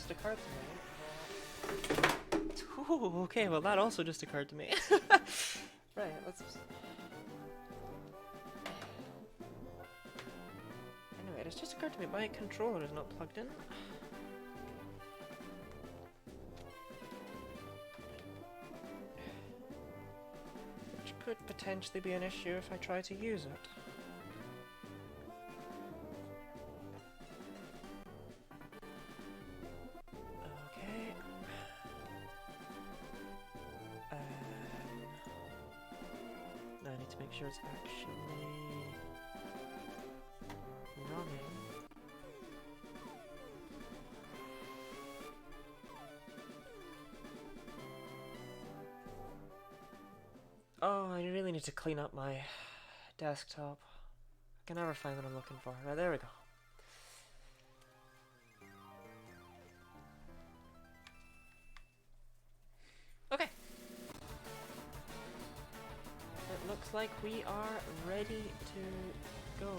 just occurred to me. Ooh, okay, well that also just occurred to me. Right, let's... Anyway, it's just occurred to me my controller is not plugged in. Which could potentially be an issue if I try to use it. I need to make sure it's actually running. Oh, I really need to clean up my desktop. I can never find what I'm looking for. Right, there we go. Okay. It looks like we are ready to go.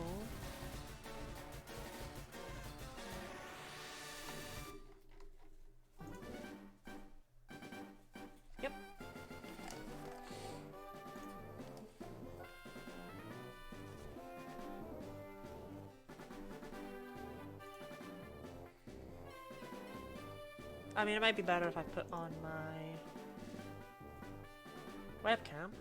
Yep. I mean, it might be better if I put on my webcam.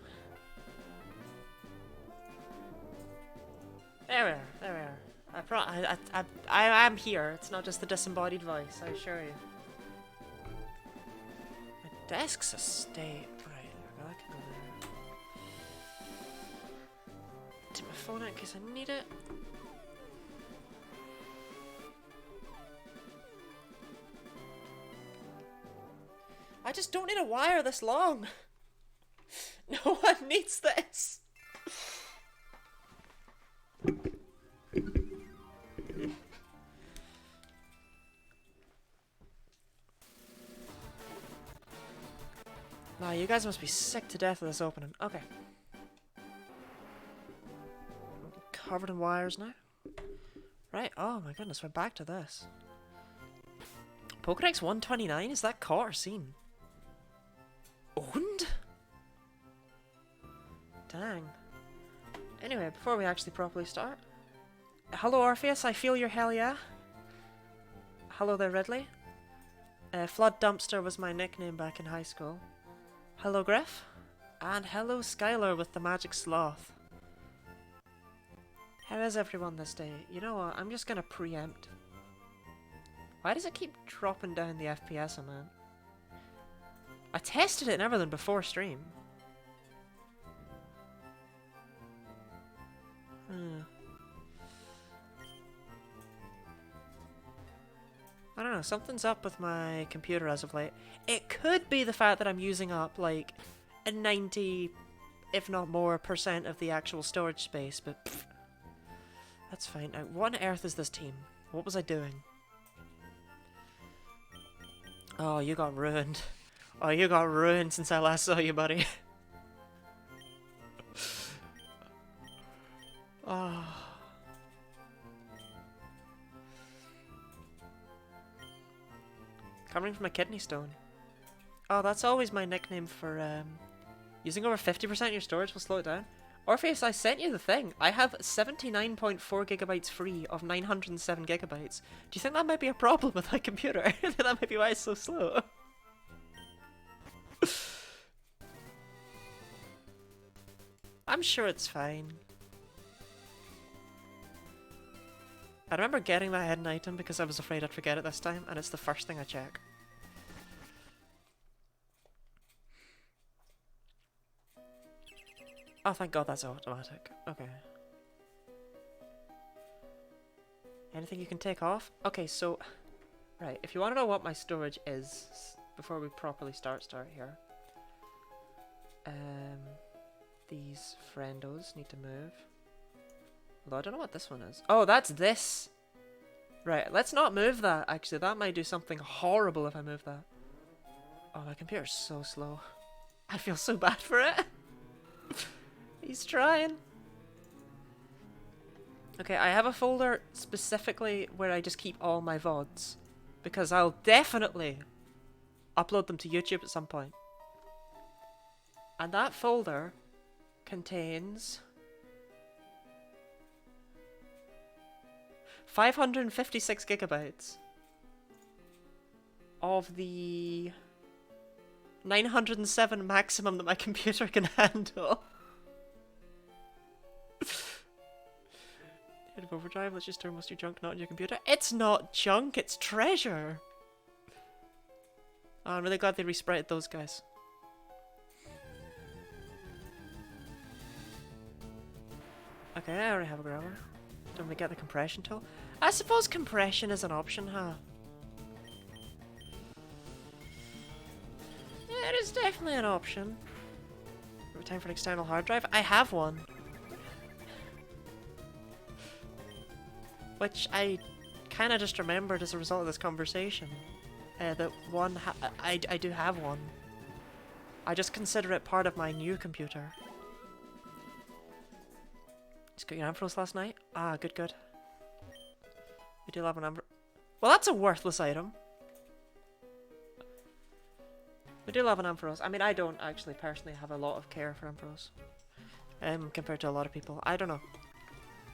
There we are, there we are. I am here. It's not just the disembodied voice, I assure you. My desk's a state. Right, well, I can go there. Take my phone out in case I need it. I just don't need a wire this long. No one needs this. Nah, you guys must be sick to death of this opening. Okay. Covered in wires now. Right, oh my goodness, we're back to this. Pokédex 129, is that caught or seen? Owned? Dang. Anyway, before we actually properly start. Hello Orpheus, I feel your hell yeah. Hello there Ridley. Flood Dumpster was my nickname back in high school. Hello Griff. And hello Skylar with the magic sloth. How is everyone this day? You know what, I'm just gonna preempt. Why does it keep dropping down the FPS on that? I tested it and everything before stream. I don't know, something's up with my computer as of late. It could be the fact that I'm using up like a 90, if not more, % of the actual storage space, but pff, that's fine. Now, what on earth is this team? What was I doing? Oh, you got ruined. Oh, you got ruined since I last saw you, buddy. Oh. Covering from a kidney stone. Oh, that's always my nickname for using over 50% of your storage will slow it down. Orpheus, I sent you the thing. I have 79.4 gigabytes free of 907 gigabytes. Do you think that might be a problem with my computer? I think that might be why it's so slow. I'm sure it's fine. I remember getting that hidden item because I was afraid I'd forget it this time, and it's the first thing I check. Oh, thank God that's automatic. Okay. Anything you can take off? Okay, so... Right, if you want to know what my storage is, before we properly start here. These friendos need to move. Although I don't know what this one is. Oh, that's this! Right, let's not move that, actually. That might do something horrible if I move that. Oh, my computer's so slow. I feel so bad for it. He's trying. Okay, I have a folder specifically where I just keep all my VODs. because I'll definitely upload them to YouTube at some point. And that folder contains 556 gigabytes of the 907 maximum that my computer can handle. Hit of overdrive, let's just store most of your junk not on your computer. It's not junk, it's treasure! Oh, I'm really glad they resprayed those guys. Okay, I already have a grabber. Don't we get the compression tool? I suppose compression is an option, huh? Yeah, it is definitely an option. Time for an external hard drive? I have one. Which I kind of just remembered as a result of this conversation. That one, I do have one. I just consider it part of my new computer. Just got your Ampharos last night? Ah, good, good. We do have an Ampharos. Well, that's a worthless item. We do love an Ampharos. I mean, I don't actually personally have a lot of care for Ampharos. Compared to a lot of people. I don't know.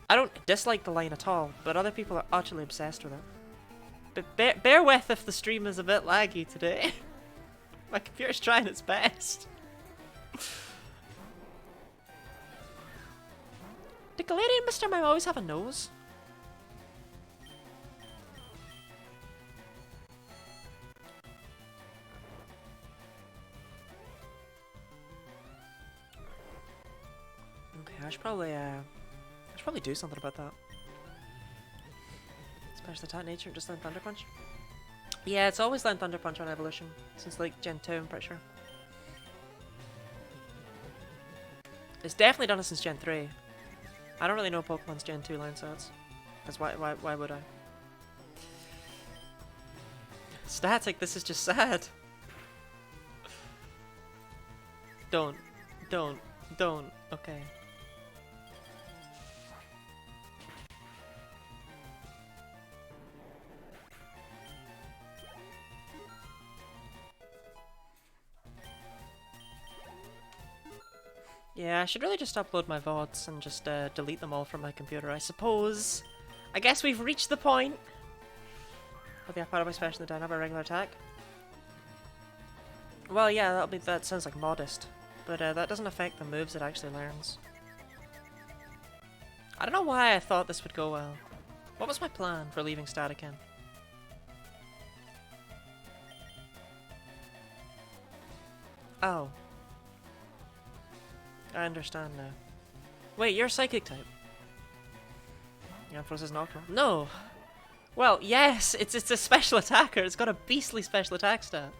I don't dislike the line at all, but other people are utterly obsessed with it. But bear with if the stream is a bit laggy today. My computer's trying its best. Did Galarian Mr. Mime always have a nose? Okay, I should probably do something about that. Special attack nature, just learn Thunder Punch. Yeah, it's always learned Thunder Punch on evolution since like Gen 2, I'm pretty sure. It's definitely done it since Gen 3. I don't really know Pokemon's Gen 2 line sets. Because why would I? Static, this is just sad. Don't. Okay. Yeah, I should really just upload my VODs and just delete them all from my computer, I suppose. I guess we've reached the point. I'll be a part of my special that don't have a regular attack. Well, yeah, that sounds like modest, but that doesn't affect the moves it actually learns. I don't know why I thought this would go well. What was my plan for leaving Static in? Oh. I understand now. Wait, you're Psychic type? Ampharos is Nocturne. No! Well, yes, it's a special attacker. It's got a beastly special attack stat.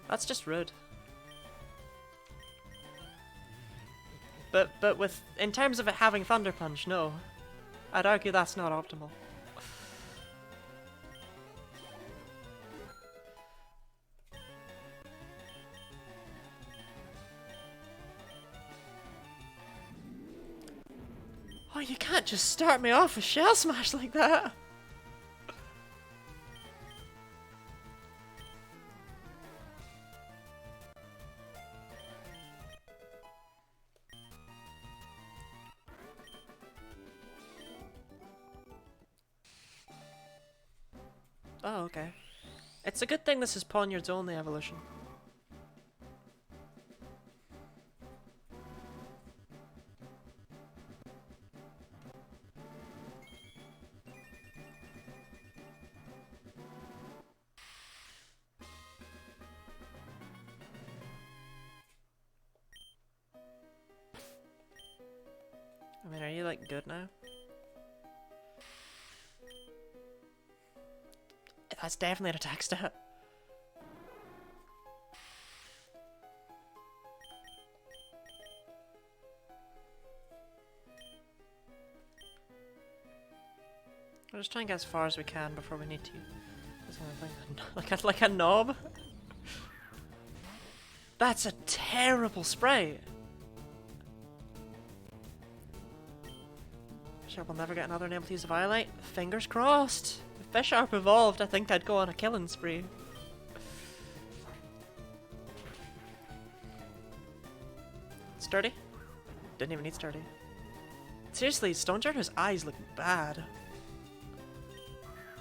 That's just rude. But with in terms of it having Thunder Punch, no. I'd argue that's not optimal. Oh, you can't just start me off with Shell Smash like that! Oh, okay. It's a good thing this is Ponyard's only evolution. I mean, are you like good now? That's definitely an attack stat. We'll just try and get as far as we can before we need to. Like a knob. That's a terrible spray. Sure, we'll never get another name to use a Violite. Fingers crossed. If Bisharp evolved, I think I'd go on a killing spree. Sturdy? Didn't even need sturdy. Seriously, Stonejourner's eyes look bad.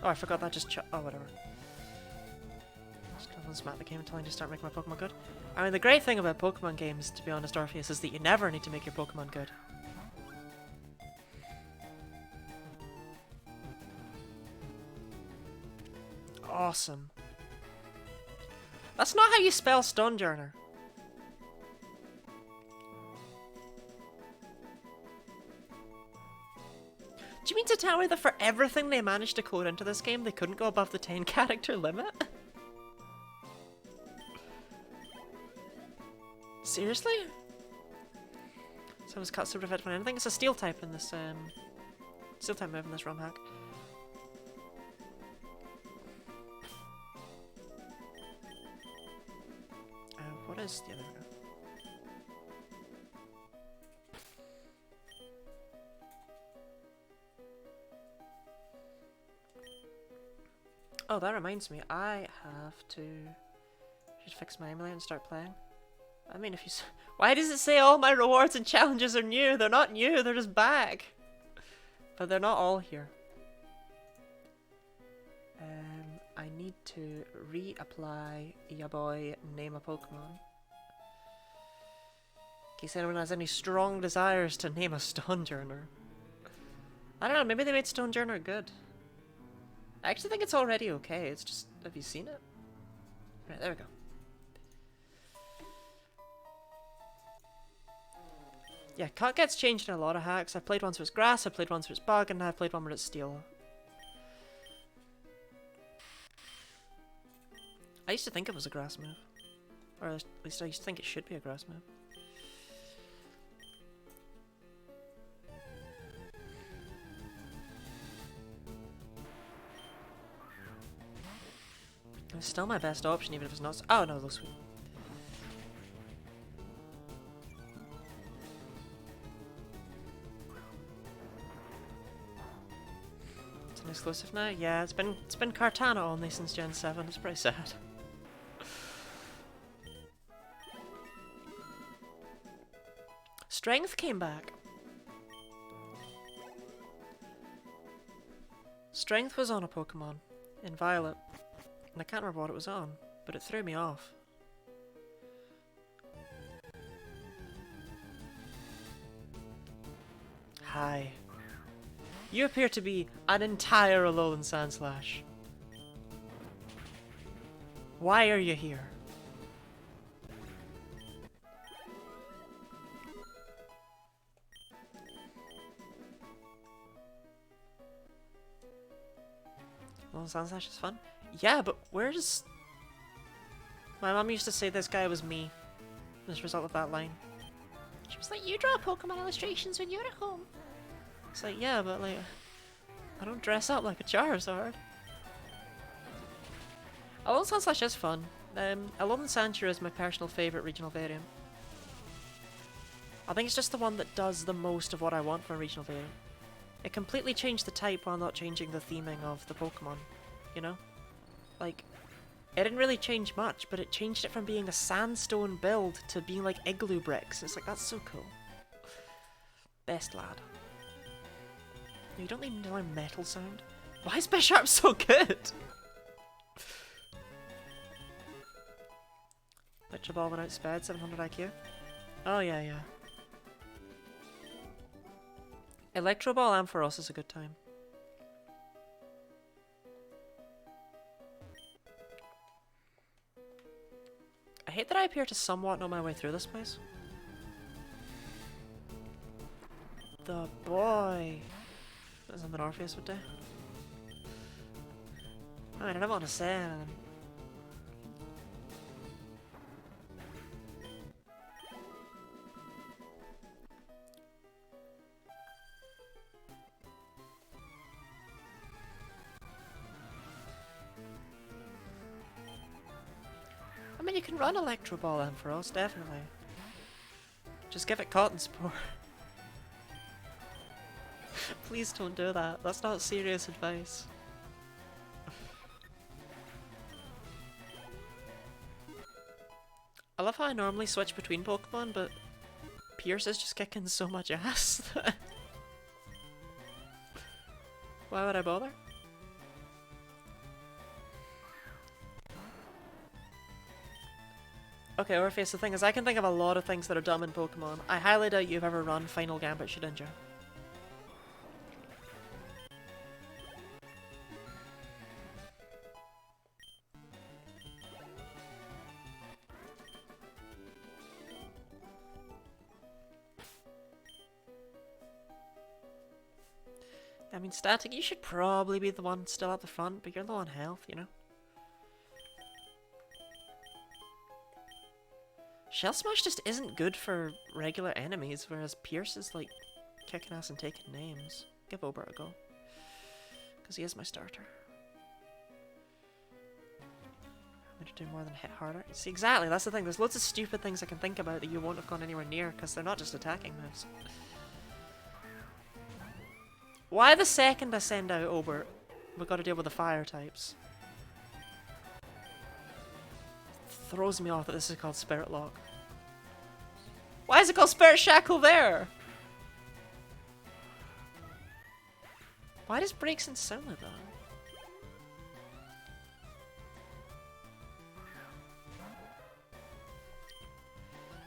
Oh, I forgot that just oh, whatever. Just don't smack the game until I just start making my Pokemon good. I mean, the great thing about Pokemon games, to be honest, Orpheus, is that you never need to make your Pokemon good. Awesome. That's not how you spell Stonejourner. Do you mean to tell me that for everything they managed to code into this game, they couldn't go above the 10 character limit? Seriously? So was cut super fit for anything? It's a steel type in this steel type move in this ROM hack. What is the other one? Oh, that reminds me, I have to just fix my emulator and start playing. I mean, if you why does it say all my rewards and challenges are new? They're not new, they're just back. But they're not all here. I need to reapply ya boy name a Pokemon. In case anyone has any strong desires to name a Stonejourner. I don't know, maybe they made Stonejourner good. I actually think it's already okay, it's just, have you seen it? Right, there we go. Yeah, cut gets changed in a lot of hacks. I played once where it's grass, I played once where it's bug, and now I've played one where it's steel. I used to think it was a grass move. Or at least I used to think it should be a grass move. It's still my best option, even if it's not. Oh no, it looks sweet. It's an exclusive now. Yeah, it's been Kartana only since Gen 7. It's pretty sad. Strength came back. Strength was on a Pokemon in Violet. And I can't remember what it was on, but it threw me off. Hi. You appear to be an entire Alolan Sandslash. Why are you here? Alolan Sandslash is fun. Yeah, but where's... My mum used to say this guy was me as a result of that line. She was like, you draw Pokemon illustrations when you're at home. It's like, yeah, but like, I don't dress up like a Charizard. Alolan Sandslash is fun. Alolan Sandshrew is my personal favourite regional variant. I think it's just the one that does the most of what I want for a regional variant. It completely changed the type while not changing the theming of the Pokemon, you know? Like, it didn't really change much, but it changed it from being a sandstone build to being like igloo bricks. It's like, that's so cool. Best lad. You don't need another metal sound. Why is Bisharp so good? Electro Ball went outsped, 700 IQ. Oh yeah, yeah. Electro Ball Ampharos is a good time. I hate that I appear to somewhat know my way through this place. The boy. That's something Orpheus would do. I mean, I don't want to say anything. I mean, you can run Electro Ball Ampharos, definitely. Just give it Cotton Spore. Please don't do that. That's not serious advice. I love how I normally switch between Pokemon, but Pierce is just kicking so much ass. Why would I bother? Okay, Orpheus, the thing is, I can think of a lot of things that are dumb in Pokemon. I highly doubt you've ever run Final Gambit Shedinja. I mean, Static, you should probably be the one still at the front, but you're low on health, you know? Shell Smash just isn't good for regular enemies, whereas Pierce is like kicking ass and taking names. Give Obert a go. Because he is my starter. I'm going to do more than hit harder. See, exactly, that's the thing. There's loads of stupid things I can think about that you won't have gone anywhere near, because they're not just attacking moves. Why the second I send out Obert, we've got to deal with the fire types. Throws me off that this is called Spirit Lock. Why is it called Spirit Shackle there? Why does Braixen sound like that?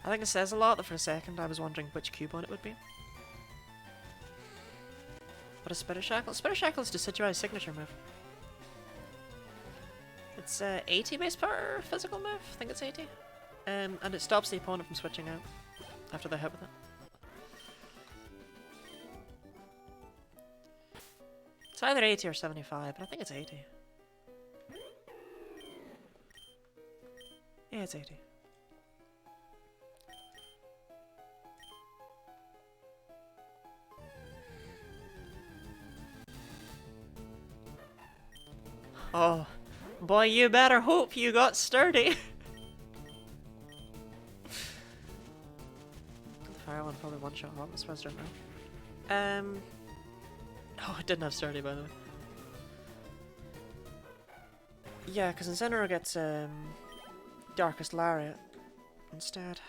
I think it says a lot that for a second I was wondering which Cubone it would be. What is Spirit Shackle? Spirit Shackle is Decidueye's signature move. It's 80 base power physical move. I think it's 80. And it stops the opponent from switching out after they're hit with it. It's either 80 or 75, but I think it's 80. Yeah, it's 80. Oh, boy, you better hope you got sturdy. The fire one probably one shot hot, I suppose, don't know. Oh, it didn't have sturdy, by the way. Yeah, because Incineroar gets Darkest Lariat instead.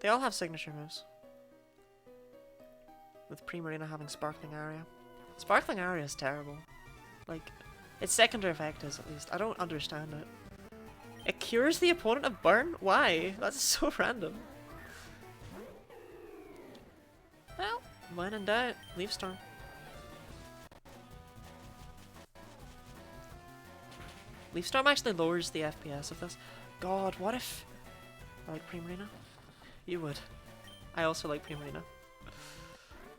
They all have signature moves. With Primarina having Sparkling Aria. Sparkling Aria is terrible. Like, its secondary effect is, at least. I don't understand it. It cures the opponent of burn? Why? That's so random. Well, when in doubt, Leaf Storm. Leaf Storm actually lowers the FPS of this. God, what if... I like Primarina? You would. I also like Primarina.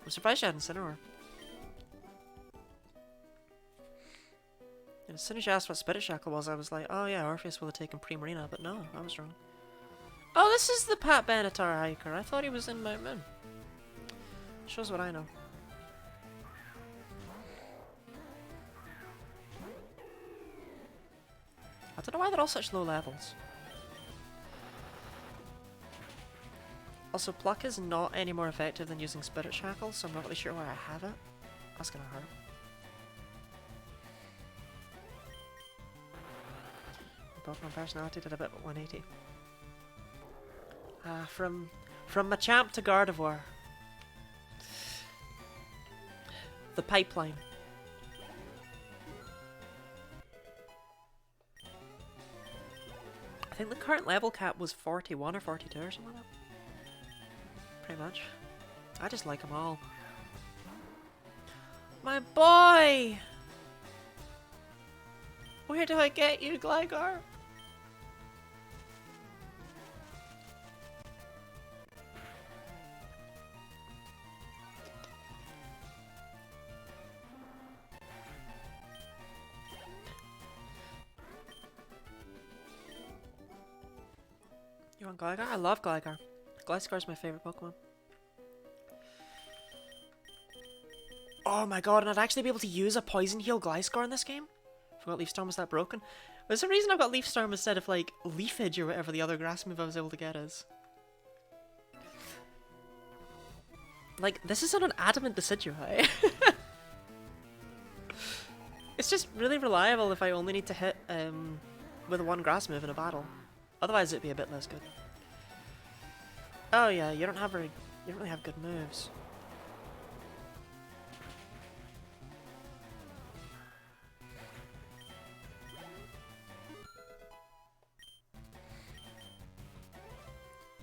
I'm surprised you had Incineroar. And as soon as you asked what Spirit Shackle was, I was like, oh yeah, Orpheus will have taken Primarina, but no, I was wrong. Oh, this is the Pat Benatar hiker. I thought he was in Mount Moon. Shows what I know. I don't know why they're all such low levels. Also, Pluck is not any more effective than using Spirit Shackle, so I'm not really sure why I have it. That's gonna hurt. Pokemon personality did a bit 180. From Machamp to Gardevoir. The pipeline. I think the current level cap was 41 or 42 or something like that. Pretty much. I just like them all. My boy! Where do I get you, Gligar? You want Gligar? I love Gligar. Gliscor is my favourite Pokemon. Oh my god, and I'd actually be able to use a Poison Heal Gliscor in this game? I forgot Leaf Storm was that broken. There's a reason I've got Leaf Storm instead of like Leafage or whatever the other grass move I was able to get is. Like, this is on an adamant Decidueye. It's just really reliable if I only need to hit with one grass move in a battle. Otherwise it'd be a bit less good. Oh yeah, you don't really have good moves.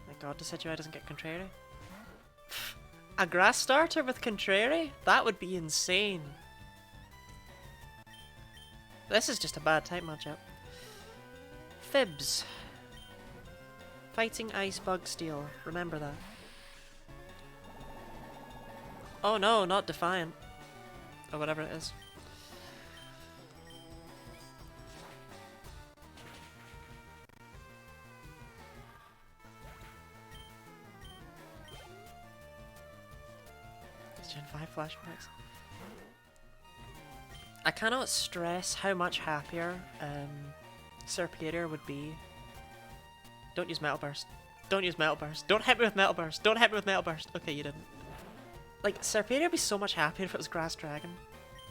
My god, the Decidueye doesn't get Contrary. A grass starter with Contrary? That would be insane. This is just a bad type matchup. Fibs. Fighting Ice Bug Steel. Remember that. Oh no, not Defiant. Or whatever it is. Gen 5 flashbacks. I cannot stress how much happier Serpulator would be. Don't use Metal Burst. Don't use Metal Burst. Don't hit me with Metal Burst. Don't hit me with Metal Burst. Okay, you didn't. Like, Serpulator would be so much happier if it was Grass Dragon.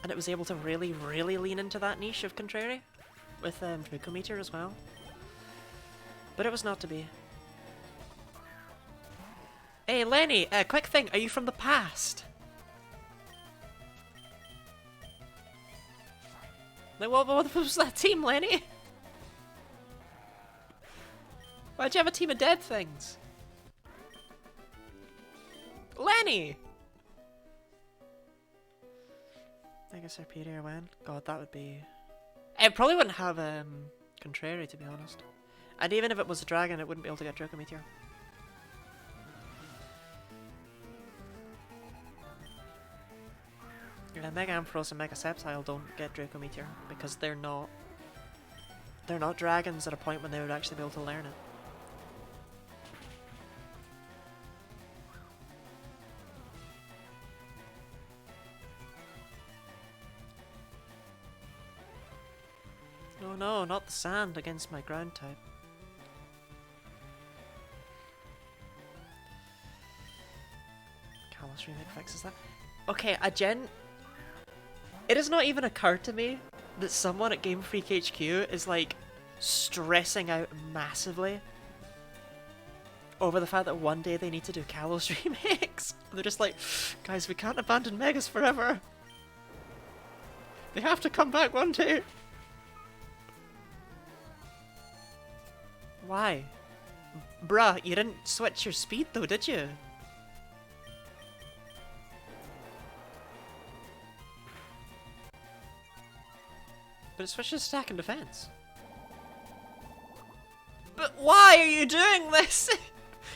And it was able to really, really lean into that niche of Contrary. With Draco Meteor as well. But it was not to be. Hey, Lenny, quick thing. Are you from the past? Like, what was that team, Lenny? Why'd you have a team of dead things? Lenny! I guess Serpulator win. God, that would be... It probably wouldn't have Contrary, to be honest. And even if it was a dragon, it wouldn't be able to get Draco Meteor. Yeah, Mega Ampharos and Mega Sceptile don't get Draco Meteor because they're not dragons at a point when they would actually be able to learn it. No, no, not the sand against my ground type. Kalos remake fixes that. Okay, it has not even occurred to me that someone at Game Freak HQ is like stressing out massively over the fact that one day they need to do Kalos remakes. They're just like, guys, we can't abandon Megas forever. They have to come back one day. Why? Bruh, you didn't switch your speed though, did you? But it switches attack and defense. But why are you doing this?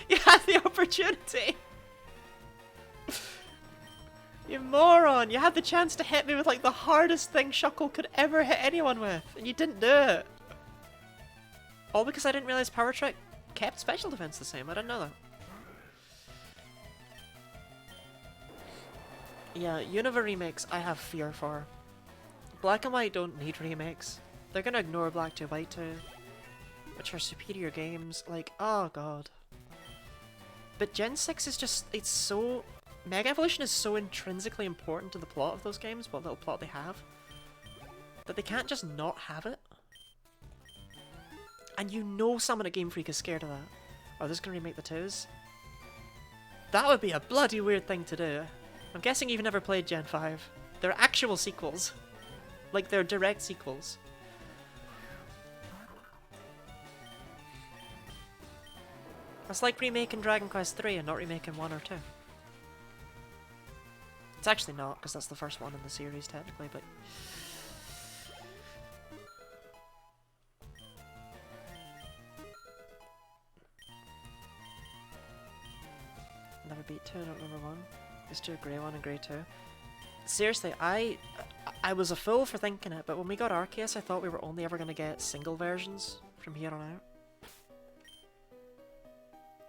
You had the opportunity. You moron! You had the chance to hit me with like the hardest thing Shuckle could ever hit anyone with, and you didn't do it. All because I didn't realize Power Trick kept special defense the same. I didn't know that. Yeah, Unova remakes I have fear for. Black and White don't need remakes. They're gonna ignore Black 2 White 2, which are superior games. Like, oh god. But Gen 6 is just, it's so... Mega Evolution is so intrinsically important to the plot of those games, what little plot they have, that they can't just not have it. And you know someone at Game Freak is scared of that. Oh, they're just gonna remake the 2s? That would be a bloody weird thing to do. I'm guessing you've never played Gen 5. They're actual sequels. Like, they're direct sequels. It's like remaking Dragon Quest 3 and not remaking 1 or 2. It's actually not, because that's the first one in the series, technically, but... Never beat 2, I don't remember 1. Let's do a grey 1 and grey 2. Seriously, I was a fool for thinking it, but when we got Arceus, I thought we were only ever going to get single versions from here on out.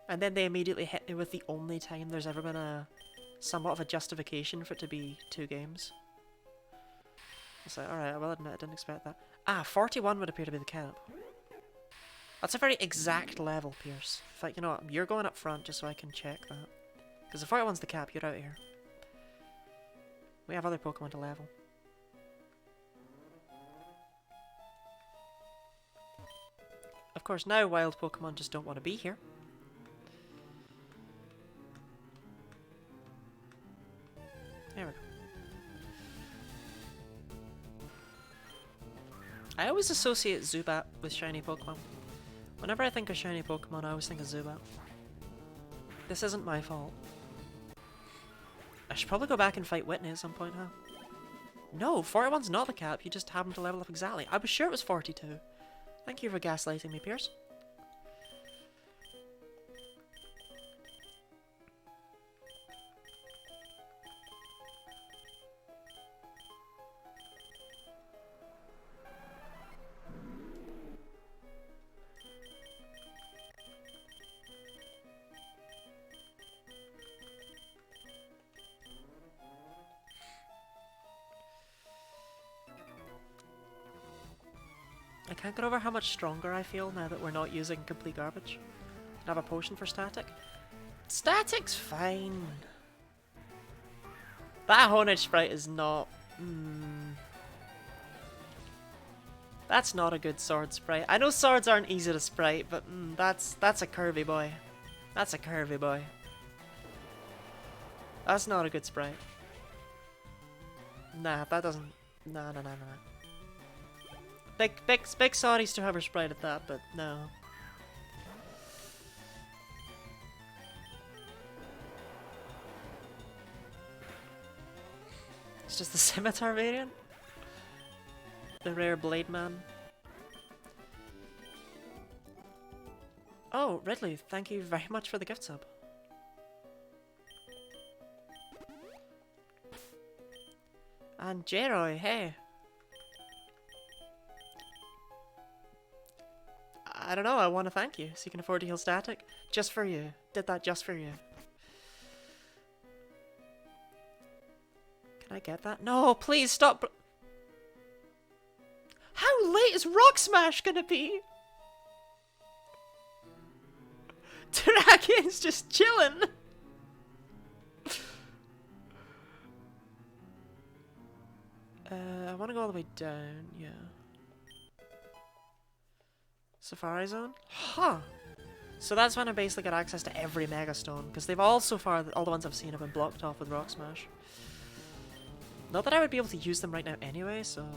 And then they immediately hit me with the only time there's ever been a somewhat of a justification for it to be 2 games. I was like, alright, I will admit I didn't expect that. Ah, 41 would appear to be the cap. That's a very exact level, Pierce. In fact, you know what, you're going up front just so I can check that. Because if 41's the cap, you're out here. We have other Pokemon to level. Of course, now wild Pokemon just don't want to be here. There we go. I always associate Zubat with shiny Pokemon. Whenever I think of shiny Pokemon, I always think of Zubat. This isn't my fault. I should probably go back and fight Whitney at some point, huh? No, 41's not the cap, you just happened to level up exactly. I was sure it was 42. Thank you for gaslighting me, Pierce. I can't get over how much stronger I feel now that we're not using complete garbage. I have a potion for static. Static's fine. That Honedge sprite is not... That's not a good sword sprite. I know swords aren't easy to sprite, but that's a curvy boy. That's a curvy boy. That's not a good sprite. Nah, that doesn't... Nah. Big sorries to whoever sprited that, but no. It's just the scimitar variant? The rare blade man. Oh, Ridley, thank you very much for the gift sub. And J-Roy, hey. I don't know, I want to thank you, so you can afford to heal static. Just for you. Did that just for you. Can I get that? No, please stop. How late is Rock Smash gonna be? Terrakian's just chilling. I want to go all the way down, yeah. Safari Zone? Huh. So that's when I basically get access to every Mega Stone, because they've all so far, all the ones I've seen have been blocked off with Rock Smash. Not that I would be able to use them right now anyway, so...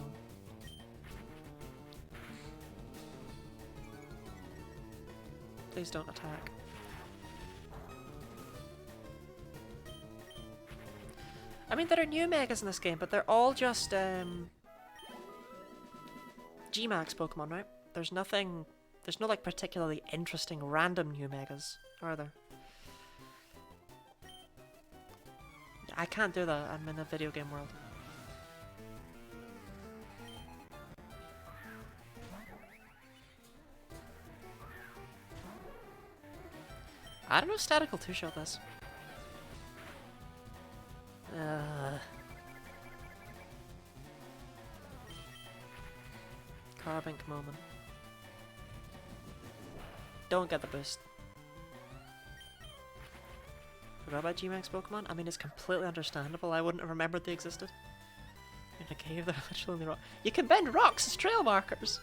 Please don't attack. I mean, there are new Megas in this game, but they're all just, G-Max Pokemon, right? There's nothing... There's no, like, particularly interesting random new Megas, are there? I can't do that, I'm in a video game world. I don't know if Static will two-shot this. Carbink moment. Don't get the boost. Forgot about G-Max Pokemon? I mean, it's completely understandable. I wouldn't have remembered they existed. In a cave, they're literally in the rock. You can bend rocks as trail markers!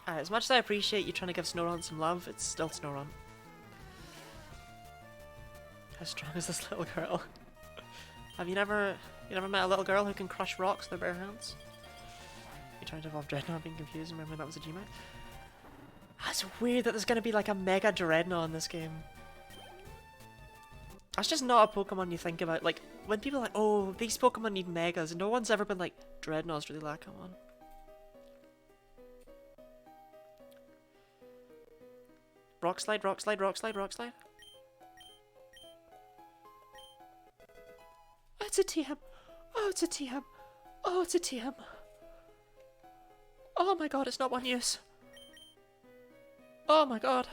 As much as I appreciate you trying to give Snorunt some love, it's still Snorunt. How strong is this little girl? Have you never met a little girl who can crush rocks with their bare hands? You're trying to evolve Dreadnought, being confused, remember that was a G-Max? That's weird that there's gonna be like a Mega Dreadnought in this game. That's just not a Pokemon you think about. Like, when people are like, oh, these Pokemon need Megas, no one's ever been like, Dreadnought's really lacking one. Rock slide, rock slide, rock slide, rock slide. Oh, it's a TM. Oh, it's a TM. Oh, it's a TM. Oh my god, it's not one use. Oh my god.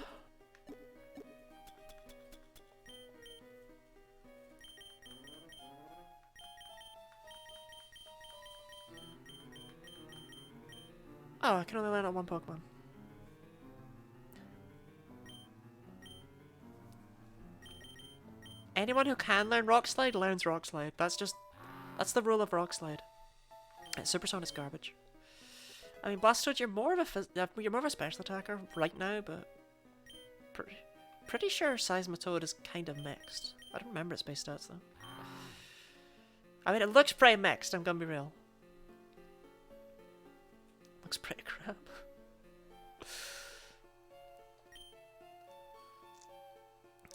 Oh, I can only learn on one Pokemon. Anyone who can learn Rock Slide learns Rock Slide. That's the rule of Rock Slide. Super Sonic's garbage. I mean, Blastoise, you're more of a special attacker right now, but pretty sure Seismitoad is kind of mixed. I don't remember its base stats though. I mean, it looks pretty mixed. I'm gonna be real. Looks pretty crap.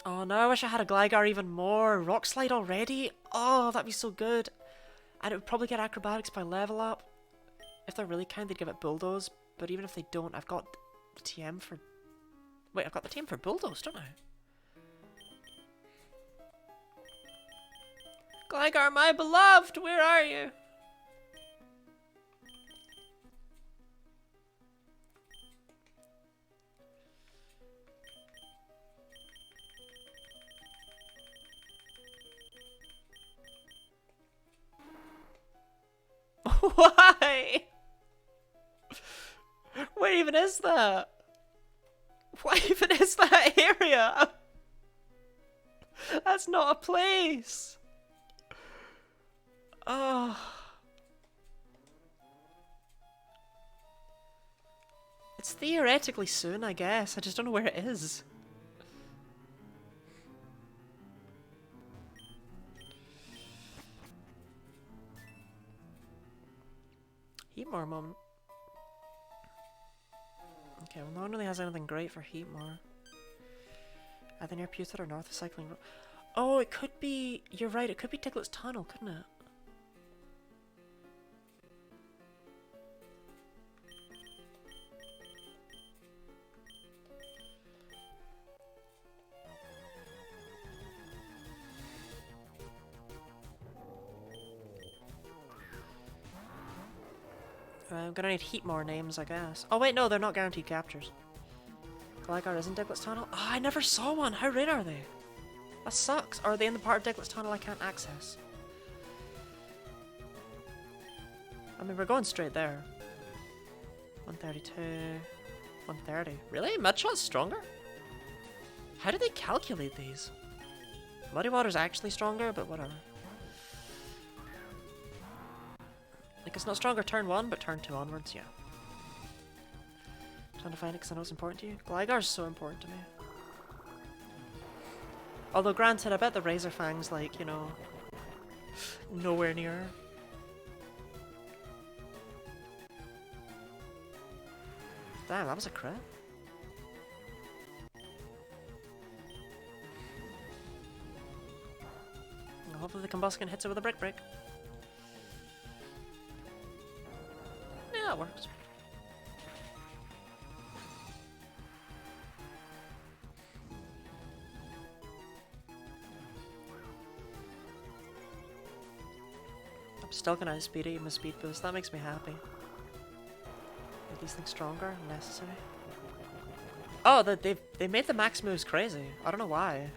Oh no, I wish I had a Gligar even more. Rock Slide already? Oh, that'd be so good. And it would probably get Acrobatics by level up. If they're really kind, they'd give it Bulldoze. But even if they don't, I've got the TM for... Wait, I've got the TM for Bulldoze, don't I? Gligar, my beloved, where are you? Why? Where even is that? What even is that area? That's not a place. Oh. It's theoretically soon, I guess. I just don't know where it is. Heatmore moment. Okay, well no one really has anything great for Heatmore. Either near Pewter or north of Cycling Road. Oh, it could be... You're right, it could be Diglett's Tunnel, couldn't it? I'm gonna need Heatmore names, I guess. Oh wait, no, they're not guaranteed captures. Gligar isn't Diglett's Tunnel? Oh, I never saw one! How rare are they? That sucks. Or are they in the part of Diglett's Tunnel I can't access? I mean, we're going straight there. 132... 130. Really? Mudshot's stronger? How do they calculate these? Muddy Water's actually stronger, but whatever. Like, it's not stronger turn 1, but turn 2 onwards, yeah. Trying to find it because I know it's important to you. Gligar's so important to me. Although, granted, I bet the Razor Fang's, like, you know, nowhere near. Damn, that was a crit. Well, hopefully the Combuskin hits it with a Brick Break. Yeah, that works. I'm still gonna outspeed it, even with speed boost. That makes me happy. Make these things stronger, necessary. Oh, they made the max moves crazy. I don't know why.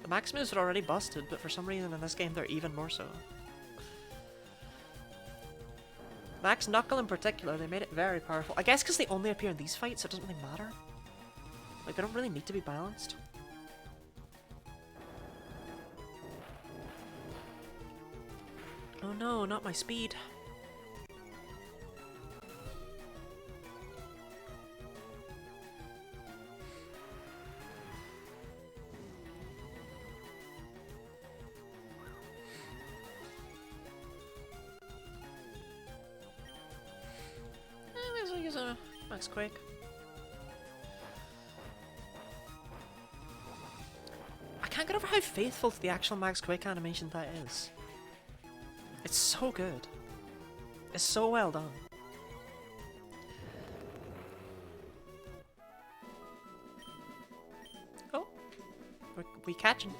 The max moves are already busted, but for some reason in this game they're even more so. Max Knuckle in particular, they made it very powerful. I guess because they only appear in these fights, so it doesn't really matter. Like, they don't really need to be balanced. Oh no, not my speed. Maybe I'll use a Max Quake. I can't get over how faithful to the actual Max Quake animation that is. It's so good. It's so well done. Oh, we catching.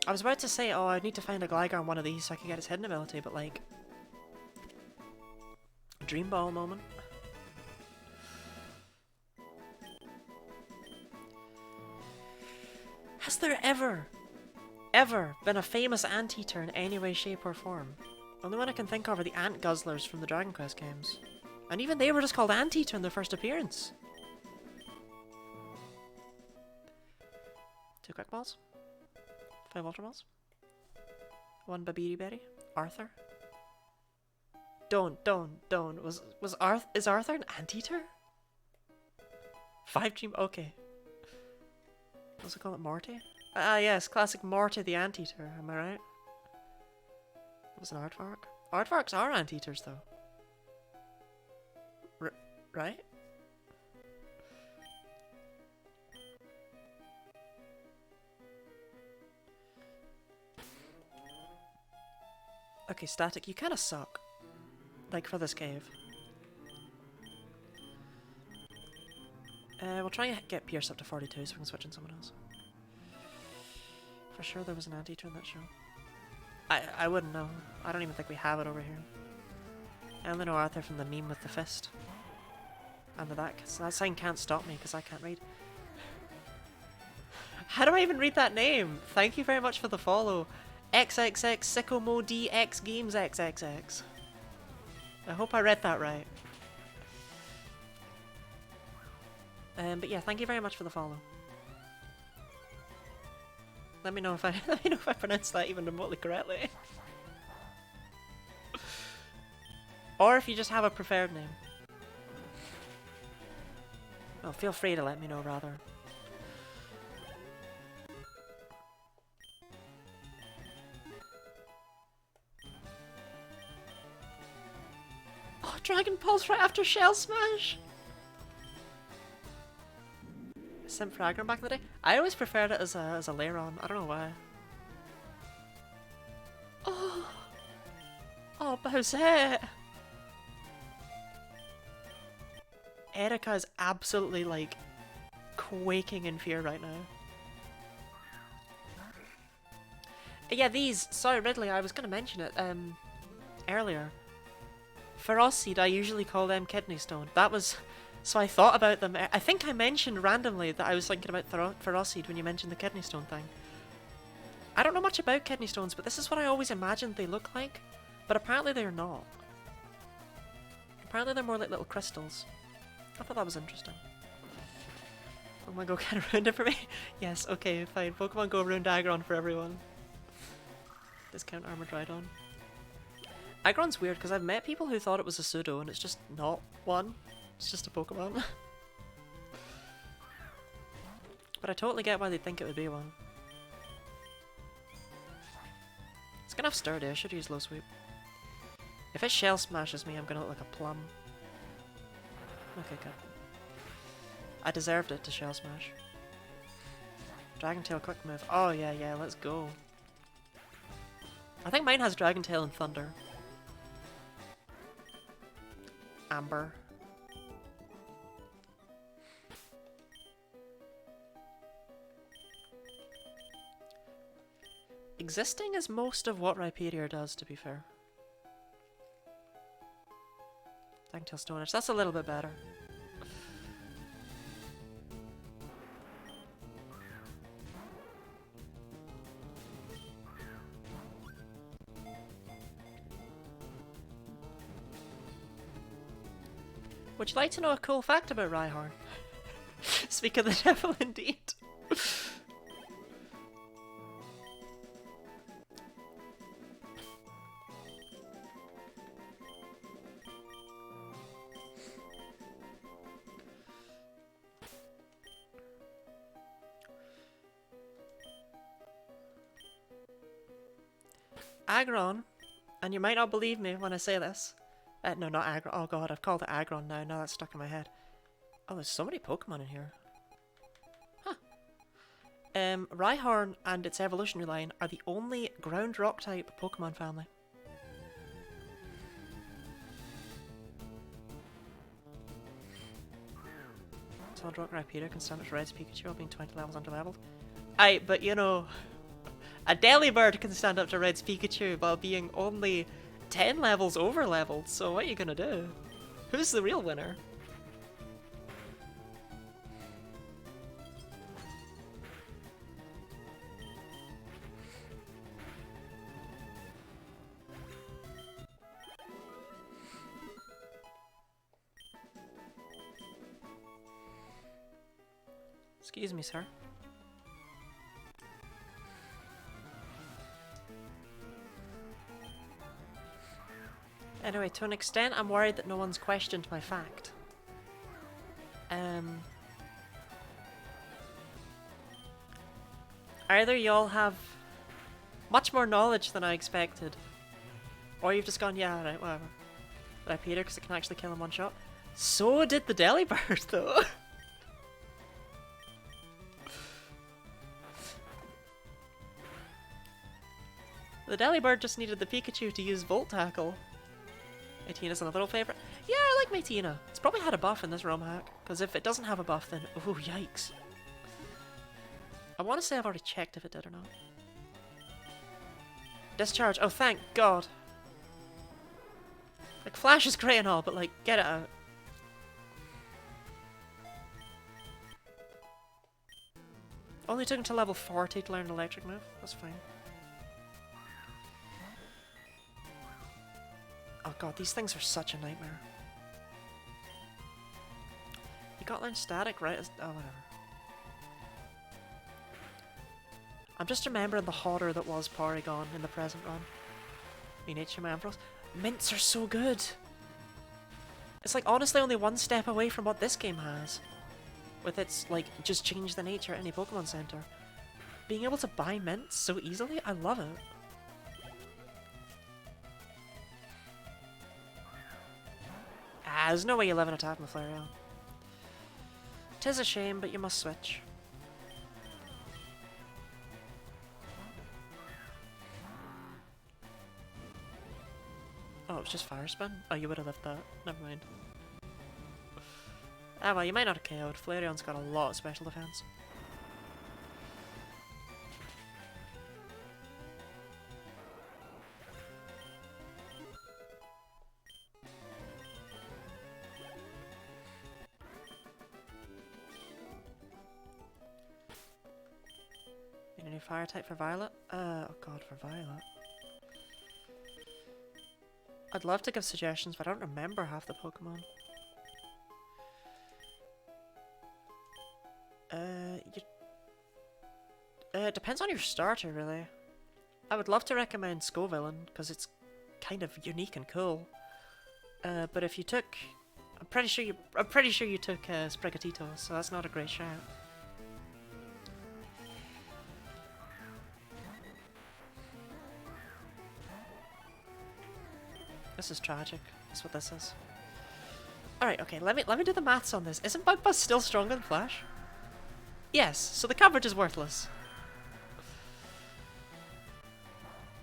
I was about to say, oh, I need to find a Gligar on one of these so I can get its hidden ability, but like... Dream Ball moment. Has there ever ever been a famous anteater in any way, shape, or form? Only one I can think of are the ant guzzlers from the Dragon Quest games. And even they were just called anteater in their first appearance. 2 quick balls. 5 ultra balls. 1 babiri berry. Arthur. Don't. Is Arthur an anteater? 5 dream. Okay. What's it called? Morty? Ah, yes, classic Morty the anteater. Am I right? It was an aardvark. Aardvarks are anteaters, though. Right? Okay, Static, you kind of suck. Like, for this cave. We'll try and get Pierce up to 42 so we can switch in someone else. For sure there was an anteater in that show. I wouldn't know. I don't even think we have it over here. I only know Arthur from the meme with the fist. And that sign can't stop me because I can't read. How do I even read that name? Thank you very much for the follow. XXX Sycomo DX Games XXX. I hope I read that right. But yeah, thank you very much for the follow. Let me know if I pronounced that even remotely correctly. Or if you just have a preferred name. Well, feel free to let me know rather. Oh, Dragon Pulse right after Shell Smash! Simp for Aggron back in the day? I always preferred it as a Lairon. I don't know why. Oh! Oh, Bowsette! Erika is absolutely, like, quaking in fear right now. But yeah, these... Sorry, Ridley, I was going to mention it earlier. Ferocity, I usually call them Kidney Stone. That was... So I thought about them. I think I mentioned randomly that I was thinking about Ferocity when you mentioned the Kidney Stone thing. I don't know much about Kidney Stones, but this is what I always imagined they look like. But apparently they're not. Apparently they're more like little crystals. I thought that was interesting. Pokemon Go kind of ruined it for me? Yes, okay, fine. Pokemon Go ruined Aggron for everyone. Discount Armored Rhydon. Aggron's weird because I've met people who thought it was a pseudo and it's just not one. It's just a Pokemon. But I totally get why they'd think it would be one. It's gonna have Sturdy, I should use Low Sweep. If it Shell Smashes me, I'm gonna look like a plum. Okay, good. I deserved it to Shell Smash. Dragon Tail quick move. Oh yeah, let's go. I think mine has Dragon Tail and Thunder. Amber. Existing is most of what Rhyperior does, to be fair. Dragon Tail Stone Edge, that's a little bit better. Would you like to know a cool fact about Rhyhorn? Speak of the devil, indeed. Aggron, and you might not believe me when I say this. No, not Aggron. Oh god, I've called it Aggron now. Now that's stuck in my head. Oh, there's so many Pokemon in here. Huh. Rhyhorn and its evolutionary line are the only ground rock type Pokemon family. Solid Rock Rhyperior can stand up to Red's Pikachu while being 20 levels underleveled. Aye, but you know, a Delibird can stand up to Red's Pikachu while being only 10 levels over-leveled, so what are you gonna do? Who's the real winner? Excuse me, sir. Anyway, to an extent, I'm worried that no one's questioned my fact. Either y'all have much more knowledge than I expected, or you've just gone, yeah, right, whatever. But I paid her because I can actually kill in one shot. So did the Delibird, though. The Delibird just needed the Pikachu to use Volt Tackle. Maytina's a little favourite. Yeah, I like Maytina. It's probably had a buff in this ROM hack, because if it doesn't have a buff, then oh yikes. I want to say I've already checked if it did or not. Discharge. Oh, thank God. Like, Flash is great and all, but like, get it out. Only took him to level 40 to learn an electric move. That's fine. Oh god, these things are such a nightmare. You gotta learn static, right? Oh, whatever. I'm just remembering the hotter that was Porygon in the present run. In HM Ampharos. Mints are so good! It's like honestly only one step away from what this game has. With its, like, just change the nature at any Pokemon Center. Being able to buy mints so easily, I love it. Ah, there's no way you live in a tap with Flareon. 'Tis a shame, but you must switch. Oh, it was just Fire Spin? Oh, you would have lived that. Never mind. Ah, well, you might not have KO'd. Flareon's got a lot of special defense. Need a new fire type for Violet? Oh god, for Violet. I'd love to give suggestions, but I don't remember half the Pokemon. It depends on your starter, really. I would love to recommend Scovillain, because it's kind of unique and cool. But if you took... I'm pretty sure you took Sprigatito, so that's not a great shout. This is tragic. That's what this is. Alright, okay, let me do the maths on this. Isn't Bug Buzz still stronger than Flash? Yes, so the coverage is worthless.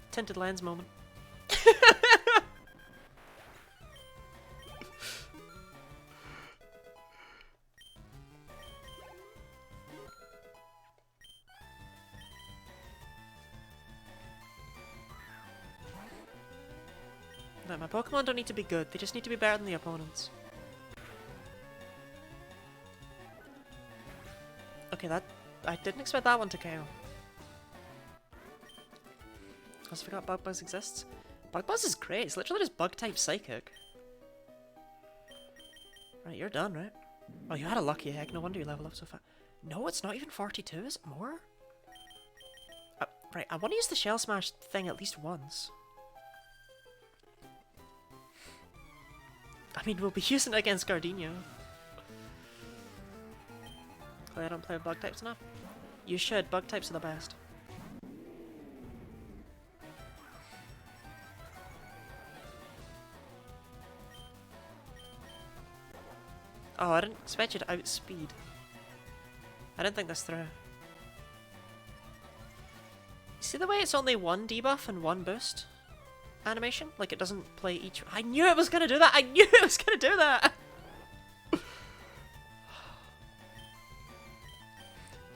Tinted lens moment. No, my Pokemon don't need to be good, they just need to be better than the opponents. Okay, I didn't expect that one to KO. I also forgot Bug Buzz exists. Bug Buzz is great, it's literally just Bug-type Psychic. Right, you're done, right? Oh, you had a lucky egg, no wonder you level up so fast. No, it's not even 42, is it more? Right, I want to use the Shell Smash thing at least once. I mean, we'll be using it against Gardenia. I don't play with bug types enough. You should, bug types are the best. Oh, I didn't expect you to outspeed. I didn't think this through. See the way it's only one debuff and one boost animation? Like it doesn't play each... I knew it was gonna do that! I knew it was gonna do that!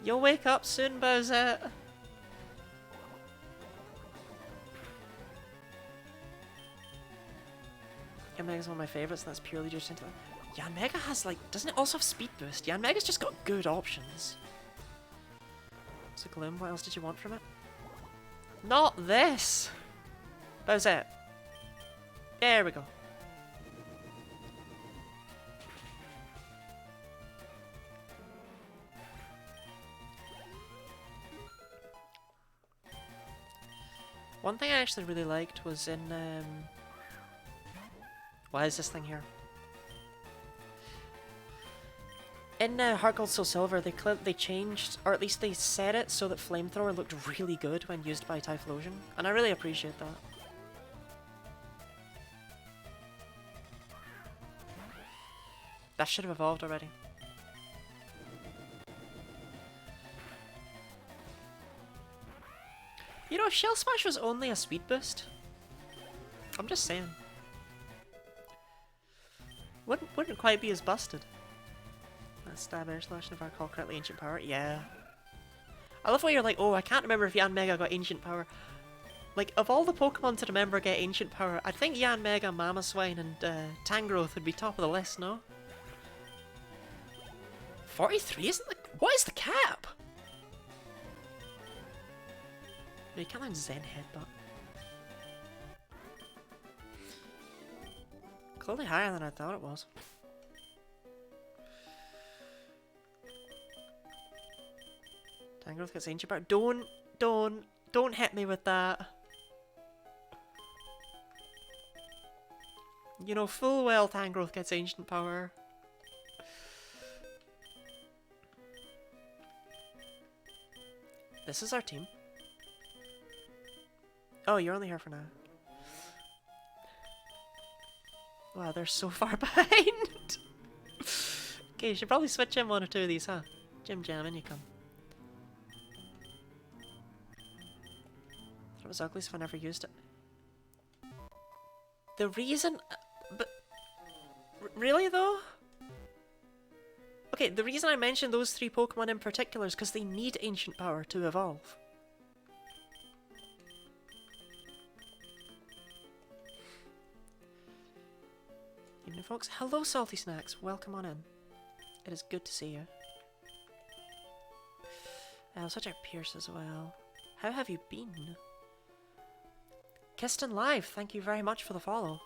You'll wake up soon, Bowsette. Yanmega's one of my favourites, and that's purely just into... Yanmega has, like... Doesn't it also have speed boost? Yanmega's just got good options. So Gloom, what else did you want from it? Not this! Bowsette. There we go. One thing I actually really liked was in why is this thing here? In Heart Gold Soul Silver, they changed, or at least they set it so that Flamethrower looked really good when used by Typhlosion, and I really appreciate that. That should have evolved already. You know, if Shell Smash was only a speed boost, I'm just saying. Wouldn't quite be as busted. Stab Air Slash, if I recall correctly, Ancient Power. Yeah. I love how you're like, oh, I can't remember if Yanmega got Ancient Power. Like, of all the Pokemon to remember get Ancient Power, I think Yanmega, Mamoswine, and Tangrowth would be top of the list, no? 43 isn't the... What is the cap? No, you can't learn Zen Headbutt. Clearly higher than I thought it was. Tangrowth gets Ancient Power. Don't hit me with that. You know full well Tangrowth gets Ancient Power. This is our team. Oh, you're only here for now. Wow, they're so far behind. Okay, you should probably switch in one or two of these, huh? Jim Jam, in you come. It was ugly, so I never used it. The reason... But... Really, though? Okay, the reason I mentioned those three Pokemon in particular is because they need Ancient Power to evolve. Evening, folks. Hello, Salty Snacks. Welcome on in. It is good to see you. Such a Pierce as well. How have you been? Kiston Live, thank you very much for the follow.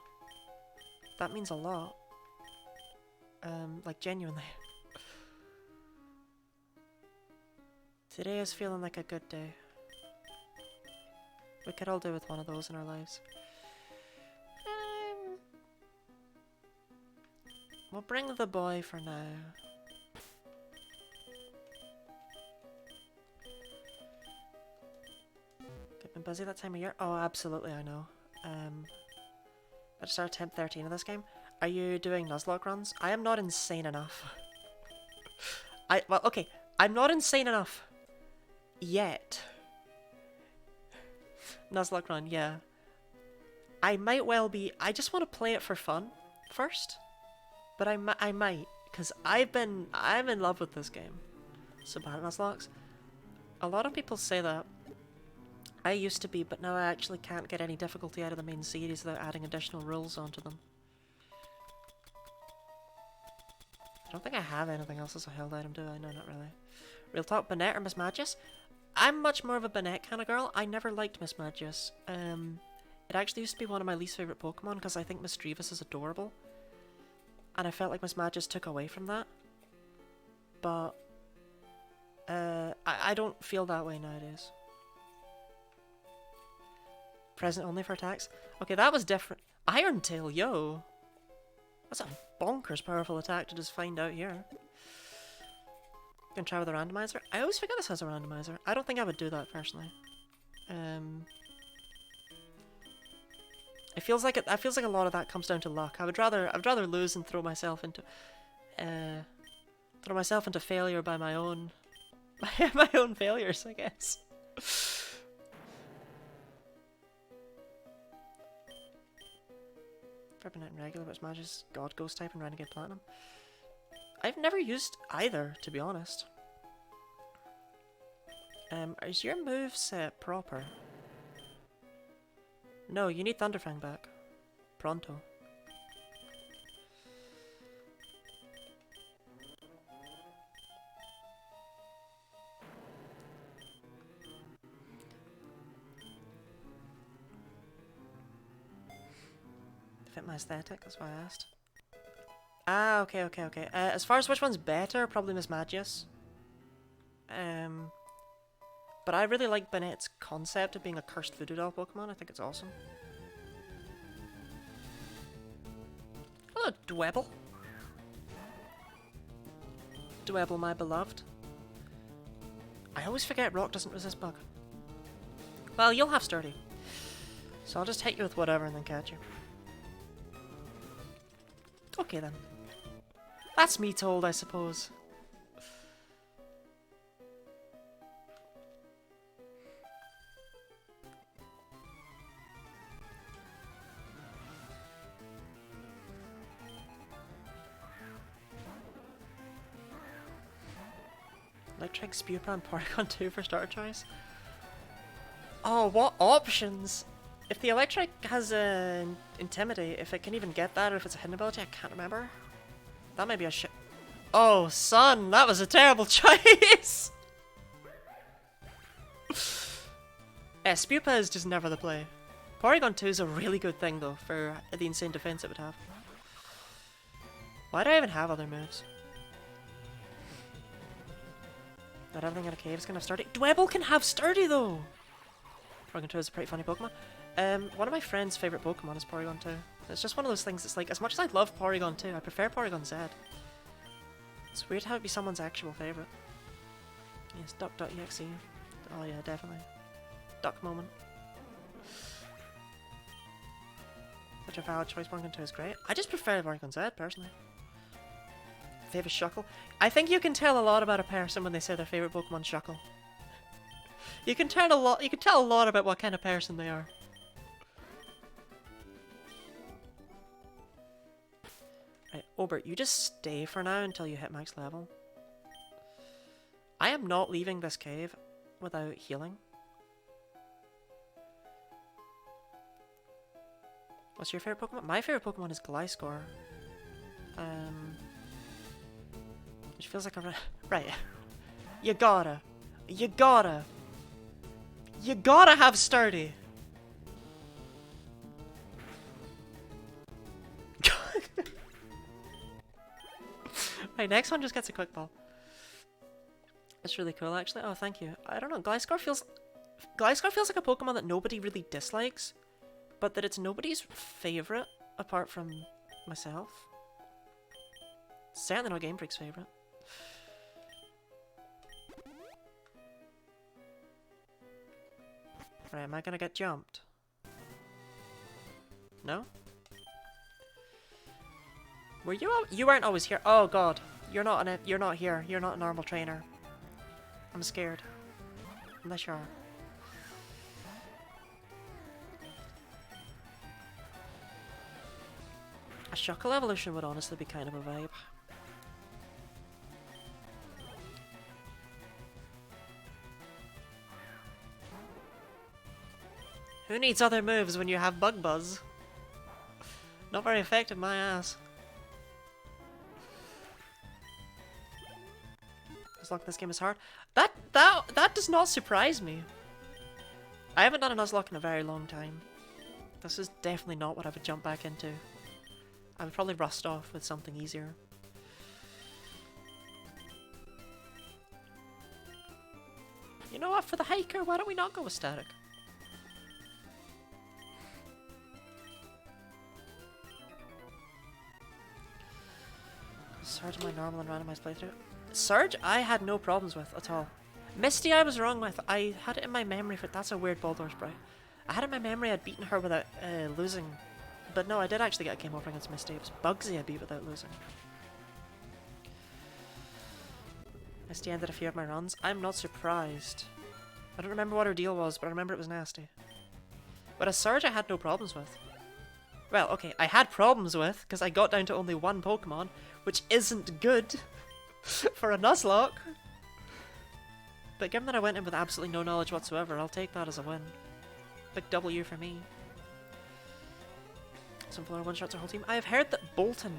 That means a lot. Like genuinely. Today is feeling like a good day. We could all do with one of those in our lives. We'll bring the boy for now. Get been busy that time of year? Oh, absolutely, I know. I just started temp 13 of this game. Are you doing Nuzlocke runs? I am not insane enough. Well, okay, I'm not insane enough. Yet. Nuzlocke run, yeah. I might well be... I just want to play it for fun first. But I might, because I'm in love with this game. Subbant Nuzlocks. A lot of people say that. I used to be, but now I actually can't get any difficulty out of the main series without adding additional rules onto them. I don't think I have anything else as a held item, do I? No, not really. Real talk, Banette or Miss Magius? I'm much more of a Banette kind of girl. I never liked Miss Magius. It actually used to be one of my least favourite Pokemon because I think Misdreavus is adorable. And I felt like Miss Magius took away from that. But I don't feel that way nowadays. Present only for attacks? Okay, that was different. Iron Tail, yo! That's a bonkers powerful attack to just find out here. Gonna try with a randomizer? I always forget this has a randomizer. I don't think I would do that personally. It feels like a lot of that comes down to luck. I would rather lose and throw myself into failure by my own my own failures, I guess. Ferpinette and regular, but it's Magi's God Ghost type and Renegade Platinum. I've never used either, to be honest. Is your moveset proper? No, you need Thunderfang back. Pronto. Fit my aesthetic, that's why I asked. Ah, okay. As far as which one's better, probably Miss Magius. But I really like Banette's concept of being a cursed voodoo doll Pokemon. I think it's awesome. Oh, Dwebble. Dwebble, my beloved. I always forget rock doesn't resist bug. Well, you'll have sturdy. So I'll just hit you with whatever and then catch you. Okay then. That's me told, I suppose. Electric, Spewpan, Porygon 2 for starter choice. Oh, what options? If the Electric has Intimidate, if it can even get that, or if it's a hidden ability, I can't remember. That might be a shit. Oh, son, that was a terrible choice! Spewpa is just never the play. Porygon 2 is a really good thing, though, for the insane defense it would have. Why do I even have other moves? Not everything in a cave is gonna have sturdy. Dwebble can have sturdy, though! Porygon 2 is a pretty funny Pokemon. One of my friend's favourite Pokemon is Porygon 2. It's just one of those things that's like, as much as I love Porygon 2, I prefer Porygon Z. It's weird how it'd be someone's actual favourite. Yes, Duck.exe. Oh yeah, definitely. Duck moment. Such a valid choice, Porygon 2 is great. I just prefer Porygon Z, personally. Favourite Shuckle? I think you can tell a lot about a person when they say their favourite Pokemon Shuckle. You can tell a lot about what kind of person they are. Right, Obert, you just stay for now until you hit max level. I am not leaving this cave without healing. What's your favourite Pokemon? My favourite Pokemon is Gliscor. Which feels like a... Right. You gotta have sturdy. Right, next one just gets a quick ball. It's really cool, actually. Oh, thank you. I don't know. Gliscor feels like a Pokemon that nobody really dislikes, but that it's nobody's favorite apart from myself. Certainly not Game Freak's favorite. Right, am I gonna get jumped? No? Were you? You weren't always here. Oh god, you're not here. You're not a normal trainer. I'm scared. Unless you are. A Shuckle evolution would honestly be kind of a vibe. Who needs other moves when you have Bug Buzz? Not very effective, my ass. Nuzlocke in this game is hard. That does not surprise me. I haven't done a Nuzlocke in a very long time. This is definitely not what I would jump back into. I would probably rust off with something easier. You know what, for the hiker, why don't we not go with static? Surge my normal and randomized playthrough. Surge, I had no problems with at all. Misty, I was wrong with. I had it in my memory for. That's a weird Baldor sprite. I had it in my memory I'd beaten her without losing. But no, I did actually get a game over against Misty. It was Bugsy I beat without losing. Misty ended a few of my runs. I'm not surprised. I don't remember what her deal was, but I remember it was nasty. But a Surge I had no problems with. Well, okay, I had problems with, because I got down to only one Pokemon, which isn't good for a Nuzlocke. But given that I went in with absolutely no knowledge whatsoever, I'll take that as a win. Big W for me. Some floor one-shots our whole team. I have heard that Bolton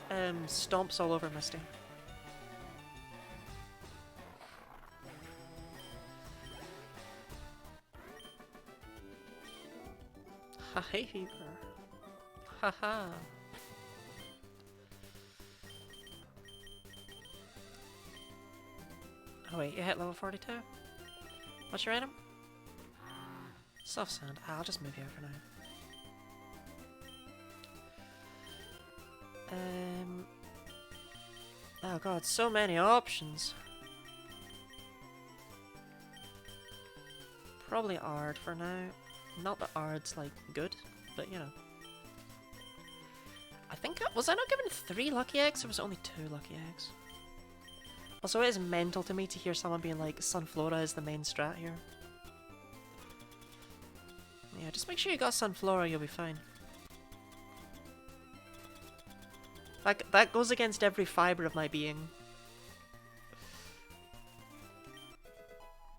stomps all over Misty. Ha hey fever. Haha. Oh wait, you hit level 42? What's your item? Soft sand. I'll just move here for now. Oh god, so many options. Probably Ard for now. Not that Ard's like good, but you know. I think was I not given 3 lucky eggs, or was it only 2 lucky eggs? Also, it is mental to me to hear someone being like, Sunflora is the main strat here. Yeah, just make sure you got Sunflora, you'll be fine. Like, that goes against every fibre of my being.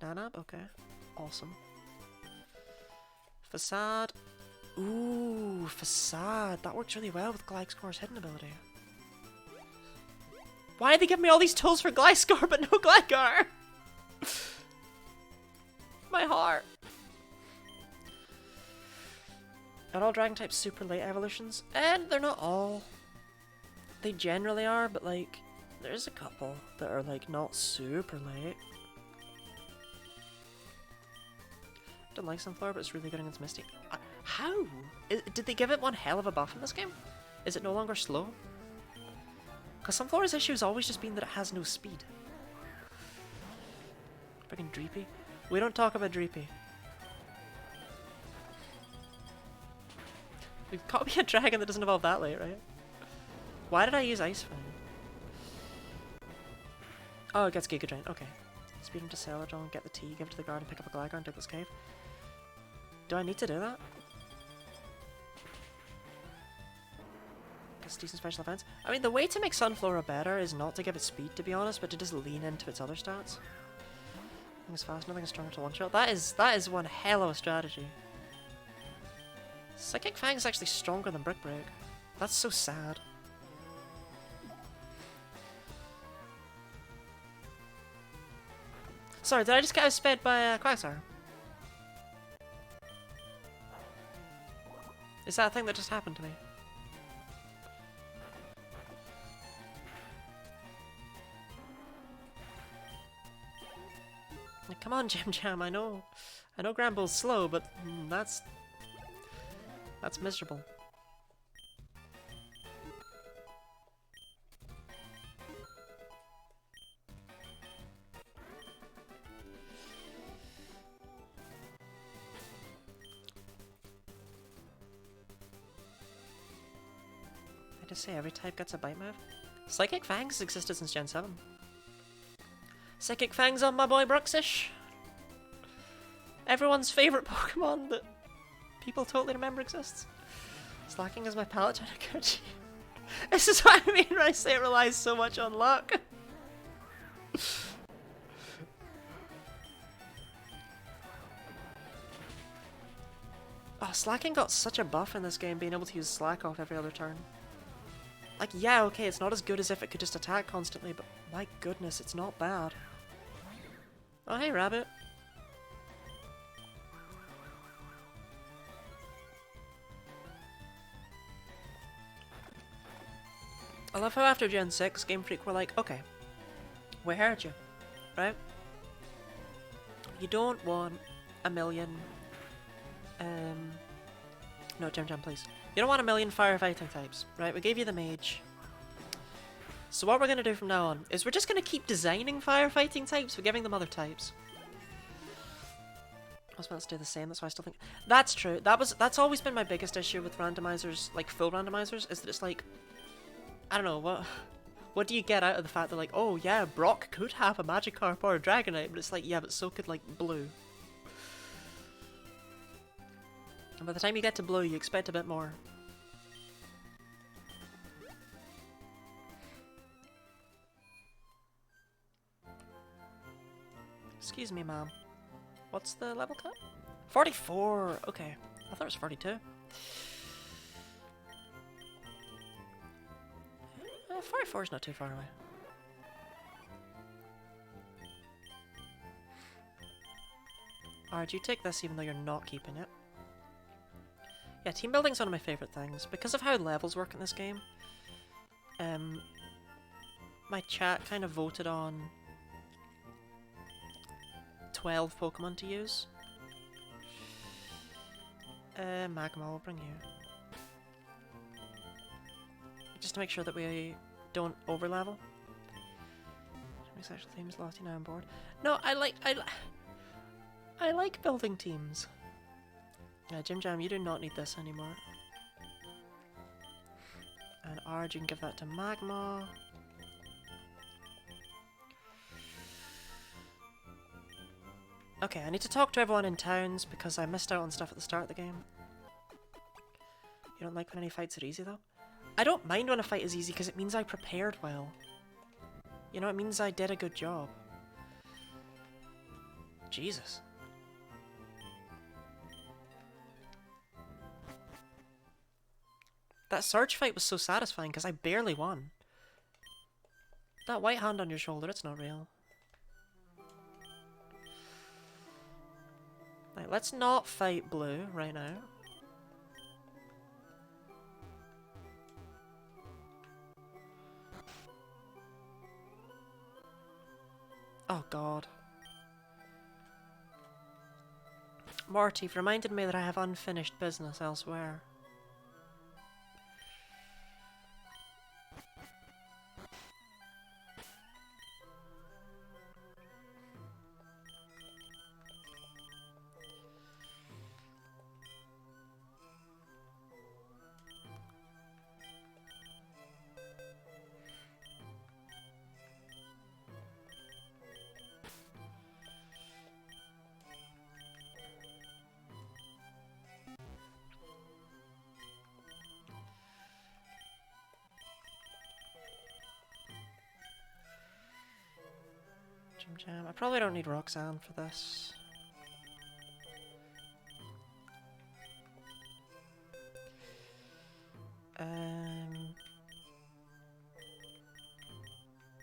Nanab? Okay. Awesome. Facade. Ooh, Facade. That works really well with Gliscor's hidden ability. Why did they give me all these tools for Gliscor but no Gligar? My heart. Are all dragon types super late evolutions? And they're not all. They generally are, but like, there's a couple that are like not super late. Don't like Sunflower, but it's really good against Misty. How? Did they give it one hell of a buff in this game? Is it no longer slow? Because Sunflower's issue has always just been that it has no speed. Freaking Dreepy. We don't talk about Dreepy. We've got to be a dragon that doesn't evolve that late, right? Why did I use Ice Fang? Oh, it gets Giga Drain. Okay. Speed into Celadon, get the tea, give it to the guard, and pick up a Gligar and take this cave. Do I need to do that? Guess decent special defense. I mean, the way to make Sunflora better is not to give it speed, to be honest, but to just lean into its other stats. Nothing is fast, nothing is stronger to one-shot. That is one hell of a strategy. Psychic Fang is actually stronger than Brick Break. That's so sad. Sorry, did I just get outsped by Quagsire? Is that a thing that just happened to me? Like, come on, Jim Jam, I know Granbull's slow, but that's miserable. I just say every type gets a bite move? Psychic Fangs existed since Gen 7. Psychic Fangs on my boy Bruxish. Everyone's favourite Pokemon that people totally remember exists. Slacking is my Palatine Gucci. This is what I mean when I say it relies so much on luck. Oh, Slacking got such a buff in this game, being able to use Slack off every other turn. Like, yeah, okay, it's not as good as if it could just attack constantly, but my goodness, it's not bad. Oh, hey, Rabbit. I love how after Gen 6, Game Freak were like, okay, we heard you, right? You don't want a million, no, Jam Jam, please. You don't want a million firefighting types, right? We gave you the mage. So what we're going to do from now on is we're just going to keep designing firefighting types, we're giving them other types. I was about to do the same, that's why I still think... That's true, that's always been my biggest issue with randomizers, like full randomizers, is that it's like... I don't know, what do you get out of the fact that like, oh yeah, Brock could have a Magikarp or a Dragonite, but it's like, yeah, but so could like Blue. And by the time you get to Blue, you expect a bit more. Excuse me, ma'am. What's the level cut? 44! Okay. I thought it was 42. 44 is not too far away. Alright, you take this even though you're not keeping it. Yeah, team building's one of my favourite things. Because of how levels work in this game, my chat kind of voted on 12 Pokemon to use. Magma, I'll bring you. Just to make sure that we don't overlevel. Sexual themes, Lottie now on board. No, I like building teams. Jim Jam, you do not need this anymore. And Arj, you can give that to Magma. Okay, I need to talk to everyone in towns because I missed out on stuff at the start of the game. You don't like when any fights are easy though? I don't mind when a fight is easy because it means I prepared well. You know, it means I did a good job. Jesus. That Surge fight was so satisfying because I barely won. That white hand on your shoulder, it's not real. Right, let's not fight blue right now. Oh god. Morty, you've reminded me that I have unfinished business elsewhere. Jam. I probably don't need Roxanne for this.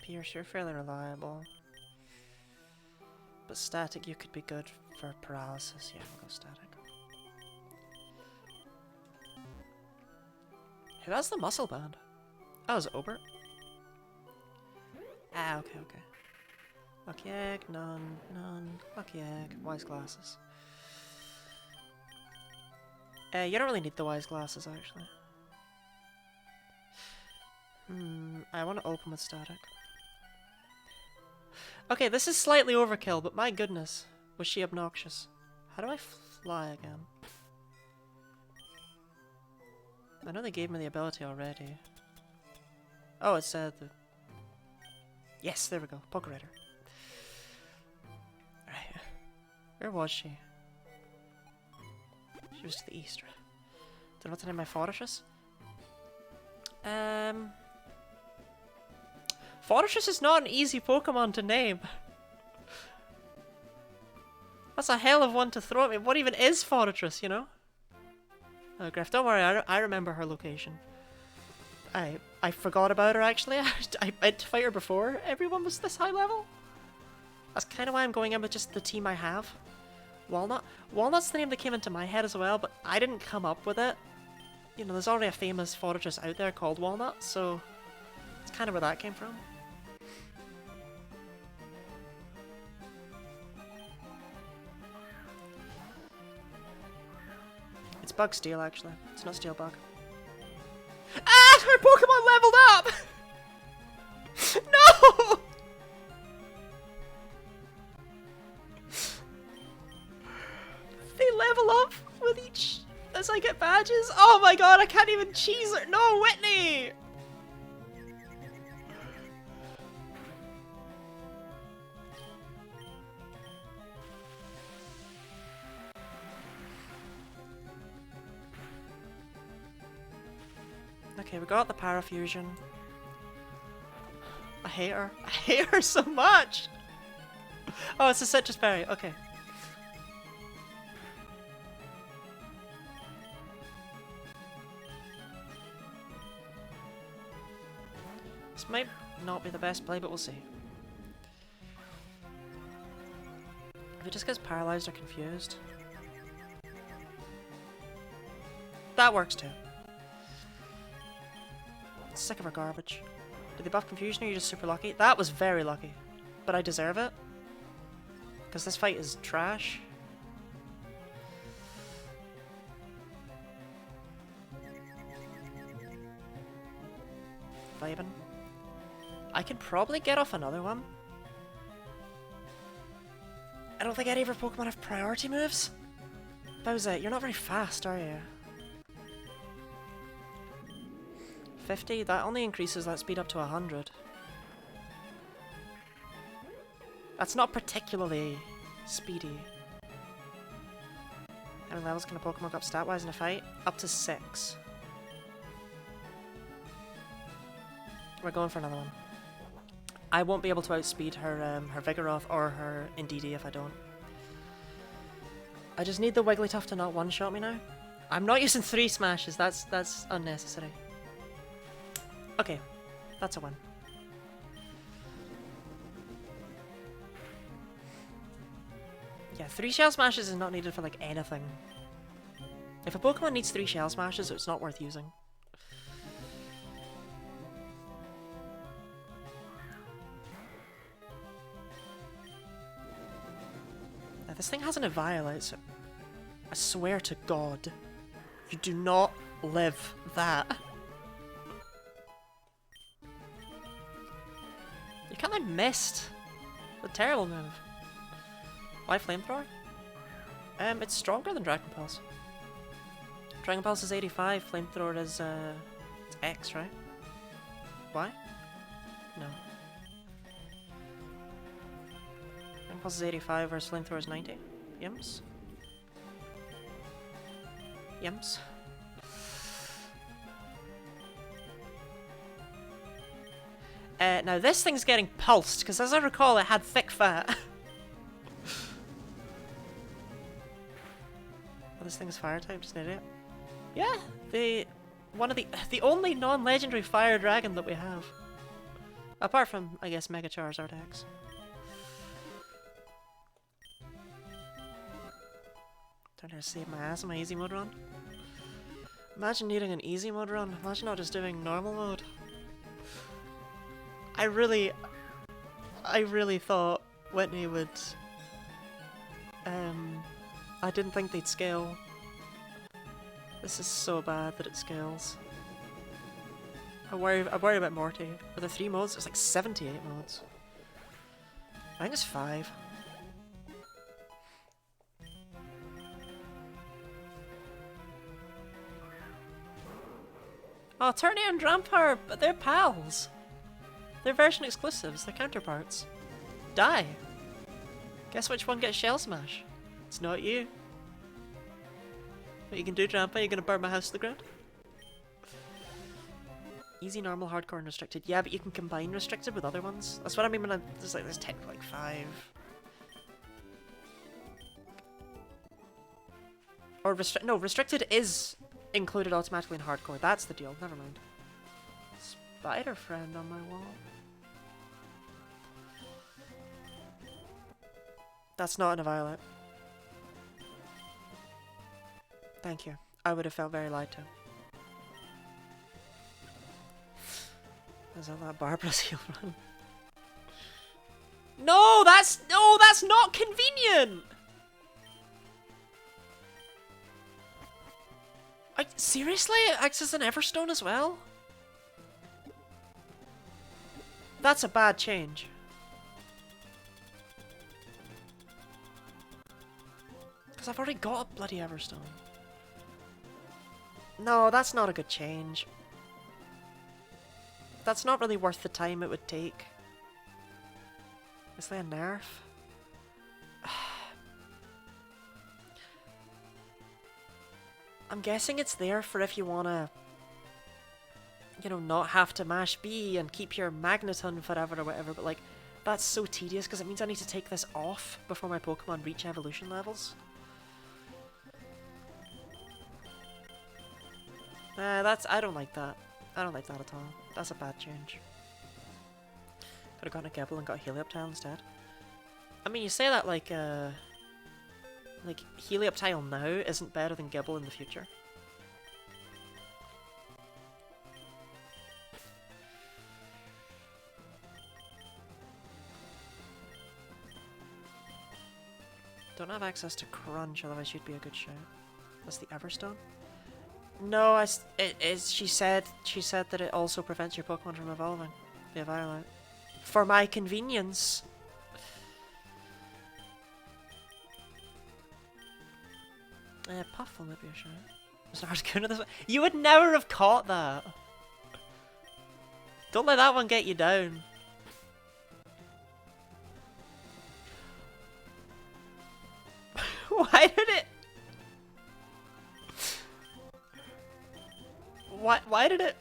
Pierce, you're fairly reliable. But Static, you could be good for paralysis. Yeah, we'll go Static. Hey, that's the muscle band. Oh, is it Obert? Ah, okay, okay. Lucky egg, none, none. Lucky egg, wise glasses. You don't really need the wise glasses, actually. I want to open with Static. Okay, this is slightly overkill, but my goodness, was she obnoxious. How do I fly again? I know they gave me the ability already. Oh, it said the... Yes, there we go. Poké Rider. Right. Where was she? She was to the east. Don't know what to name my Fortress. Fortress is not an easy Pokemon to name. That's a hell of one to throw at me. What even is Fortress, you know? Oh, Griff, don't worry, I remember her location. I forgot about her, actually. I meant to fight her before everyone was this high level. That's kind of why I'm going in with just the team I have. Walnut. Walnut's the name that came into my head as well, but I didn't come up with it. You know, there's already a famous Fortress out there called Walnut, so it's kind of where that came from. It's Bug Steel, actually. It's not Steel Bug. Ah! My Pokemon leveled up! No! They level up with each... as I get badges? Oh my god, I can't even cheese her! No, Whitney! Okay, we got the Parafusion. I hate her. I hate her so much! Oh, it's a Citrus Berry. Okay. This might not be the best play, but we'll see. If it just gets paralyzed or confused. That works too. Sick of her garbage. Did they buff confusion or are you just super lucky? That was very lucky. But I deserve it. Because this fight is trash. Vibin'. I could probably get off another one. I don't think any of our Pokemon have priority moves. Bowser, you're not very fast, are you? 50? That only increases that speed up to 100. That's not particularly speedy. How many levels can a Pokemon go up stat-wise in a fight? Up to 6. We're going for another one. I won't be able to outspeed her her Vigoroth or her Indeedee if I don't. I just need the Wigglytuff to not one-shot me now. I'm not using 3 smashes, that's unnecessary. Okay, that's a win. Yeah, 3 Shell Smashes is not needed for like anything. If a Pokemon needs 3 Shell Smashes, it's not worth using. Now, this thing hasn't a Violet, so I swear to God, you do not live that. You can't like mist. A terrible move. Why Flamethrower? It's stronger than Dragon Pulse. Dragon Pulse is 85, Flamethrower is it's X, right? Why? No. Dragon Pulse is 85 versus Flamethrower is 90. Yims? Yims? Now this thing's getting pulsed, because as I recall it had thick fat. This thing is fire type, just an idiot. Yeah, the only non-legendary fire dragon that we have. Apart from, I guess, Mega Charizard X. Trying to save my ass on my easy mode run. Imagine needing an easy mode run. Imagine not just doing normal mode. I really thought Whitney would I didn't think they'd scale. This is so bad that it scales. I worry about Morty. Are there 3 modes? There's like 78 modes. I think it's 5. Oh, Turnier and Drampar, but they're pals. They're version exclusives, they're counterparts. Die! Guess which one gets Shell Smash? It's not you. What you can do, Drampa? You gonna burn my house to the ground? Easy, normal, hardcore, and restricted. Yeah, but you can combine restricted with other ones. That's what I mean when there's technically like 5. Or no, restricted is included automatically in hardcore. That's the deal. Never mind. Spider friend on my wall. That's not in a Violet. Thank you. I would have felt very lied to. Is that Barbara's heel run? No, that's not convenient. Seriously? It acts as an Everstone as well? That's a bad change. Because I've already got a bloody Everstone. No, that's not a good change. That's not really worth the time it would take. Is there a nerf? I'm guessing it's there for if you wanna, you know, not have to mash B and keep your Magneton forever or whatever, but like, that's so tedious because it means I need to take this off before my Pokemon reach evolution levels. I don't like that. I don't like that at all. That's a bad change. Could have gotten a Gibble and got a Helioptile instead. I mean, you say that like Helioptile now isn't better than Gibble in the future. Don't have access to Crunch, otherwise she'd be a good shout. That's the Everstone? No, she said that it also prevents your Pokemon from evolving. The Violet. For my convenience. Puffle might be a shout. Was Articuno this one? You would never have caught that. Don't let that one get you down. Why did it? Why did it?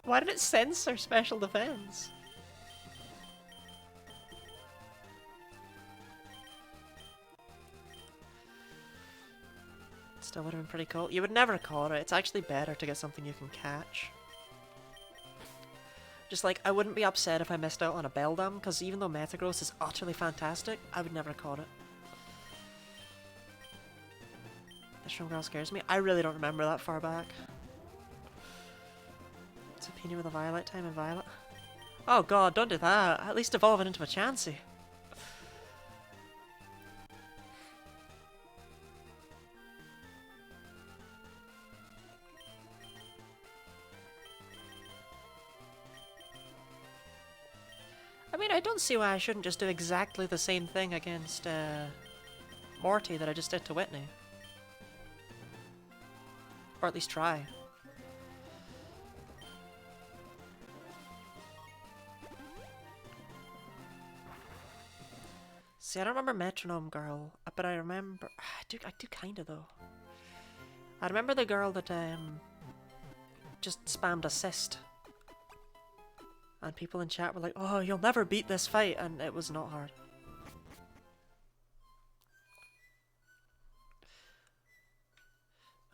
Why did it censor special defense? Still would have been pretty cool. You would never call it. It's actually better to get something you can catch. Just like, I wouldn't be upset if I missed out on a Beldam, because even though Metagross is utterly fantastic, I would never have caught it. This Shroom Girl scares me. I really don't remember that far back. It's a Peony with a Violet time and Violet. Oh god, don't do that. At least evolve it into a Chansey. I mean, I don't see why I shouldn't just do exactly the same thing against Morty that I just did to Whitney. Or at least try. See, I don't remember Metronome Girl, but I remember... I do kinda though. I remember the girl that just spammed assist. And people in chat were like, oh, you'll never beat this fight, and it was not hard.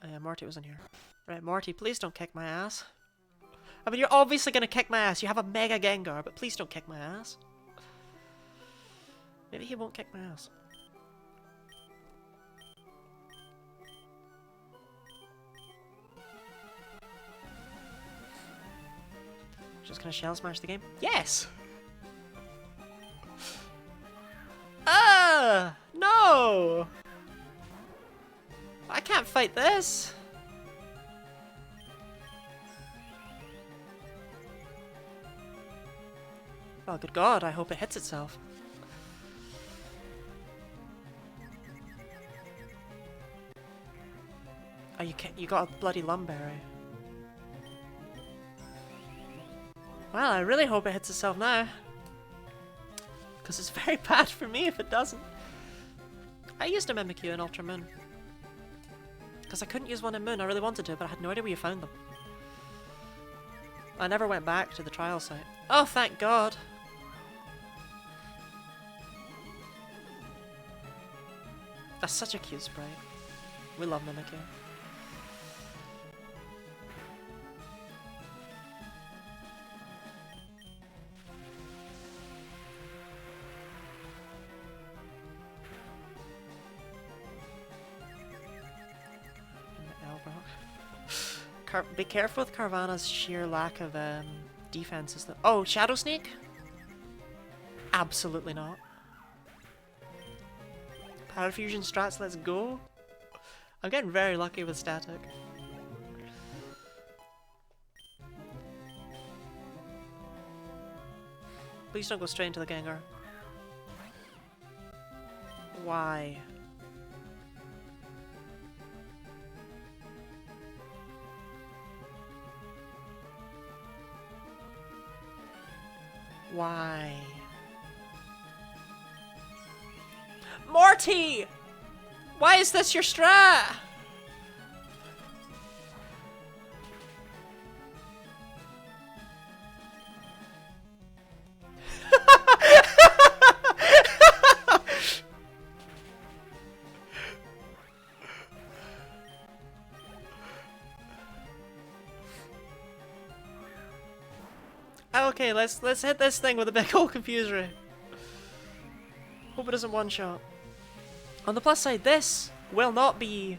Oh yeah, Morty was in here. Right, Morty, please don't kick my ass. I mean, you're obviously gonna kick my ass. You have a Mega Gengar, but please don't kick my ass. Maybe he won't kick my ass. Just gonna Shell Smash the game? Yes! Ah! No! I can't fight this! Oh, good god, I hope it hits itself. Oh, you got a bloody Lumberry. Well, I really hope it hits itself now. Because it's very bad for me if it doesn't. I used a Mimikyu in Ultra Moon. Because I couldn't use one in Moon. I really wanted to, but I had no idea where you found them. I never went back to the trial site. Oh, thank god! That's such a cute sprite. We love Mimikyu. Be careful with Carvana's sheer lack of defenses. Oh, Shadow Sneak? Absolutely not. Power Fusion strats, let's go. I'm getting very lucky with static. Please don't go straight into the Gengar. Why? Why? Morty! Why is this your strat? Okay, let's hit this thing with a big old Confusory. Hope it doesn't one-shot. On the plus side, this will not be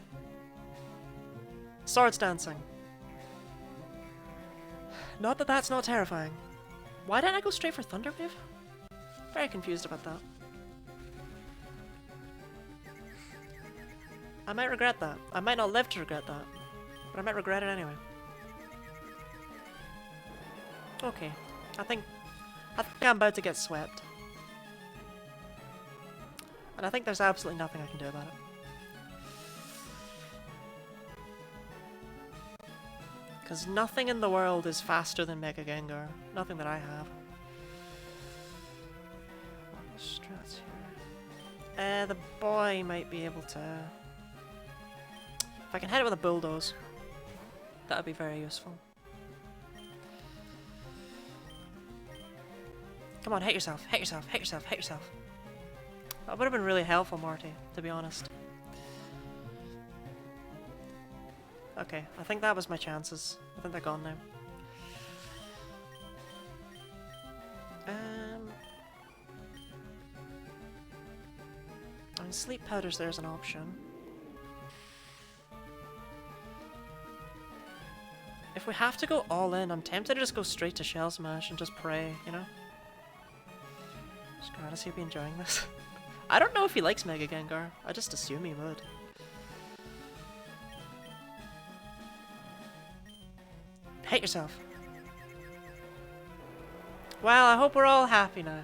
Swords Dancing. Not that that's not terrifying. Why didn't I go straight for Thunder Wave? Very confused about that. I might regret that. I might not live to regret that. But I might regret it anyway. Okay. I think I'm about to get swept. And I think there's absolutely nothing I can do about it. Because nothing in the world is faster than Mega Gengar. Nothing that I have. What are the strats here? The boy might be able to... If I can hit it with a bulldoze, that would be very useful. Come on, hit yourself, hit yourself, hit yourself, hit yourself. That would have been really helpful, Morty, to be honest. Okay, I think that was my chances. I think they're gone now. I mean, sleep powders there's an option. If we have to go all in, I'm tempted to just go straight to Shell Smash and just pray, you know? Just glad to see he'll be enjoying this. I don't know if he likes Mega Gengar. I just assume he would. Hate yourself. Well, I hope we're all happy now.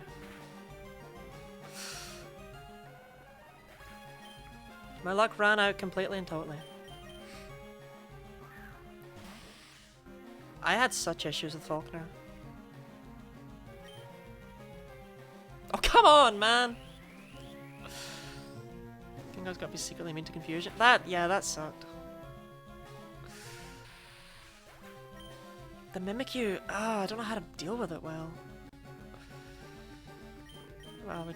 My luck ran out completely and totally. I had such issues with Faulkner. Oh, come on, man! Gengar's got to be secretly mean to confusion. Yeah, that sucked. The Mimikyu, I don't know how to deal with it well. Well,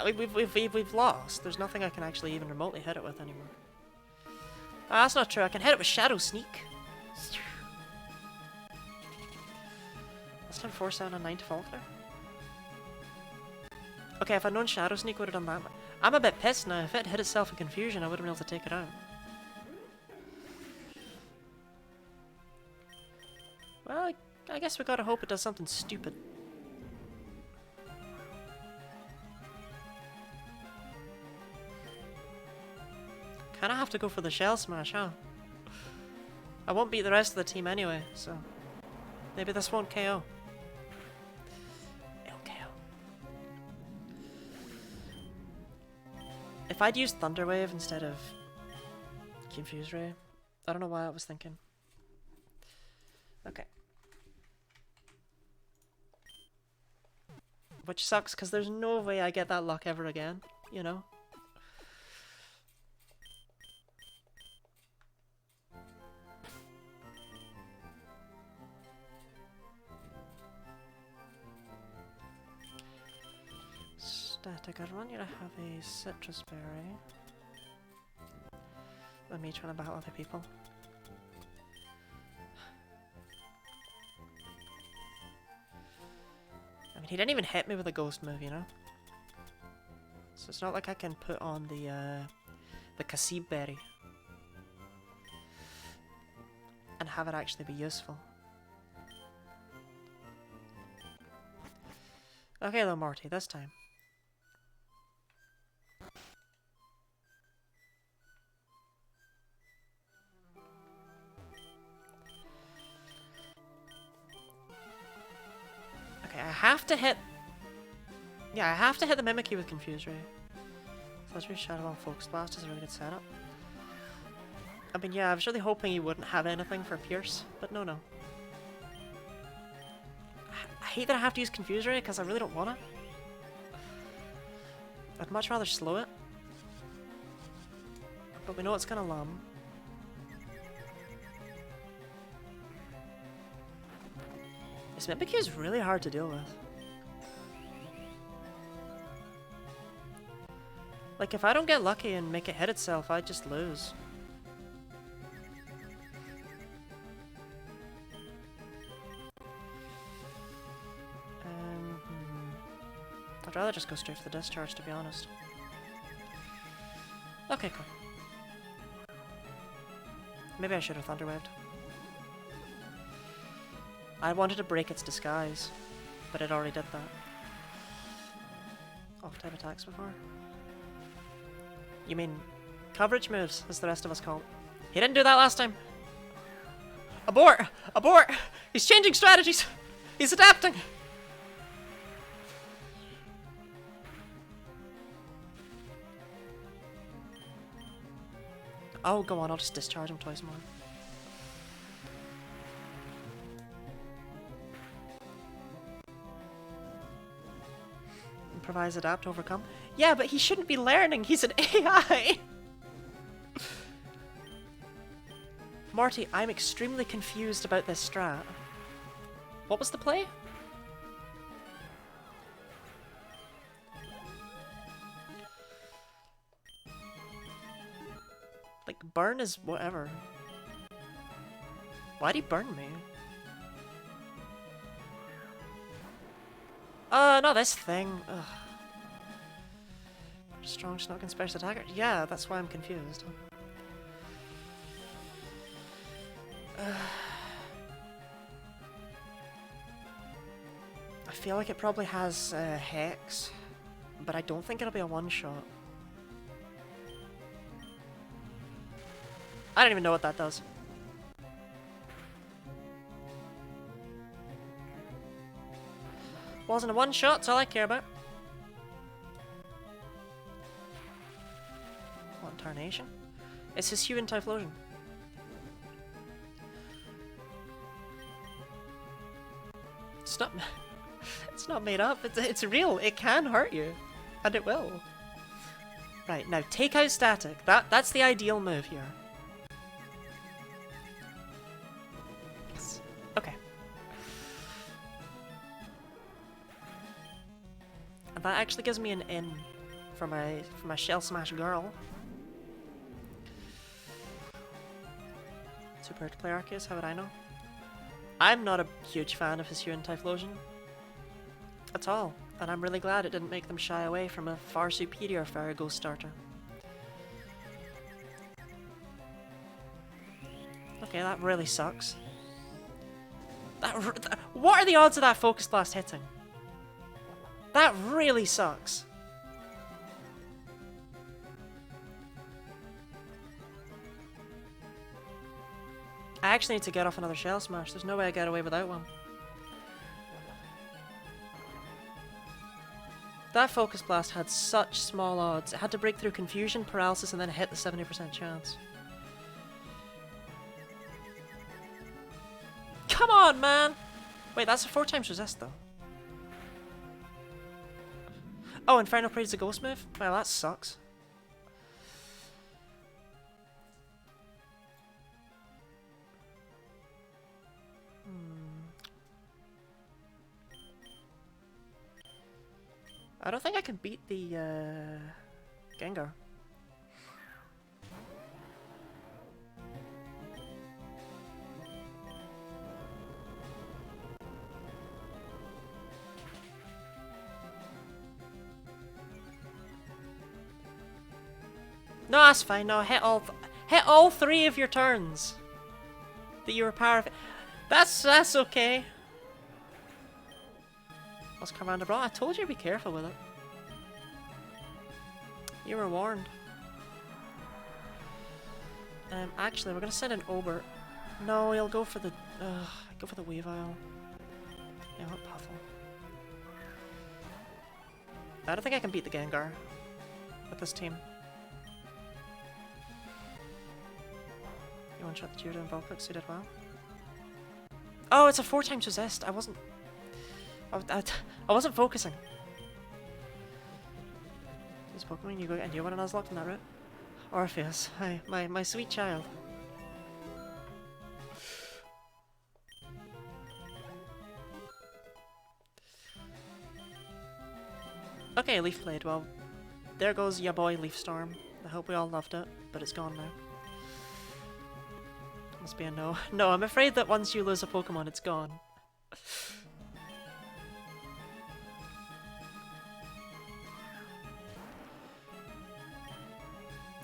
we've lost. There's nothing I can actually even remotely hit it with anymore. That's not true. I can hit it with Shadow Sneak. Last time 4-7 on 9 to Faulkner. Okay, if I'd known Shadow Sneak would have done that. I'm a bit pissed now. If it hit itself in confusion, I would have been able to take it out. Well, I guess we gotta hope it does something stupid. Kinda have to go for the Shell Smash, huh? I won't beat the rest of the team anyway, so... Maybe this won't KO. It'll KO. If I'd used Thunder Wave instead of Confuse Ray, I don't know why I was thinking. Okay. Which sucks, because there's no way I get that luck ever again, you know? Static, I'd want you to have a citrus berry. Than me trying to battle other people. I mean, he didn't even hit me with a ghost move, you know? So it's not like I can put on the Kasib berry and have it actually be useful. Okay though, Morty, this time. Okay, I have to hit... Yeah, I have to hit the Mimikyu with Confuse Ray. Fuzzy Shadow on Focus Blast is a really good setup. I mean, yeah, I was really hoping he wouldn't have anything for Pierce, but no. I hate that I have to use Confuse Ray because I really don't want it. I'd much rather slow it. But we know it's gonna lum. This Mimikyu is really hard to deal with. Like, if I don't get lucky and make it hit itself, I just lose. I'd rather just go straight for the discharge, to be honest. Okay, cool. Maybe I should have Thunderwaved. I wanted to break its disguise, but it already did that. Off-type attacks before? You mean Coverage moves, as the rest of us call it. He didn't do that last time. Abort! Abort! He's changing strategies! He's adapting! Oh, go on, I'll just discharge him twice more. Improvise, adapt, overcome. Yeah, but he shouldn't be learning. He's an AI. Marty, I'm extremely confused about this strat. What was the play? Like, burn is whatever. Why'd he burn me? Not this thing. Ugh. Strong snock and special attacker? Yeah, that's why I'm confused. I feel like it probably has Hex, but I don't think it'll be a one-shot. I don't even know what that does. Wasn't a one-shot, that's all I care about. What, Tarnation? It's his Hue and Typhlosion. It's not... it's not made up, it's real. It can hurt you. And it will. Right, now take out Static. That's the ideal move here. Yes. Okay. And that actually gives me an in for my Shell Smash girl. Super to play Arceus, how would I know? I'm not a huge fan of his Hue and Typhlosion at all, and I'm really glad it didn't make them shy away from a far superior Farrago starter. Okay, that really sucks. What are the odds of that Focus Blast hitting? That really sucks. I actually need to get off another Shell Smash. There's no way I get away without one. That Focus Blast had such small odds. It had to break through Confusion, Paralysis, and then hit the 70% chance. Come on, man! Wait, that's a 4x resist, though. Oh, Inferno Parade's a ghost move? Well, that sucks. I don't think I can beat the Gengar. No, that's fine. No, hit all three of your turns that you were power. That's okay. What's Commander Brawl? I told you to be careful with it. You were warned. Actually, we're gonna send an Obert. No, he'll go for the Weavile. Yeah, what Puffle? I don't think I can beat the Gengar with this team. You one-shot the Geodude and Vulpix, who did well. Oh, it's a 4x resist. I wasn't focusing. These Pokemon, you go and you want an Nuzlocke from that route? Orpheus, hi, my sweet child. Okay, Leaf Blade. Well, there goes ya boy Leaf Storm. I hope we all loved it, but it's gone now. Must be a no. No, I'm afraid that once you lose a Pokemon, it's gone.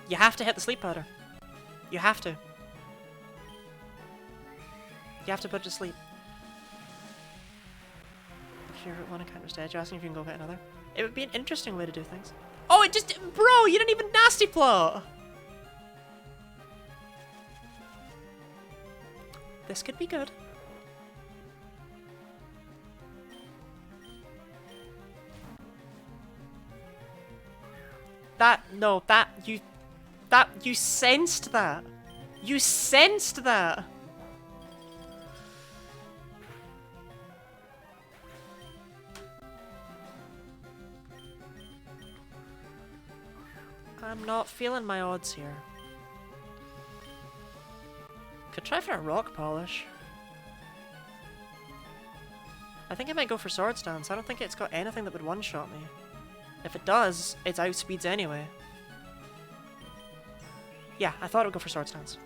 You have to hit the Sleep Powder. You have to. You have to put it to sleep. If your one encounter's dead, you're asking if you can go get another. It would be an interesting way to do things. Oh, it just... Bro, you didn't even Nasty Plot! This could be good. You sensed that. You sensed that. I'm not feeling my odds here. Could try for a rock polish. I think I might go for Sword Stance. I don't think it's got anything that would one-shot me. If it does, it's outspeeds anyway. Yeah, I thought it would go for Sword Stance.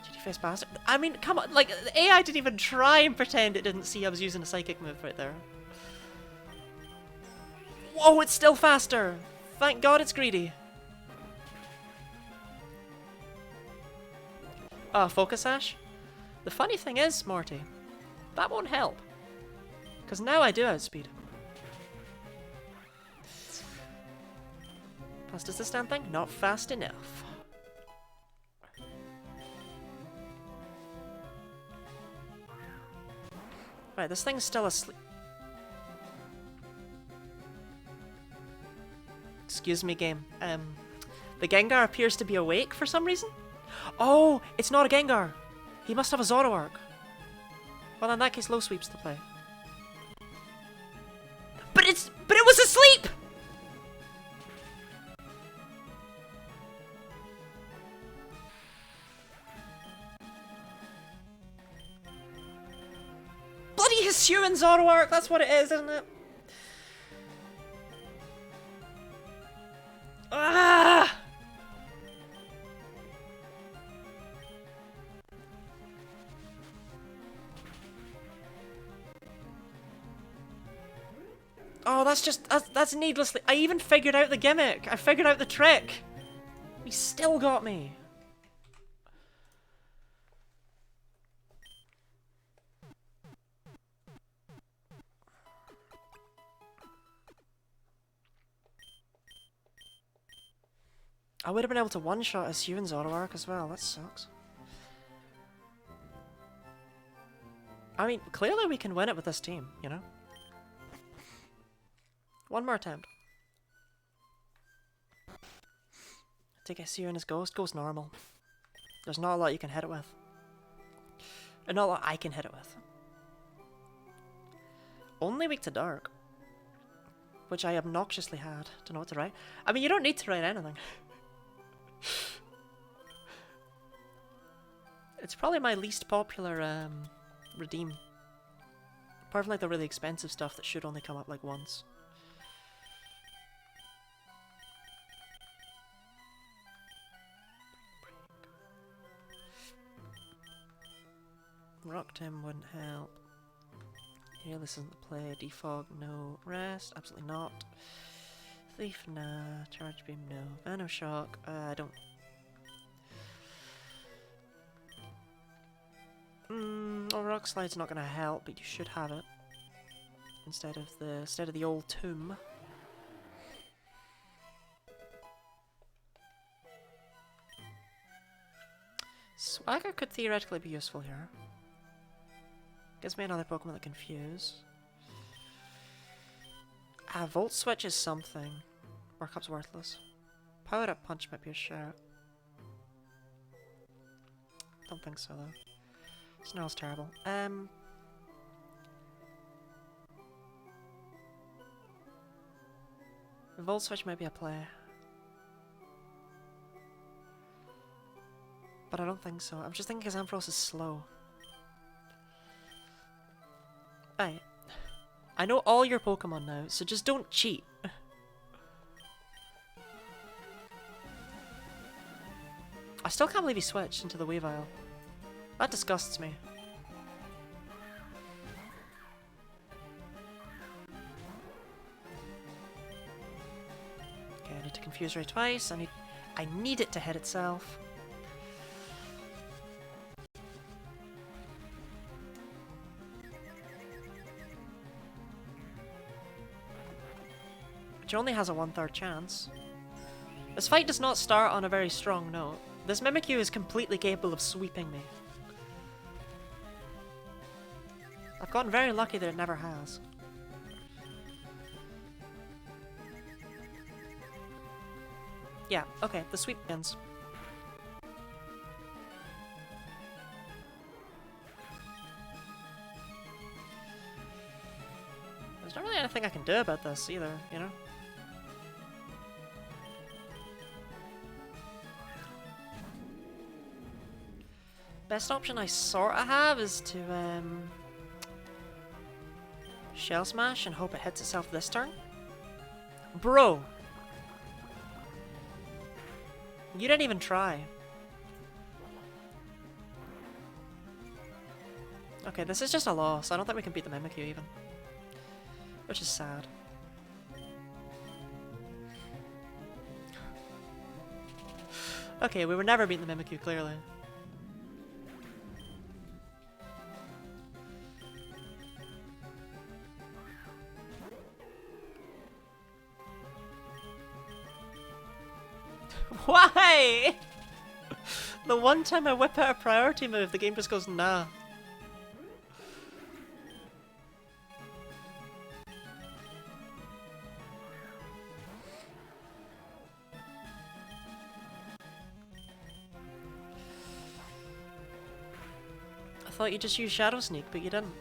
GD face bastard. I mean, come on, like, the AI didn't even try and pretend it didn't see I was using a psychic move right there. Whoa, it's still faster! Thank God it's greedy. Focus Ash? The funny thing is, Morty, that won't help. Because now I do outspeed. Fast as this damn thing? Not fast enough. Right, this thing's still asleep. Excuse me, game. The Gengar appears to be awake for some reason? Oh, it's not a Gengar! He must have a Zoroark. Well, in that case, low sweeps to play. But it was asleep! Bloody Hisuian Zoroark, that's what it is, isn't it? Ah! Oh, that's needlessly. I even figured out the gimmick. I figured out the trick. He still got me. I would have been able to one-shot a Hisuian Zoroark as well. That sucks. I mean, clearly we can win it with this team, you know? One more attempt. Take a Hisuian as Ghost. Ghost normal. There's not a lot you can hit it with. And not a lot I can hit it with. Only weak to Dark. Which I obnoxiously had. Don't know what to write. I mean, you don't need to write anything. It's probably my least popular redeem. Apart from like the really expensive stuff that should only come up like once. Rock Tim wouldn't help. Here, this isn't the play. Defog, no. Rest, absolutely not. Thief, nah. Charge Beam, no. Venoshock, I don't. Oh, Rock Slide's not gonna help, but you should have it instead of the old tomb. Swagger could theoretically be useful here. Gives me another Pokemon that Confuse. Volt Switch is something. Work Up's worthless. Powered Up Punch might be a shout. Don't think so though. Snarl's terrible. Volt Switch might be a play. But I don't think so. I'm just thinking because Ampharos is slow. Right. I know all your Pokemon now, so just don't cheat. I still can't believe he switched into the Weavile. That disgusts me. Okay, I need to Confuse Ray twice. I need it to hit itself. Which only has a 1/3 chance. This fight does not start on a very strong note. This Mimikyu is completely capable of sweeping me. I've gotten very lucky that it never has. Yeah, okay, the sweep begins. There's not really anything I can do about this either, you know? Best option I sort of have is to Shell Smash and hope it hits itself this turn. Bro! You didn't even try. Okay, this is just a loss. I don't think we can beat the Mimikyu even. Which is sad. Okay, we were never beating the Mimikyu, clearly. Why? The one time I whip out a priority move, the game just goes, nah. I thought you just used Shadow Sneak, but you didn't.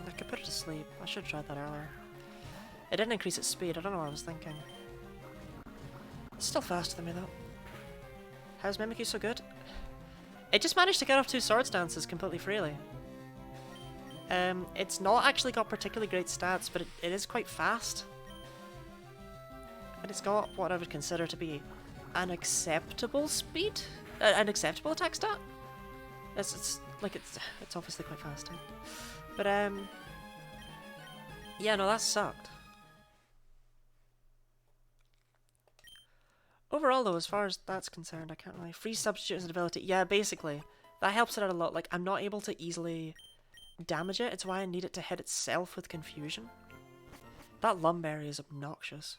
I could put it to sleep. I should have tried that earlier. It didn't increase its speed. I don't know what I was thinking. It's still faster than me, though. How's Mimikyu so good? It just managed to get off 2 Swords Dances completely freely. It's not actually got particularly great stats, but it is quite fast. And it's got what I would consider to be an acceptable speed? An acceptable attack stat? It's obviously quite fast, eh? But, yeah, no, that sucked. Overall, though, as far as that's concerned, I can't really... Free substitute as an ability. Yeah, basically. That helps it out a lot. Like, I'm not able to easily damage it. It's why I need it to hit itself with confusion. That Lumberry is obnoxious.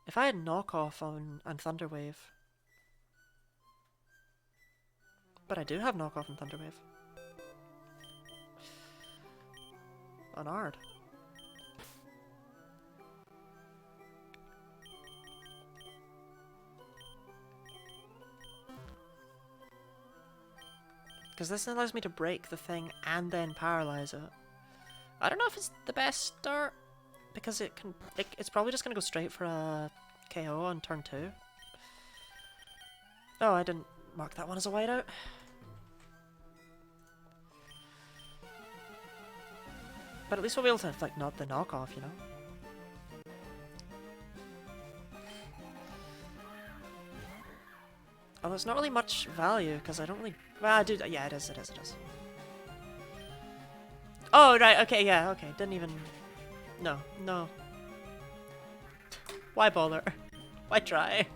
If I had knockoff on Thunderwave... But I do have knockoff on Thunderwave. On Ard. Because this allows me to break the thing and then paralyze it. I don't know if it's the best start, because it's probably just going to go straight for a KO on turn 2. Oh, I didn't mark that one as a whiteout. But at least we'll be able to, like, not the knockoff, you know? Although it's not really much value, because I don't really... Well, I do... Yeah, it is. Oh, right, okay, yeah, okay. Didn't even... No. Why bother? Why try?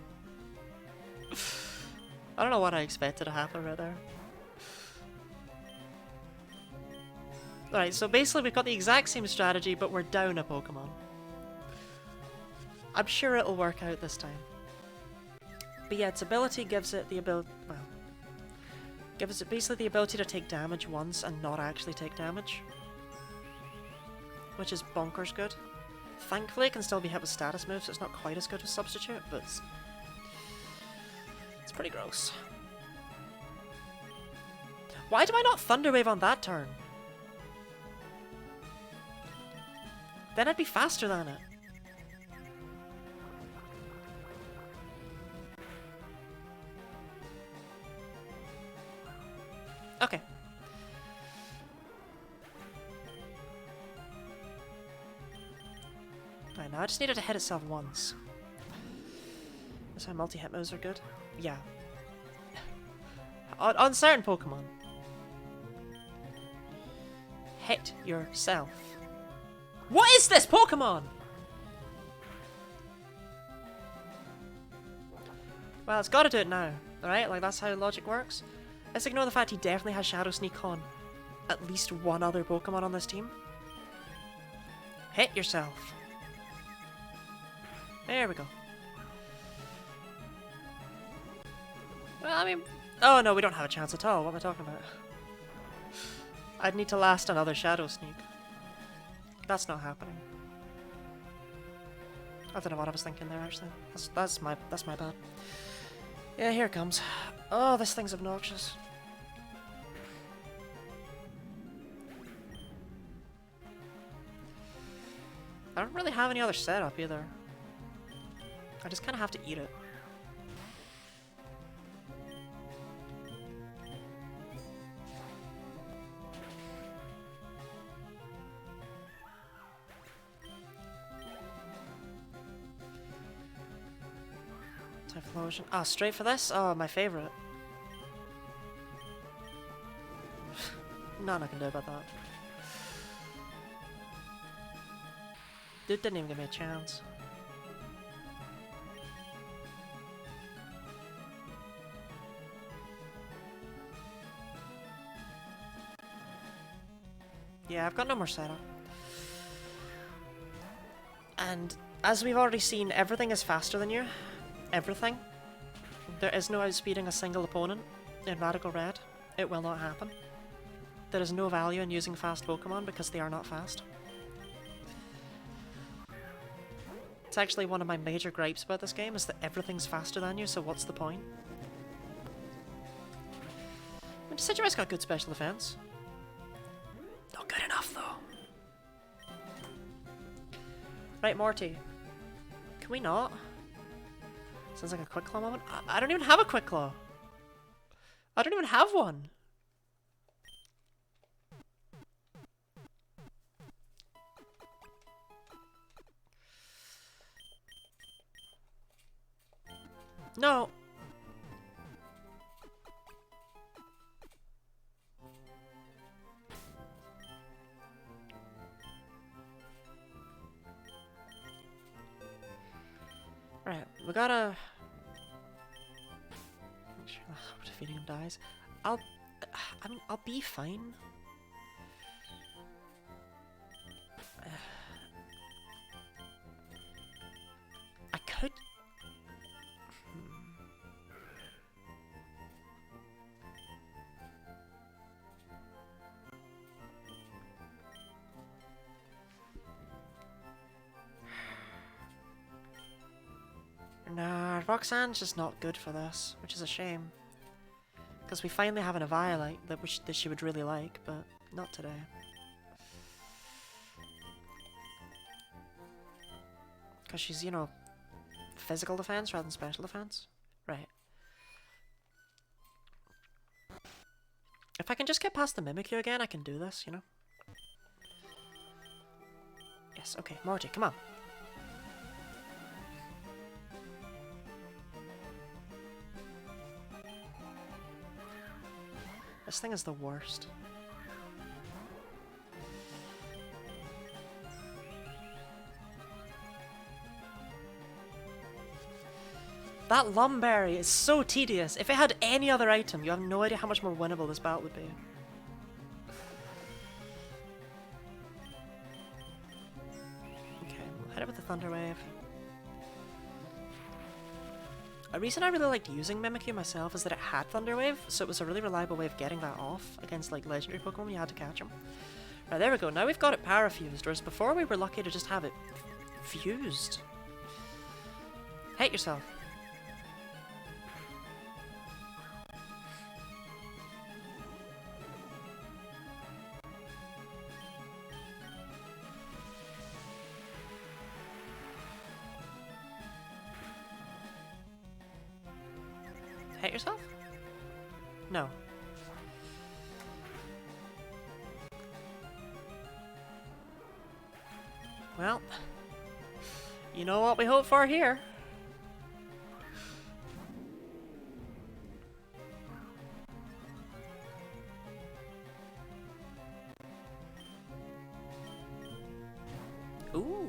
I don't know what I expected to happen right there. Alright, so basically we've got the exact same strategy, but we're down a Pokemon. I'm sure it'll work out this time. But yeah, its ability gives it the ability... Well... Gives it basically the ability to take damage once and not actually take damage. Which is bonkers good. Thankfully it can still be hit with status moves, so it's not quite as good as Substitute, but... It's pretty gross. Why do I not Thunderwave on that turn? Then I'd be faster than it. Okay. Right, now I just needed to hit itself once. That's how multi-hit moves are good? Yeah. On certain Pokemon. Hit yourself. What is this Pokemon? Well, it's gotta do it now, alright? Like, that's how logic works. Let's ignore the fact he definitely has Shadow Sneak on at least one other Pokemon on this team. Hit yourself. There we go. Well, I mean... Oh no, we don't have a chance at all. What am I talking about? I'd need to last another Shadow Sneak. That's not happening. I don't know what I was thinking there, actually. That's my bad. Yeah, here it comes. Oh, this thing's obnoxious. I don't really have any other setup either. I just kind of have to eat it. Typhlosion. Oh, straight for this? Oh, my favorite. Nothing I can do about that. Dude didn't even give me a chance. Yeah, I've got no more setup. And as we've already seen, everything is faster than you. Everything. There is no outspeeding a single opponent in Radical Red. It will not happen. There is no value in using fast Pokemon because they are not fast. It's actually one of my major gripes about this game, is that everything's faster than you, so what's the point? I mean, Decidueye's got good special defense. Not good enough, though. Right, Morty. Can we not? Sounds like a Quick Claw moment. I don't even have a Quick Claw. I don't even have one. No. Right, we gotta... make sure defeating him dies. I'll be fine. I could... Nah, Roxanne's just not good for this, which is a shame. Because we finally have an Eviolite that she would really like, but not today. Because she's, you know, physical defense rather than special defense. Right. If I can just get past the Mimikyu again, I can do this, you know? Yes, okay, Morty, come on. This thing is the worst. That Lumberry is so tedious. If it had any other item, you have no idea how much more winnable this battle would be. Okay, we'll hit it with the Thunder Wave. A reason I really liked using Mimikyu myself is that it had Thunder Wave, so it was a really reliable way of getting that off against like legendary Pokemon when you had to catch them. Right, there we go. Now we've got it parafused, whereas before we were lucky to just have it fused. Hate yourself. Hate yourself? No. Well, you know what we hope for here. Ooh.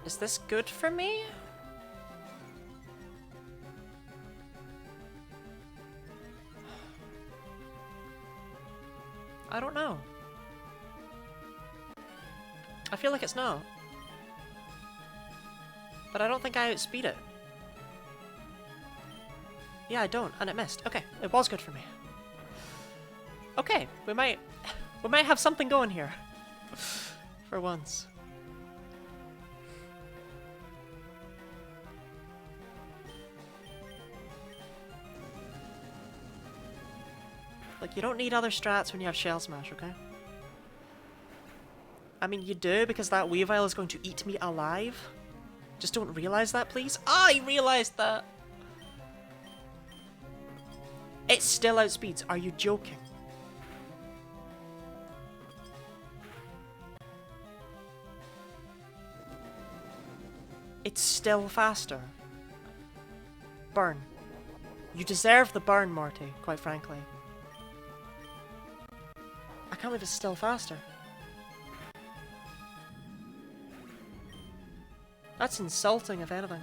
Is this good for me? I don't know. I feel like it's not. But I don't think I outspeed it. Yeah, I don't, and it missed. Okay, it was good for me. Okay, we might have something going here. For once. Like, you don't need other strats when you have Shell Smash, okay? I mean, you do, because that Weavile is going to eat me alive. Just don't realize that, please. I realized that! It still outspeeds. Are you joking? It's still faster. Burn. You deserve the burn, Morty, quite frankly. I can't believe it's still faster. That's insulting, if anything.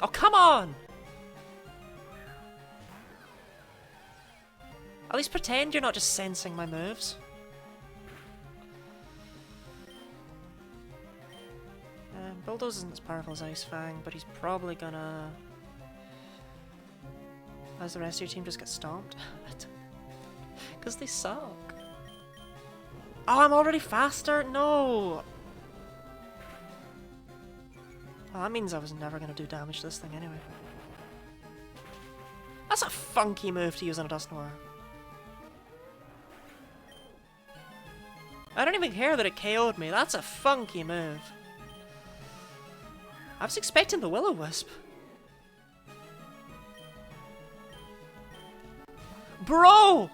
Oh, come on! At least pretend you're not just sensing my moves. Bulldoze isn't as powerful as Ice Fang, but he's probably gonna... As the rest of your team just get stomped? Because they suck. Oh, I'm already faster? No! Well, that means I was never gonna do damage to this thing anyway. That's a funky move to use on a Dusknoir. I don't even care that it KO'd me. That's a funky move. I was expecting the Will-O-Wisp. Bro!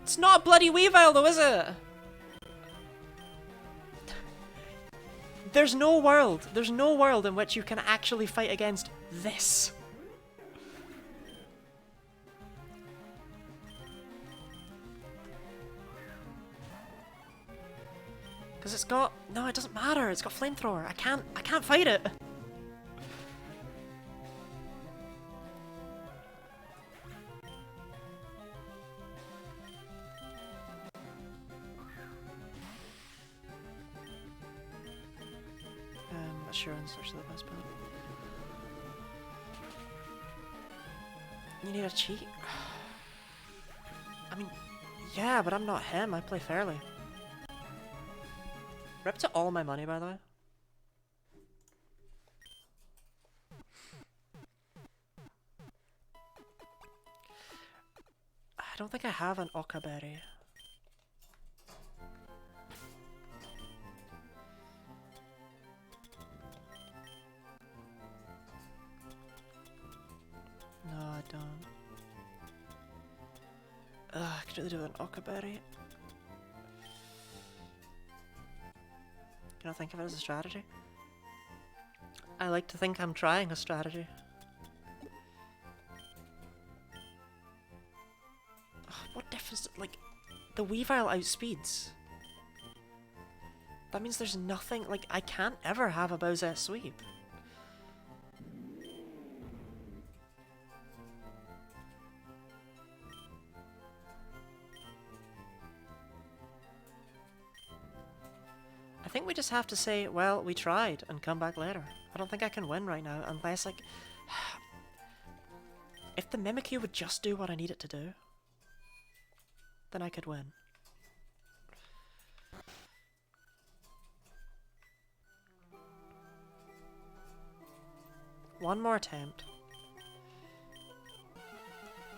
It's not a bloody Weavile though, is it? There's no world in which you can actually fight against this. Because it's got... No, it doesn't matter. It's got Flamethrower. I can't fight it. Assurance, actually the best bet. You need a cheat? I mean, yeah, but I'm not him. I play fairly. Rip to all my money, by the way. I don't think I have an Okaberry. No, I don't. I could really do with an Okaberry. Can I think of it as a strategy? I like to think I'm trying a strategy. What difference? Like, the Weavile outspeeds. That means there's nothing. Like, I can't ever have a Bowsette sweep. I think we just have to say, well, we tried, and come back later. I don't think I can win right now, unless, like... If the Mimikyu would just do what I need it to do, then I could win. One more attempt.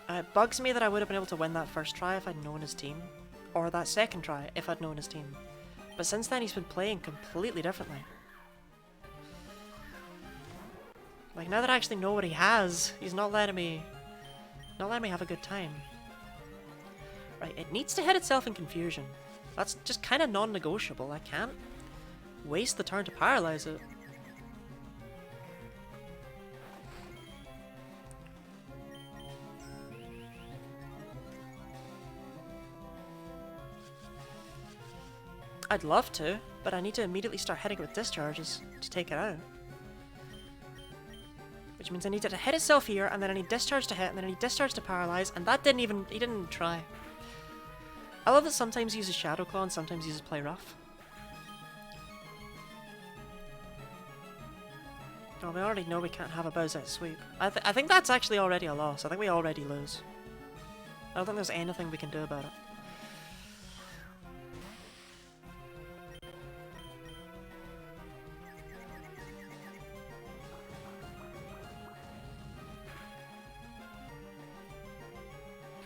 It bugs me that I would have been able to win that first try if I'd known his team. Or that second try if I'd known his team. But since then he's been playing completely differently. Like, now that I actually know what he has, he's not letting me have a good time. Right, it needs to hit itself in confusion. That's just kind of non-negotiable. I can't waste the turn to paralyze it. I'd love to. But I need to immediately start hitting it with discharges to take it out. Which means I need it to hit itself here, and then I need discharge to hit, and then I need discharge to paralyze, and that didn't even... he didn't try. I love that sometimes he uses Shadow Claw and sometimes he uses Play Rough. Oh, we already know we can't have a Bowser sweep. I think that's actually already a loss. I think we already lose. I don't think there's anything we can do about it.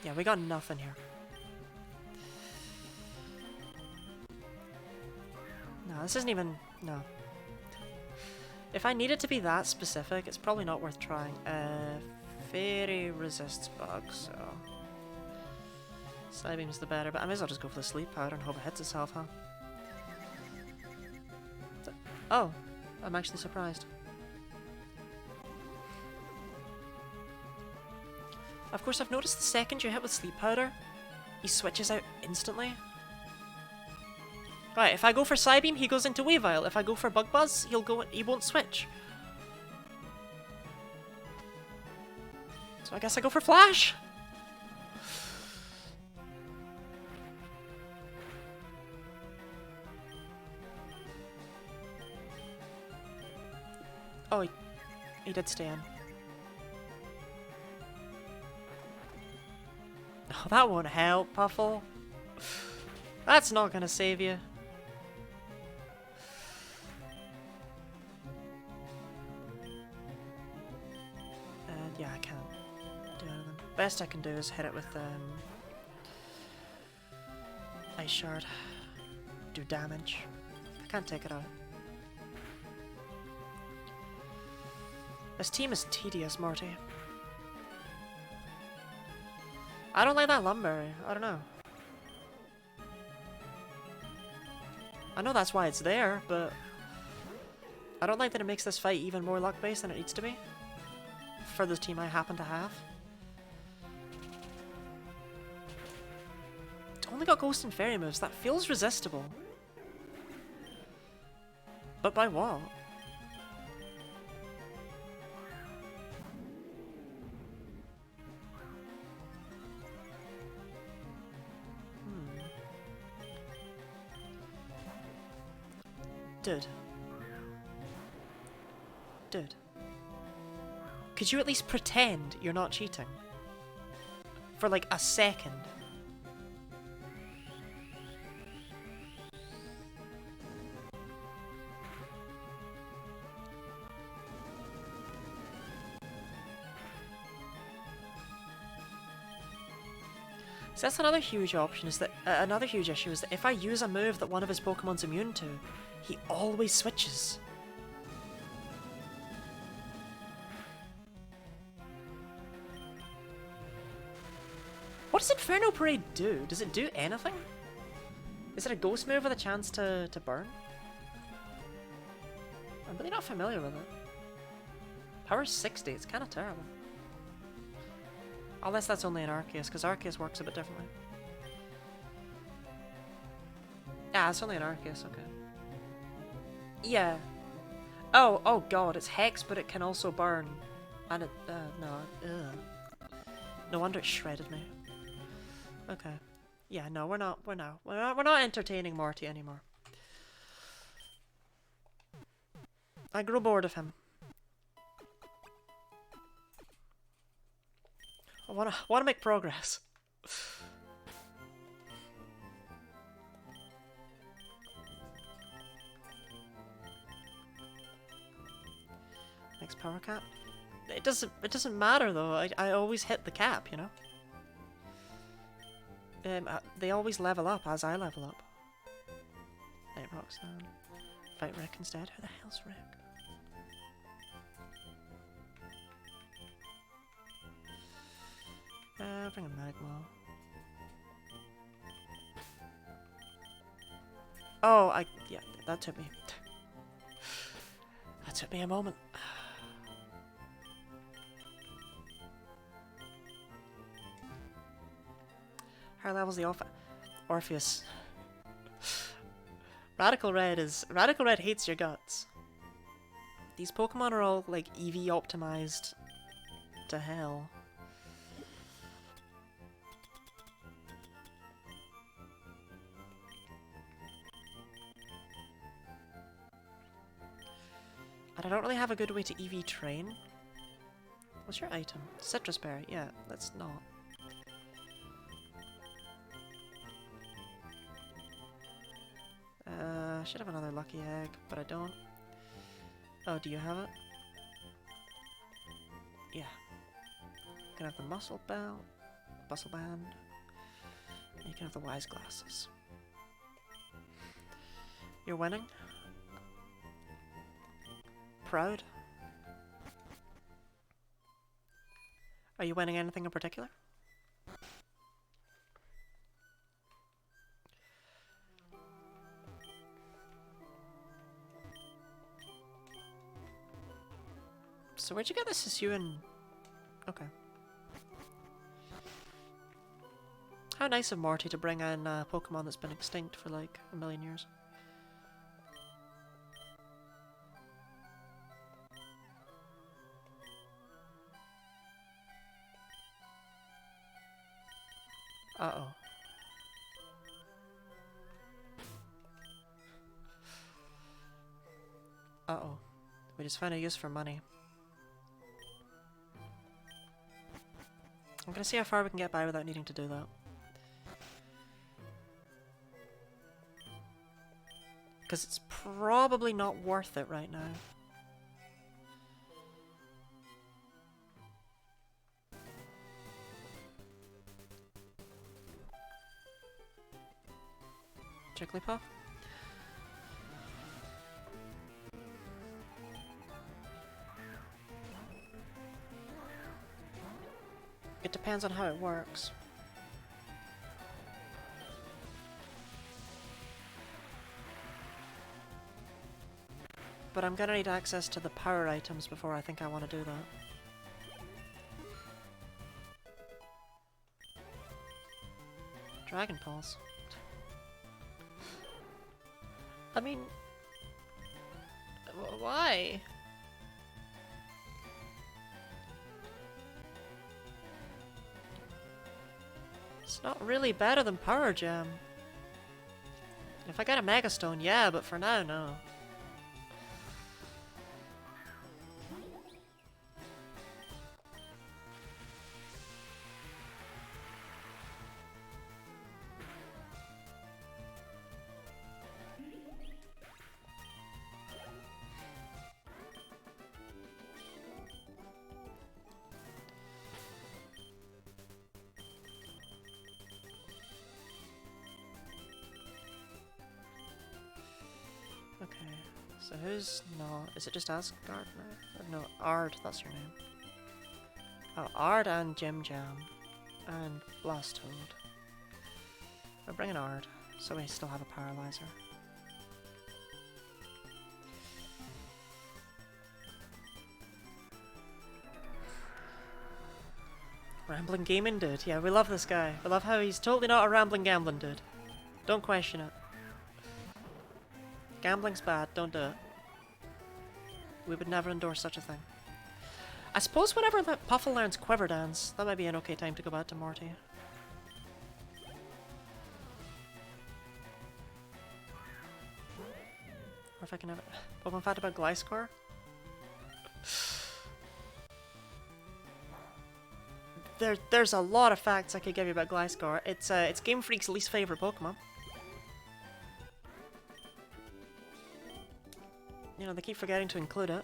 Yeah, we got nothing here. No, this isn't even... no. If I need it to be that specific, it's probably not worth trying. Fairy resists bugs, so... Psybeam's the better, but I may as well just go for the Sleep Powder and hope it hits itself, huh? Oh, I'm actually surprised. Of course, I've noticed the second you hit with Sleep Powder, he switches out instantly. Right, if I go for Psybeam, he goes into Weavile. If I go for Bug Buzz, he won't switch. So I guess I go for Flash. Oh, he did stay in. Oh, that won't help, Puffle. That's not gonna save you. Yeah, I can't do anything. Best I can do is hit it with Ice Shard. Do damage. I can't take it out. This team is tedious, Morty. I don't like that Lumberry. I don't know. I know that's why it's there, but I don't like that it makes this fight even more luck-based than it needs to be. For the team I happen to have. It's only got Ghost and Fairy moves. That feels resistible. But by what? Dude. Dude. Could you at least pretend you're not cheating? For like a second. So that's another huge option, is that another huge issue is that if I use a move that one of his Pokemon's immune to, he always switches. What does Inferno Parade do? Does it do anything? Is it a ghost move with a chance to burn? I'm really not familiar with it. Power 60, it's kind of terrible. Unless that's only in Arceus, because Arceus works a bit differently. Yeah, it's only in Arceus, okay. Yeah. Oh god, it's Hex, but it can also burn. And it, no wonder it shredded me. Okay. Yeah, no, we're not entertaining Morty anymore. I grew bored of him. I wanna make progress. Next power cap. It doesn't matter though. I always hit the cap, you know. They always level up as I level up. Night Roxanne. Fight Rick instead. Who the hell's Rick? Bring a Magma. Oh, yeah, that took me. That took me a moment. Higher levels the Orpheus. Radical Red hates your guts. These Pokemon are all like EV optimized to hell. And I don't really have a good way to EV train. What's your item? Citrus berry. Yeah, let's not. I should have another lucky egg, but I don't. Oh, do you have it? Yeah. You can have the muscle band. And you can have the wise glasses. You're winning. Proud. Are you winning anything in particular? So where'd you get this Hisuian? Okay. How nice of Morty to bring in a Pokemon that's been extinct for like a million years. Uh-oh. Uh-oh. We just found a use for money. I'm gonna see how far we can get by without needing to do that. Because it's probably not worth it right now. Jigglypuff? It depends on how it works. But I'm gonna need access to the power items before I think I want to do that. Dragon Pulse. I mean... why? It's not really better than Power Gem. If I get a Mega Stone, yeah, but for now, no. Okay, so who's not? Is it just Asgard now? No, Ard, that's her name. Oh, Ard and Jim Jam. And Blastoad. We're bringing Ard, so we still have a Paralyzer. Rambling Gaming Dude. Yeah, we love this guy. We love how he's totally not a rambling gambling dude. Don't question it. Gambling's bad, don't do it. We would never endorse such a thing. I suppose whenever Puffle learns Quiver Dance, that might be an okay time to go back to Morty. Or if I can have it. Pokemon fact about Gliscor? There's a lot of facts I could give you about Gliscor. It's Game Freak's least favorite Pokemon. You know, they keep forgetting to include it.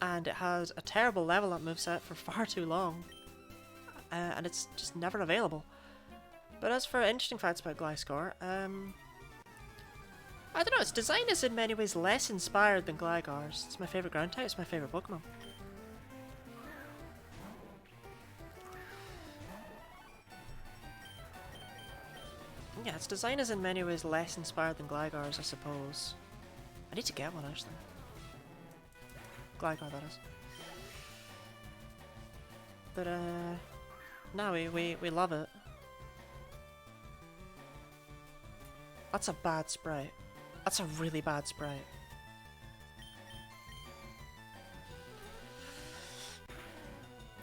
And it has a terrible level up moveset for far too long. And it's just never available. But as for interesting facts about Gliscor, I don't know, its design is in many ways less inspired than Gligar's. It's my favourite ground type, it's my favourite Pokemon. Yeah, its design is in many ways less inspired than Gligar's, I suppose. I need to get one, actually. Gligar, that is. But, no, we love it. That's a bad sprite. That's a really bad sprite.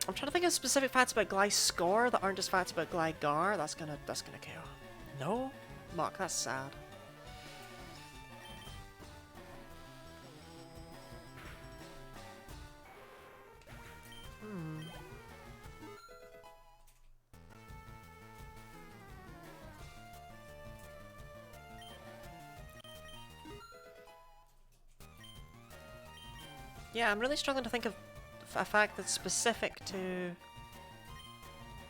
I'm trying to think of specific facts about Gliscor that aren't just facts about Gligar. That's gonna kill. No? Mark, that's sad. Yeah, I'm really struggling to think of a fact that's specific to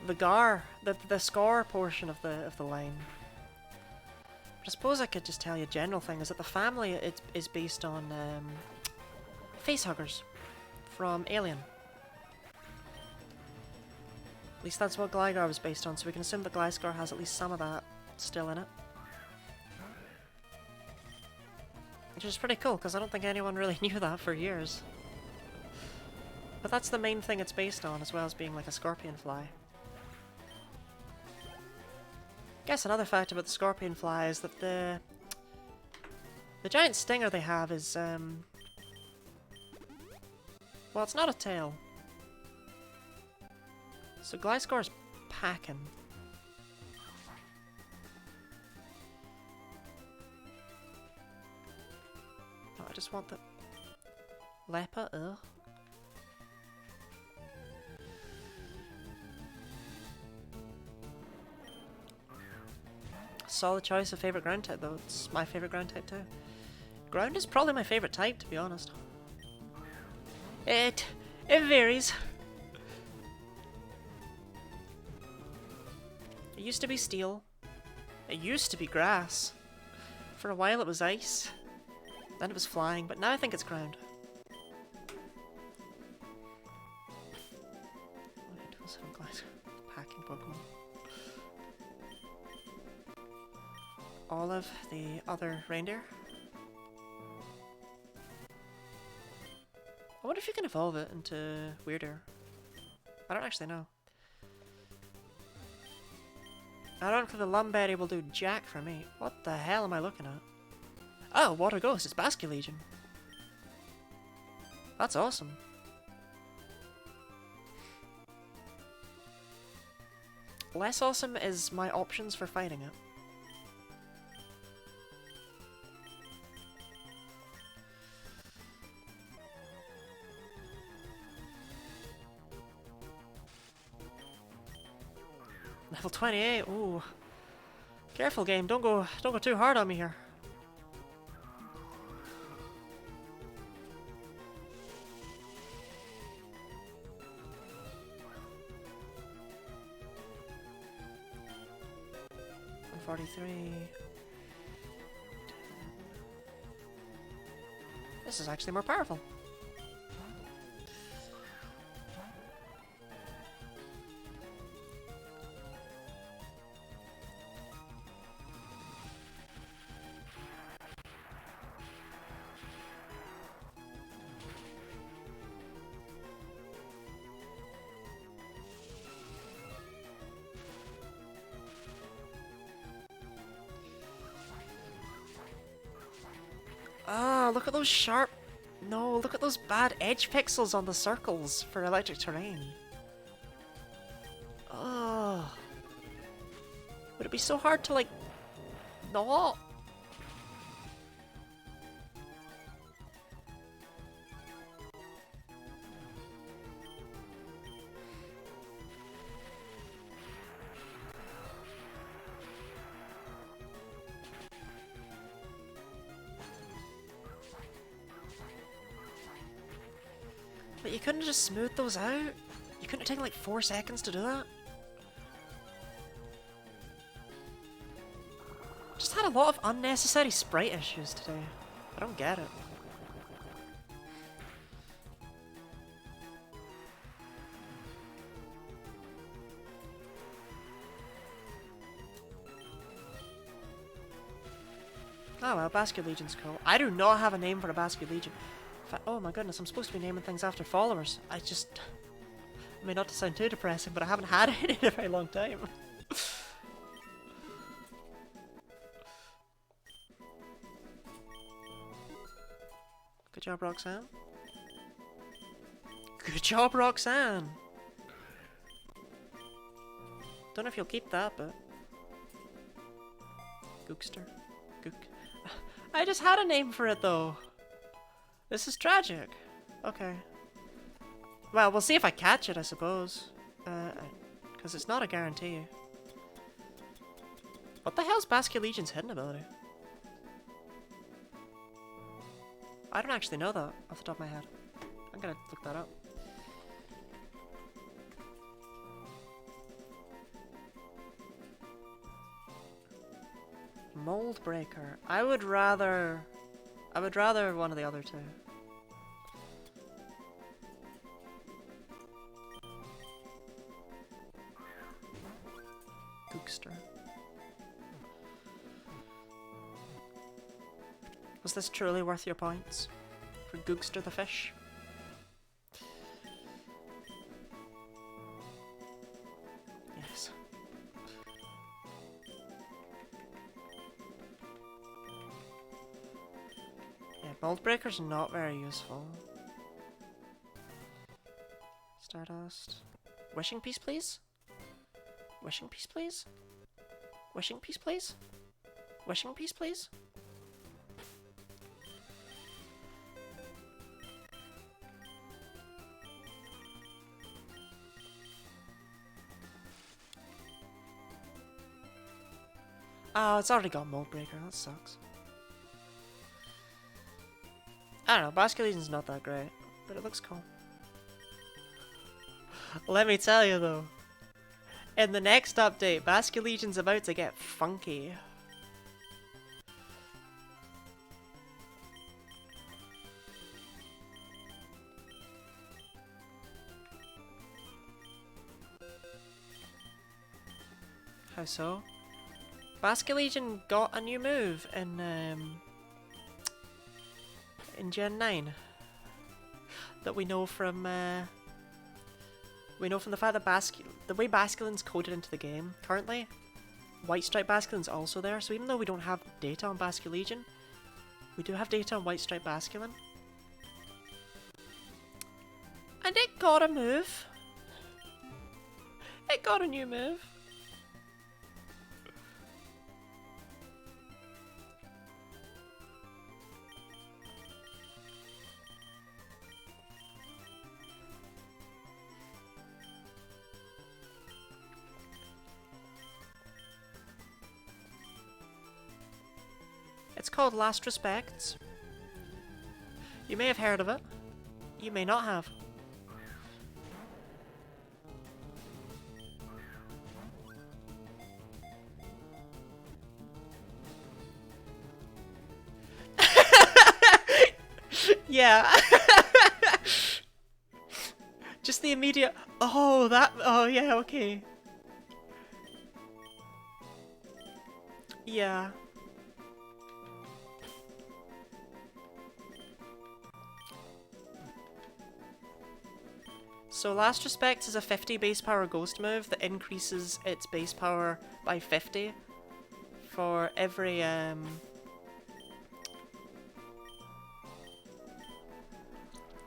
the GAR, the score portion of the line. But I suppose I could just tell you a general thing, is that the family is based on facehuggers from Alien. At least that's what Gligar was based on, so we can assume that Gliscor has at least some of that still in it. Which is pretty cool, because I don't think anyone really knew that for years. But that's the main thing it's based on, as well as being like a scorpion fly. Guess another fact about the scorpion fly is that the giant stinger they have is, well, it's not a tail. So Gliscor's packing. No, I just want the leper, ugh. Solid choice of favourite ground type though, it's my favourite ground type too. Ground is probably my favourite type, to be honest. It varies. It used to be steel. It used to be grass. For a while it was ice. Then it was flying, but now I think it's ground. Packing Pokemon. Olive, the other reindeer. I wonder if you can evolve it into weirder. I don't actually know. I don't think the Lumberry will do jack for me. What the hell am I looking at? Oh, Water Ghost, it's Basculegion. That's awesome. Less awesome is my options for fighting it. Level 28, ooh. Careful game, don't go too hard on me here. This is actually more powerful. Ah, look at those sharp... No, look at those bad edge pixels on the circles for electric terrain. Oh. Would it be so hard to, like... not? But you couldn't have just smoothed those out? You couldn't have taken like 4 seconds to do that? Just had a lot of unnecessary sprite issues today. I don't get it. Oh well, Basculegion's cool. I do not have a name for a Basculegion. Oh my goodness, I'm supposed to be naming things after followers. I mean, not to sound too depressing, but I haven't had it in a very long time. job, Roxanne. Good job, Roxanne! Don't know if you'll keep that, but... Gookster. Gook. I just had a name for it, though. This is tragic. Okay. Well, we'll see if I catch it, I suppose. Because it's not a guarantee. What the hell's Basculegion's hidden ability? I don't actually know that off the top of my head. I'm gonna look that up. Mold Breaker. I would rather one of the other two. Gookster. Was this truly worth your points? For Gookster the fish? Yes. Yeah, Mold Breaker's not very useful. Stardust. Wishing Piece, please? Wishing Piece, please? Wishing Piece, please? Wishing Piece, please? Oh, it's already got Mold Breaker, that sucks. I don't know, Basculegion's not that great, but it looks cool. Let me tell you though, in the next update, Basculegion's about to get funky. How so? Basculegion got a new move in Gen 9 that we know from the fact that the way Basculin's coded into the game currently, White Stripe Basculin's also there. So even though we don't have data on Basculegion, we do have data on White Stripe Basculin, and it got a move. It got a new move. It's called Last Respects. You may have heard of it. You may not have. Yeah. Just the immediate, oh, that, oh yeah, okay. Yeah. So Last Respects is a 50 base power ghost move that increases its base power by 50 for every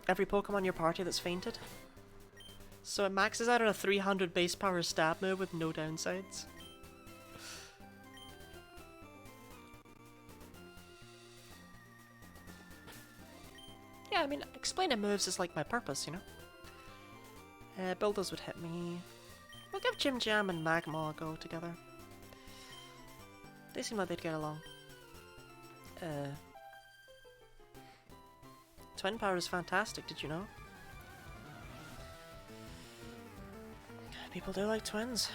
Pokemon in your party that's fainted. So it maxes out at a 300 base power stab move with no downsides. Yeah, I mean, explaining moves is like my purpose, you know? Builders would hit me. We'll give Jim Jam and Magma a go together. They seem like they'd get along. Twin power is fantastic, did you know? People do like twins.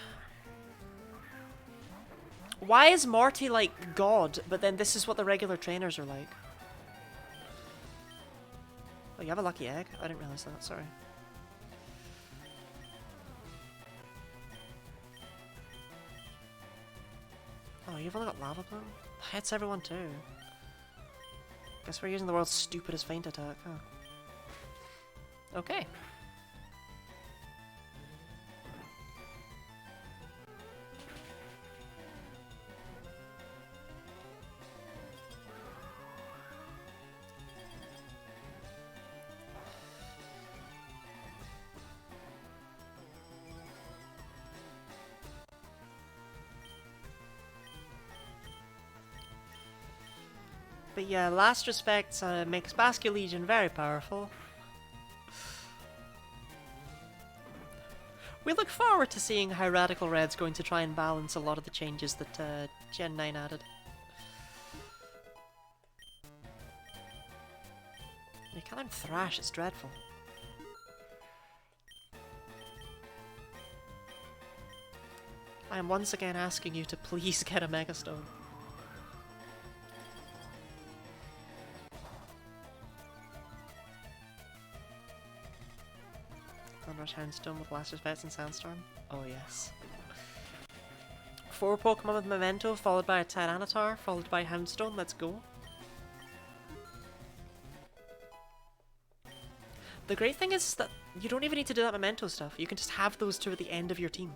Why is Morty like God, but then this is what the regular trainers are like? Oh, you have a lucky egg? I didn't realize that, sorry. Oh, you've only got Lava Plume? Hits everyone too. Guess we're using the world's stupidest feint attack, huh? Okay. But yeah, last respects makes Basculegion very powerful. We look forward to seeing how Radical Red's going to try and balance a lot of the changes that Gen 9 added. You can't thrash, it's dreadful. I am once again asking you to please get a Megastone. Thunderrush Houndstone with Last Respects and Sandstorm. Oh yes. 4 Pokemon with Memento, followed by a Tyranitar, followed by Houndstone. Let's go. The great thing is that you don't even need to do that Memento stuff. You can just have those two at the end of your team.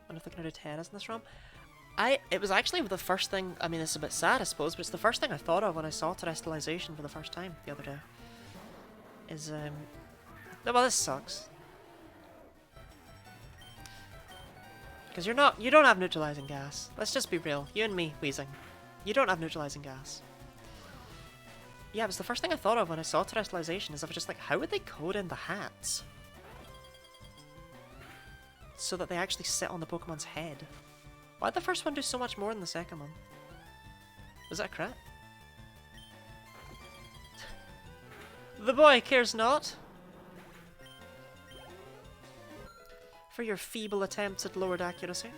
I wonder if they're going to do Terras in this ROM. It was actually the first thing, I mean it's a bit sad I suppose, but it's the first thing I thought of when I saw Terrestrialization for the first time the other day. Is, well this sucks. Because you don't have neutralizing gas. Let's just be real, you and me, Weezing. You don't have neutralizing gas. Yeah, it was the first thing I thought of when I saw Terrestrialization, is I was just like, how would they code in the hats? So that they actually sit on the Pokemon's head. Why'd the first one do so much more than the second one? Was that a crit? The boy cares not. For your feeble attempts at lowered accuracy.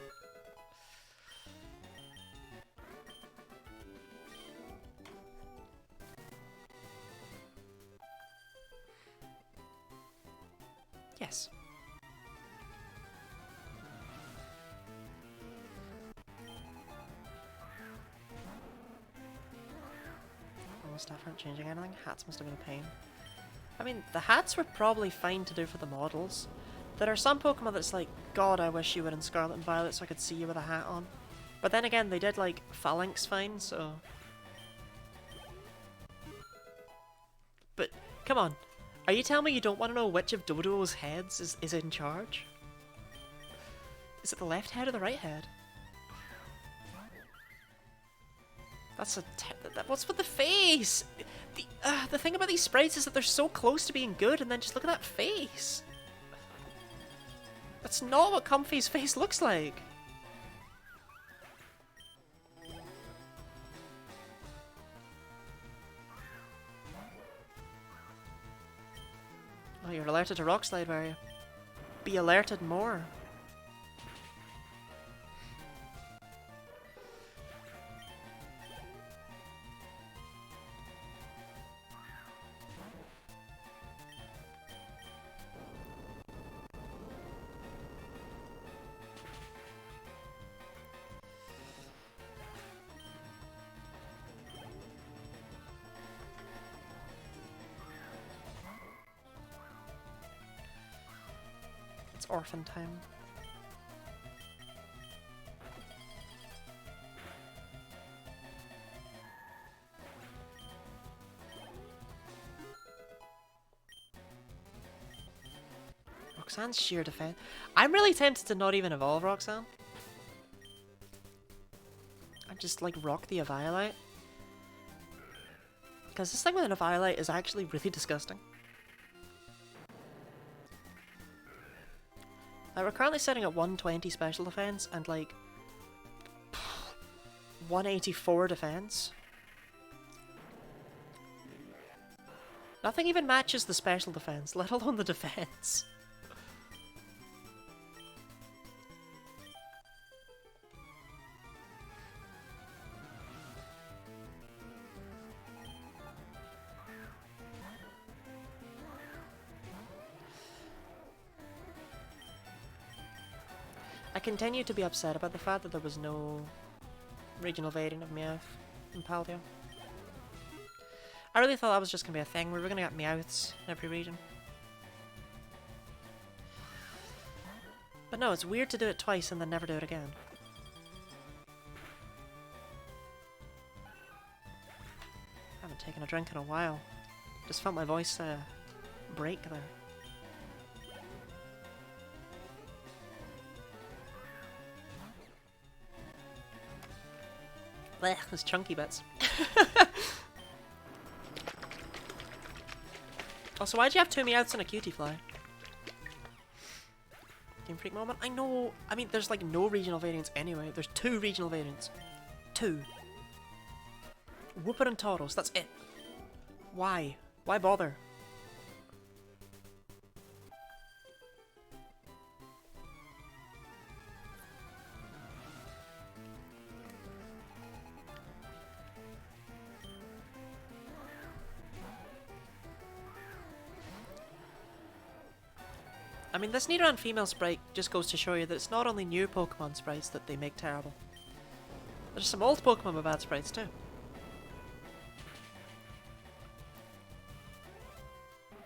Yes. Staff aren't changing anything. Hats must have been a pain. I mean, the hats were probably fine to do for the models. There are some Pokemon that's like, God, I wish you were in Scarlet and Violet so I could see you with a hat on. But then again, they did like Phalanx fine, so... But, come on. Are you telling me you don't want to know which of Dodo's heads is in charge? Is it the left head or the right head? That's a what's with the face? The thing about these sprites is that they're so close to being good, and then just look at that face. That's not what Comfy's face looks like. Oh, you're alerted to Rock Slide, were you? Be alerted more. Orphan time. Roxanne's sheer defense. I'm really tempted to not even evolve Roxanne. And just like rock the Eviolite. Because this thing with an Eviolite is actually really disgusting. We're currently sitting at 120 special defense and like 184 defense. Nothing even matches the special defense, let alone the defense. I continue to be upset about the fact that there was no regional variant of Meowth in Paldea. I really thought that was just going to be a thing. We were going to get Meowths in every region. But no, it's weird to do it twice and then never do it again. taken a drink in a while. Just felt my voice break there. Blech, those chunky bits. Also, why'd you have 2 Meowths and a Cutie Fly? Game Freak moment? I know, I mean, there's like no regional variants anyway. There's 2 regional variants. 2. Whooper and Tauros, that's it. Why? Why bother? I mean, this Nidoran female sprite just goes to show you that it's not only new Pokemon sprites that they make terrible. There's some old Pokemon with bad sprites too.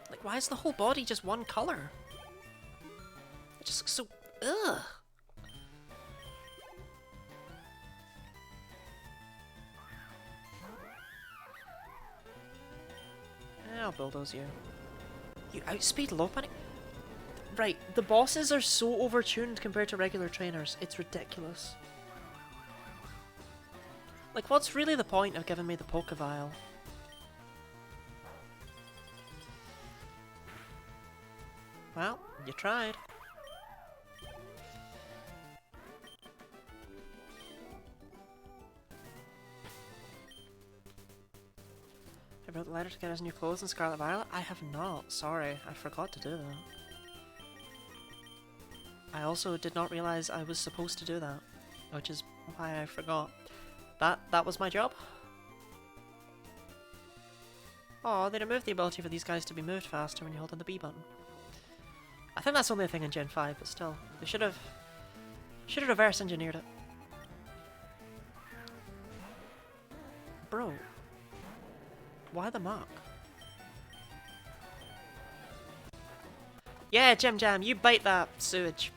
Like, why is the whole body just one colour? It just looks so... ugh! I'll bulldoze you. You outspeed Lopunny? Right, the bosses are so overtuned compared to regular trainers, it's ridiculous. Like, what's really the point of giving me the Pokevile? Well, you tried. I wrote the letter to get us new clothes in Scarlet Violet? I have not, sorry, I forgot to do that. I also did not realise I was supposed to do that, which is why I forgot. That was my job. Oh, they removed the ability for these guys to be moved faster when you hold on the B button. I think that's only a thing in Gen 5, but still. They should have reverse engineered it. Bro. Why the mock? Yeah, Jim Jam, you bite that sewage.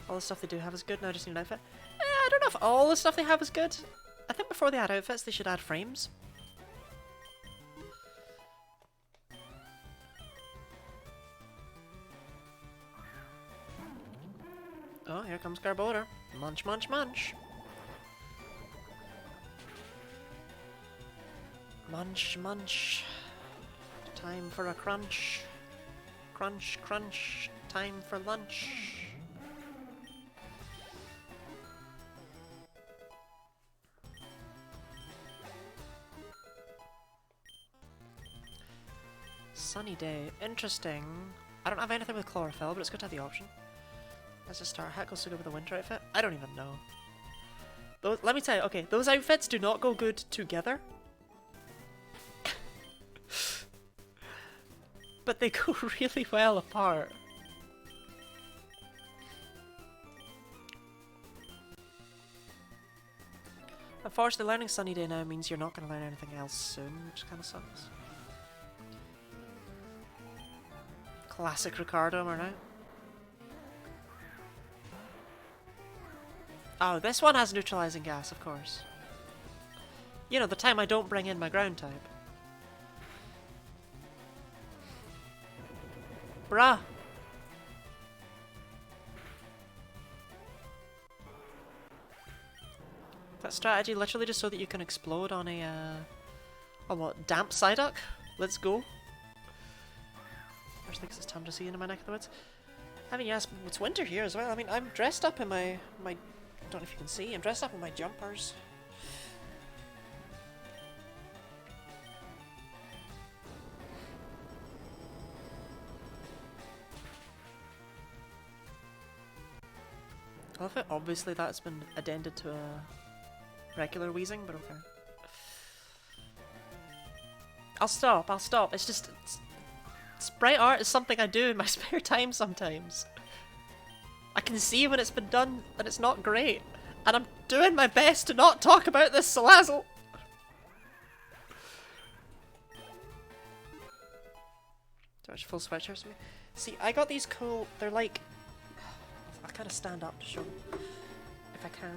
All the stuff they do have is good, now I just need an outfit. I don't know if all the stuff they have is good. I think before they add outfits, they should add frames. Oh, here comes Garbodor. Munch, munch, munch. Munch, munch. Time for a crunch. Crunch, crunch. Time for lunch. Sunny day. Interesting. I don't have anything with chlorophyll, but it's good to have the option. Let's just start. Hat goes so good with a winter outfit? I don't even know. Let me tell you, okay, those outfits do not go good together. But they go really well apart. Unfortunately, learning Sunny Day now means you're not going to learn anything else soon, which kind of sucks. Classic Ricardo, am I right? Oh, this one has neutralizing gas, of course. You know, the time I don't bring in my ground type. Bruh! That strategy literally just so that you can explode on a what, damp Psyduck? Let's go. First thinks it's time to see in my neck of the woods. I mean, yes, it's winter here as well. I mean, I'm dressed up in my I don't know if you can see, I'm dressed up in my jumpers. I love it. Obviously that's been addended to a regular wheezing, but okay. I'll stop. It's just... sprite art is something I do in my spare time sometimes. I can see when it's been done that it's not great. And I'm doing my best to not talk about this Salazzle. Much full sweatshirts for me. See, I got these cool... they're like... I kind of stand up to show them, if I can.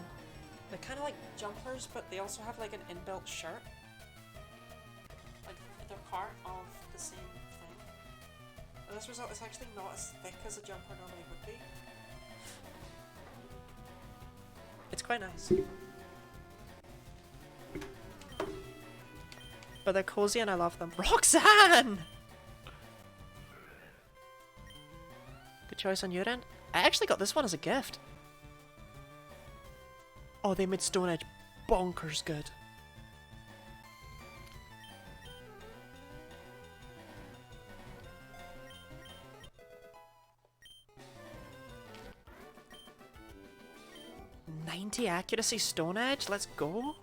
They're kind of like jumpers, but they also have like an inbuilt shirt. Like they're part of the same thing. And this result is actually not as thick as a jumper normally would be. It's quite nice. But they're cozy and I love them. Roxanne! Good choice on your end. I actually got this one as a gift. Oh, they made Stone Edge bonkers good. '90 accuracy Stone Edge? Let's go.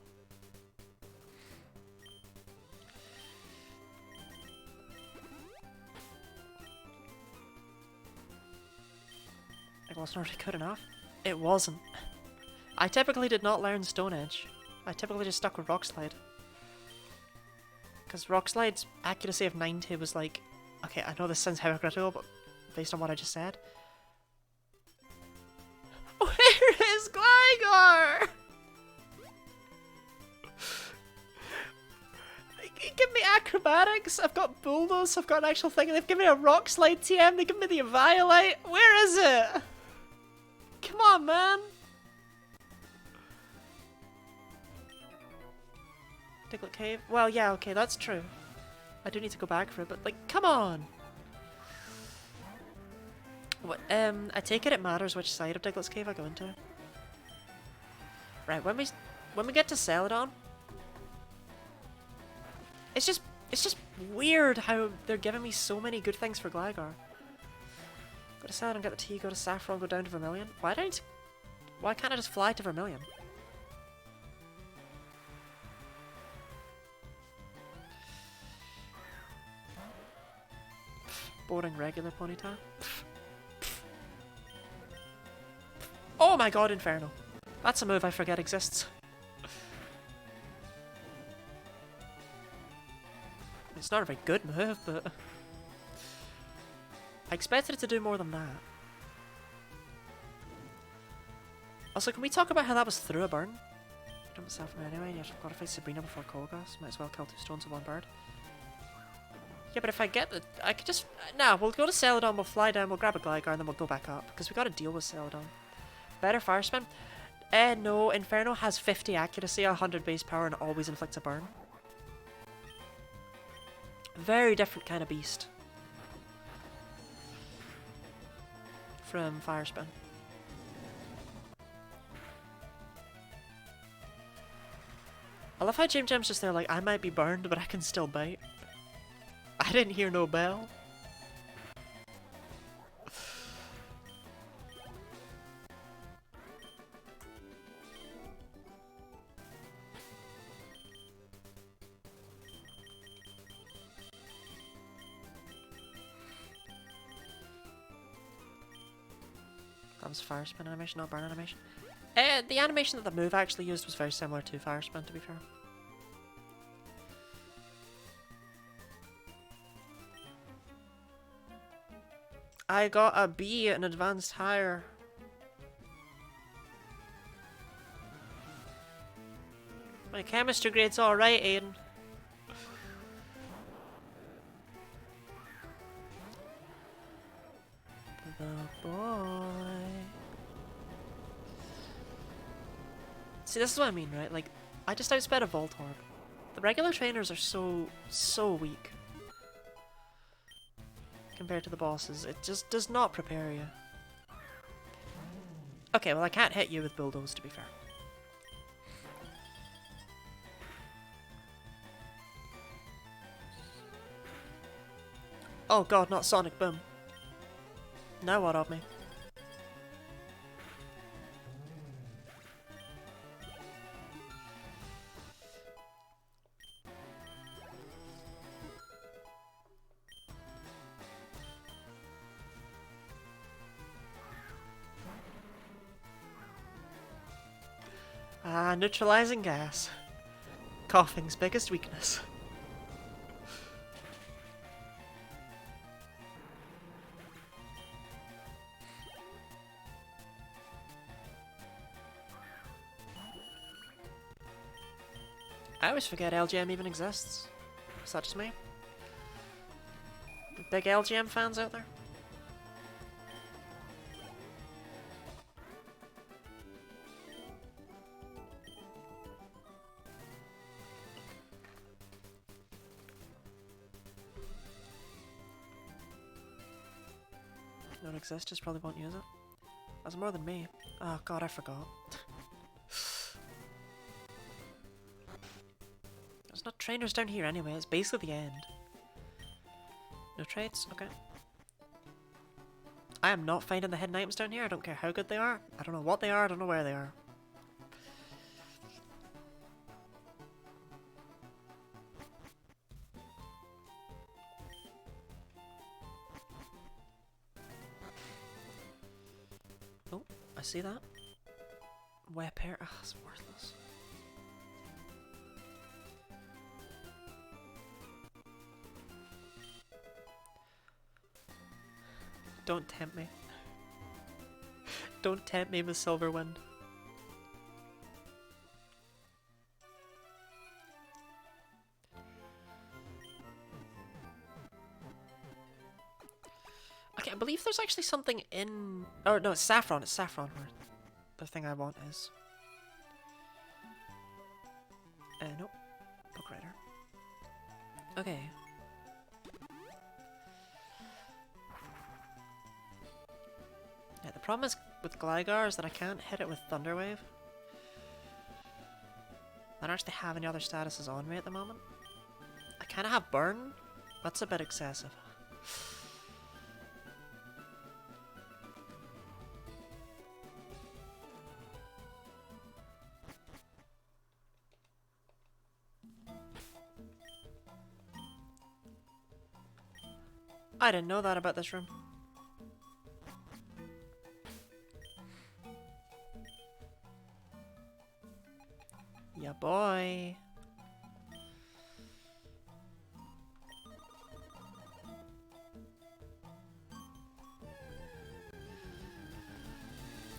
It wasn't already good enough. It wasn't. I typically did not learn Stone Edge. I typically just stuck with Rock Slide. Because Rock Slide's accuracy of 90 was like... Okay, I know this sounds hypocritical, but based on what I just said... Where is Gligar? Give me acrobatics, I've got Bulldoze, I've got an actual thing, and they've given me a Rock Slide TM, they give me the Eviolite. Where is it? Come on, man. Diglett Cave? Well, yeah, okay, that's true. I do need to go back for it, but, like, come on! What, I take it matters which side of Diglett's Cave I go into. Right, when we get to Celadon, it's just weird how they're giving me so many good things for Gligar. Go to Celadon, get the T, go to Saffron, go down to Vermilion. Why can't I just fly to Vermilion? Boring regular Ponyta. Oh my god, Inferno. That's a move I forget exists. It's not a very good move, but... I expected it to do more than that. Also, can we talk about how that was through a burn? Jump myself from anyway, and you have to qualify Sabrina before Colgas. Might as well kill 2 stones with 1 bird. Yeah, but if I get the... I could just... Nah, we'll go to Celadon, we'll fly down, we'll grab a Gligar, and then we'll go back up. Because we gotta deal with Celadon. Better Fire Spin? No, Inferno has 50 accuracy, 100 base power, and always inflicts a burn. Very different kind of beast. From Fire Spin. I love how Jim Jim's just there like, I might be burned, but I can still bite. I didn't hear no bell. That was Fire Spin animation, not burn animation. The animation that the move actually used was very similar to Fire Spin, to be fair. I got a B at an advanced higher. My chemistry grade's alright, Aiden. The boy. See, this is what I mean, right? Like, I just outsped a Voltorb. The regular trainers are so weak. Compared to the bosses, it just does not prepare you. Okay, well I can't hit you with Bulldoze, to be fair. Oh god, not Sonic Boom. Now what of me? Ah, neutralizing gas. Coughing's biggest weakness. I always forget LGM even exists. Is that just me? Big LGM fans out there? Don't exist, just probably won't use it. That's more than me. Oh god, I forgot. There's not trainers down here anyway, it's basically the end. No trades? Okay. I am not finding the hidden items down here, I don't care how good they are. I don't know what they are, I don't know where they are. Oh, I see that. Web hair, ugh, it's worthless. Don't tempt me. Don't tempt me with Silverwind. Okay, I believe there's actually something in... Oh no, it's Saffron, where the thing I want is. Nope. Book writer. Okay. Yeah, the problem is with Gligar is that I can't hit it with Thunderwave. I don't actually have any other statuses on me at the moment. I kind of have Burn. That's a bit excessive. I didn't know that about this room. Yeah, boy.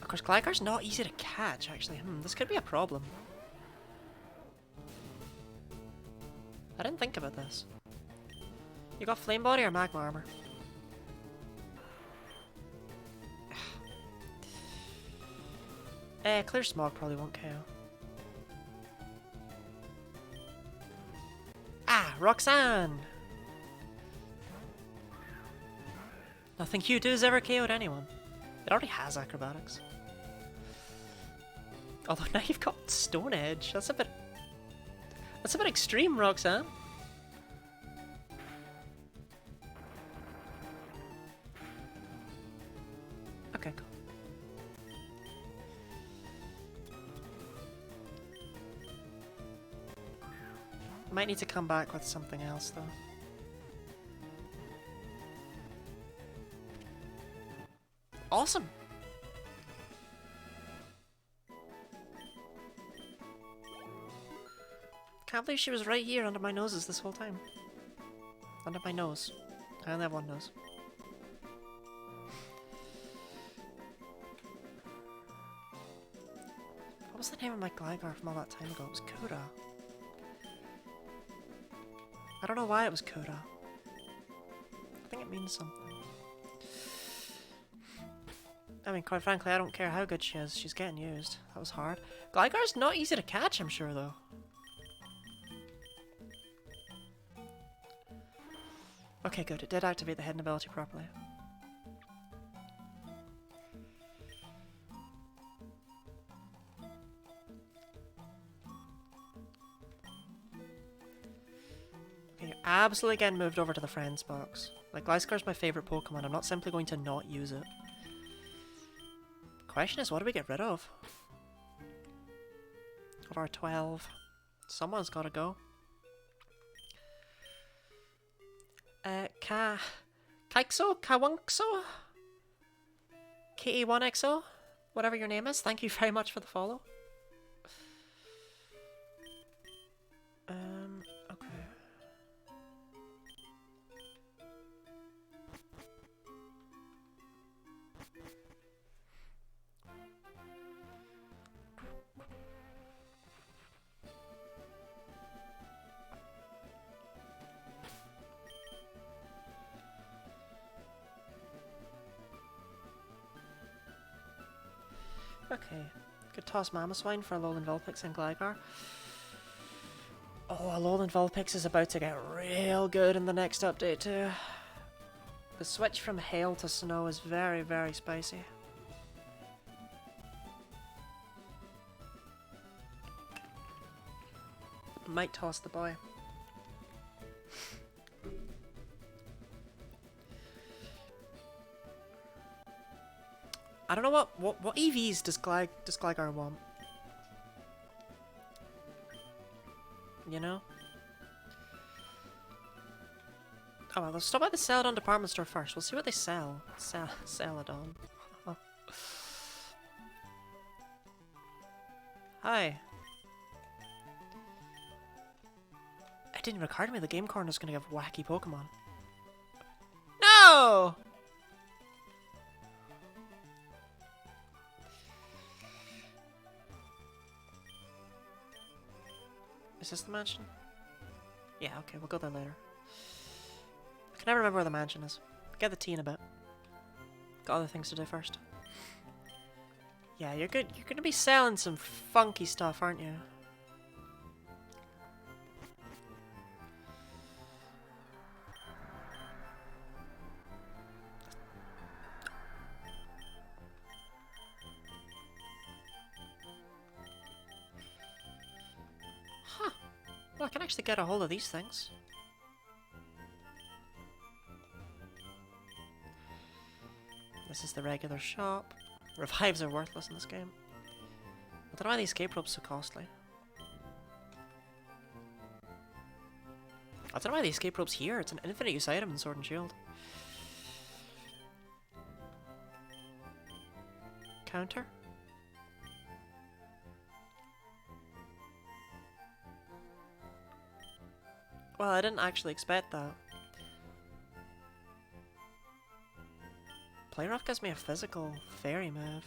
Of course, Gligar's not easy to catch, actually. This could be a problem. I didn't think about this. You got Flame Body or Magma Armor? Clear Smog probably won't KO. Ah, Roxanne! Nothing Q2's ever KO'd anyone. It already has Acrobatics. Although now you've got Stone Edge. That's a bit extreme, Roxanne. Okay, cool. Might need to come back with something else though. Awesome! Can't believe she was right here under my noses this whole time. Under my nose. I only have one nose. What was the name of my Gligar from all that time ago? It was Kura. I don't know why it was Kura. I think it means something. I mean, quite frankly, I don't care how good she is. She's getting used. That was hard. Gligar's not easy to catch, I'm sure, though. Okay, good. It did activate the hidden ability properly. Okay, you're absolutely getting moved over to the friends box. Like, Gliscor's my favourite Pokemon. I'm not simply going to not use it. Question is, what do we get rid of? Of our 12. Someone's gotta go. Kaikso? Kawankso? KE1XO? Whatever your name is, thank you very much for the follow. Okay. Okay. Could toss Mamoswine for a Alolan Vulpix and Gligar. Oh, Alolan Vulpix is about to get real good in the next update too. The switch from hail to snow is very, very spicy. Might toss the boy. I don't know what EVs does Gligar want? You know? Oh well, let's stop at the Celadon department store first. We'll see what they sell. Celadon. Hi. It didn't even occur to me the game corner is gonna give wacky Pokemon. No! Is this the mansion? Yeah, okay, we'll go there later. I can never remember where the mansion is. Get the tea in a bit. Got other things to do first. Yeah, you're good. You're gonna be selling some funky stuff, aren't you? Huh. Well, I can actually get a hold of these things. This is the regular shop. Revives are worthless in this game. I don't know why the escape rope's so costly. I don't know why the escape rope's here. It's an infinite use item in Sword and Shield. Counter? Well, I didn't actually expect that. Play Rough gives me a physical fairy move.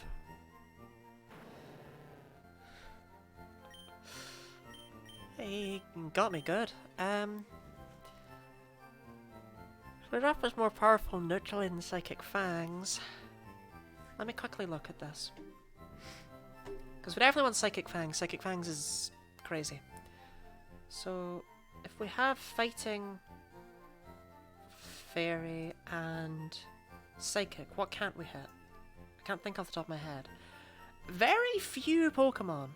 He got me good. Play Rough is more powerful neutrally than Psychic Fangs. Let me quickly look at this. Because we definitely want Psychic Fangs. Psychic Fangs is crazy. So, if we have Fighting, Fairy, and Psychic, what can't we hit? I can't think off the top of my head. Very few Pokemon.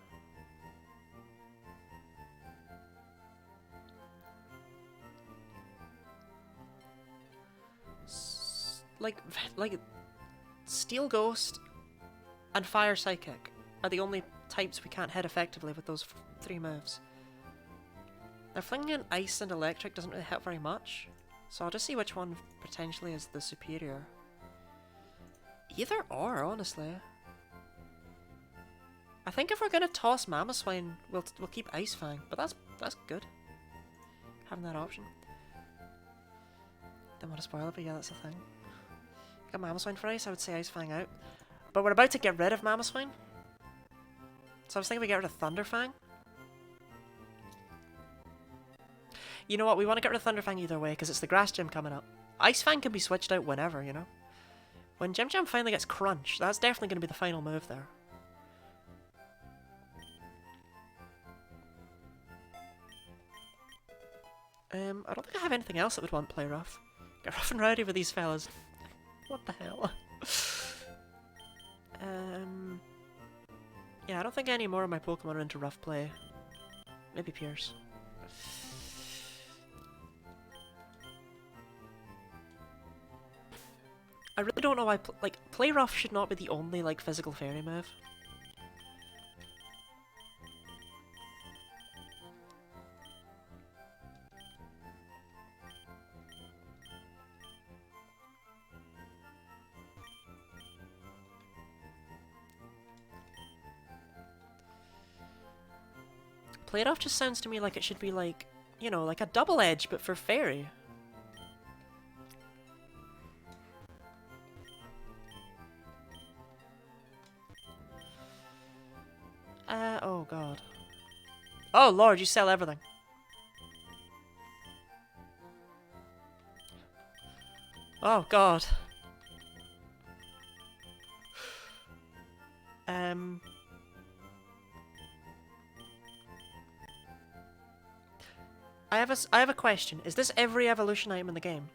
Like Steel Ghost and Fire Psychic are the only types we can't hit effectively with those three moves. Now, flinging in Ice and Electric doesn't really help very much, so I'll just see which one potentially is the superior. Either or, honestly. I think if we're gonna toss Mamoswine, we'll keep Ice Fang, but that's good. Having that option. Don't want to spoil it, but yeah, that's the thing. Got Mamoswine for Ice, I would say Ice Fang out. But we're about to get rid of Mamoswine. So I was thinking we get rid of Thunderfang. You know what, we want to get rid of Thunderfang either way, because it's the Grass Gym coming up. Ice Fang can be switched out whenever, you know? When Gym Jam finally gets Crunch, that's definitely going to be the final move there. I don't think I have anything else that would want Play Rough. Get rough and rowdy with these fellas. What the hell? Yeah, I don't think any more of my Pokemon are into rough play. Maybe Pierce. I really don't know why, Play Rough should not be the only, physical fairy move. Play Rough just sounds to me like it should be you know, like a double edge, but for fairy. Oh god. Oh lord, you sell everything. Oh god. I have a question. Is this every evolution item in the game?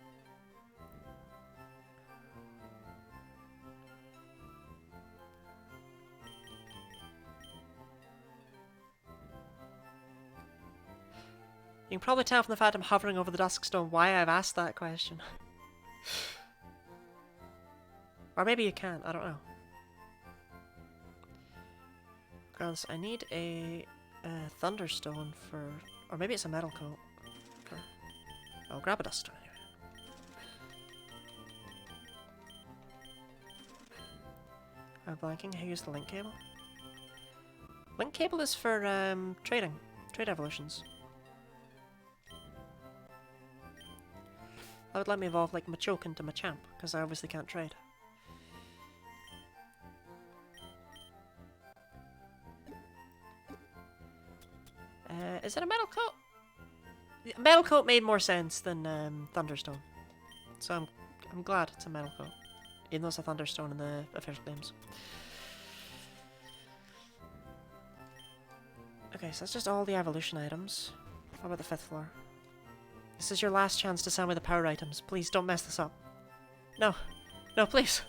You can probably tell from the fact I'm hovering over the dusk stone why I've asked that question. Or maybe you can't, I don't know. Girls, I need a thunderstone for... Or maybe it's a metal coat. I'll grab a dust stone anyway. I'm blanking. Who used the link cable? Link cable is for trading. Trade evolutions. That would let me evolve like Machoke into Machamp, because I obviously can't trade. Is it a metal coat? Metal coat made more sense than Thunderstone, so I'm glad it's a metal coat, even though it's a Thunderstone in the official games. Okay, so that's just all the evolution items. How about the 5th floor? This is your last chance to sell me the power items. Please don't mess this up. No, no, please.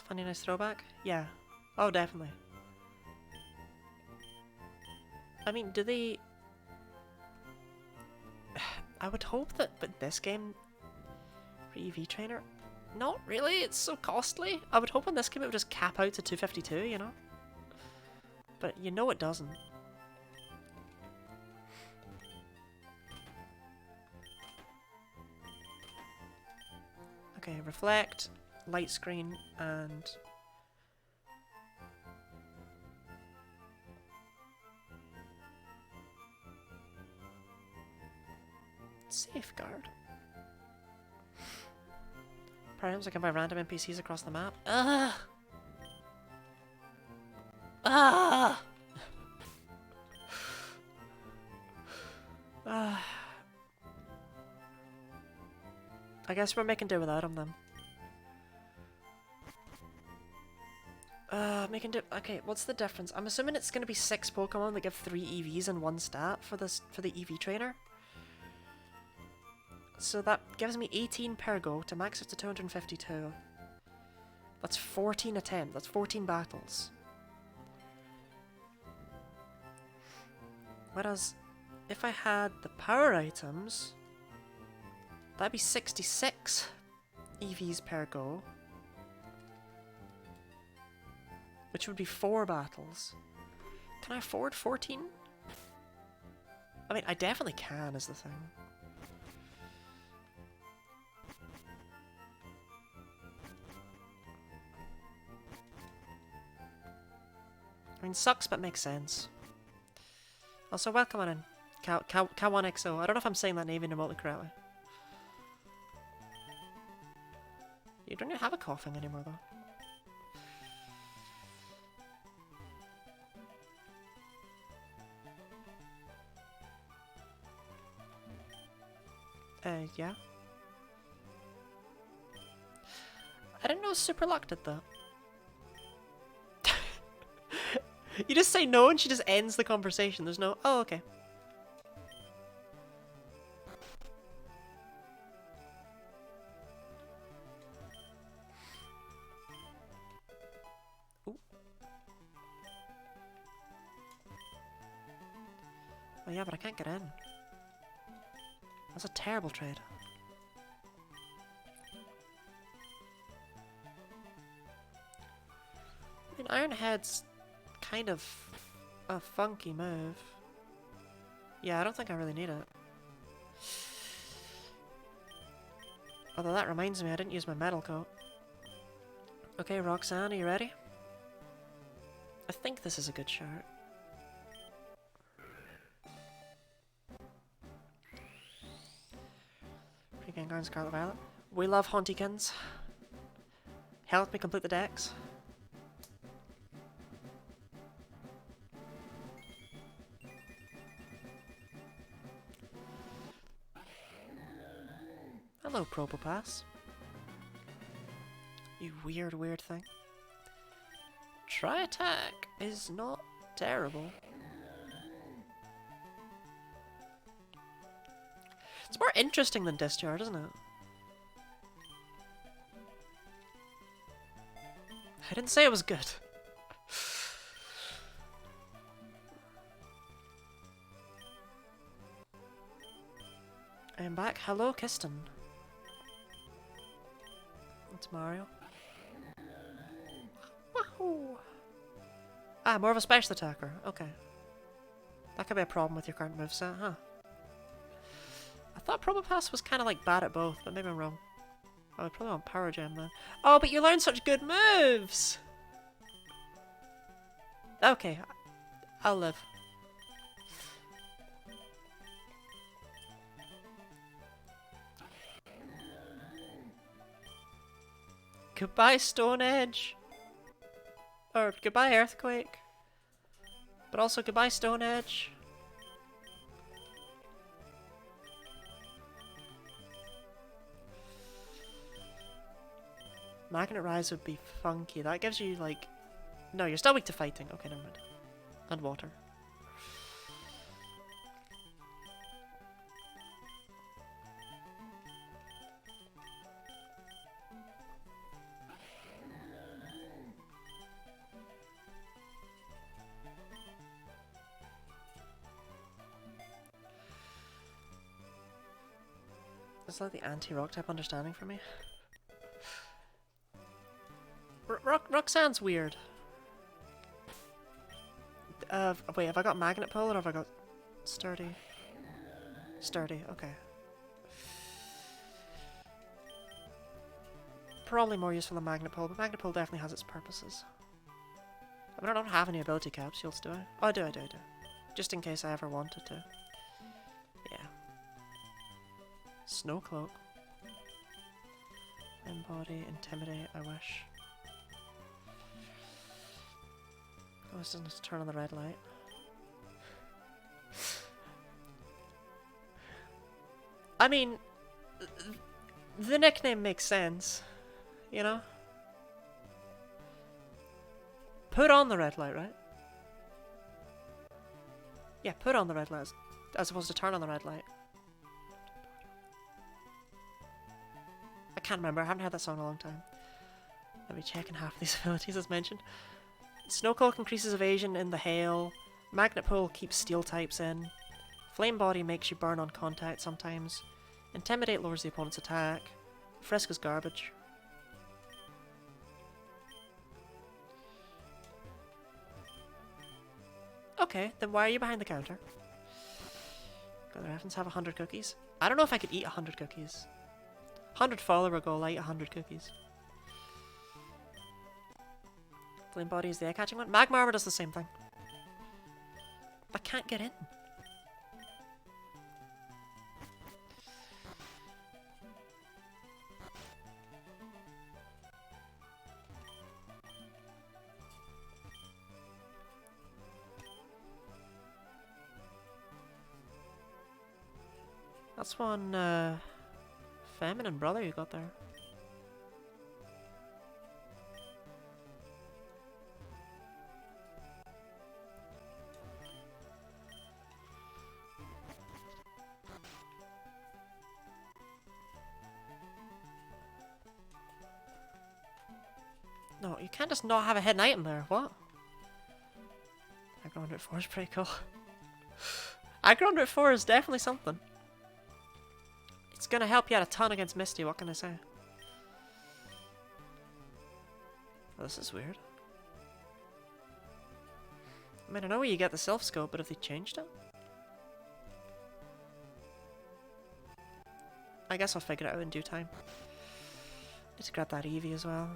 Funny nice throwback? Yeah. Oh, definitely. I mean, do they... I would hope that, but this game... For EV Trainer... Not really, it's so costly. I would hope in this game it would just cap out to 252, you know? But you know it doesn't. Okay, reflect... light screen and safeguard. Programs I can buy random NPCs across the map. Ugh! Ah! I guess we're making do without them then. Making do. Okay, what's the difference? I'm assuming it's gonna be 6 Pokemon that give 3 EVs and 1 stat for this for the EV trainer. So that gives me 18 per go to max it to 252. That's 14 attempts. That's 14 battles. Whereas, if I had the power items, that'd be 66 EVs per go. Which would be 4 battles. Can I afford 14? I mean, I definitely can, is the thing. I mean, sucks, but makes sense. Also, welcome on in. K1XO. I don't know if I'm saying that name remotely correctly. You don't even have a coughing anymore, though. Yeah. I didn't know Super Luck did that. You just say no and she just ends the conversation. There's no, oh, okay. Ooh. Oh yeah, but I can't get in. That's a terrible trade. I mean, Iron Head's kind of a funky move. Yeah, I don't think I really need it. Although that reminds me, I didn't use my metal coat. Okay, Roxanne, are you ready? I think this is a good shot. Gengar and Scarlet Violet. We love Hauntykins. Help me complete the decks. Hello, Probopass. You weird, weird thing. Try attack is not terrible. It's more interesting than discharge, isn't it? I didn't say it was good. I am back. Hello, Kiston. It's Mario. Wahoo! Ah, more of a special attacker. Okay. That could be a problem with your current moveset, huh? I thought Probopass was kind of like bad at both, but maybe I'm wrong. I would probably want Power Gem then. Oh, but you learned such good moves! Okay, I'll live. Goodbye, Stone Edge. Or goodbye, Earthquake. But also goodbye, Stone Edge. Magnet Rise would be funky. That gives you, like... No, you're still weak to fighting. Okay, never mind. And water. It's like the anti-rock type understanding for me. Rock sounds weird. Wait, have I got Magnet Pull or have I got Sturdy? Sturdy, okay. Probably more useful than Magnet Pull, but Magnet Pull definitely has its purposes. I mean, I don't have any ability capsules, do I? Oh, I do. Just in case I ever wanted to. Yeah. Snow Cloak. Embody, Intimidate, I wish. Oh, this doesn't have to turn on the red light. I mean, the nickname makes sense, you know? Put on the red light, right? Yeah, put on the red light as opposed to turn on the red light. I can't remember, I haven't heard that song in a long time. Let me check in half of these abilities as mentioned. Snow Cloak increases evasion in the hail. Magnet Pull keeps steel types in. Flame Body makes you burn on contact sometimes. Intimidate lowers the opponent's attack. Frisk is garbage. Okay, then why are you behind the counter? God, the reference have 100 cookies? I don't know if I could eat 100 cookies. 100 follower goal, I eat 100 cookies. Flame Body is the eye-catching one. Magma Armor does the same thing. I can't get in. That's one, feminine brother you got there. No, you can't just not have a hidden item there. What? Aggro 104 is pretty cool. Aggro 104 is definitely something. It's gonna help you out a ton against Misty, what can I say? Oh, this is weird. I mean, I know where you get the self-scope, but have they changed it? I guess I'll figure it out in due time. Need to grab that Eevee as well.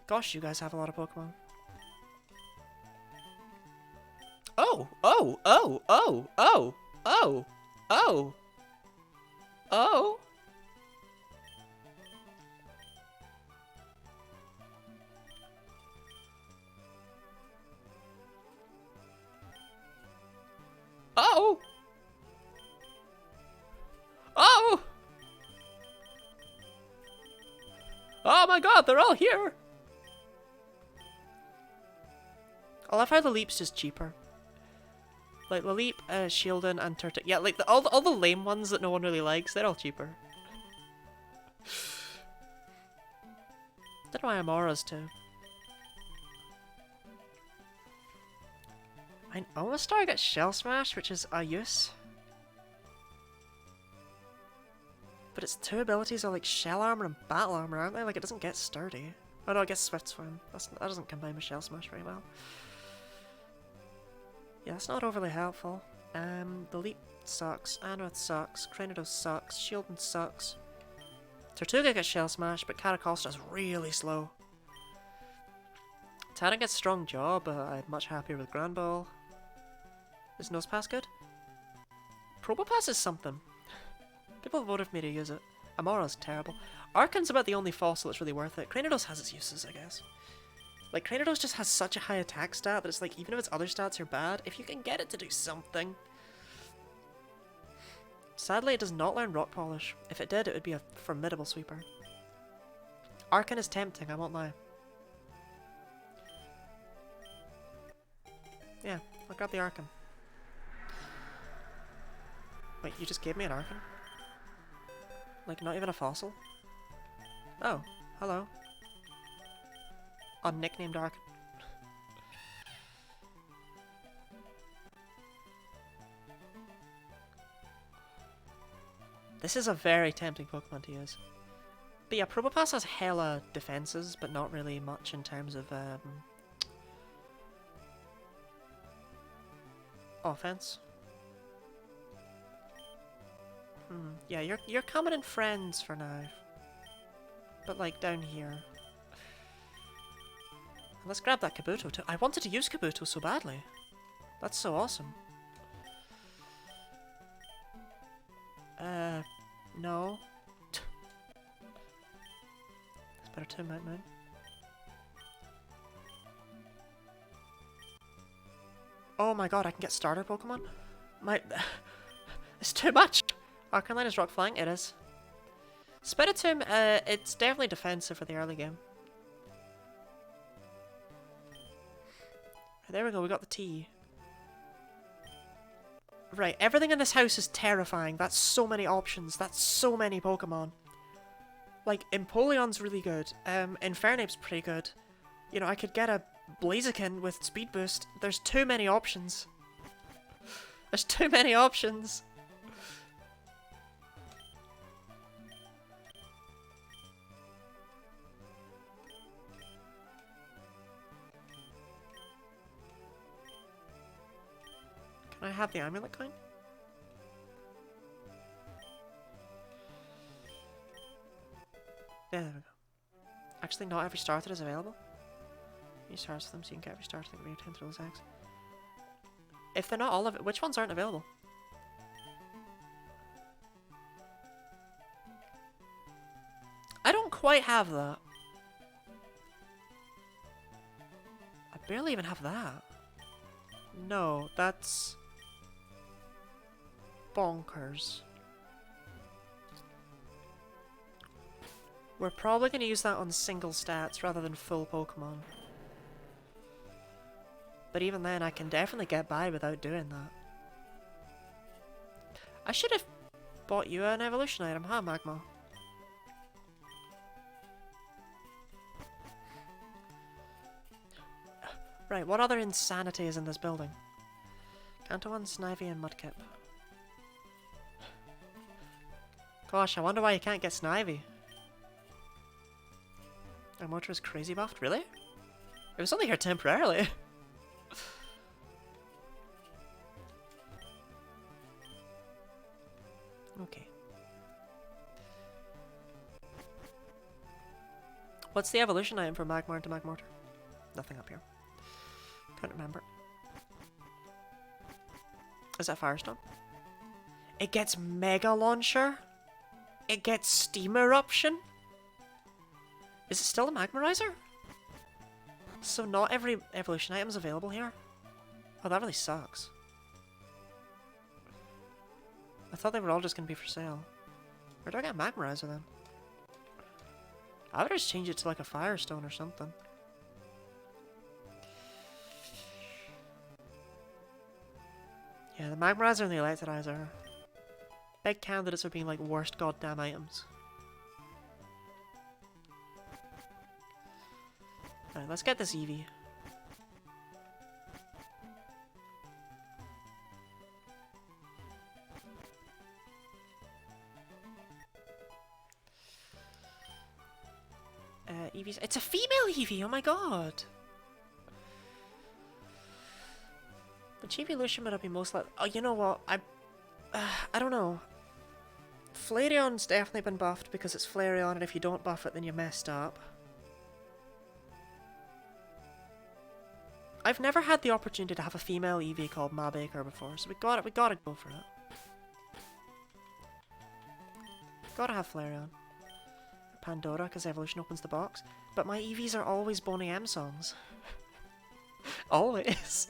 Gosh, you guys have a lot of Pokemon. Oh! Oh! Oh! Oh! Oh! Oh! Oh! Oh! Oh! Oh! Oh my god, they're all here! I love how the leap's just cheaper. Like, the leap, shielding, and Turtle. Yeah, like, all the lame ones that no one really likes, they're all cheaper. Don't know why Amora's too. I almost started to get Shell Smash, which is a use. But its two abilities are like Shell Armor and Battle Armor, aren't they? Like, it doesn't get Sturdy. Oh no, I guess Swift Swim. That doesn't combine with Shell Smash very well. Yeah, that's not overly helpful. The Leap sucks, Anoth sucks, Cranidos sucks, Shielding sucks. Tortuga gets Shell Smash, but Caracosta's really slow. Tana gets Strong Jaw, but I'm much happier with Grand Ball. Is Nosepass good? Probopass is something. People voted for me to use it. Amora's terrible. Archon's about the only fossil that's really worth it. Cranidos has its uses, I guess. Like, Cranidos just has such a high attack stat that it's like, even if its other stats are bad, if you can get it to do something. Sadly, it does not learn Rock Polish. If it did, it would be a formidable sweeper. Archon is tempting, I won't lie. Yeah, I'll grab the Archon. Wait, you just gave me an Archon? Like, not even a fossil? Oh, hello. Unnicknamed Archon. This is a very tempting Pokemon to use. But yeah, Probopass has hella defenses, but not really much in terms of offense. Yeah, you're coming in friends for now. But like down here. Let's grab that Kabuto too. I wanted to use Kabuto so badly. That's so awesome. No. It's better to Mount Moon. Oh my god, I can get starter Pokemon? It's too much! Arcanine is Rock Flying? It is. Spiritomb, it's definitely defensive for the early game. There we go, we got the T. Right, everything in this house is terrifying. That's so many options. That's so many Pokemon. Like, Empoleon's really good. Infernape's pretty good. You know, I could get a Blaziken with Speed Boost. There's too many options. There's too many options. Can I have the amulet coin? Yeah, there we go. Actually, not every starter is available. You start them so you can get every starter that can through those eggs. If they're not all of it, which ones aren't available? I don't quite have that. I barely even have that. No, that's bonkers. We're probably going to use that on single stats rather than full Pokemon. But even then, I can definitely get by without doing that. I should have bought you an evolution item, huh, Magma? Right, what other insanity is in this building? Kanto1, Snivy, and Mudkip. Gosh, I wonder why you can't get Snivy. Our motor is crazy buffed, really? It was only here temporarily. Okay. What's the evolution item from Magmar to Magmortar? Nothing up here. Can't remember. Is that Firestone? It gets Mega Launcher? It gets Steam Eruption? Is it still a Magmarizer? So not every evolution item is available here? Oh, that really sucks. I thought they were all just going to be for sale. Where do I get a Magmarizer then? I would just change it to like a firestone or something. Yeah, the Magmarizer and the Electrizer are big candidates for being like worst goddamn items. Alright, let's get this Eevee. Eevee's... It's a female Eevee! Oh my god! The Chibi Lucian would be most likely... Oh, you know what? I don't know. Flareon's definitely been buffed because it's Flareon, and if you don't buff it, then you're messed up. I've never had the opportunity to have a female Eevee called Ma Baker before, so we gotta go for it. Gotta have Flareon. Pandora, because evolution opens the box. But my Eevees are always Boney M songs. Always.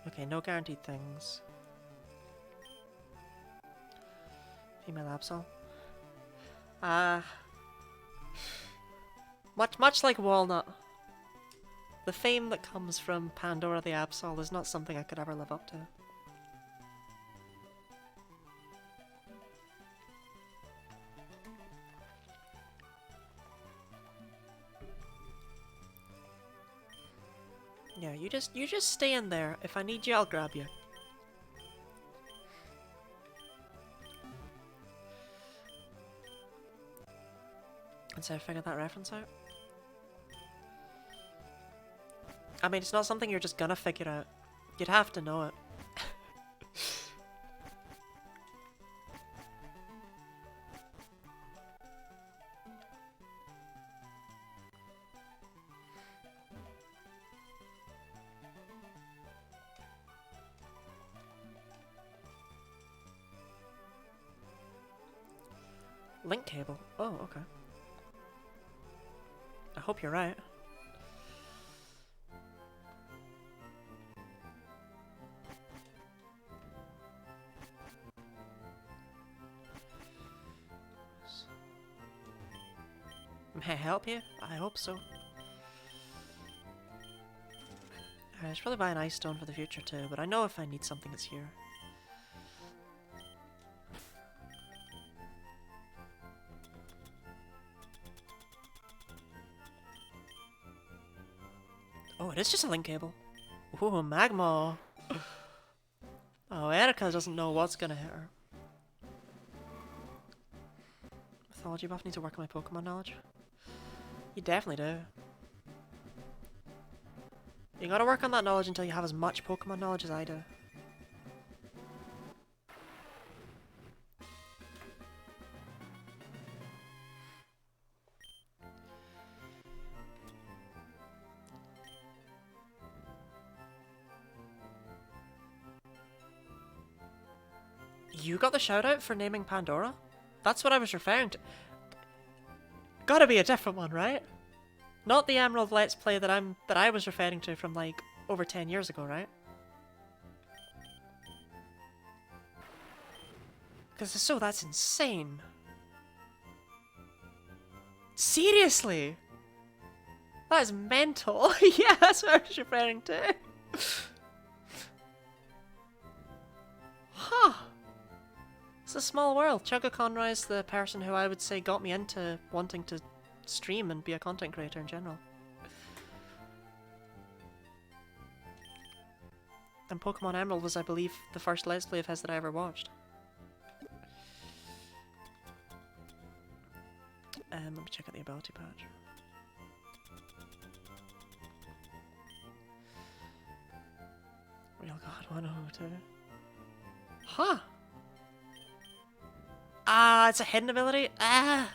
Okay, no guaranteed things. Female Absol. Much like Walnut, the fame that comes from Pandora the Absol is not something I could ever live up to. Yeah, you just stay in there. If I need you, I'll grab you. And so I figured that reference out. I mean, it's not something you're just gonna figure out. You'd have to know it. Link cable? Oh, okay. I hope you're right. May I help you? I hope so. I should probably buy an ice stone for the future too, but I know if I need something it's here. Oh, it is just a link cable. Ooh, Magma! Oh, Erica doesn't know what's gonna hit her. Mythology buff, need to work on my Pokemon knowledge. You definitely do. You gotta work on that knowledge until you have as much Pokemon knowledge as I do. You got the shout out for naming Pandora? That's what I was referring to. Gotta be a different one, right? Not the Emerald Let's Play that I was referring to from like over 10 years ago, right? Because that's insane. Seriously? That is mental. Yeah, that's what I was referring to. Huh. It's a small world. Chugga Conroy is the person who I would say got me into wanting to stream and be a content creator in general. And Pokemon Emerald was, I believe, the first Let's Play of his that I ever watched. Let me check out the ability patch. Real God 102. Huh! Ah, it's a hidden ability? Ah!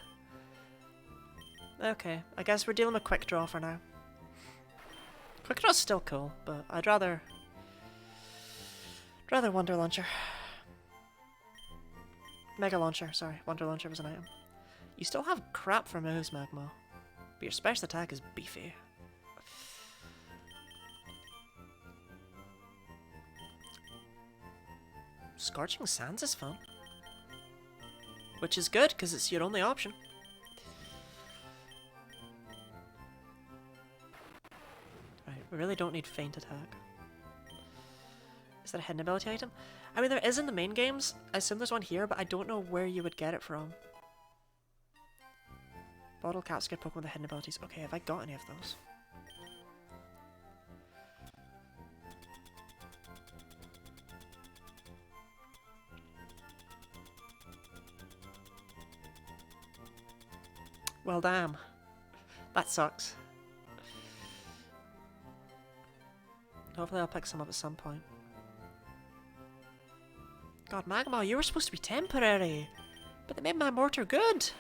Okay, I guess we're dealing with Quick Draw for now. Quick Draw's still cool, but I'd rather Wonder Launcher. Mega Launcher, sorry. Wonder Launcher was an item. You still have crap for moves, Magma. But your special attack is beefy. Scorching Sands is fun. Which is good, because it's your only option. Right, we really don't need Feint Attack. Is that a hidden ability item? I mean, there is in the main games. I assume there's one here, but I don't know where you would get it from. Bottle caps get Pokemon with the hidden abilities. Okay, have I got any of those? Well, damn. That sucks. Hopefully I'll pick some up at some point. God, Magma, you were supposed to be temporary, but they made my mortar good.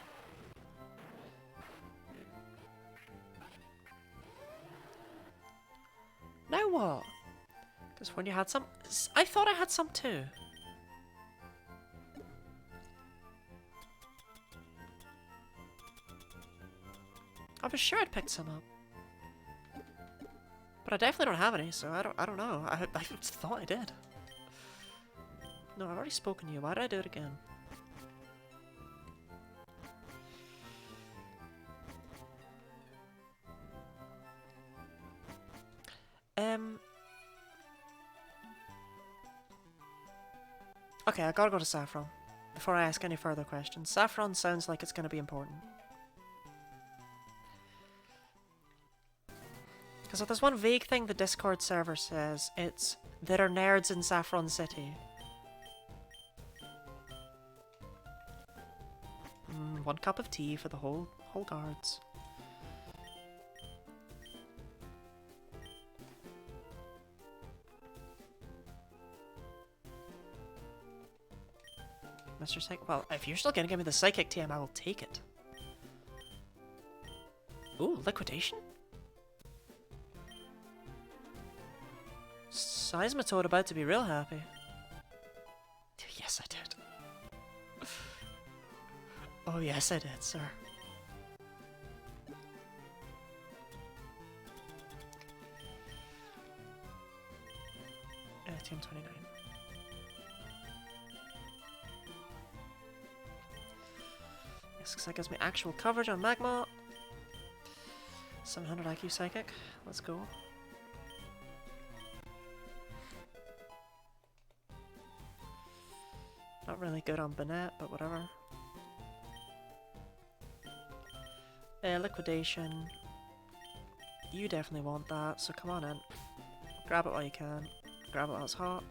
Now what? Because when you had some... I thought I had some too. I was sure I'd picked some up. But I definitely don't have any, so I don't know. I thought I did. No, I've already spoken to you. Why did I do it again? Okay, I gotta go to Saffron before I ask any further questions. Saffron sounds like it's gonna be important. Because there's one vague thing the Discord server says. It's, there are nerds in Saffron City. One cup of tea for the whole guards. Mr. Psychic. Well, if you're still gonna give me the Psychic TM, I will take it. Ooh, liquidation? Seismitoad about to be real happy. Yes, I did. Oh, yes, I did, sir. Team 29. Yes, because that gives me actual coverage on Magma. 700 IQ Psychic. Let's go. Not really good on Banette, but whatever. Liquidation. You definitely want that, so come on in. Grab it while you can. Grab it while it's hot.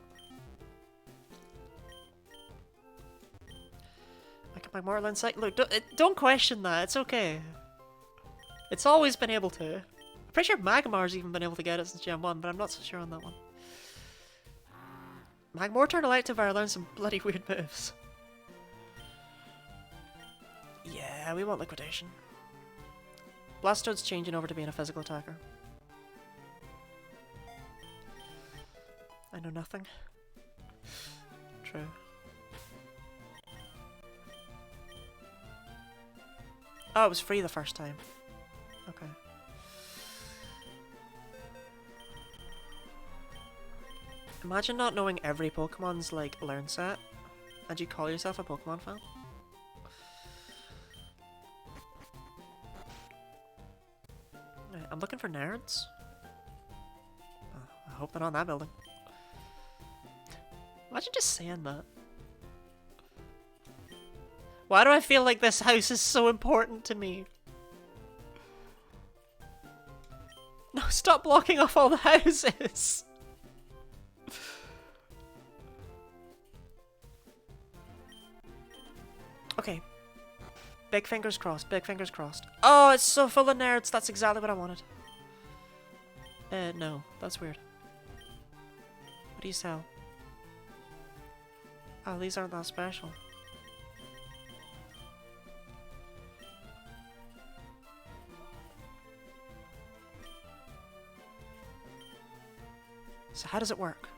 I can buy Mortal Insight. Look, don't question that, it's okay. It's always been able to. I'm pretty sure Magmar's even been able to get it since Gen 1, but I'm not so sure on that one. Magmortar and Electivire learn some bloody weird moves. Yeah, we want Liquidation. Blastoide's changing over to being a physical attacker. I know nothing. True. Oh, it was free the first time. Okay. Imagine not knowing every Pokemon's, like, learn set, and you call yourself a Pokemon fan. Right, I'm looking for nerds. Oh, I hope they're not in that building. Imagine just saying that. Why do I feel like this house is so important to me? No, stop blocking off all the houses! Okay. Big fingers crossed, big fingers crossed. Oh, it's so full of nerds. That's exactly what I wanted. No. That's weird. What do you sell? Oh, these aren't that special. So how does it work?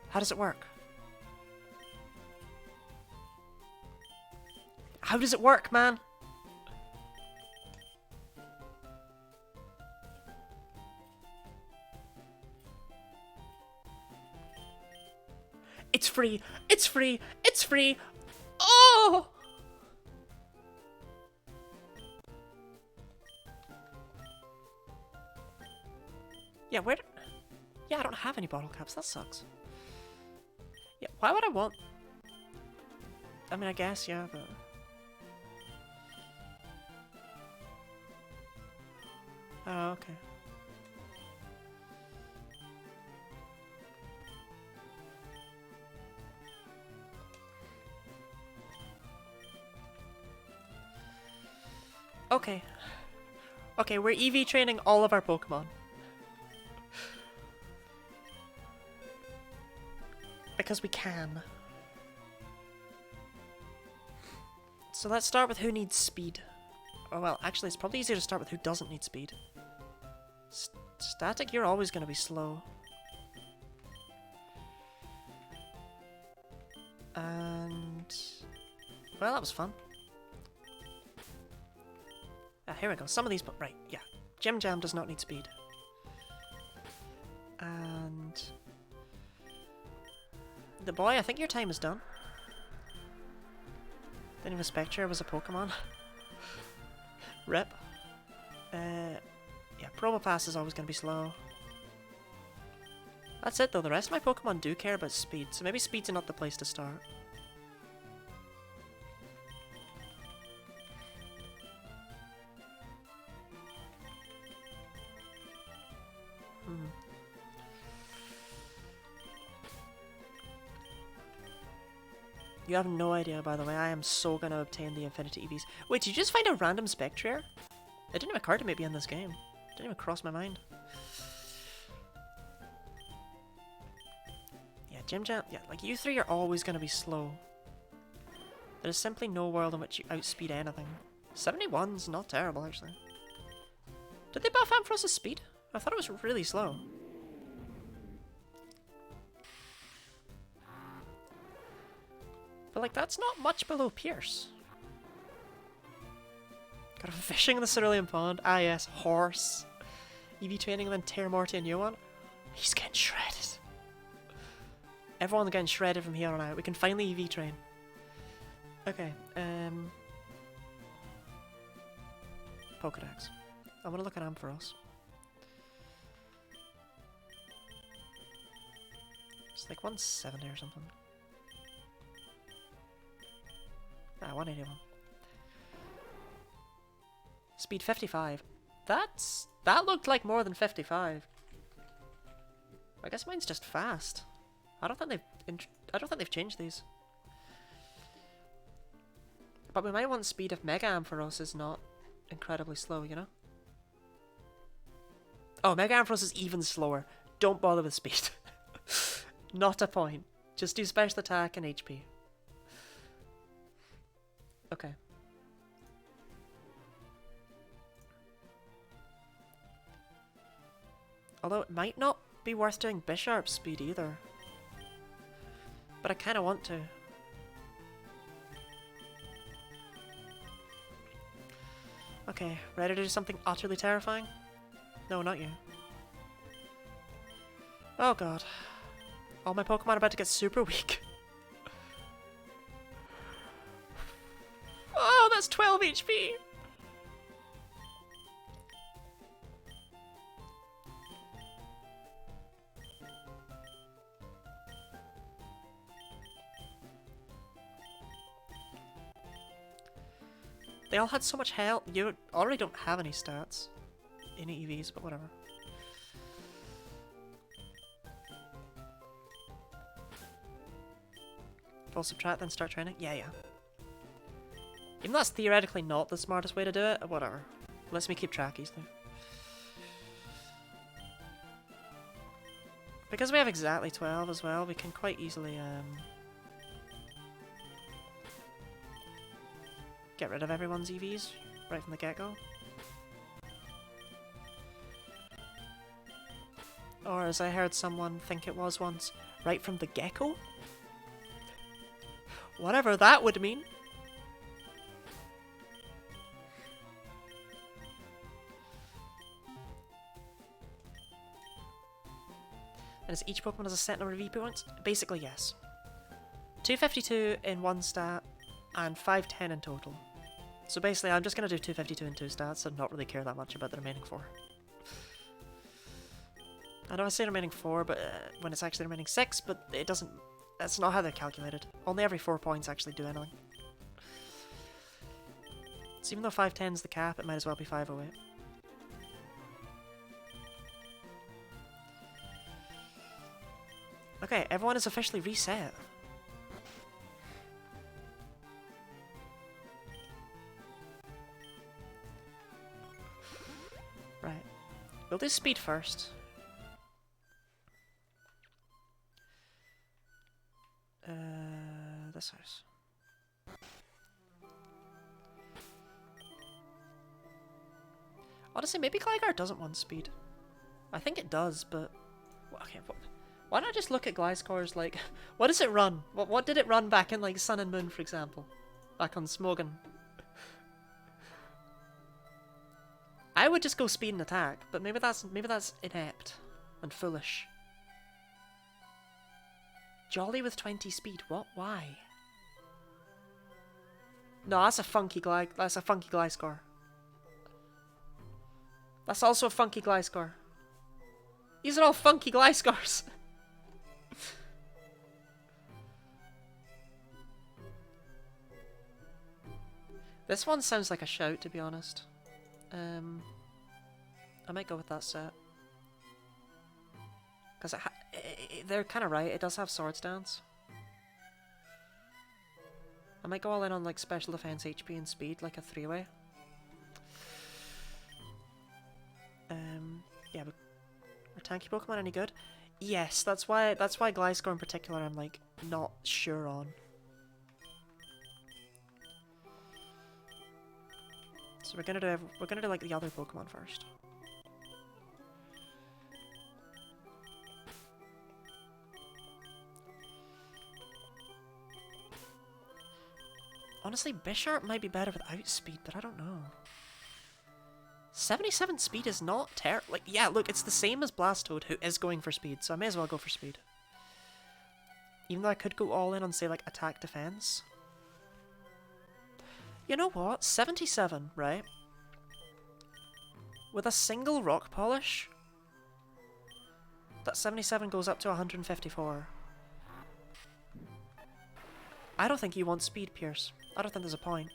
How does it work? How does it work, man? free! It's free! It's free! Oh! Yeah, where... Yeah, I don't have any bottle caps. That sucks. Yeah, why would I want... I mean, I guess, yeah, but... Oh, okay. Okay. Okay, we're EV training all of our Pokemon. Because we can. So let's start with who needs speed. Oh well, actually it's probably easier to start with who doesn't need speed. Static, you're always going to be slow. And... well, that was fun. Here we go. Some of these... right, yeah. Gem Jam does not need speed. And... the boy, I think your time is done. Didn't even Spectre was a Pokemon. Rip. Yeah, Promo Pass is always going to be slow. That's it though, the rest of my Pokemon do care about speed, so maybe speed's not the place to start. You have no idea, by the way, I am so gonna obtain the Infinity EVs. Wait, did you just find a random Spectre? It didn't even occur to me to be in this game. It didn't even cross my mind. Yeah, Gym Jam, yeah, like you three are always gonna be slow. There is simply no world in which you outspeed anything. 71's not terrible, actually. Did they buff Ampharos's speed? I thought it was really slow. But like, that's not much below Pierce. Got a fishing in the Cerulean Pond. Ah yes, horse. EV training and then Tear Morty and Yoan. He's getting shredded. Everyone's getting shredded from here on out. We can finally EV train. Okay, Pokedex. I want to look at Ampharos. It's like 170 or something. Ah, 181. Speed 55. That looked like more than 55. I guess mine's just fast. I don't think they've changed these. But we might want speed if Mega Ampharos is not incredibly slow, you know? Oh, Mega Ampharos is even slower. Don't bother with speed. Not a point. Just do special attack and HP. Okay. Although it might not be worth doing Bisharp's speed either. But I kind of want to. Okay, ready to do something utterly terrifying? No, not you. Oh god. All my Pokemon are about to get super weak. Oh, that's 12 HP! They all had so much health. You already don't have any stats. Any EVs, but whatever. Full subtract, then start training? Yeah, yeah. Even though that's theoretically not the smartest way to do it, whatever. Lets me keep track easily. Because we have exactly 12 as well, we can quite easily get rid of everyone's EVs right from the get-go. Or as I heard someone think it was once, right from the gecko? Whatever that would mean. And as each Pokemon has a set number of EP points? Basically, yes. 252 in one stat and 510 in total. So basically I'm just going to do 252 in 2 stats and not really care that much about the remaining 4. I know I say remaining 4 but when it's actually remaining 6, but it doesn't... That's not how they're calculated. Only every 4 points actually do anything. So even though 510 is the cap, it might as well be 508. Okay, everyone is officially reset. Right. We'll do speed first. This house. Honestly, maybe Gligar doesn't want speed. I think it does, but... Okay, why not just look at Gliscor's, like... What does it run? What did it run back in, like, Sun and Moon, for example? Back on Smogon. I would just go speed and attack, but maybe that's inept and foolish. Jolly with 20 speed. What? Why? No, that's a funky Gliscor. That's also a funky Gliscor. These are all funky Gliscors. This one sounds like a shout, to be honest. I might go with that set. Because they're kind of right, it does have Swords Dance. I might go all in on like special defense, HP, and speed, like a 3-way. Yeah, but are tanky Pokemon any good? Yes, that's why Gliscor in particular I'm like not sure on. So we're gonna do like the other Pokemon first. Honestly, Bisharp might be better without speed, but I don't know. 77 speed is not terrible. Like, yeah, look, it's the same as Blastoise, who is going for speed, so I may as well go for speed. Even though I could go all in on, say, like, attack defense. You know what? 77, right? With a single rock polish, that 77 goes up to 154. I don't think you want speed, Pierce. I don't think there's a point.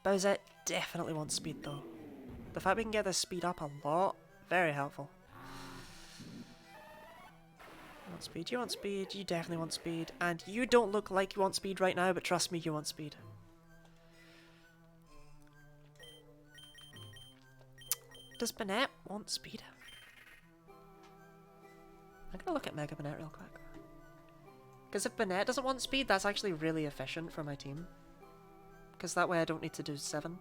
Bowsette definitely wants speed though. The fact we can get this speed up a lot, very helpful. You want speed, you want speed, you definitely want speed. And you don't look like you want speed right now, but trust me, you want speed. Does Banette want speed? I'm gonna look at Mega Banette real quick. Because if Banette doesn't want speed, that's actually really efficient for my team. Because that way I don't need to do 7.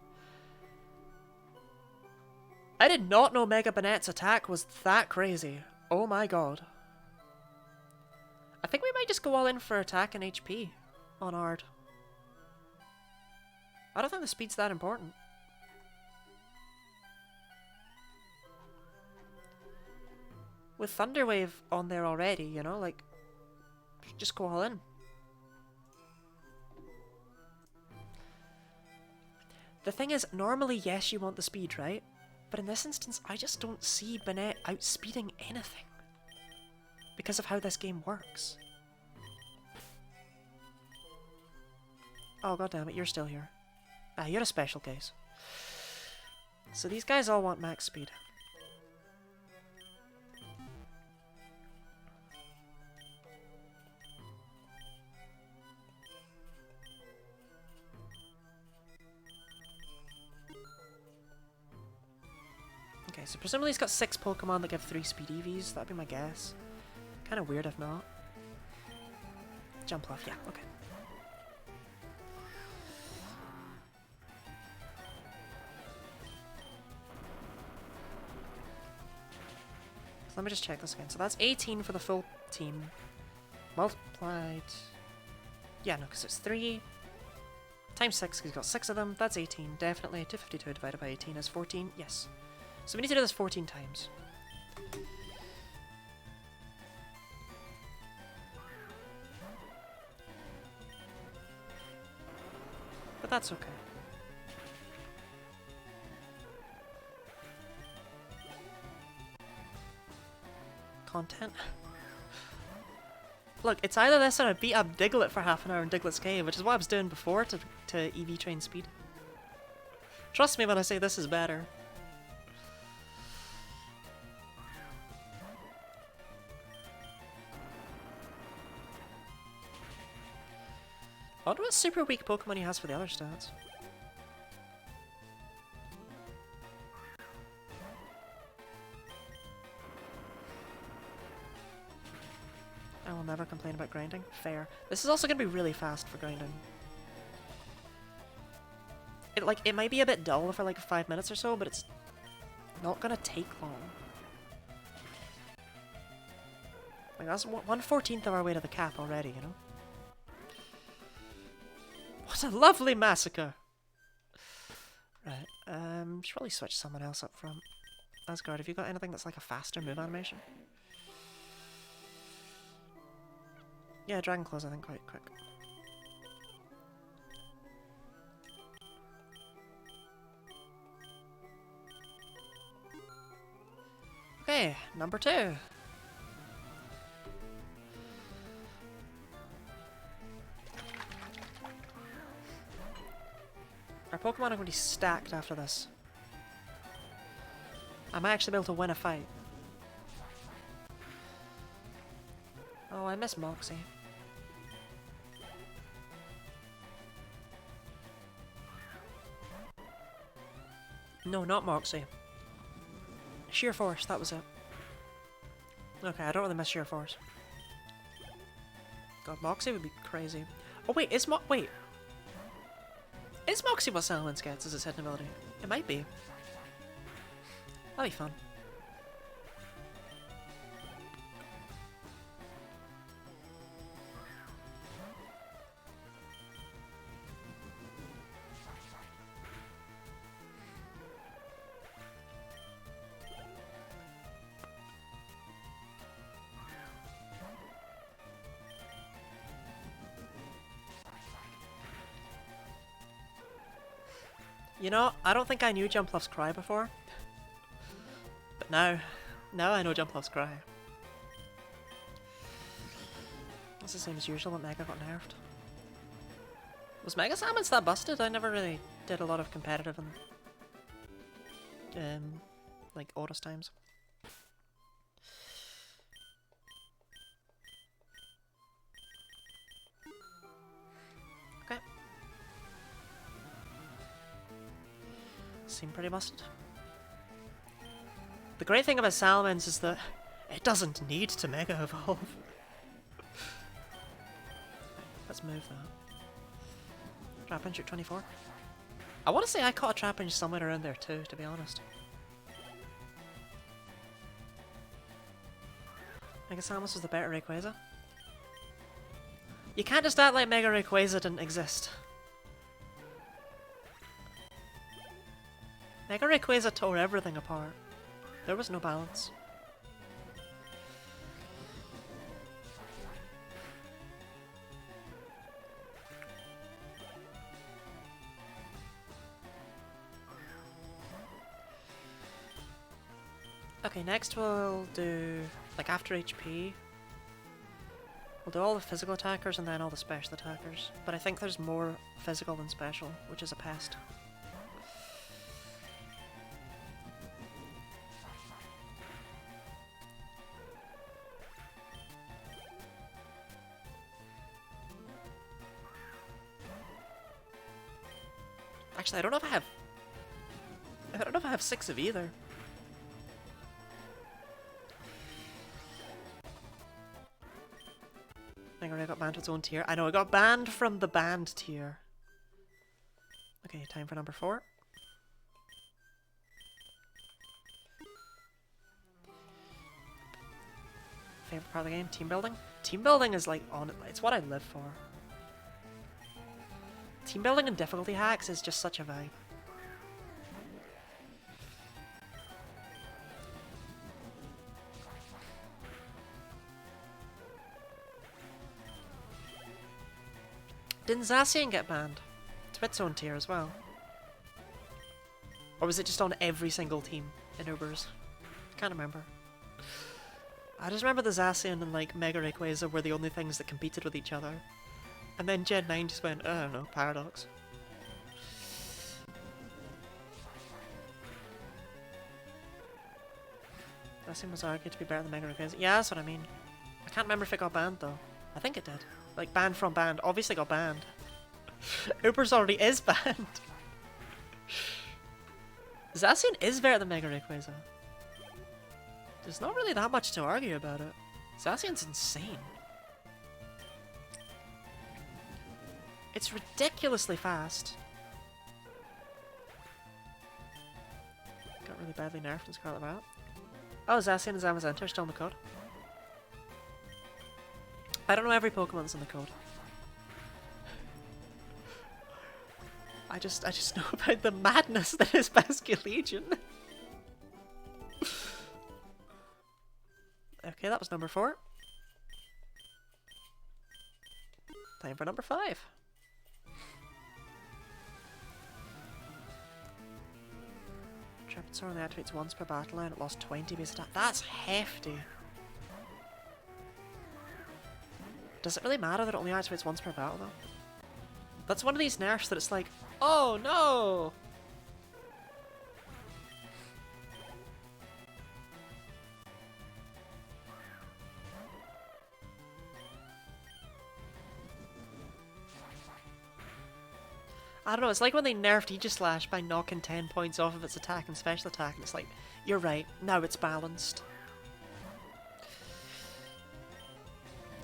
I did not know Mega Banette's attack was that crazy. Oh my god. I think we might just go all in for attack and HP on Ard. I don't think the speed's that important. With Thunder Wave on there already, you know, like, just go all in. The thing is, normally, yes, you want the speed, right? But in this instance, I just don't see Banette outspeeding anything. Because of how this game works. Oh, goddammit, you're still here. Ah, you're a special case. So these guys all want max speed. Okay, so presumably he's got 6 Pokemon that give 3 speed EVs. That'd be my guess. Kind of weird if not. Jump off, yeah, okay. So let me just check this again. So that's 18 for the full team. Multiplied... Yeah, no, because it's 3 Times 6, he's got 6 of them, that's 18, definitely. 252 divided by 18 is 14, yes. So we need to do this 14 times. But that's okay. Content. Look, it's either this or I beat up Diglett for half an hour in Diglett's Cave, which is what I was doing before to EV train speed. Trust me when I say this is better. I wonder what super weak Pokemon he has for the other stats. I will never complain about grinding. Fair. This is also going to be really fast for grinding. It might be a bit dull for like 5 minutes or so, but it's not going to take long. Like that's 1/14 of our way to the cap already, you know? What a lovely massacre! Right, should probably switch someone else up front. Asgard, have you got anything that's like a faster move animation? Yeah, Dragon Claw's I think quite quick. Okay, number 2. Our Pokemon are going to be stacked after this. I might actually be able to win a fight. Oh, I miss Moxie. No, not Moxie. Sheer Force, that was it. Okay, I don't really miss Sheer Force. God, Moxie would be crazy. Oh wait, is Moxie what Salamence gets as its hidden ability? It might be. That'd be fun. You know, I don't think I knew Jump Loves Cry before. But now I know Jump Loves Cry. It's the same as usual, but Mega got nerfed. Was Mega Salamence that busted? I never really did a lot of competitive and like Otis times. Okay. Seem pretty busted. The great thing about Salamence is that it doesn't need to Mega Evolve. Let's move that. Trapinch at 24. I want to say I caught a Trapinch somewhere around there too, to be honest. Mega Salamence was the better Rayquaza. You can't just act like Mega Rayquaza didn't exist. Mega Rayquaza tore everything apart. There was no balance. Okay, next we'll do, like after HP, we'll do all the physical attackers and then all the special attackers. But I think there's more physical than special, which is a pest. Actually, I don't know if I have 6 of either. I think I got banned to its own tier. I know, I got banned from the banned tier. Okay, time for number 4. Favorite part of the game? Team building? Team building is like it's what I live for. Team building and difficulty hacks is just such a vibe. Didn't Zacian get banned? It's its own tier as well. Or was it just on every single team in Ubers? Can't remember. I just remember the Zacian and like Mega Rayquaza were the only things that competed with each other. And then Gen 9 just went, I don't know, Paradox. Zacian was argued to be better than Mega Rayquaza. Yeah, that's what I mean. I can't remember if it got banned though. I think it did. Like, banned from banned. Obviously got banned. Ubers already is banned. Zacian is better than Mega Rayquaza. There's not really that much to argue about it. Zacian's insane. It's ridiculously fast. Got really badly nerfed in Scarlet Violet. Oh, Zacian and Zamazenta are still in the code. I don't know every Pokemon's in the code. I just know about the madness that is Basculegion. Okay, that was number 4. Time for number 5. Trapinsaur only activates once per battle and it lost 20 base attack. That's hefty. Does it really matter that it only activates once per battle though? That's one of these nerfs that it's like, oh no! I don't know, it's like when they nerfed Aegislash by knocking 10 points off of its attack and special attack, and it's like, you're right, now it's balanced.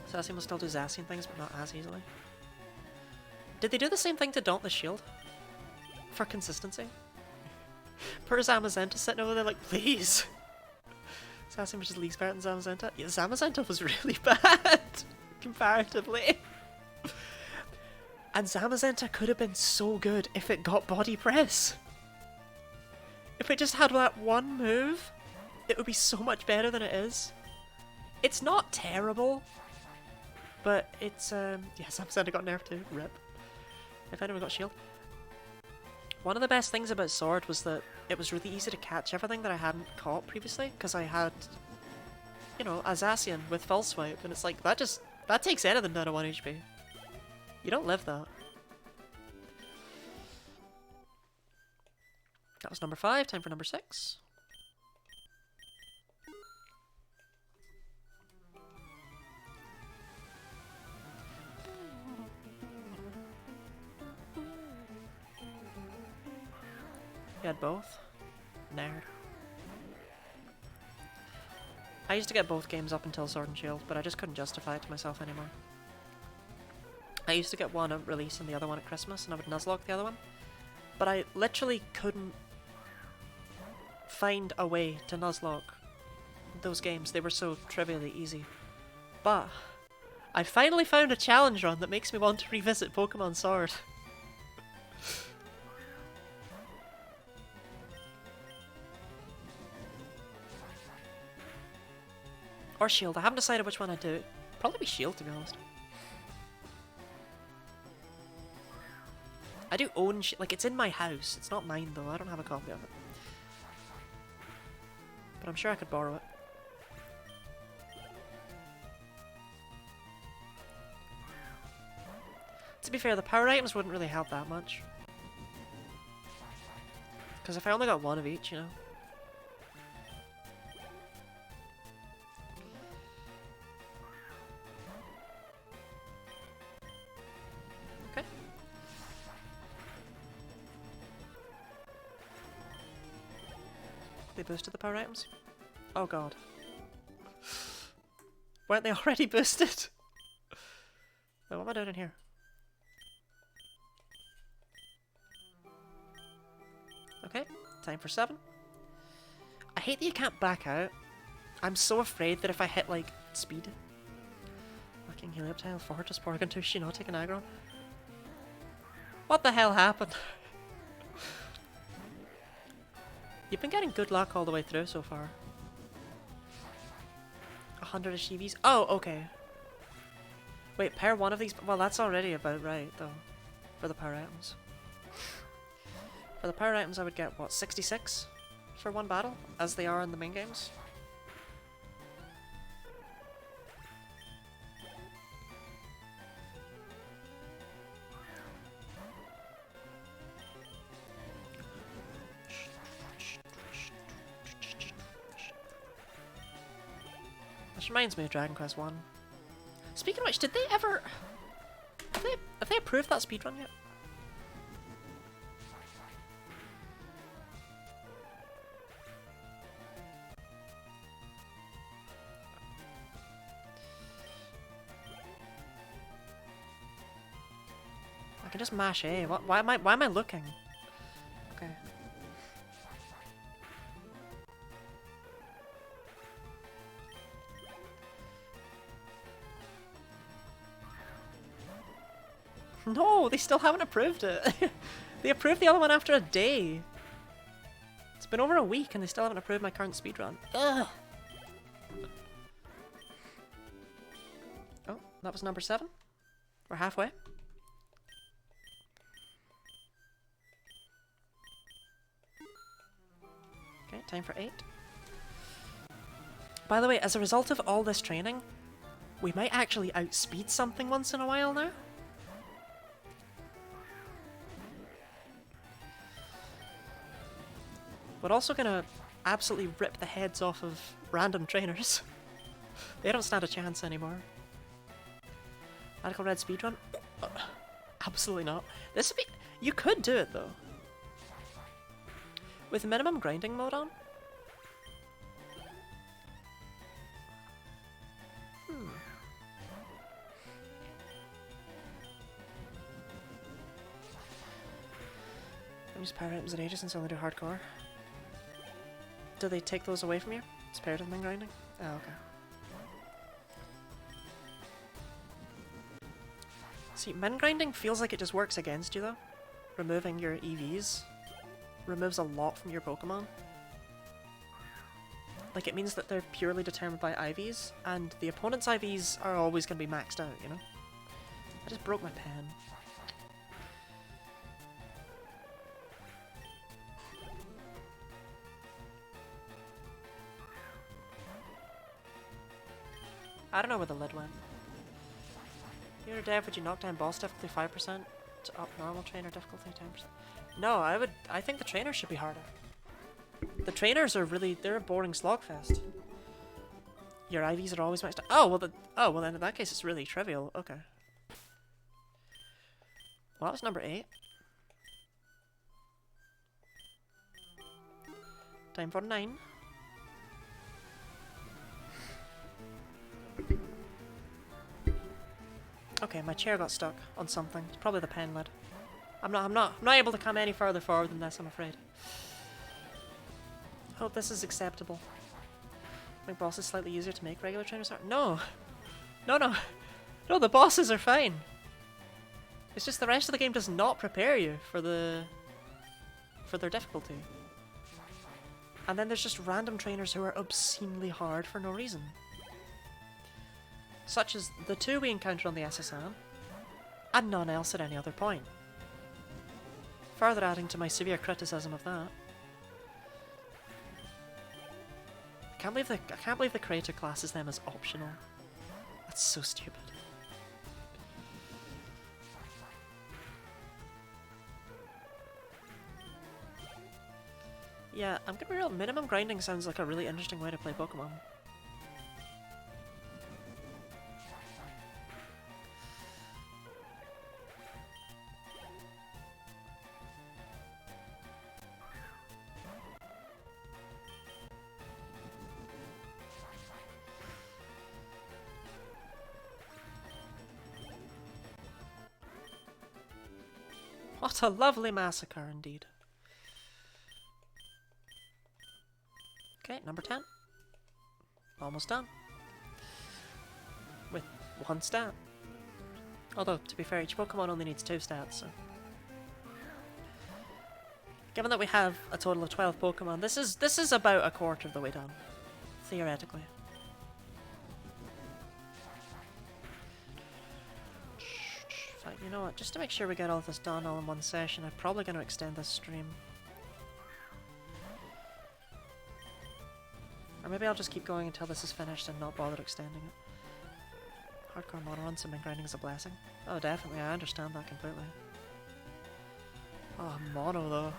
Zacian will still do Zacian things, but not as easily. Did they do the same thing to Dauntless Shield? For consistency? Poor Zamazenta sitting over there like, please! Zacian was just least better than Zamazenta? Yeah, Zamazenta was really bad, comparatively. And Zamazenta could have been so good if it got body press. If it just had that one move, it would be so much better than it is. It's not terrible, but it's, yeah, Zamazenta got nerfed too, rip. If anyone got shield. One of the best things about Sword was that it was really easy to catch everything that I hadn't caught previously, because I had, you know, a Zacian with Full Swipe, and it's like, that takes anything down to 1 HP. You don't live that. That was number 5, time for number 6. You had both? Nerd. I used to get both games up until Sword and Shield, but I just couldn't justify it to myself anymore. I used to get one at release and the other one at Christmas, and I would Nuzlocke the other one. But I literally couldn't find a way to Nuzlocke those games. They were so trivially easy. But I finally found a challenge run that makes me want to revisit Pokemon Sword. Or Shield. I haven't decided which one I'd do. Probably be Shield, to be honest. I do own like, it's in my house. It's not mine, though. I don't have a copy of it. But I'm sure I could borrow it. To be fair, the power items wouldn't really help that much. Because if I only got one of each, you know. Okay. They boosted the power items? Oh god. Weren't they already boosted? Oh, what am I doing in here? Okay, time for 7. I hate that you can't back out. I'm so afraid that if I hit, like, speed. Fucking Helioptile, Fortress, Porygon 2, Shiinotic, and Aggron. What the hell happened? You've been getting good luck all the way through so far. 100 EVs. Oh, okay. Wait, pair one of these. Well, that's already about right, though. For the power items. For the power items, I would get, what, 66 for one battle? As they are in the main games? This reminds me of Dragon Quest 1. Speaking of which, did they ever... Have they approved that speedrun yet? I can just mash A. Why am I looking? Okay. No, they still haven't approved it. They approved the other one after a day. It's been over a week and they still haven't approved my current speedrun. Ugh. Oh, that was number 7. We're halfway. Okay, time for 8. By the way, as a result of all this training, we might actually outspeed something once in a while now. We're also gonna absolutely rip the heads off of random trainers. They don't stand a chance anymore. Radical Red speedrun? Absolutely not. This would be... You could do it though. With minimum grinding mode on? I've used power items in ages since I only do hardcore. Do they take those away from you? It's paired with min grinding? Oh, okay. See, min grinding feels like it just works against you though. Removing your EVs removes a lot from your Pokemon. Like, it means that they're purely determined by IVs, and the opponent's IVs are always going to be maxed out, you know? I just broke my pen. I don't know where the lid went. If you were dev, would you knock down boss difficulty 5% to up normal trainer difficulty 10%? No, I think the trainers should be harder. The trainers are really, they're a boring slogfest. Your IVs are always maxed out. Oh, well then in that case it's really trivial. Okay. Well, that was number 8. Time for 9. Okay, my chair got stuck on something. It's probably the pen lid. I'm not able to come any further forward than this, I'm afraid. Hope this is acceptable. Make bosses slightly easier to make regular trainers hard. No! No, the bosses are fine. It's just the rest of the game does not prepare you for their difficulty. And then there's just random trainers who are obscenely hard for no reason. Such as the 2 we encountered on the SSN, and none else at any other point. Further adding to my severe criticism of that. I can't believe the creator classes them as optional. That's so stupid. Yeah, I'm gonna be real. Minimum grinding sounds like a really interesting way to play Pokemon. What a lovely massacre, indeed. Okay, number 10. Almost done. With 1 stat. Although, to be fair, each Pokemon only needs 2 stats, so... Given that we have a total of 12 Pokemon, this is about a quarter of the way done. Theoretically. In fact, you know what? Just to make sure we get all this done all in one session, I'm probably going to extend this stream. Or maybe I'll just keep going until this is finished and not bother extending it. Hardcore mono runs and grinding is a blessing. Oh, definitely, I understand that completely. Oh, mono though.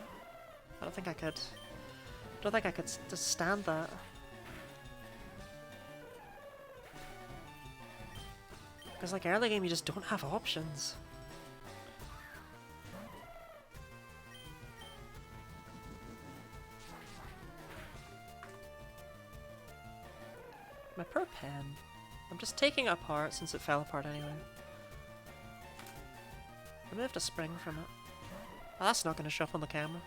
I don't think I could. I don't think I could just stand that. Because like early game, you just don't have options. My poor pen. I'm just taking it apart since it fell apart anyway. Removed a spring from it. Oh, that's not going to show up on the camera.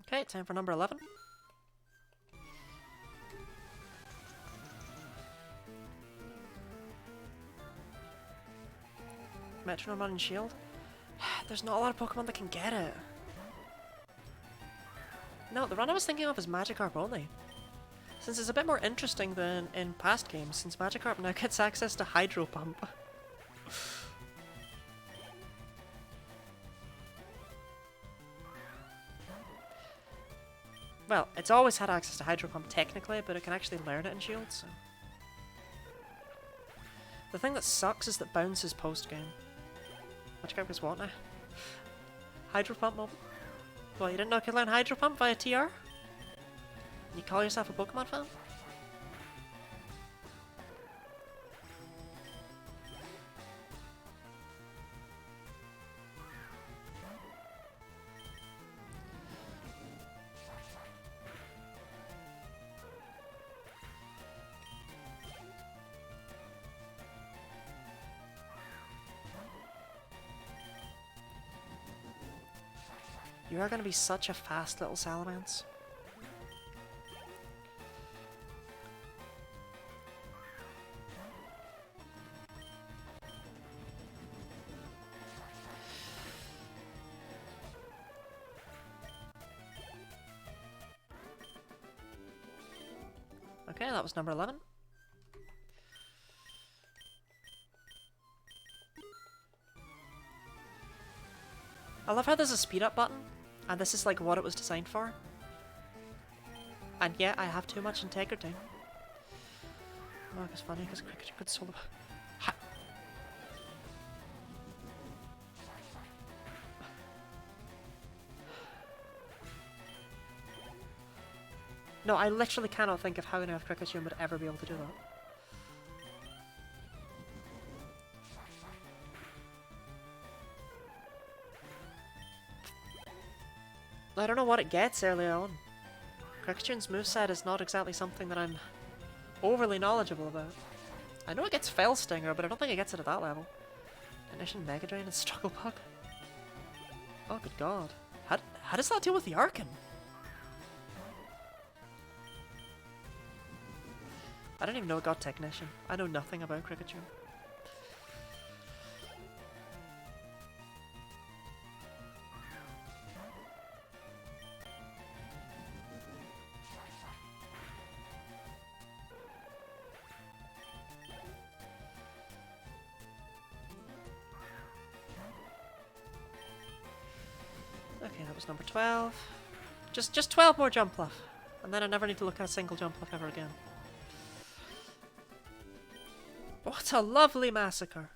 Okay, time for number 11. Metronome Run and Shield? There's not a lot of Pokemon that can get it. No, the run I was thinking of is Magikarp only. Since it's a bit more interesting than in past games, since Magikarp now gets access to Hydro Pump. Well, it's always had access to Hydro Pump technically, but it can actually learn it in Shield, so... The thing that sucks is that bounces post-game. Magikarp goes what now? Hydro Pump moment? Well, you didn't know you could learn Hydro Pump via TR? You call yourself a Pokemon fan? You are going to be such a fast little Salamence. Okay, that was number 11. I love how there's a speed up button, and this is like what it was designed for. And yet I have too much integrity. Oh, it's funny because Cricket could solo. Ha. No, I literally cannot think of how on earth Cricket would ever be able to do that. I don't know what it gets early on. Cricketun's moveset is not exactly something that I'm overly knowledgeable about. I know it gets Fell Stinger, but I don't think it gets it at that level. Ignition, Mega Drain, and Struggle Bug. Oh, good god. How does that deal with the Arcan? I don't even know it got Technician. I know nothing about Cricketune. Okay, that was number 12. Just 12 more jump left. And then I never need to look at a single jump left ever again. What a lovely massacre!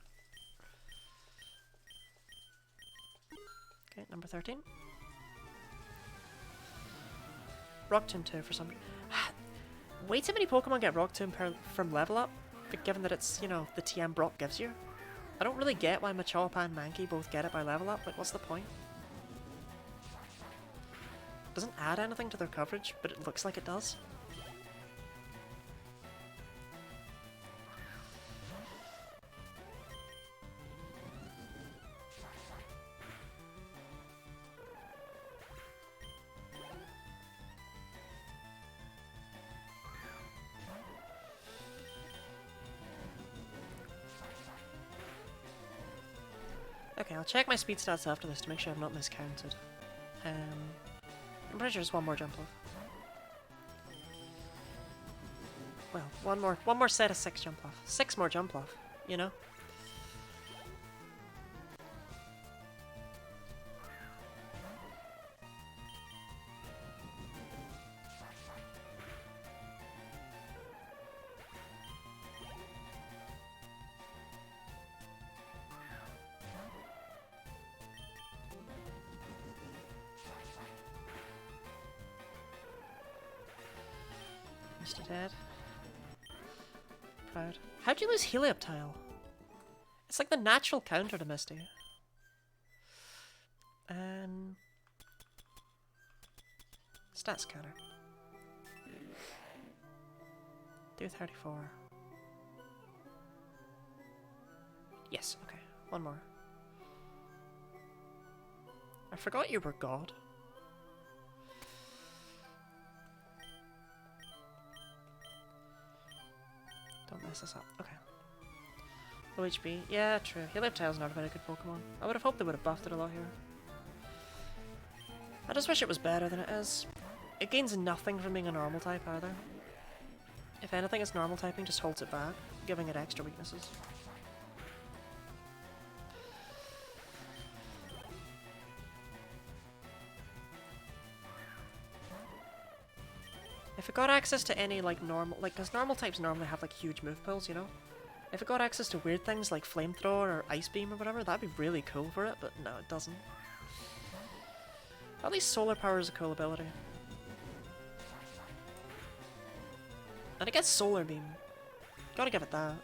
Okay, number 13. Rock Tomb 2 for some reason. Way too many Pokemon get Rock Tomb from level up, but given that it's, you know, the TM Brock gives you. I don't really get why Machop and Mankey both get it by level up, like what's the point? Doesn't add anything to their coverage, but it looks like it does. Okay, I'll check my speed stats after this to make sure I've not miscounted. I'm pretty sure it's one more jump off. Well, one more set of 6 jump off. 6 more jump off, you know? Mr. Dead. Proud. How'd you lose Helioptile? It's like the natural counter to Misty. Stats counter. Do 34. Yes, okay. One more. I forgot you were God. Don't mess this up. Okay. Low HP. Yeah, true. Helioptile's not a very good Pokemon. I would have hoped they would have buffed it a lot here. I just wish it was better than it is. It gains nothing from being a normal type either. If anything, its normal typing just holds it back, giving it extra weaknesses. If it got access to any, like, normal... Like, because normal types normally have, like, huge move pools, you know? If it got access to weird things like Flamethrower or Ice Beam or whatever, that'd be really cool for it, but no, it doesn't. At least Solar Power is a cool ability. And it gets Solar Beam. Gotta give it that.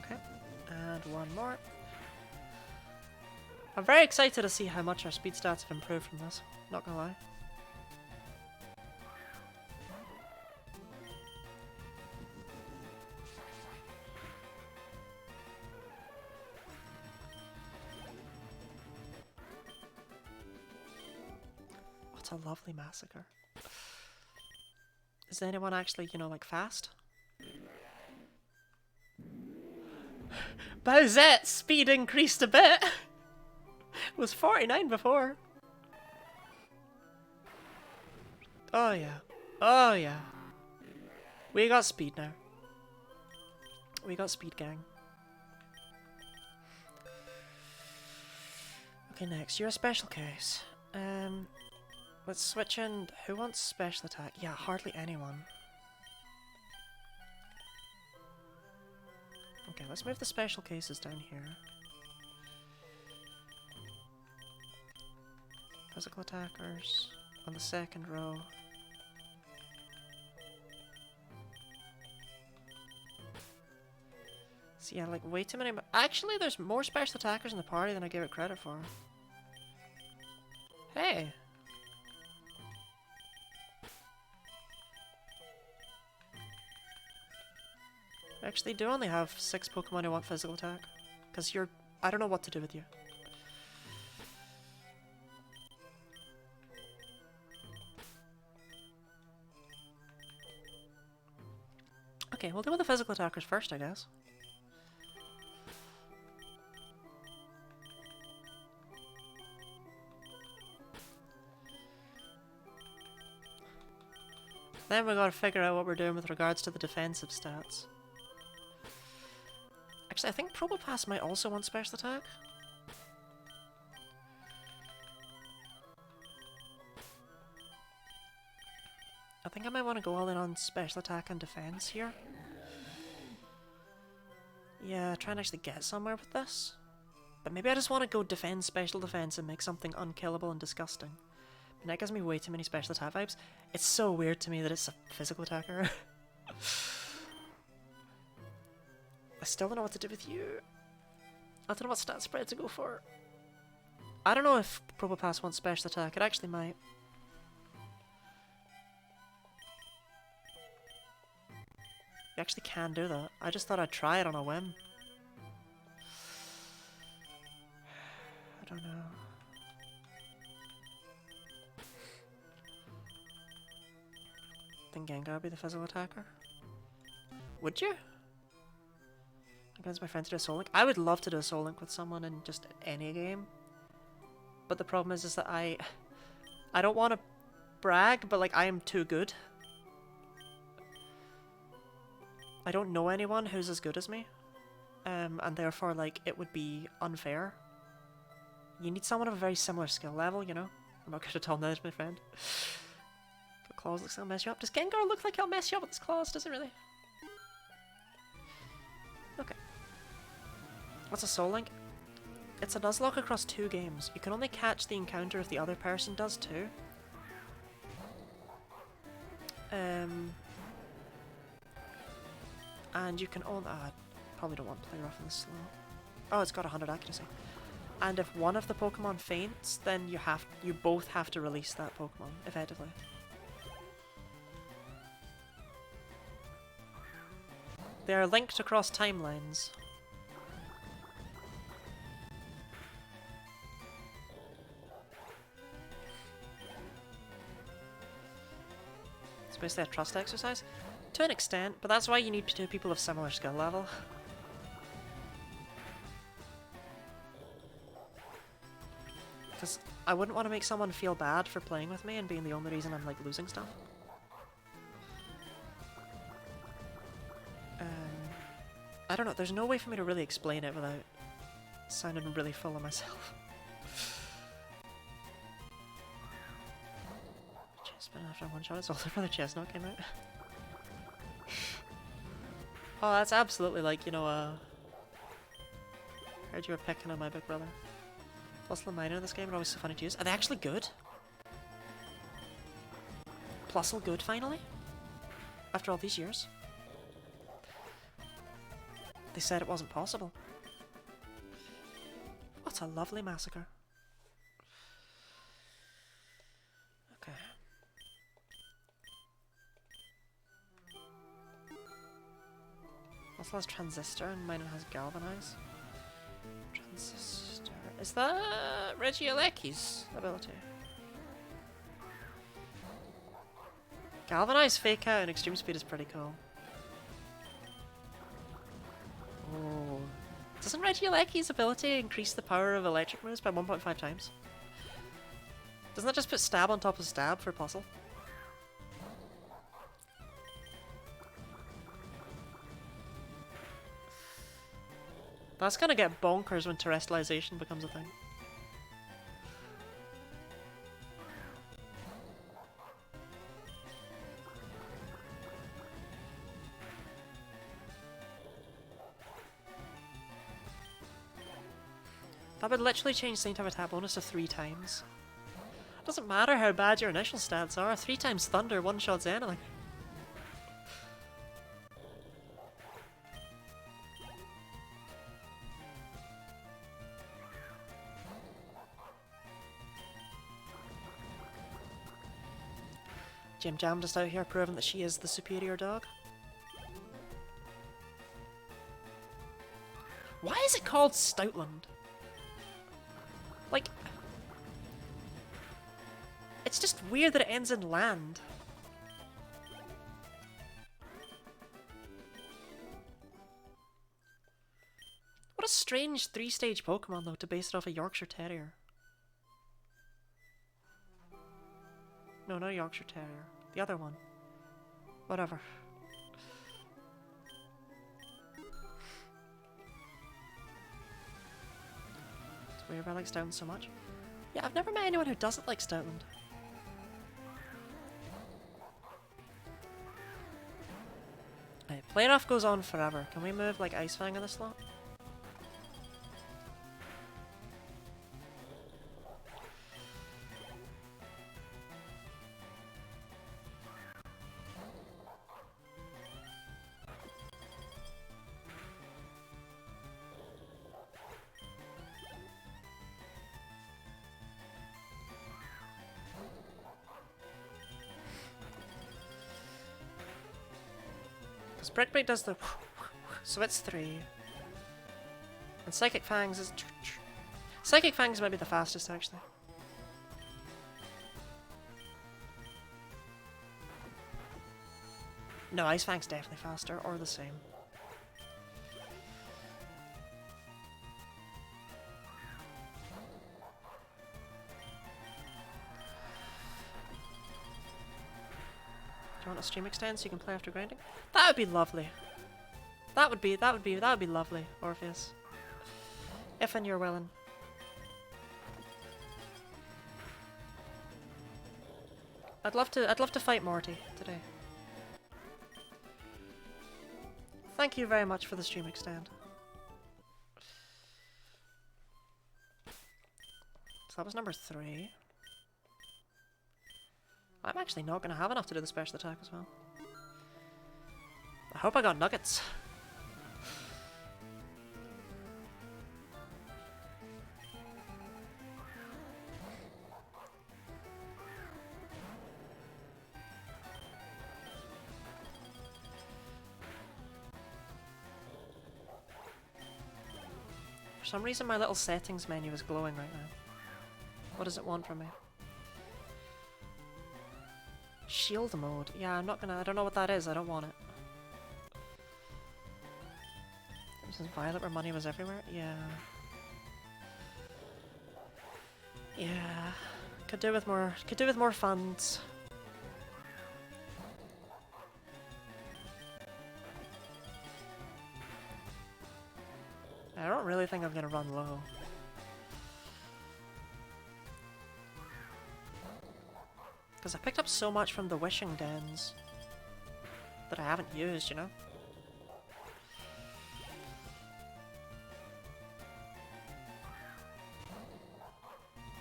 Okay, and one more. I'm very excited to see how much our speed stats have improved from this, not gonna lie. What a lovely massacre. Is anyone actually, you know, like, fast? Bowsette's speed increased a bit! It was 49 before. Oh yeah. Oh yeah. We got speed now. We got speed, gang. Okay, next. You're a special case. Let's switch in. Who wants special attack? Yeah, hardly anyone. Okay, let's move the special cases down here. Physical attackers on the second row. So yeah, like, way too many. Actually, there's more special attackers in the party than I gave it credit for. Hey! I actually do only have 6 Pokemon who want physical attack. Because you're... I don't know what to do with you. Okay, we'll deal with the physical attackers first, I guess. Then we gotta figure out what we're doing with regards to the defensive stats. Actually, I think Probopass might also want special attack. I think I might want to go all in on special attack and defense here. Yeah, try and actually get somewhere with this. But maybe I just want to go defend special defense and make something unkillable and disgusting. And that gives me way too many special attack vibes. It's so weird to me that it's a physical attacker. I still don't know what to do with you. I don't know what stat spread to go for. I don't know if Probopass wants special attack. It actually might. You actually can do that. I just thought I'd try it on a whim. don't know. Think Gengar would be the physical attacker? Would you? Against my friend to do a Soul Link? I would love to do a Soul Link with someone in just any game. But the problem is that I don't want to brag, but like I am too good. I don't know anyone who's as good as me. And therefore like it would be unfair. You need someone of a very similar skill level, you know? I'm not going to tell that, my friend. The claws looks like it'll mess you up. Does Gengar look like he'll mess you up with his claws? Does it really? Okay. What's a Soul Link? It's a Nuzlocke across 2 games. You can only catch the encounter if the other person does too. And you can only... I probably don't want to play rough and slow. Oh, it's got 100 accuracy. And if one of the Pokemon faints, then you both have to release that Pokemon, effectively. They are linked across timelines. It's basically a trust exercise. To an extent, but that's why you need 2 people of similar skill level. Because I wouldn't want to make someone feel bad for playing with me and being the only reason I'm like losing stuff. I don't know, there's no way for me to really explain it without sounding really full of myself. Chestnut after one shot, it's older brother Chestnut came out. Oh, that's absolutely like, you know, heard you were picking on my big brother. Plus Minor in this game are always so funny to use. Are they actually good? Plusle good, finally? After all these years? They said it wasn't possible. What a lovely massacre. Okay. Plusle has Transistor and mine has Galvanize. Transistor. Is that Regieleki's ability? Galvanize, Fake Out, and Extreme Speed is pretty cool. Oh. Doesn't Regieleki's ability increase the power of electric moves by 1.5 times? Doesn't that just put Stab on top of Stab for Plusle? That's gonna get bonkers when terrestrialization becomes a thing. That would literally change same type attack bonus to 3 times. It doesn't matter how bad your initial stats are, 3 times Thunder one-shots anything. Jim Jam just out here proving that she is the superior dog. Why is it called Stoutland? Like, it's just weird that it ends in land. What a strange 3-stage Pokemon though to base it off a Yorkshire Terrier. No, not Yorkshire Terrier. The other one. Whatever. It's weird I like Stoutland so much. Yeah, I've never met anyone who doesn't like Stoutland. Right, playoff goes on forever. Can we move like Ice Fang in this slot? Brick Break does the so it's 3. And Psychic Fangs is... Psychic Fangs might be the fastest, actually. No, Ice Fang's definitely faster, or the same. Do you want a stream extend so you can play after grinding? That would be lovely. That would be lovely, Orpheus. If and you're willing. I'd love to fight Morty today. Thank you very much for the stream extend. So that was number 3. I'm actually not going to have enough to do the special attack as well. I hope I got nuggets. For some reason my little settings menu is glowing right now. What does it want from me? Shield mode. Yeah, I'm not gonna... I don't know what that is. I don't want it. This is Violet where money was everywhere? Yeah. Yeah. Could do with more funds. I don't really think I'm gonna run low. Because I picked up so much from the wishing dens that I haven't used, you know?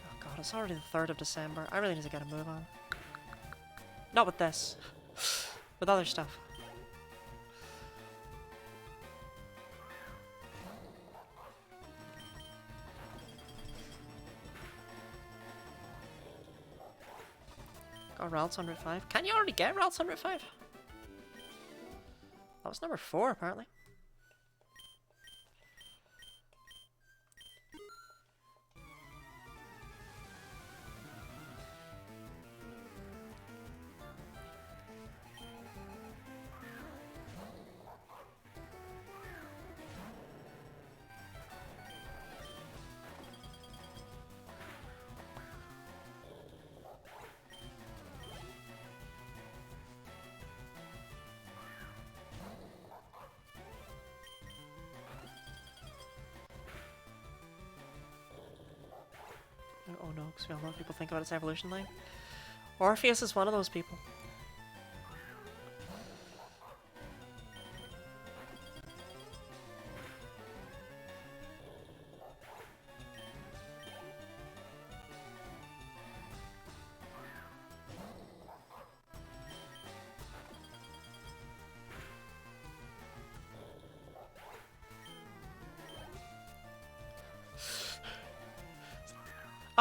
Oh god, it's already the 3rd of December. I really need to get a move on. Not with this. With other stuff. Got Ralts 105. Can you already get Ralts 105? That was number 4, apparently. Oh no, because we all know people think about its evolution line. Orpheus is one of those people.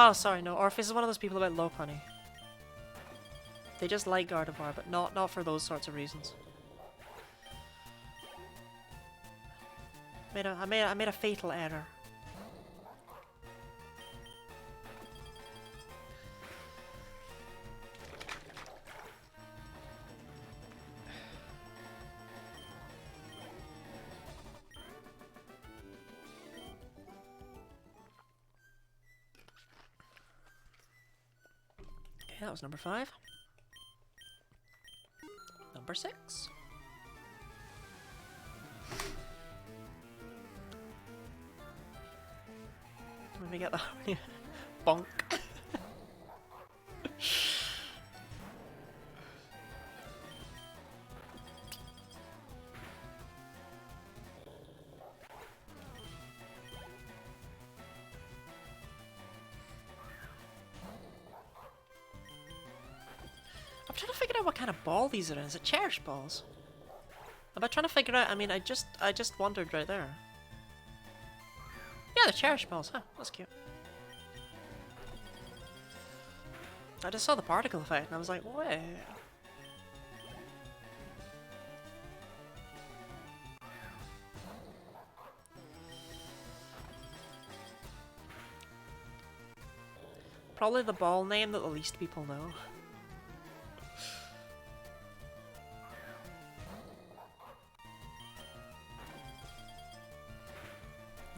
Oh, sorry, no. Orpheus is one of those people about low honey. They just like Gardevoir, but not for those sorts of reasons. I made a fatal error. That was number 5. Number 6. Let me get that. Bonk. I'm trying to figure out what kind of ball these are in. Is it cherish balls? Am I trying to figure out? I mean, I just wondered right there. Yeah, the cherish balls. Huh, that's cute. I just saw the particle effect and I was like, wait. Probably the ball name that the least people know.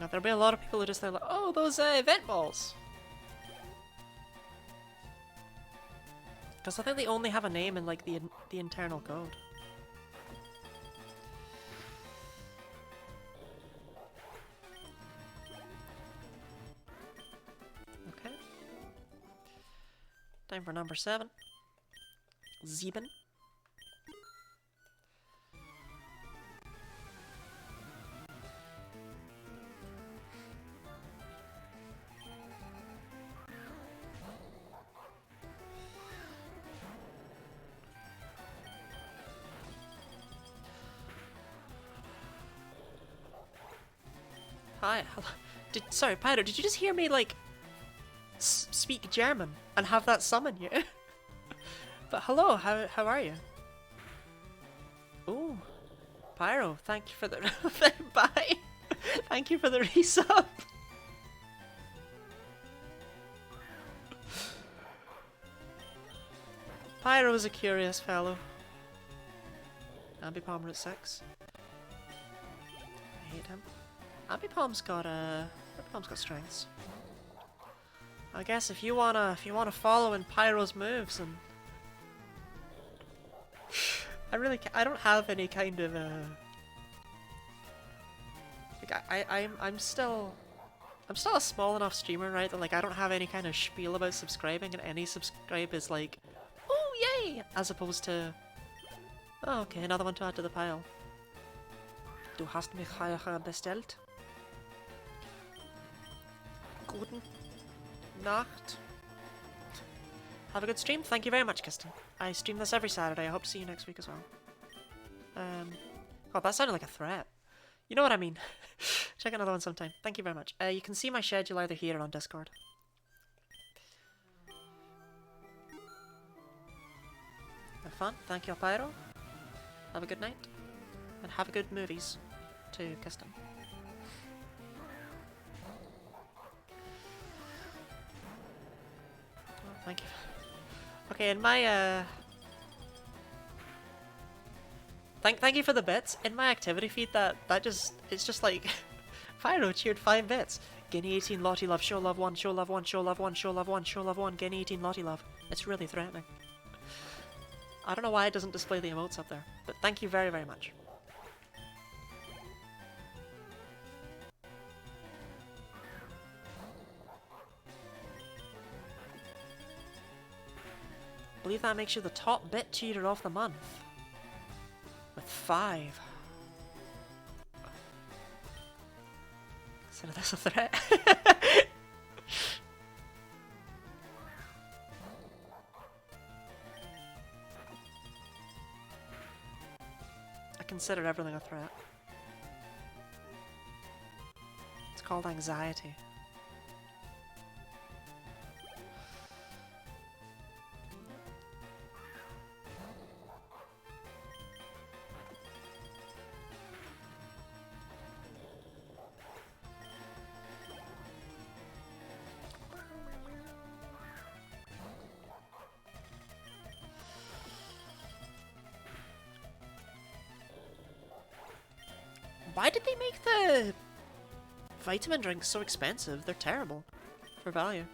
Now there'll be a lot of people who just say like, oh, those event balls! Because I think they only have a name in like the internal code. Okay. Time for number 7. Sieben. Hi, hello. Sorry, Pyro, did you just hear me, like, speak German and have that summon you? But hello, how are you? Ooh, Pyro, thank you for the bye. Thank you for the resub. Pyro's a curious fellow. Ambipom Route 6. I hate him. Ambipom's got strengths. I guess if you wanna follow in Pyro's moves, and I don't have any kind of like I'm still a small enough streamer, right, that like I don't have any kind of spiel about subscribing, and any subscribe is like, oh yay, as opposed to, oh okay, another one to add to the pile. Du hast mich bestellt. Guten Nacht. Have a good stream. Thank you very much, Kirsten. I stream this every Saturday. I hope to see you next week as well. God, that sounded like a threat. You know what I mean. Check another one sometime. Thank you very much. You can see my schedule either here or on Discord. Have fun. Thank you, Pyro. Have a good night. And have a good movies to Kirsten. Thank you. Okay, in my Thank you for the bits. In my activity feed, it's just like Pyro cheered 5 bits. Guinea 18 Lottie Love, show love 1, show love 1, show love 1, show love 1, show love 1, Guinea 18 Lottie Love. It's really threatening. I don't know why it doesn't display the emotes up there, but thank you very, very much. I believe that makes you the top bit cheater of the month. With 5. Consider this a threat. I consider everything a threat. It's called anxiety. Why did they make the vitamin drinks so expensive? They're terrible for value.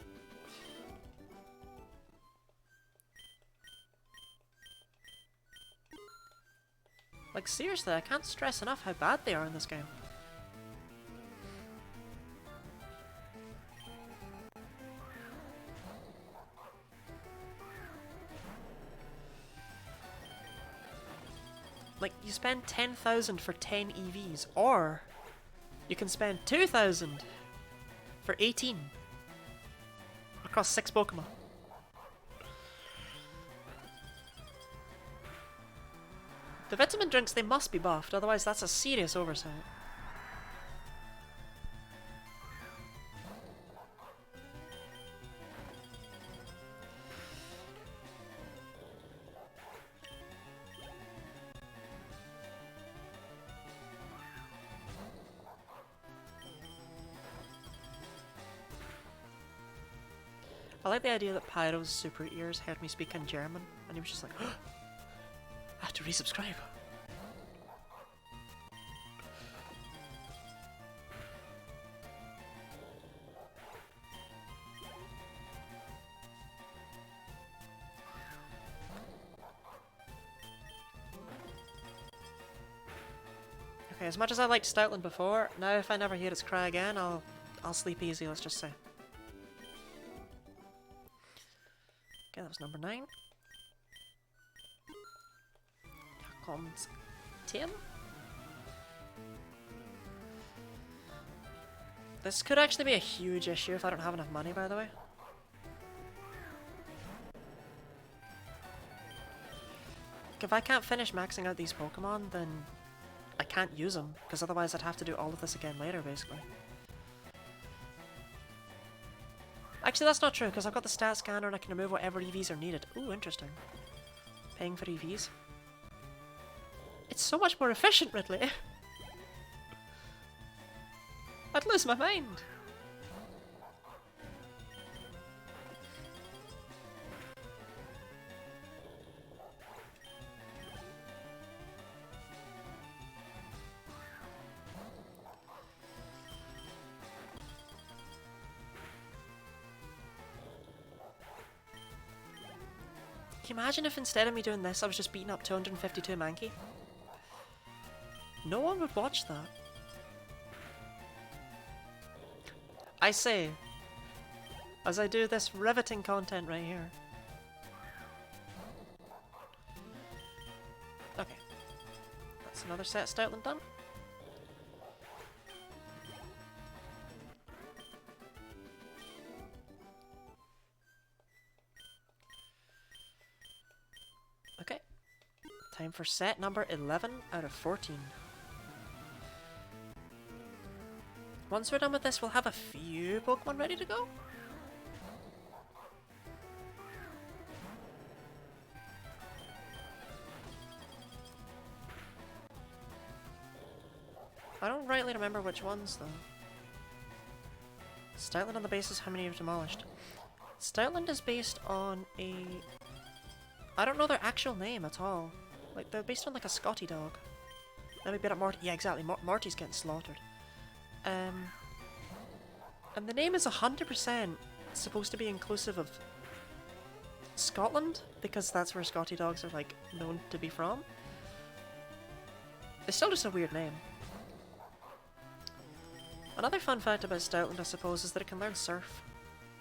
Like seriously, I can't stress enough how bad they are in this game. Like, you spend 10,000 for 10 EVs, or you can spend 2,000 for 18 across 6 Pokemon. The vitamin drinks, they must be buffed, otherwise that's a serious oversight. I like the idea that Pyro's super ears heard me speak in German, and he was just like, I have to resubscribe. Okay, as much as I liked Stoutland before, now if I never hear its cry again, I'll sleep easy, let's just say. Okay, that was number 9. Here comes 10. This could actually be a huge issue if I don't have enough money, by the way. If I can't finish maxing out these Pokemon, then I can't use them, because otherwise I'd have to do all of this again later, basically. Actually, that's not true, because I've got the stat scanner and I can remove whatever EVs are needed. Ooh, interesting. Paying for EVs. It's so much more efficient, Ridley! I'd lose my mind! Can you imagine if instead of me doing this, I was just beating up 252 Mankey? No one would watch that. I say, as I do this riveting content right here. Okay. That's another set of Stoutland done. Okay. Time for set number 11 out of 14. Once we're done with this, we'll have a few Pokemon ready to go. I don't rightly remember which ones, though. Stoutland on the basis how many you've demolished. Stoutland is based on a... I don't know their actual name at all. Like, they're based on like a Scotty dog. Let me bet at Morty. Yeah, exactly. Morty's getting slaughtered. And the name is 100% supposed to be inclusive of Scotland, because that's where Scotty dogs are, like, known to be from. It's still just a weird name. Another fun fact about Stoutland, I suppose, is that it can learn Surf,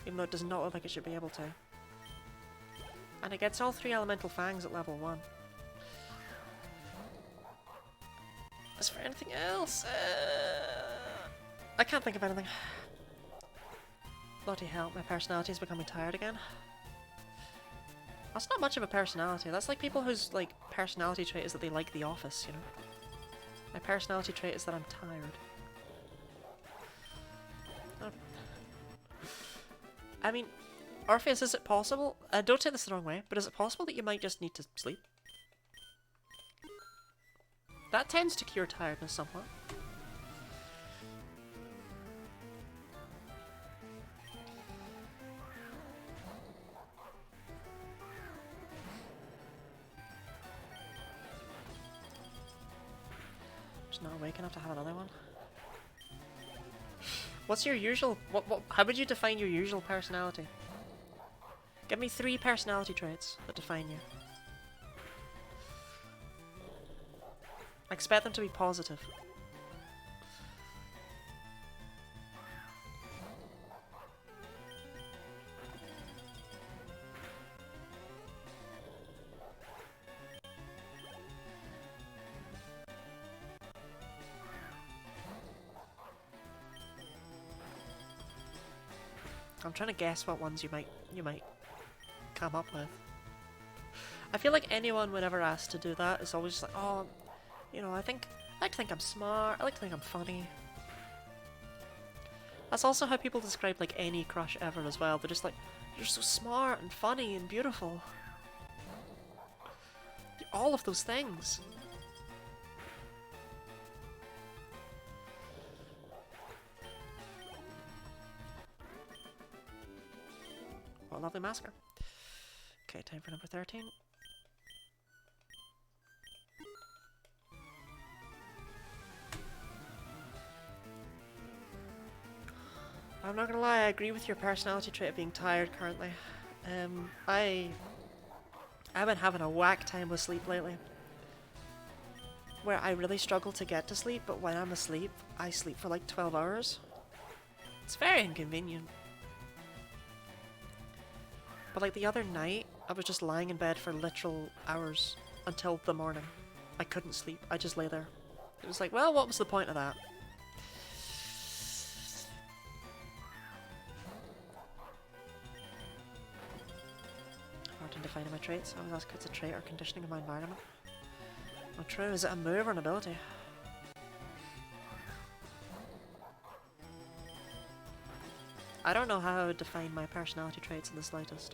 even though it does not look like it should be able to. And it gets all 3 elemental fangs at level 1. As for anything else, I can't think of anything. Bloody hell, my personality is becoming tired again. That's not much of a personality. That's like people whose, like, personality trait is that they like The Office, you know? My personality trait is that I'm tired. I mean, Orpheus, is it possible? Don't take this the wrong way, but is it possible that you might just need to sleep? That tends to cure tiredness somewhat. Just not awake enough to have another one. What's your usual... how would you define your usual personality? Give me 3 personality traits that define you. I expect them to be positive. I'm trying to guess what ones you might come up with. I feel like anyone would ever ask to do that is always just like, oh, you know, I like to think I'm smart, I like to think I'm funny. That's also how people describe like any crush ever as well. They're just like, you're so smart and funny and beautiful. You're all of those things. What a lovely massacre. Okay, time for number 13. I'm not gonna lie, I agree with your personality trait of being tired currently. I've been having a whack time with sleep lately. Where I really struggle to get to sleep, but when I'm asleep, I sleep for like 12 hours. It's very inconvenient. But like the other night, I was just lying in bed for literal hours until the morning. I couldn't sleep, I just lay there. It was like, well, what was the point of that? Hard in defining my traits. I was asked if it's a trait or conditioning of my environment. Well, true. Is it a move or an ability? I don't know how I would define my personality traits in the slightest.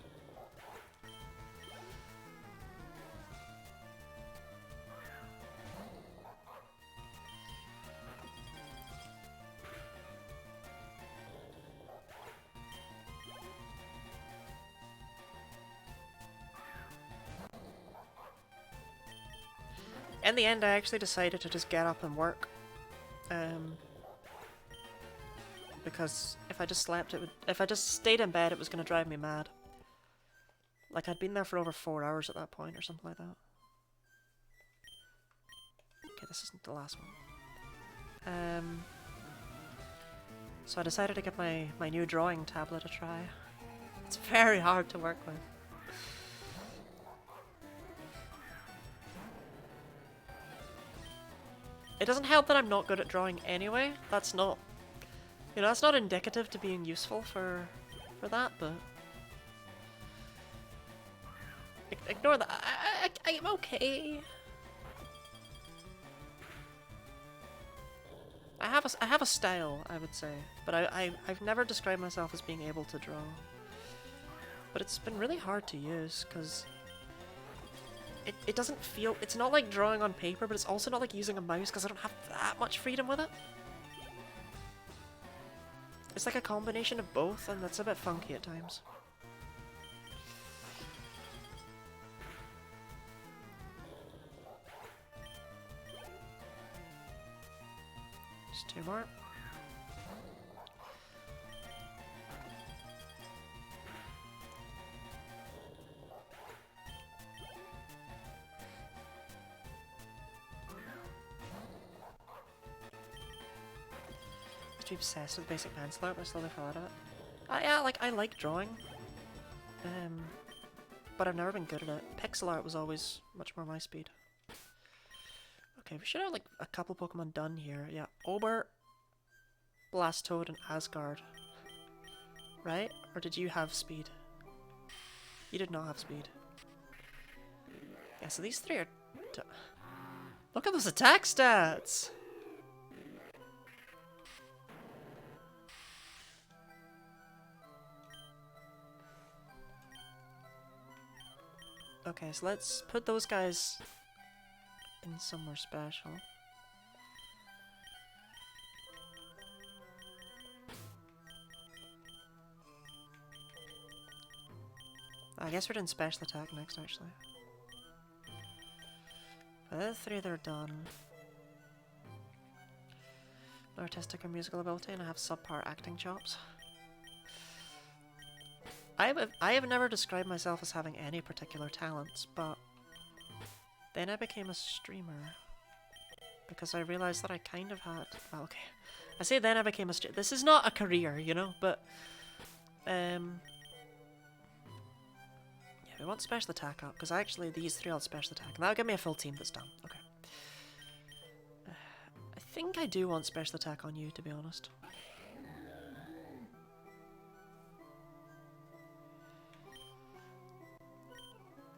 In the end, I actually decided to just get up and work. Because if I just slept, if I just stayed in bed, it was going to drive me mad. Like, I'd been there for over 4 hours at that point, or something like that. Okay, this isn't the last one. So I decided to give my new drawing tablet a try. It's very hard to work with. It doesn't help that I'm not good at drawing anyway. That's not, you know, that's not indicative to being useful for that, but ignore that. I'm okay. I have a style, I would say, but I've never described myself as being able to draw. But it's been really hard to use because it doesn't feel, it's not like drawing on paper, but it's also not like using a mouse because I don't have that much freedom with it. It's like a combination of both, and that's a bit funky at times. Just 2 more. To be obsessed with basic pencil art, but I slowly fell out of it. Yeah, like, I like drawing. But I've never been good at it. Pixel art was always much more my speed. Okay, we should have, like, a couple Pokemon done here. Yeah, Ober, Blastoad, and Asgard. Right? Or did you have speed? You did not have speed. Yeah, so these 3 are... Look at those attack stats! Okay, so let's put those guys in somewhere special. I guess we're doing special attack next, actually. For the 3 that are done. No artistic or musical ability, and I have subpar acting chops. I have never described myself as having any particular talents, but then I became a streamer because I realized that I kind of had. Well, okay, I say then I became a streamer. This is not a career, you know, but yeah, we want special attack up because actually these 3 I'll special attack, and that'll give me a full team that's done. Okay, I think I do want special attack on you, to be honest.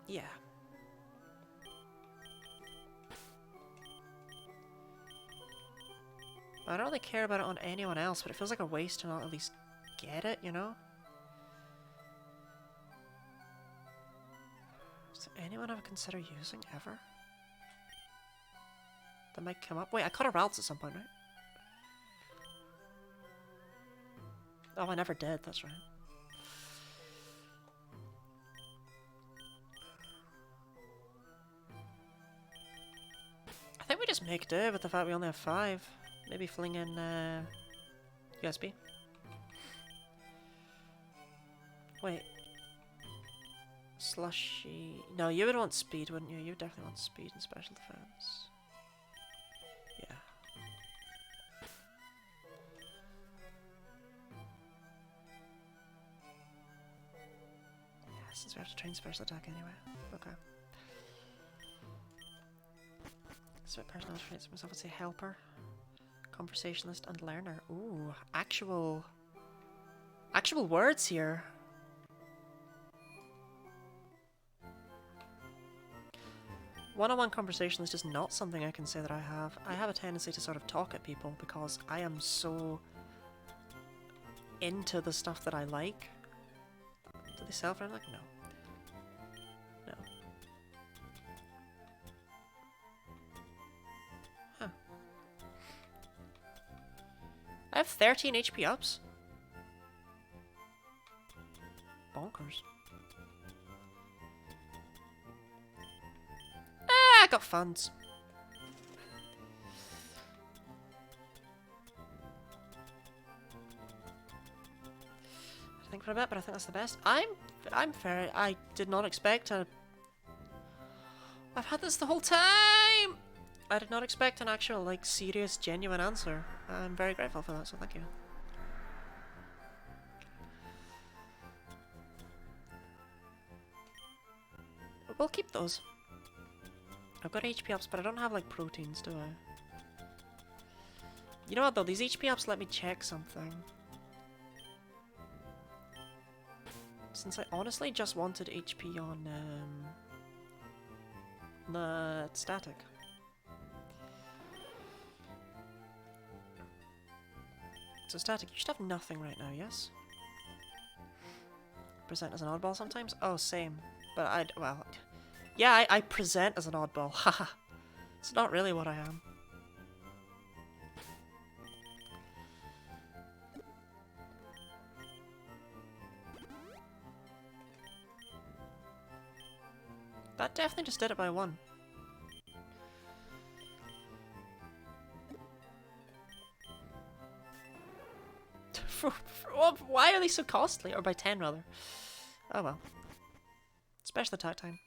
Yeah. I don't really care about it on anyone else, but it feels like a waste to not at least get it, you know? Is there anyone I would consider using ever? That might come up. Wait, I caught a Ralts at some point, right? Oh, I never did, that's right. just make do with the fact we only have 5. Maybe fling in USB. Wait. Slushy. No, you would want speed, wouldn't you? You would definitely want speed and special defense. Yeah. Yeah, since we have to train special attack anyway. Okay. So personality traits myself would say helper, conversationalist, and learner. Ooh, actual words here. One-on-one conversationalist is not something I can say that I have. I have a tendency to sort of talk at people because I am so into the stuff that I like. Do they sell for anything? No. No. Huh. I have 13 HP ups. Bonkers. I got funds. I think for a bit, but I think that's the best. I'm fair. I did not expect to. I've had this the whole time. I did not expect an actual, like, serious, genuine answer. I'm very grateful for that, so thank you. We'll keep those. I've got HP ups, but I don't have, like, proteins, do I? You know what, though? These HP ups let me check something. Since I honestly just wanted HP on, the static. So static, you should have nothing right now, yes? Present as an oddball sometimes? Oh, same. But well... Yeah, I present as an oddball, haha. It's not really what I am. That definitely just did it by 1. Why are they so costly? Or by 10 rather. Oh well. Special attack time.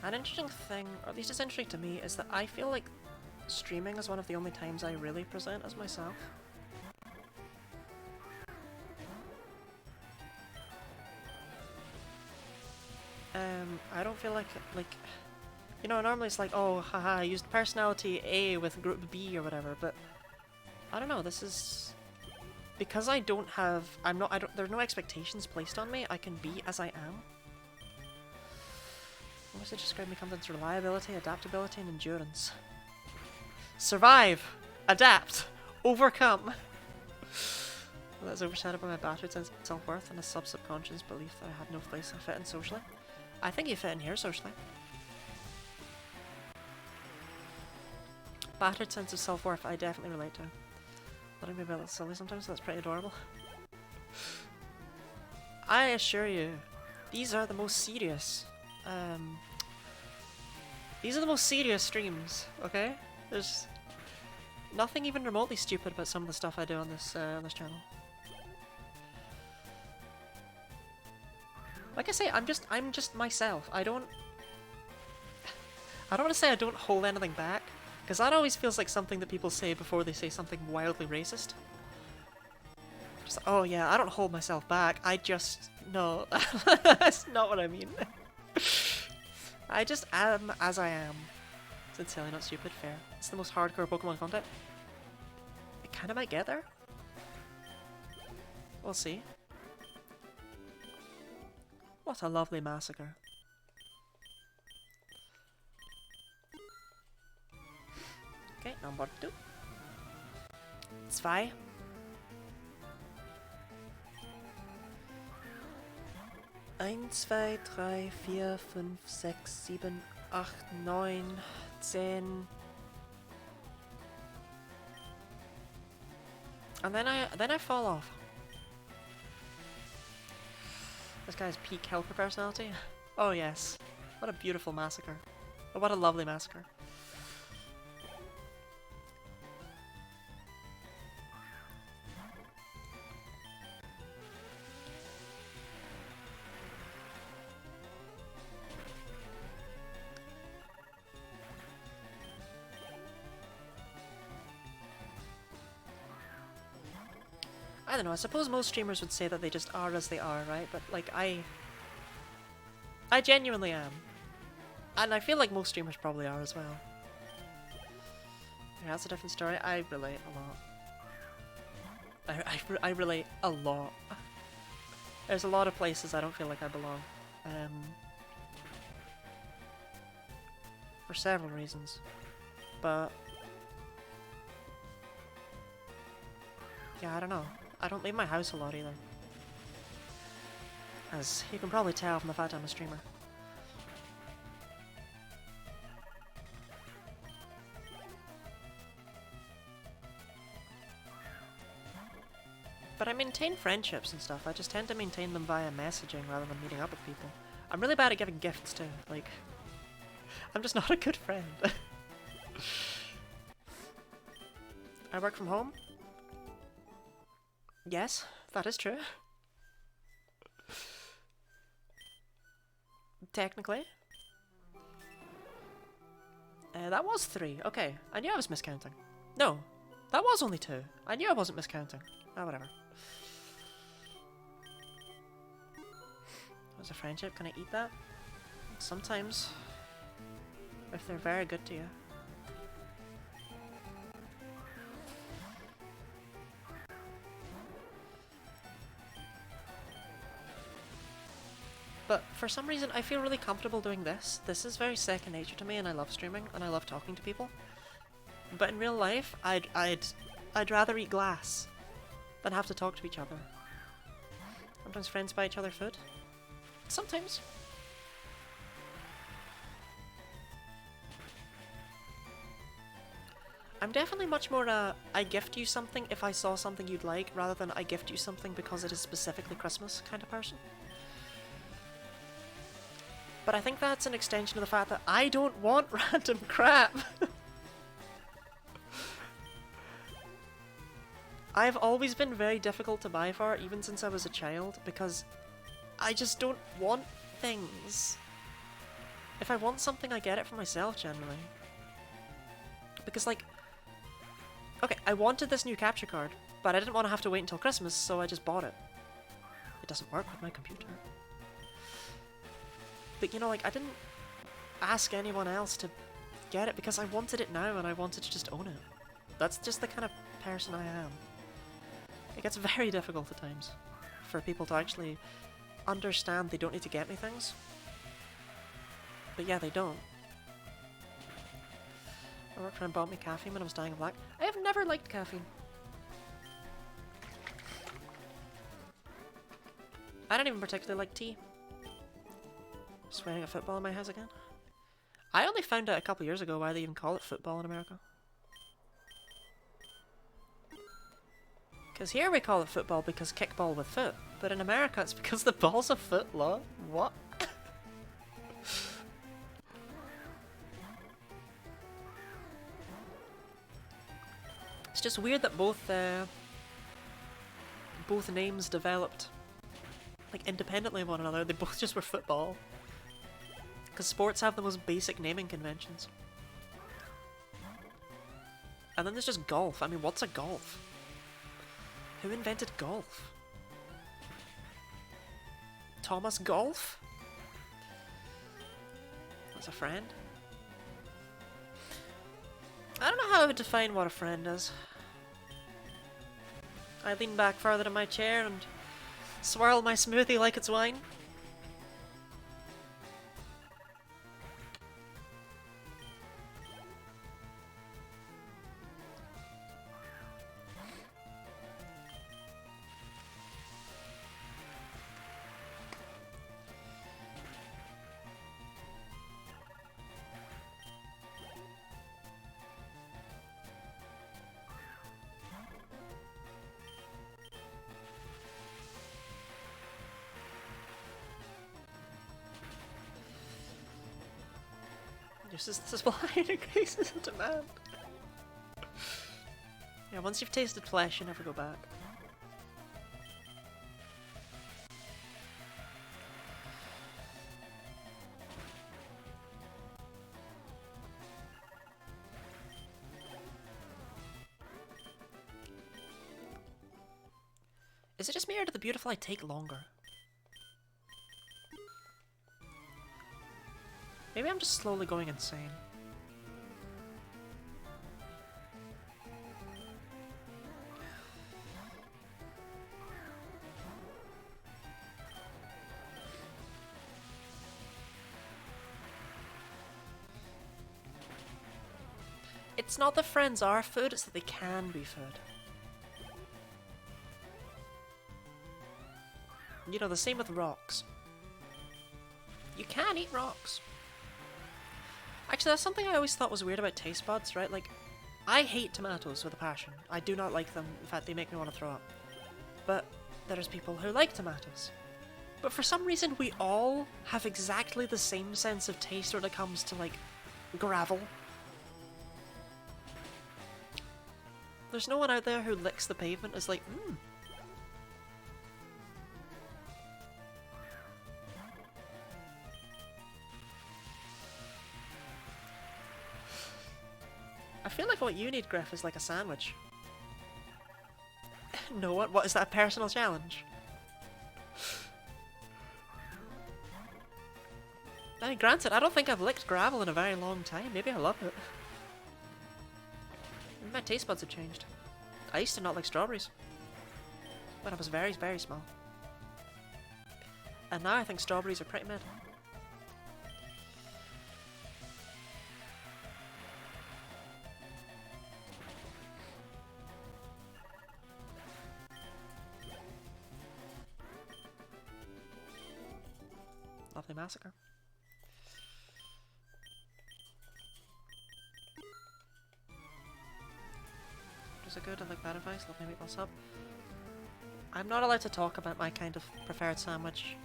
An interesting thing, or at least it's interesting to me, is that I feel like streaming is one of the only times I really present as myself. I don't feel like, you know, normally it's like, oh, haha, I used personality A with group B or whatever, but I don't know, this is... Because I don't have, there are no expectations placed on me, I can be as I am. What was it describe me comes into reliability, adaptability, and endurance. Survive! Adapt! Overcome! Well, that's overshadowed by my battered sense of self-worth and a subconscious belief that I had no place to fit in socially. I think you fit in here socially. Battered sense of self-worth, I definitely relate to. Letting me be a little silly sometimes, so that's pretty adorable. I assure you, these are the most serious. These are the most serious streams, okay? There's nothing even remotely stupid about some of the stuff I do on this channel. Like I say, I'm just myself. I don't want to say I don't hold anything back, because that always feels like something that people say before they say something wildly racist. Just, oh yeah, I don't hold myself back. I just... No, that's not what I mean. I just am as I am. Sincerely not stupid, fair. It's the most hardcore Pokemon content. It kinda might get there. We'll see. What a lovely massacre. Okay, number 2. 2. 1, 2, 3, 4, 5, 6, 7, 8, 9, 10. And then I fall off. This guy's peak helper personality. Oh yes. What a beautiful massacre. Oh, what a lovely massacre. I don't know, I suppose most streamers would say that they just are as they are, right? But, like, I genuinely am. And I feel like most streamers probably are as well. Yeah, that's a different story. I relate a lot. I relate a lot. There's a lot of places I don't feel like I belong. For several reasons. But... yeah, I don't know. I don't leave my house a lot either. As you can probably tell from the fact I'm a streamer. But I maintain friendships and stuff. I just tend to maintain them via messaging rather than meeting up with people. I'm really bad at giving gifts too. Like, I'm just not a good friend. I work from home. Yes, that is true. Technically. That was 3. Okay, I knew I was miscounting. No, that was only 2. I knew I wasn't miscounting. Ah, whatever. Was a friendship? Can I eat that? Sometimes. If they're very good to you. But for some reason, I feel really comfortable doing this. This is very second nature to me, and I love streaming, and I love talking to people. But in real life, I'd rather eat glass than have to talk to each other. Sometimes friends buy each other food. Sometimes. I'm definitely much more I gift you something if I saw something you'd like, rather than I gift you something because it is specifically Christmas kind of person. But I think that's an extension of the fact that I don't want random crap. I've always been very difficult to buy for, even since I was a child, because I just don't want things. If I want something, I get it for myself, generally. Because, like... okay, I wanted this new capture card, but I didn't want to have to wait until Christmas, so I just bought it. It doesn't work with my computer. But, you know, like, I didn't ask anyone else to get it because I wanted it now and I wanted to just own it. That's just the kind of person I am. It gets very difficult at times for people to actually understand they don't need to get me things. But yeah, they don't. My work friend bought me caffeine when I was dying of lack. I have never liked caffeine. I don't even particularly like tea. Swearing at football in my house again. I only found out a couple years ago why they even call it football in America. Because here we call it football because kickball with foot, but in America it's because the ball's a foot long. What? It's just weird that both names developed like independently of one another. They both just were football. Because sports have the most basic naming conventions. And then there's just golf. I mean, what's a golf? Who invented golf? Thomas Golf? That's a friend? I don't know how I would define what a friend is. I lean back further in my chair and swirl my smoothie like it's wine. This is why it increases in demand. Yeah, once you've tasted flesh, you never go back. Is it just me or do the beautiful eye take longer? Maybe I'm just slowly going insane. It's not that friends are food, it's that they can be food. You know, the same with rocks. You can eat rocks. Actually, that's something I always thought was weird about taste buds, right? Like, I hate tomatoes with a passion. I do not like them. In fact, they make me want to throw up. But there's people who like tomatoes. But for some reason, we all have exactly the same sense of taste when it comes to, like, gravel. There's no one out there who licks the pavement as like, mmm. I feel like what you need, Griff, is like a sandwich. No, what is that, a personal challenge? I mean, granted, I don't think I've licked gravel in a very long time. Maybe I love it. My taste buds have changed. I used to not like strawberries when I was very, very small. And now I think strawberries are pretty mid. Lovely massacre. Is it good? I like bad advice. Love my meatball sub. I'm not allowed to talk about my kind of preferred sandwich.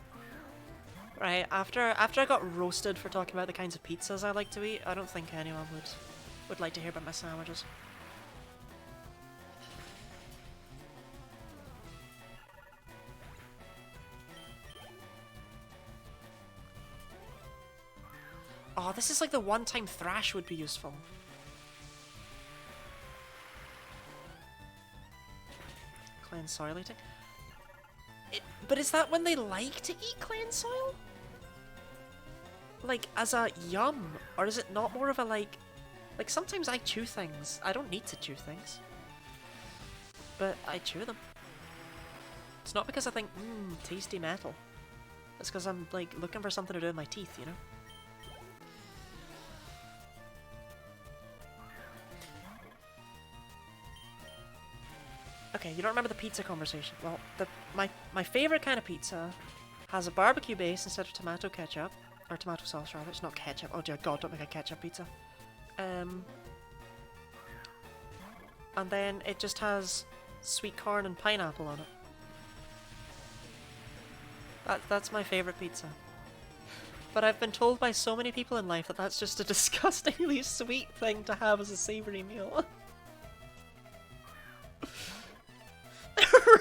Right, after I got roasted for talking about the kinds of pizzas I like to eat, I don't think anyone would like to hear about my sandwiches. Oh, this is like the one time thrash would be useful. Cleanse soil eating. But is that when they like to eat cleanse soil? Like, as a yum? Or is it not more of a like sometimes I chew things. I don't need to chew things. But I chew them. It's not because I think, tasty metal. It's because I'm like looking for something to do with my teeth, you know? Okay, you don't remember the pizza conversation. Well, my favorite kind of pizza has a barbecue base instead of tomato ketchup. Or tomato sauce, rather. It's not ketchup. Oh dear god, don't make a ketchup pizza. And then it just has sweet corn and pineapple on it. That's my favorite pizza. But I've been told by so many people in life that that's just a disgustingly sweet thing to have as a savoury meal.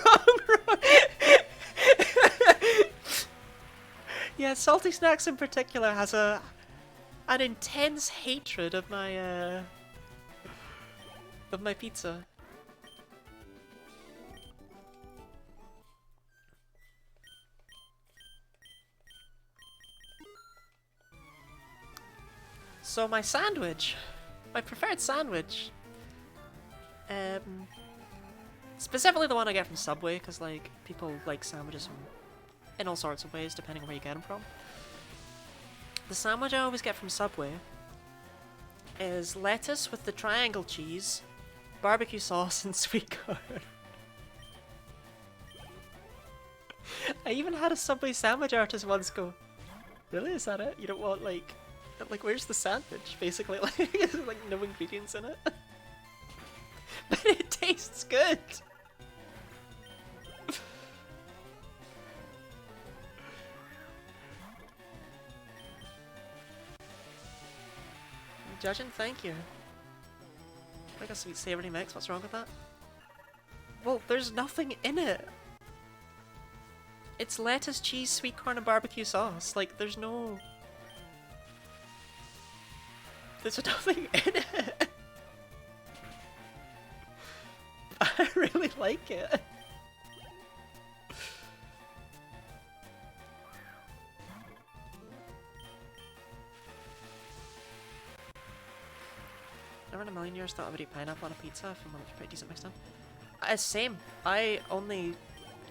wrong. Yeah, Salty Snacks in particular has an intense hatred of my pizza. So my sandwich, my preferred sandwich, specifically the one I get from Subway, because like people like sandwiches in all sorts of ways depending on where you get them from. The sandwich I always get from Subway is lettuce with the triangle cheese, barbecue sauce, and sweet corn. I even had a Subway sandwich artist once go, "Really, is that it? You don't want like where's the sandwich?" Basically, like there's like no ingredients in it. But it tastes good. Judging, thank you. Like a sweet savoury mix, what's wrong with that? Well, there's nothing in it. It's lettuce, cheese, sweet corn, and barbecue sauce. Like, there's no... There's nothing in it. I really like it. Never in a million years thought I would eat pineapple on a pizza if I'm pretty decent mixed in. Same. I only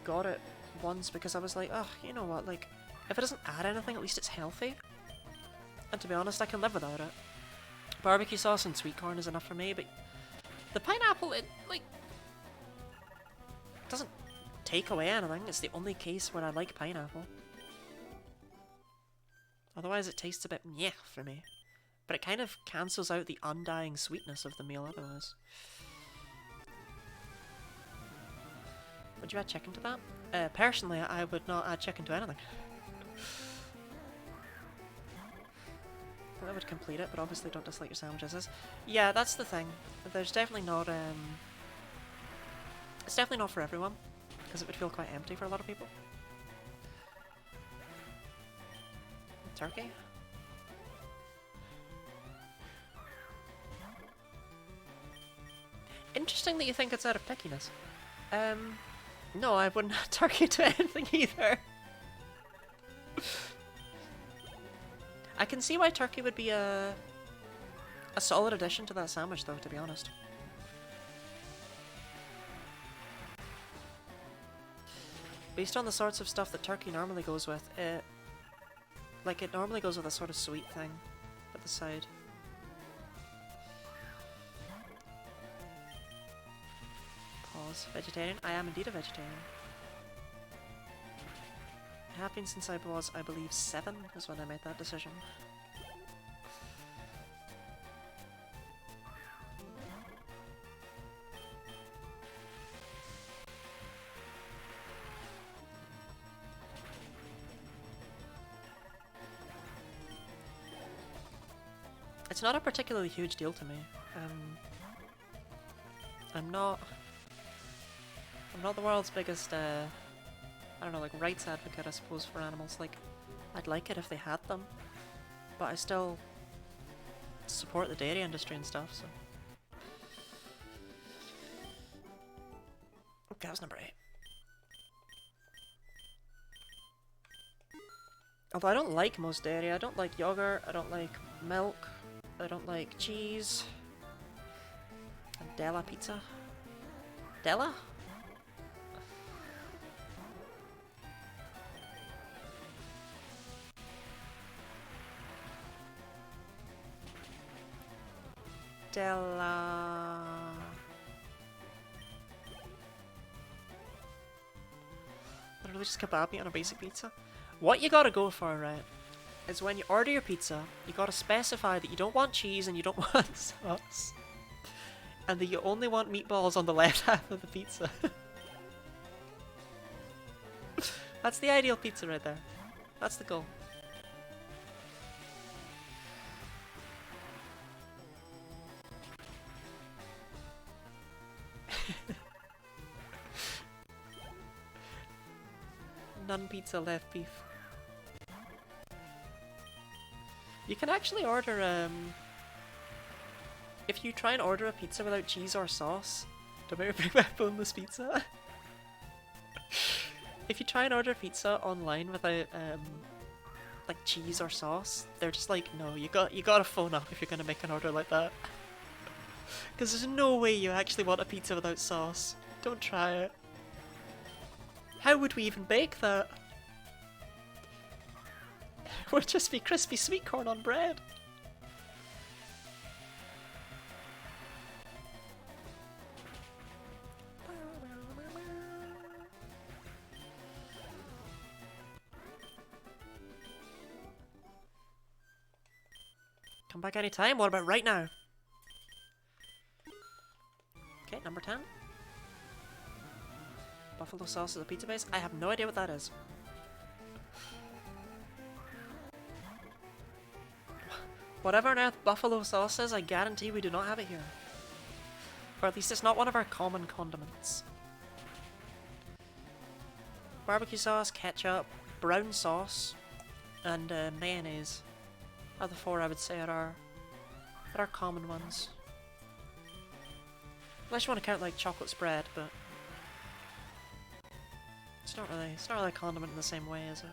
got it once because I was like, oh, you know what, like, if it doesn't add anything, at least it's healthy. And to be honest, I can live without it. Barbecue sauce and sweet corn is enough for me, but the pineapple, it, like, doesn't take away anything. It's the only case where I like pineapple. Otherwise, it tastes a bit meh for me. But it kind of cancels out the undying sweetness of the meal otherwise. Would you add chicken to that? Personally, I would not add chicken to anything. That would complete it, but obviously don't dislike your sandwiches. Yeah, that's the thing. There's definitely not, it's definitely not for everyone, because it would feel quite empty for a lot of people. Turkey? Interesting that you think it's out of pickiness. No, I wouldn't add turkey to anything either. I can see why turkey would be a solid addition to that sandwich, though, to be honest. Based on the sorts of stuff that turkey normally goes with, it normally goes with a sort of sweet thing at the side. Pause. Vegetarian? I am indeed a vegetarian. I have been since I was, I believe, 7 is when I made that decision. It's not a particularly huge deal to me. I'm not the world's biggest, I don't know, like, rights advocate, I suppose, for animals. Like, I'd like it if they had them, but I still support the dairy industry and stuff, so. Okay, that was number 8. Although I don't like most dairy. I don't like yogurt, I don't like milk, I don't like cheese. And Della pizza. Della? Della... A religious kebab meat on a basic pizza? What you gotta go for, right, is when you order your pizza, you gotta specify that you don't want cheese and you don't want sauce. And that you only want meatballs on the left half of the pizza. That's the ideal pizza right there. That's the goal. None pizza, left beef. You can actually order, if you try and order a pizza without cheese or sauce, don't make me bring back boneless pizza. If you try and order pizza online without, like, cheese or sauce, they're just like, no, you gotta phone up if you're gonna make an order like that. Because there's no way you actually want a pizza without sauce. Don't try it. How would we even bake that? It would just be crispy sweet corn on bread. Come back anytime. What about right now? Okay, number 10. Buffalo sauce as a pizza base? I have no idea what that is. Whatever on earth buffalo sauce is, I guarantee we do not have it here. Or at least it's not one of our common condiments. Barbecue sauce, ketchup, brown sauce, and mayonnaise are the four I would say are our common ones. Unless you want to count like chocolate spread, but it's not really a condiment in the same way, is it?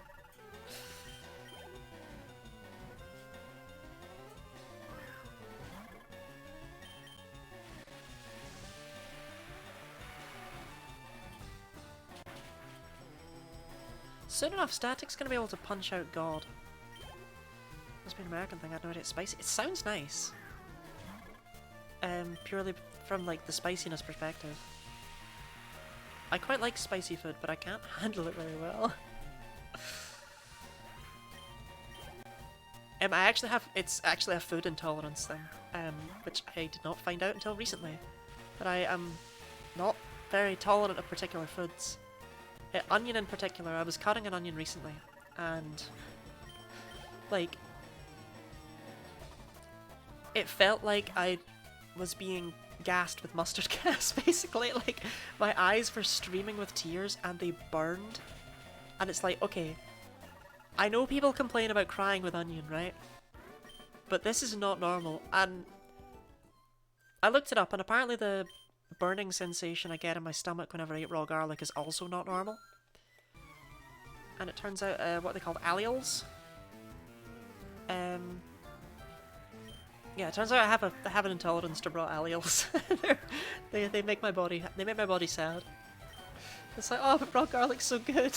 Soon enough, Static's gonna be able to punch out God. Must be an American thing, I had no idea it's spicy. It sounds nice. Purely from like the spiciness perspective. I quite like spicy food, but I can't handle it very well. It's actually a food intolerance thing, which I did not find out until recently. That I am not very tolerant of particular foods. Onion in particular, I was cutting an onion recently, and like, it felt like I was being gassed with mustard gas, basically. Like, my eyes were streaming with tears and they burned. And it's like, okay, I know people complain about crying with onion, right? But this is not normal. And I looked it up, and apparently the burning sensation I get in my stomach whenever I eat raw garlic is also not normal. And it turns out, what are they called? Alleles? Yeah, it turns out I have an intolerance to raw alleles. they make my body sad. It's like, oh, but raw garlic's so good.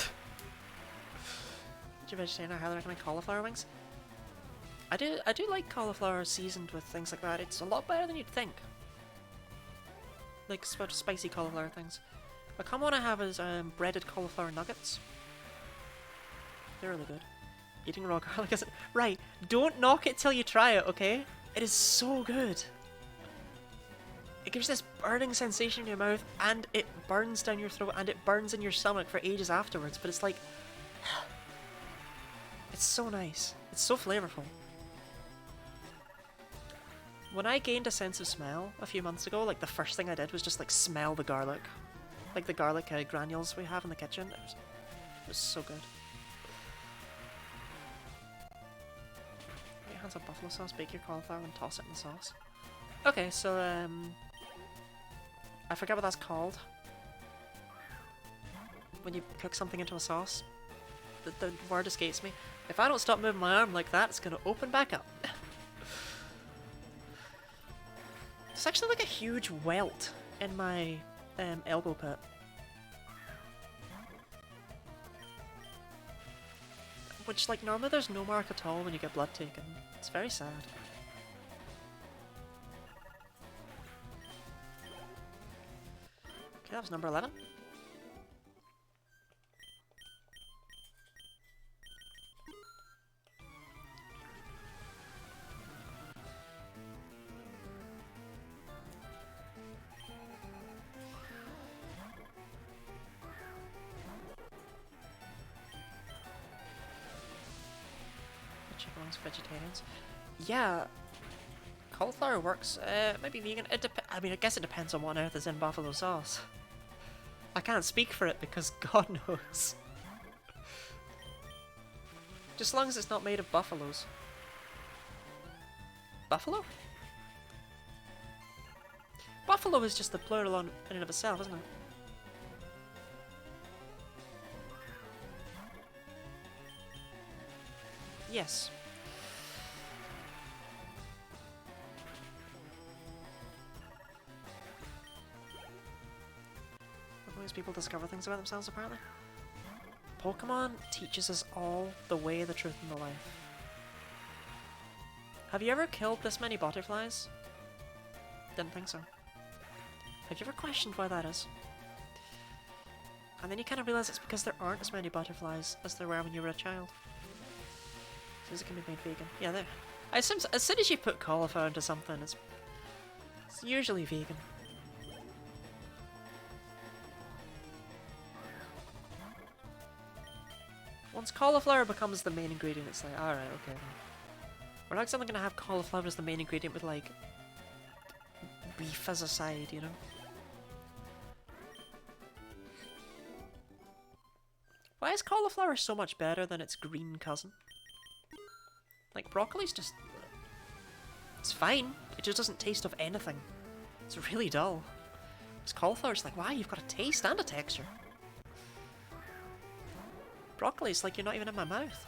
Did you vegetarian? I highly recommend cauliflower wings. I do like cauliflower seasoned with things like that. It's a lot better than you'd think. Like sort of spicy cauliflower things. A common one I have is breaded cauliflower nuggets. They're really good. Eating raw garlic isn't right. Don't knock it till you try it, okay? It is so good. It gives this burning sensation in your mouth, and it burns down your throat, and it burns in your stomach for ages afterwards. But it's like, it's so nice. It's so flavorful. When I gained a sense of smell a few months ago, like the first thing I did was just like smell the garlic. Like the garlic granules we have in the kitchen. It was so good. Get your hands on buffalo sauce, bake your cauliflower and toss it in the sauce. Okay, so I forget what that's called. When you cook something into a sauce. The word escapes me. If I don't stop moving my arm like that, it's gonna open back up. There's actually like a huge welt in my elbow pit. Which, like, normally there's no mark at all when you get blood taken. It's very sad. Okay, that was number 11. Chicken wings, vegetarians. Yeah, cauliflower works. Maybe vegan. I mean, I guess it depends on what on earth is in buffalo sauce. I can't speak for it because God knows. Just as long as it's not made of buffaloes. Buffalo? Buffalo is just the plural in and of itself, isn't it? Yes. Ways people discover things about themselves, apparently. Pokémon teaches us all the way, the truth, and the life. Have you ever killed this many butterflies? Didn't think so. Have you ever questioned why that is? And then you kind of realize it's because there aren't as many butterflies as there were when you were a child. It can be made vegan. Yeah, there. I assume as soon as you put cauliflower into something, it's usually vegan. Once cauliflower becomes the main ingredient, it's like, alright, okay. We're not exactly gonna have cauliflower as the main ingredient with like beef as a side, you know? Why is cauliflower so much better than its green cousin? Like, broccoli's just... It's fine, it just doesn't taste of anything. It's really dull. This cauliflower's like, wow, you've got a taste and a texture. Broccoli's like you're not even in my mouth.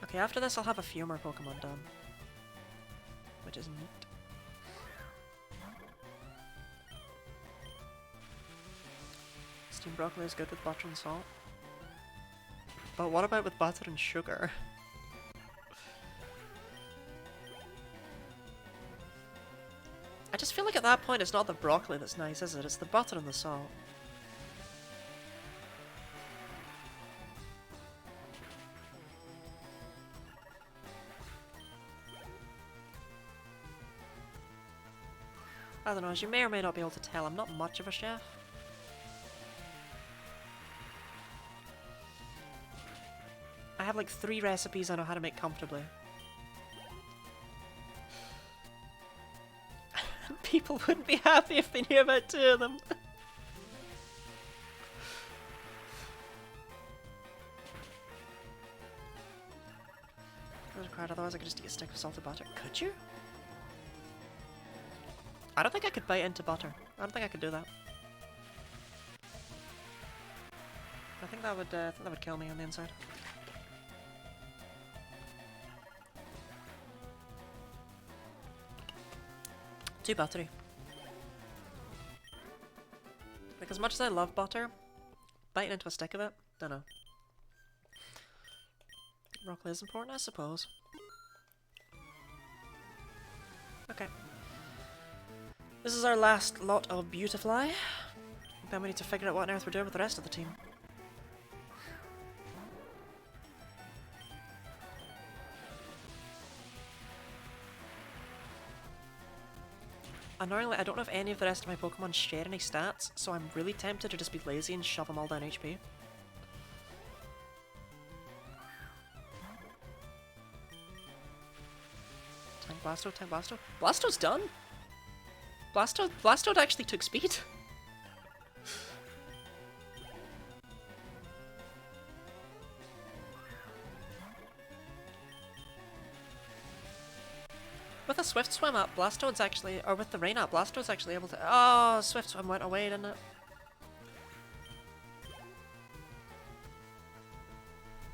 Okay, after this I'll have a few more Pokemon done. Which is neat. Steamed broccoli is good with butter and salt. But what about with butter and sugar? I just feel like at that point it's not the broccoli that's nice, is it? It's the butter and the salt. I don't know, as you may or may not be able to tell, I'm not much of a chef. I have like 3 recipes I know how to make comfortably. People wouldn't be happy if they knew about 2 of them. Otherwise I could just eat a stick of salted butter. Could you? I don't think I could bite into butter. I don't think I could do that. I think that would kill me on the inside. Too buttery. Like, as much as I love butter, biting into a stick of it, don't know. Broccoli is important, I suppose. Okay. This is our last lot of Beautifly. Then we need to figure out what on earth we're doing with the rest of the team. Annoyingly, I don't know if any of the rest of my Pokemon share any stats, so I'm really tempted to just be lazy and shove them all down HP. Tank Blasto, Tank Blasto. Blasto's done! Blastoise actually took speed. With a Swift Swim up, Blastoise's actually, or with the Rain up, Blastoise's actually able to... Oh, Swift Swim went away, didn't it?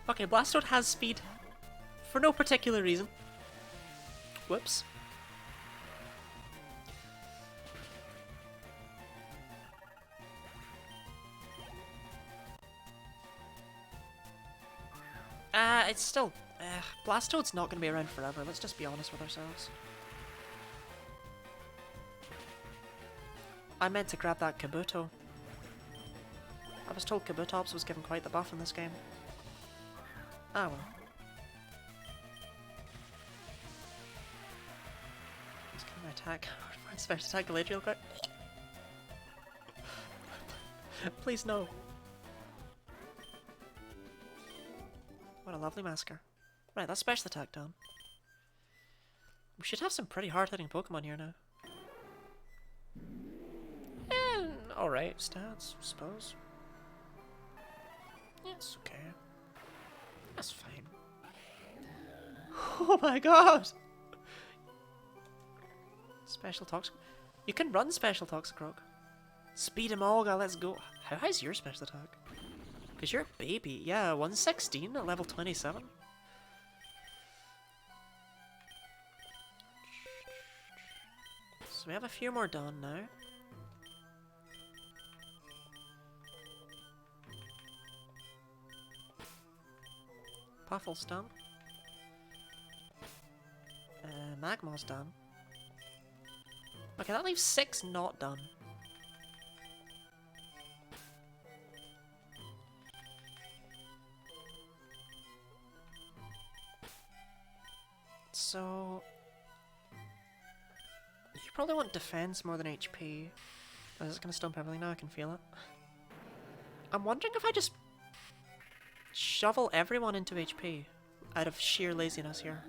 Okay, Blastoise has speed. For no particular reason. Whoops. It's still... Blastoise's not going to be around forever, let's just be honest with ourselves. I meant to grab that Kabuto. I was told Kabutops was given quite the buff in this game. Ah well. Let's get my attack. Special attack Galadriel quick. Please no. What a lovely masker. Right, that's special attack done. We should have some pretty hard-hitting Pokemon here now. Alright, stats, I suppose. Yeah, it's okay. That's fine. Oh my god! Special Toxic... You can run Special Toxicroak. Speed Emolga, let's go. How high's your special attack? Because you're a baby. Yeah, 116 at level 27. So we have a few more done now. Puffle's done. Magmar's done. Okay, that leaves 6 not done. So... You probably want defense more than HP. Oh, is it going to stump Everly now? I can feel it. I'm wondering if I just shovel everyone into HP out of sheer laziness here.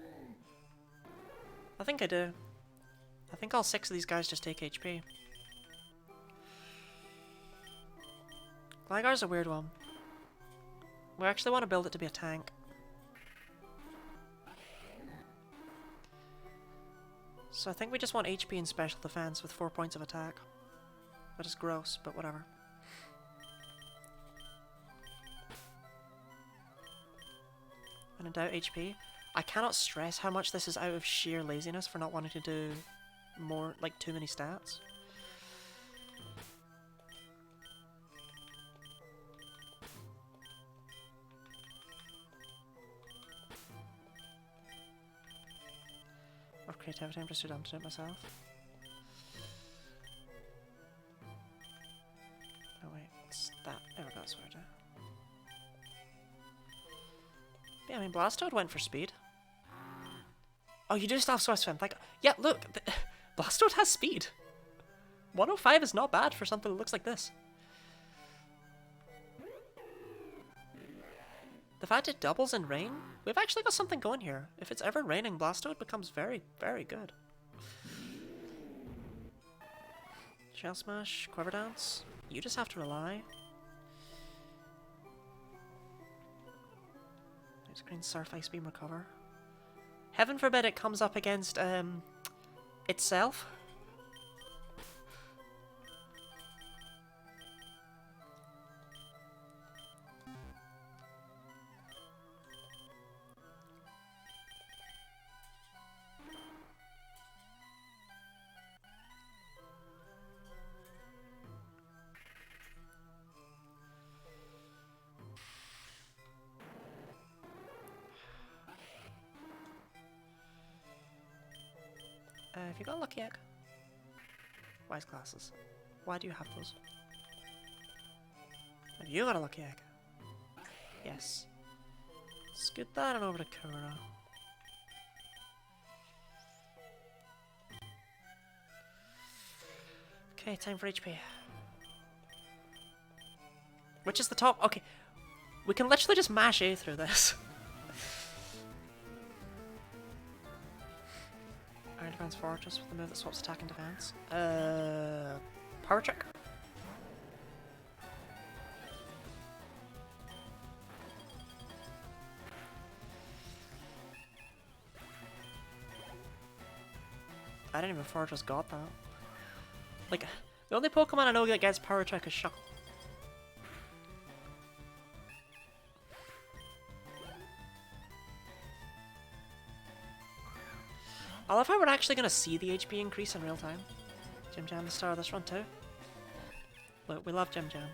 I think I do. I think all 6 of these guys just take HP. Gligar's a weird one. We actually want to build it to be a tank. So I think we just want HP and special defense with 4 points of attack. That is gross, but whatever. And in doubt HP, I cannot stress how much this is out of sheer laziness for not wanting to do more, like, too many stats. Or creativity, I'm just too dumb to do it myself. Oh wait, it's that. There we go, that's what I do. Yeah, I mean, Blastoise went for speed. Oh, you do still have Swift Swim. Like, yeah, look, Blastoise has speed. 105 is not bad for something that looks like this. The fact it doubles in rain, we've actually got something going here. If it's ever raining, Blastoise becomes very, very good. Shell Smash, Quiver Dance. You just have to rely. Green Surf, Ice Beam, Recover. Heaven forbid it comes up against itself. Have you got a lucky egg? Wise glasses. Why do you have those? Have you got a lucky egg? Yes. Scoot that on over to Kura. Okay, time for HP. Which is the top? Okay. We can literally just mash A through this. Iron Defense Fortress with the move that swaps attack and defense. Power Trick. I didn't even Fortress got that. Like, the only Pokemon I know that gets Power Trick is Shuckle. I love how we're actually going to see the HP increase in real time. Jim Jam the star of this run too. Look, we love Jim Jam.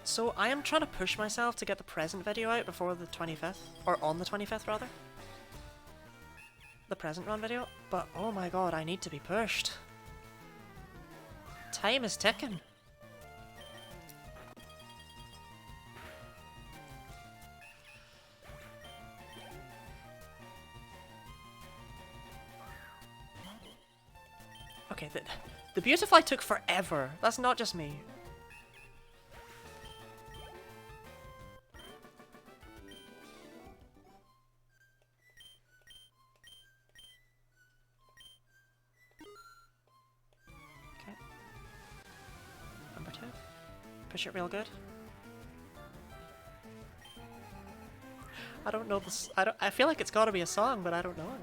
So I am trying to push myself to get the present video out before the 25th. Or on the 25th rather. The present run video. But oh my god, I need to be pushed. Time is ticking. Okay, the Beautifly took forever. That's not just me. Okay. Number 2. Push it real good. I don't know this. I feel like it's got to be a song, but I don't know it.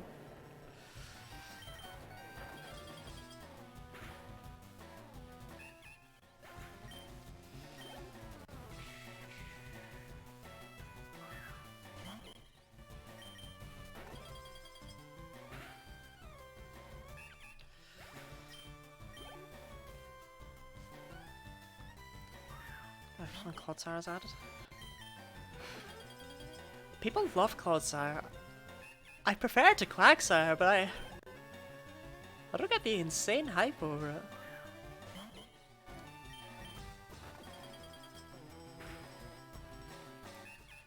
When Clodsire is added. People love Clodsire. I prefer it to Quagsire, but I don't get the insane hype over it.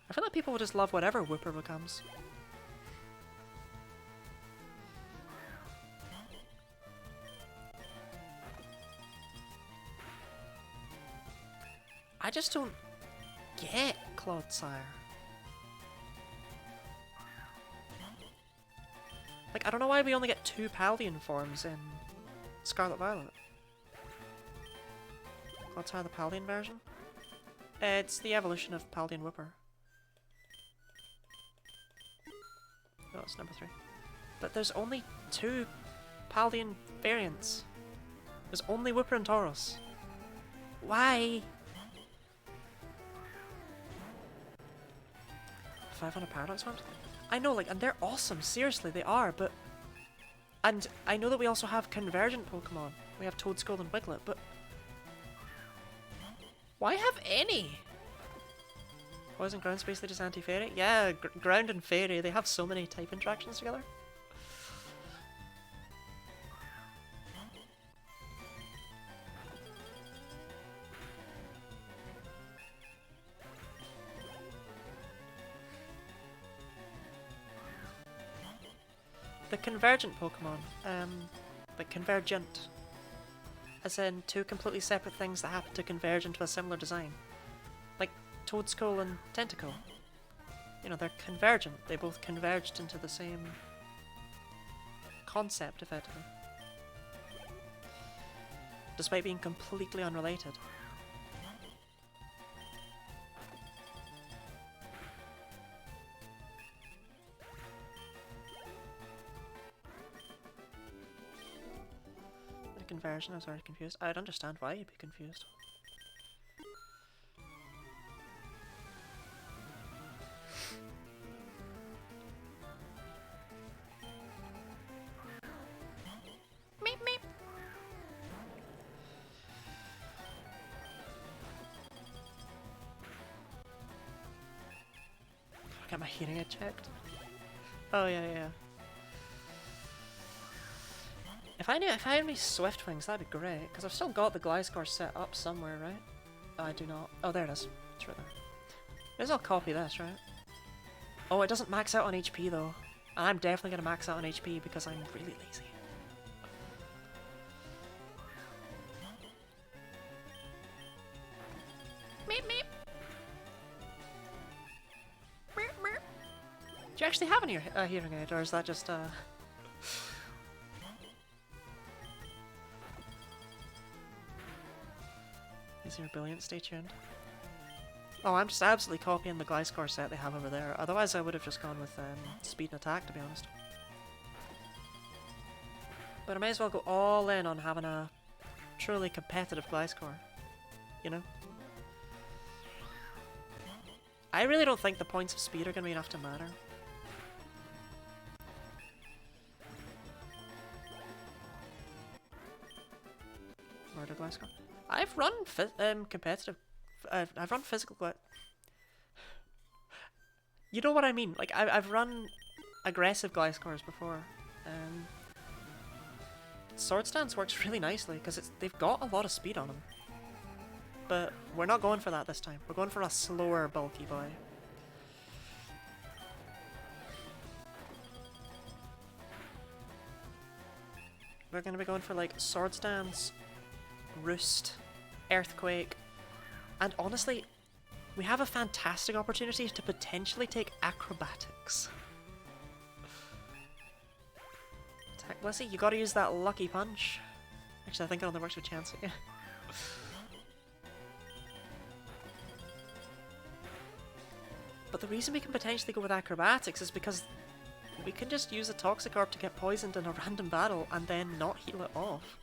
I feel like people would just love whatever Whooper becomes. I just don't get Clodsire. Like, I don't know why we only get 2 Paldean forms in Scarlet Violet. Clodsire, the Paldean version? It's the evolution of Paldean Whipper. Oh, it's number 3. But there's only 2 Paldean variants. There's only Whipper and Tauros. Why? 500 Paradox forms? I know, like, and they're awesome. Seriously, they are, but... And I know that we also have convergent Pokemon. We have Toedscool and Wiglet, but... Why have any? Poison, Ground, Space, they just Anti-Fairy? Yeah, Ground and Fairy, they have so many type interactions together. The convergent Pokemon, like convergent, as in 2 completely separate things that happen to converge into a similar design. Like Toedscool and Tentacle. You know, they're convergent. They both converged into the same concept, effectively. Despite being completely unrelated. Conversion, I was already confused. I'd understand why you'd be confused. Meep meep. Get my hearing aid checked. Oh yeah. If I had any Swift Wings, that'd be great, because I've still got the Gliscor set up somewhere, right? Oh, I do not. Oh, there it is. It's right there. Maybe I'll copy this, right? Oh, it doesn't max out on HP, though. And I'm definitely going to max out on HP because I'm really lazy. Meep meep. Meep meep. Do you actually have any hearing aid, or is that just Is your brilliant? Stay tuned. Oh, I'm just absolutely copying the Gliscor set they have over there. Otherwise, I would have just gone with speed and attack, to be honest. But I may as well go all in on having a truly competitive Gliscor. You know? I really don't think the points of speed are going to be enough to matter. Murder Gliscor. I've run competitive. I've run physical. You know what I mean? Like I've run aggressive Gliscors before. Sword Stance works really nicely because they've got a lot of speed on them. But we're not going for that this time. We're going for a slower, bulky boy. We're gonna be going for like Sword Stance, Roost, Earthquake, and honestly, we have a fantastic opportunity to potentially take Acrobatics. Attack Blissey, you gotta use that Lucky Punch. Actually, I think it only works with Chansey. But the reason we can potentially go with Acrobatics is because we can just use a Toxic Orb to get poisoned in a random battle and then not heal it off.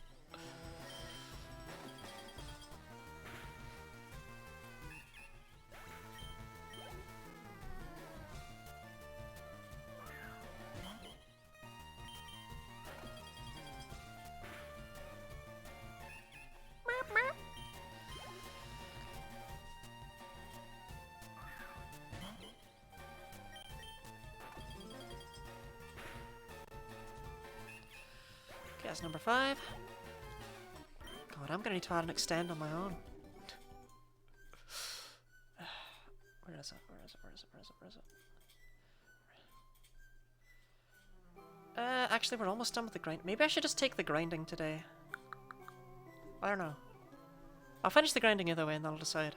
That's number 5. God, I'm gonna need to add an extend on my own. Where is it? Actually, we're almost done with the grind. Maybe I should just take the grinding today. I don't know. I'll finish the grinding either way and then I'll decide.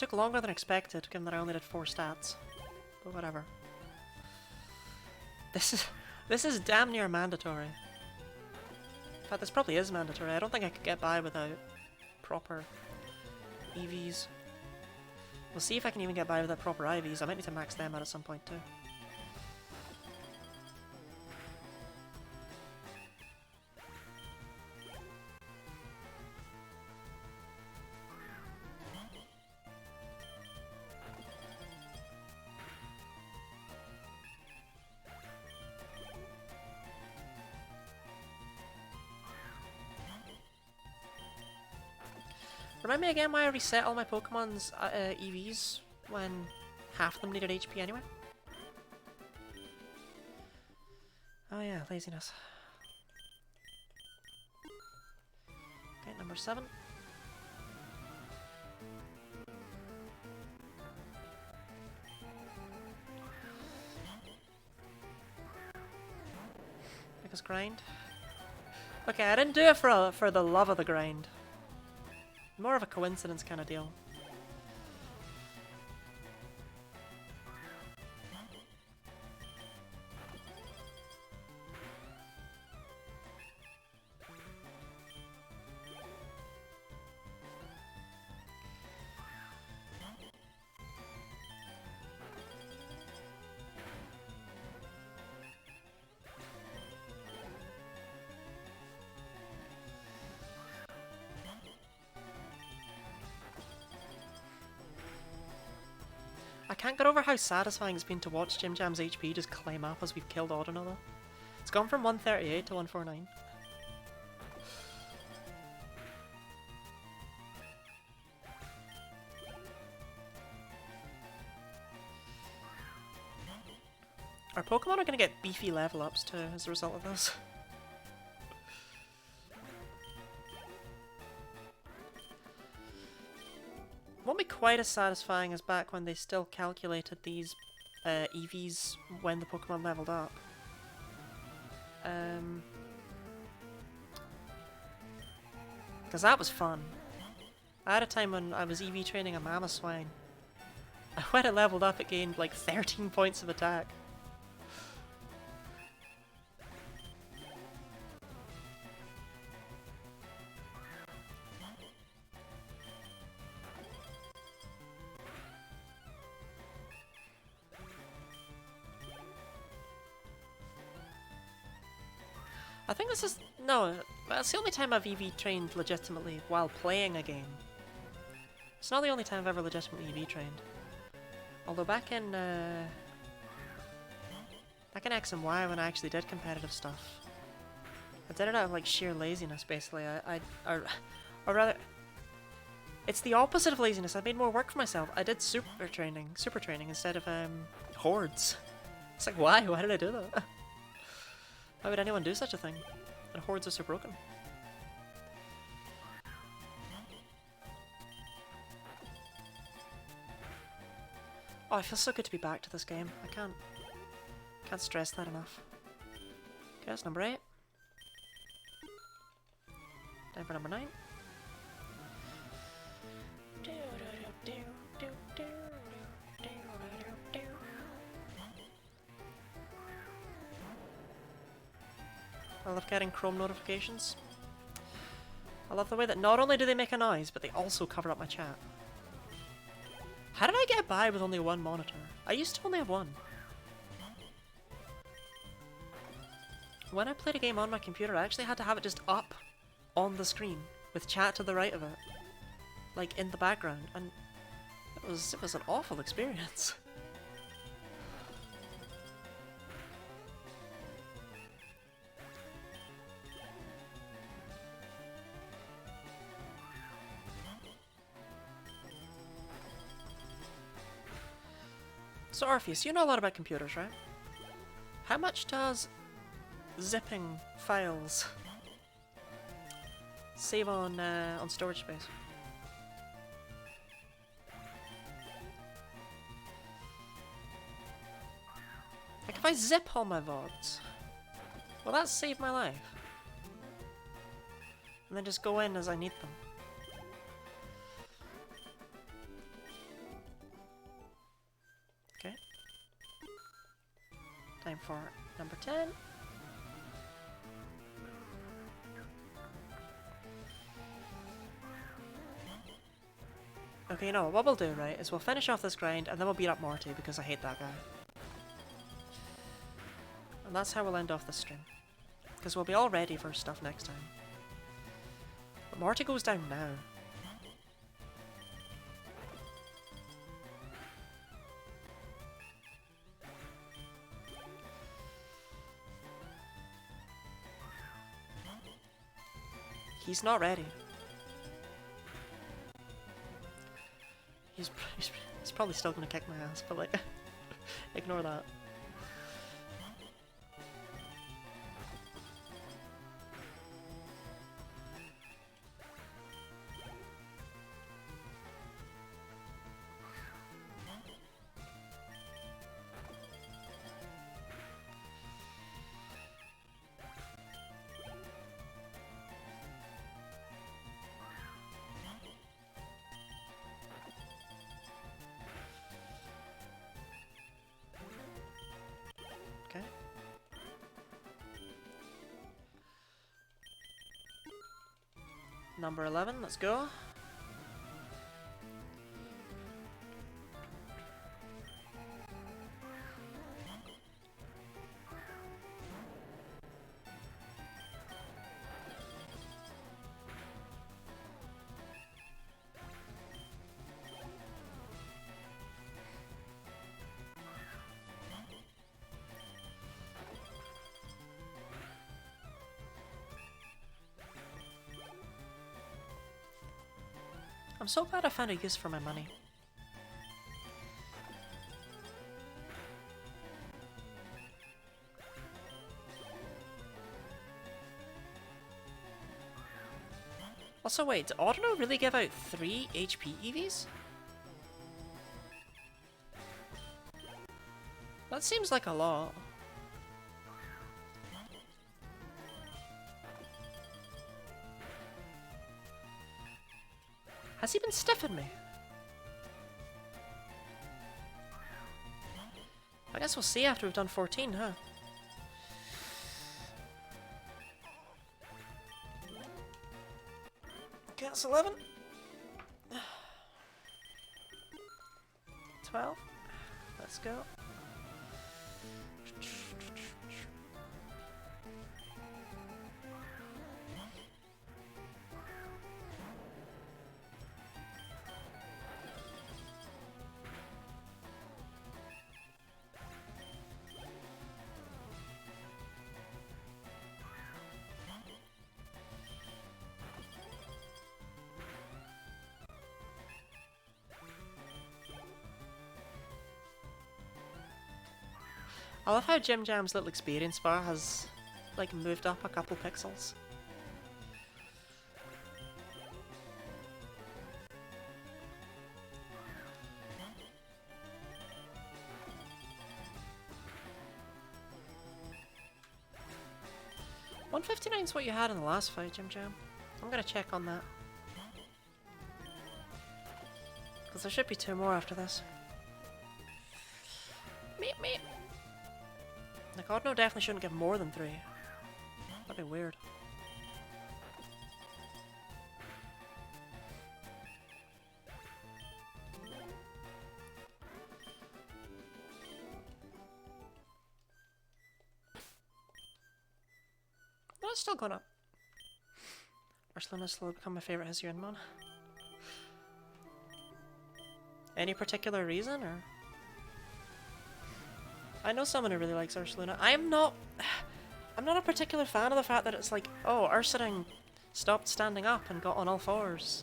took longer than expected, given that I only did 4 stats. But whatever. This is damn near mandatory. In fact, this probably is mandatory. I don't think I could get by without proper EVs. We'll see if I can even get by without proper IVs. I might need to max them out at some point too. Remind me again why I reset all my Pokemon's EVs when half of them needed HP anyway? Oh yeah, laziness. Okay, number 7. Make us grind. Okay, I didn't do it for the love of the grind. More of a coincidence kind of deal. I can't get over how satisfying it's been to watch Jim Jam's HP just climb up as we've killed odd another. It's gone from 138 to 149. Our Pokemon are going to get beefy level ups too as a result of this. Won't be quite as satisfying as back when they still calculated these EVs when the Pokemon leveled up. Because that was fun. I had a time when I was EV training a Mamoswine. When it leveled up, it gained like 13 points of attack. I think this is... no, that's the only time I've EV trained legitimately while playing a game. It's not the only time I've ever legitimately EV trained. Although back in X and Y when I actually did competitive stuff, I did it out of like sheer laziness basically. Or rather, it's the opposite of laziness. I made more work for myself. I did super training instead of hordes. It's like, why? Why did I do that? Why would anyone do such a thing? And hordes are so broken. Oh, it feels so good to be back to this game. I can't stress that enough. Okay, that's number 8. Time for number 9. I love getting Chrome notifications. I love the way that not only do they make a noise, but they also cover up my chat. How did I get by with only one monitor? I used to only have one. When I played a game on my computer, I actually had to have it just up on the screen with chat to the right of it, like in the background, and it was an awful experience. So Orpheus, you know a lot about computers, right? How much does zipping files save on storage space? Like if I zip all my VODs, will that save my life? And then just go in as I need them. Time for number 10. Okay, you know what we'll do, right, is we'll finish off this grind and then we'll beat up Morty because I hate that guy. And that's how we'll end off this stream. Because we'll be all ready for stuff next time. But Morty goes down now. He's not ready. He's probably still gonna kick my ass, but like, ignore that. Okay. Number 11, let's go. I'm so glad I found a use for my money. Also wait, did Audino really give out 3 HP EVs? That seems like a lot. Has he been stiffing me? I guess we'll see after we've done 14, huh? Okay, that's 11. 12. Let's go. I love how Jim Jam's little experience bar has, like, moved up a couple pixels. $159 is what you had in the last fight, Jim Jam. I'm gonna check on that. Because there should be 2 more after this. Meep meep! Like, Audino definitely shouldn't give more than 3. That'd be weird. No, it's still going up. Ursaluna's slowly become my favourite Hisuian Any particular reason, or...? I know someone who really likes Ursaluna. I'm not a particular fan of the fact that it's like, oh, Ursaring stopped standing up and got on all 4s.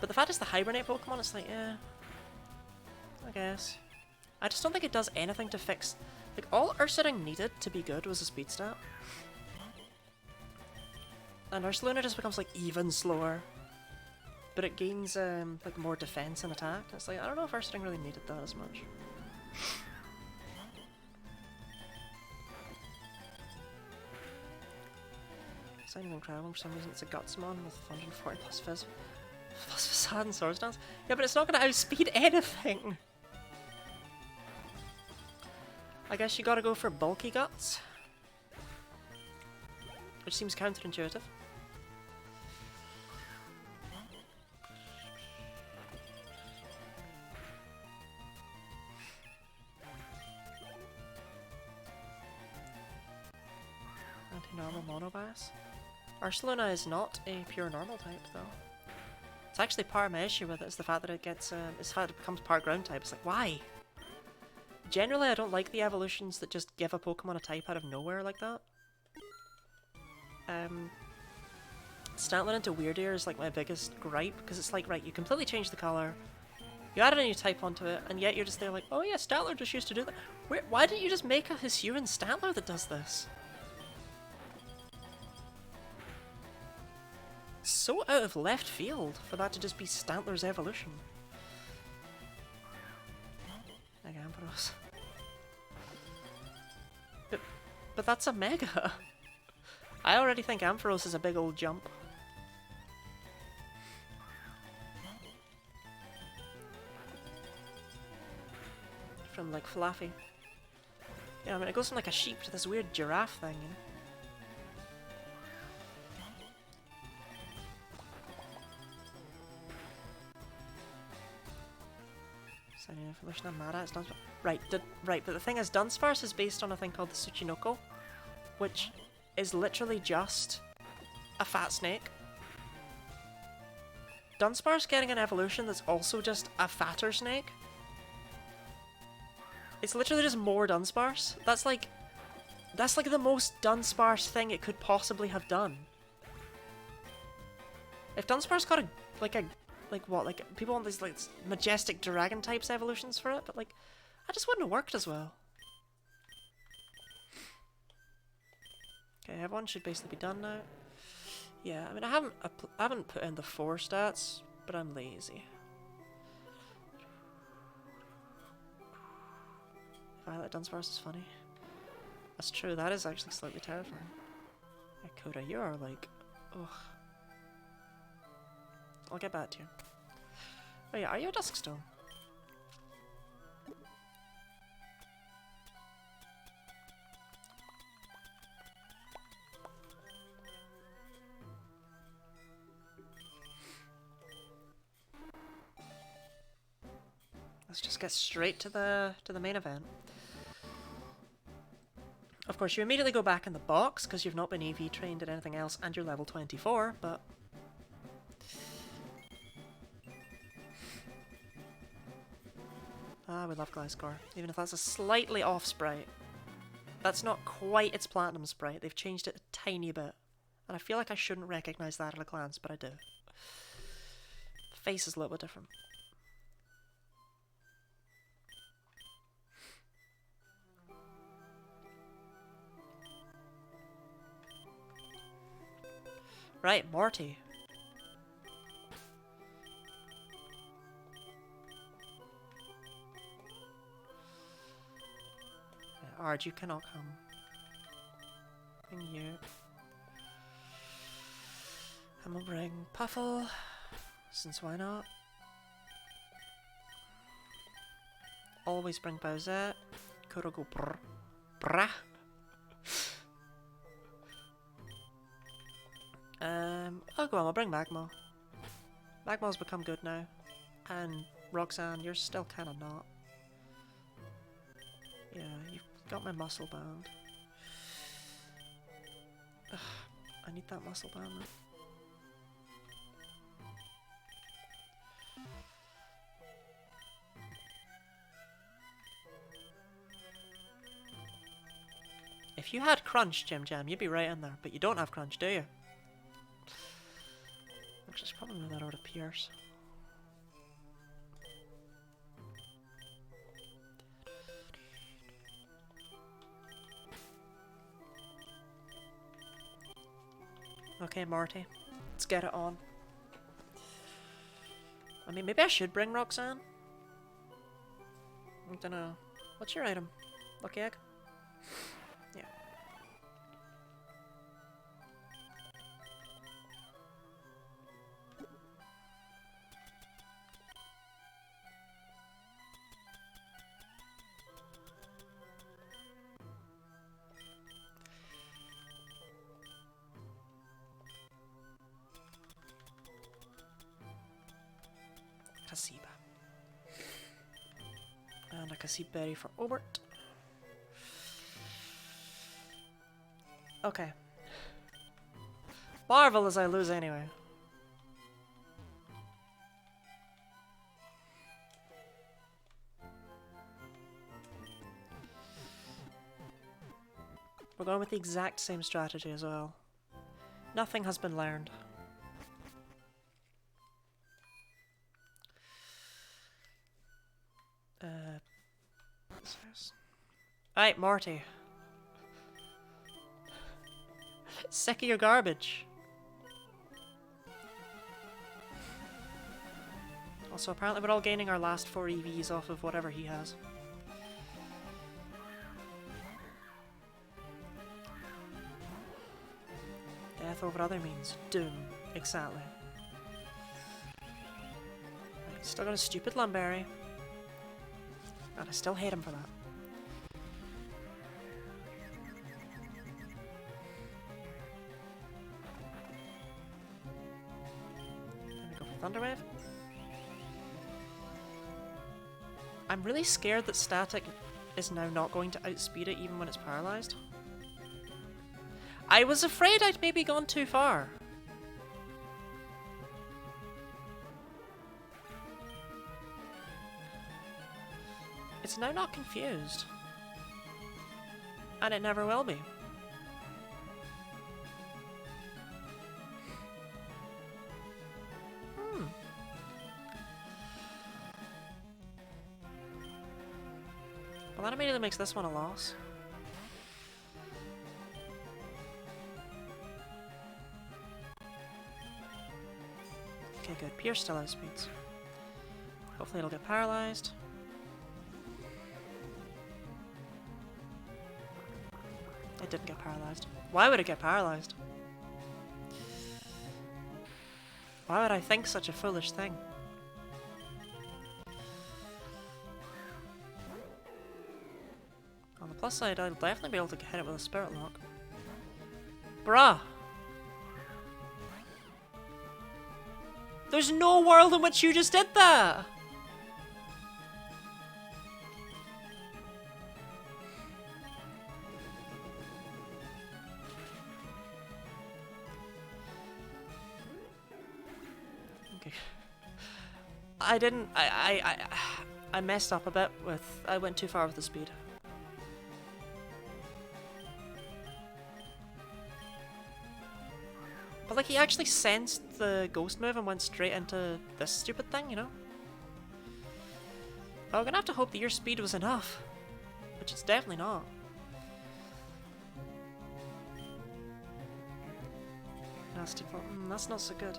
But the fact it's the hibernate Pokemon, it's like, yeah, I guess. I just don't think it does anything to fix... Like, all Ursaring needed to be good was a speed stat. And Ursaluna just becomes, like, even slower. But it gains, like, more defense and attack. It's like, I don't know if Ursaring really needed that as much. It's not even incredible for some reason. It's a Gutsmon with 140 plus Fizz. Plus Facade and Swords Dance. Yeah, but it's not going to outspeed anything! I guess you gotta go for bulky guts. Which seems counterintuitive. Anti-normal monobass. Arceluna is not a pure normal type though. It's actually part of my issue with it is the fact that it gets is the fact that it becomes part ground type. It's like, why? Generally I don't like the evolutions that just give a Pokemon a type out of nowhere like that. Stantler into Weirdeer is like my biggest gripe, because it's like, right, you completely changed the colour, you added a new type onto it, and yet you're just there like, oh yeah, Stantler just used to do that. Why didn't you just make a Hisuian Stantler that does this? So out of left field for that to just be Stantler's evolution. Mega Ampharos. But that's a Mega! I already think Ampharos is a big old jump. From like Fluffy. Yeah, I mean it goes from like a sheep to this weird giraffe thing, you know? Evolution of Mara, it's Dunsparce. Right, but the thing is, Dunsparce is based on a thing called the Tsuchinoko, which is literally just a fat snake. Dunsparce getting an evolution that's also just a fatter snake. It's literally just more Dunsparce. That's like the most Dunsparce thing it could possibly have done. If Dunsparce got like people want these like majestic dragon types evolutions for it, but like that just wouldn't have worked as well. Okay, everyone should basically be done now. Yeah, I mean I haven't put in the 4 stats, but I'm lazy. Violet Dunsparce is funny. That's true, that is actually slightly terrifying. Yeah, Coda, you are like, ugh. I'll get back to you. Oh yeah, are you a Duskstone? Let's just get straight to the main event. Of course, you immediately go back in the box because you've not been EV trained in anything else, and you're level 24. But we love Gliscor, even if that's a slightly off sprite. That's not quite its platinum sprite. They've changed it a tiny bit, and I feel like I shouldn't recognize that at a glance, but I do. The face is a little bit different. Right, Morty. Ard, you cannot come. Bring you. And we'll bring Puffle, since why not? Always bring Bowsette. Kuro go brr. Brah. Oh go on, I'll bring Magma. Magma's become good now. And Roxanne, you're still kinda not. Yeah, you've got my muscle band. Ugh, I need that muscle band though. If you had Crunch, Jim Jam, you'd be right in there, but you don't have Crunch, do you? Which is probably that out of Pierce. Okay, Marty, let's get it on. I mean, maybe I should bring Roxanne? I don't know. What's your item? Lucky Egg? Yeah. Kasiba. And a Kasib berry for Obert. Okay. Marvel as I lose anyway. We're going with the exact same strategy as well. Nothing has been learned. Alright, Morty. Sick of your garbage. Also, apparently we're all gaining our last 4 EVs off of whatever he has. Death over other means doom. Exactly. Right, still got a stupid Lumberry. And I still hate him for that. There we go for Thunderwave. I'm really scared that Static is now not going to outspeed it even when it's paralyzed. I was afraid I'd maybe gone too far. It's now not confused. And it never will be. Well, that immediately makes this one a loss. Okay, good. Pierce still outspeeds. Hopefully it'll get paralyzed. It didn't get paralyzed. Why would it get paralyzed? Why would I think such a foolish thing? On the plus side, I'll definitely be able to hit it with a Spirit Lock. Bruh! There's no world in which you just did that! Okay. I messed up a bit with... I went too far with the speed. But like, he actually sensed the ghost move and went straight into this stupid thing, you know? Oh, I'm gonna have to hope that your speed was enough. Which it's definitely not. Nasty Plot. That's not so good.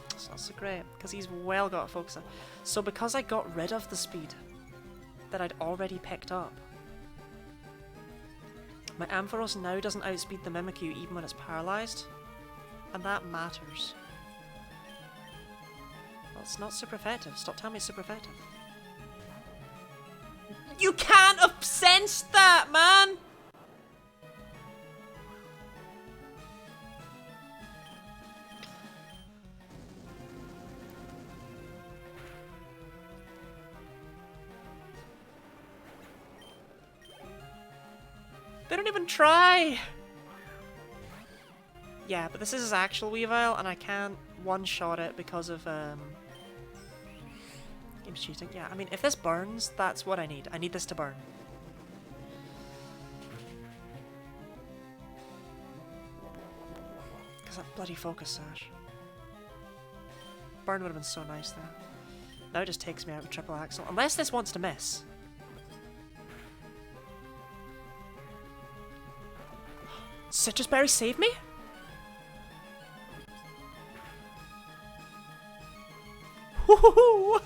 That's not so great, because he's well got a focus on. So because I got rid of the speed that I'd already picked up, my Ampharos now doesn't outspeed the Mimikyu even when it's paralyzed. And that matters. Well, it's not super effective. Stop telling me it's super effective. You can't have sensed that, man! They don't even try! Yeah, but this is his actual Weavile, and I can't one-shot it because of, game's cheating. Yeah, I mean, if this burns, that's what I need. I need this to burn. Because that bloody Focus Sash. Burn would have been so nice there. Now it just takes me out with Triple Axle. Unless this wants to miss. Citrus Berry saved me? Woohoo!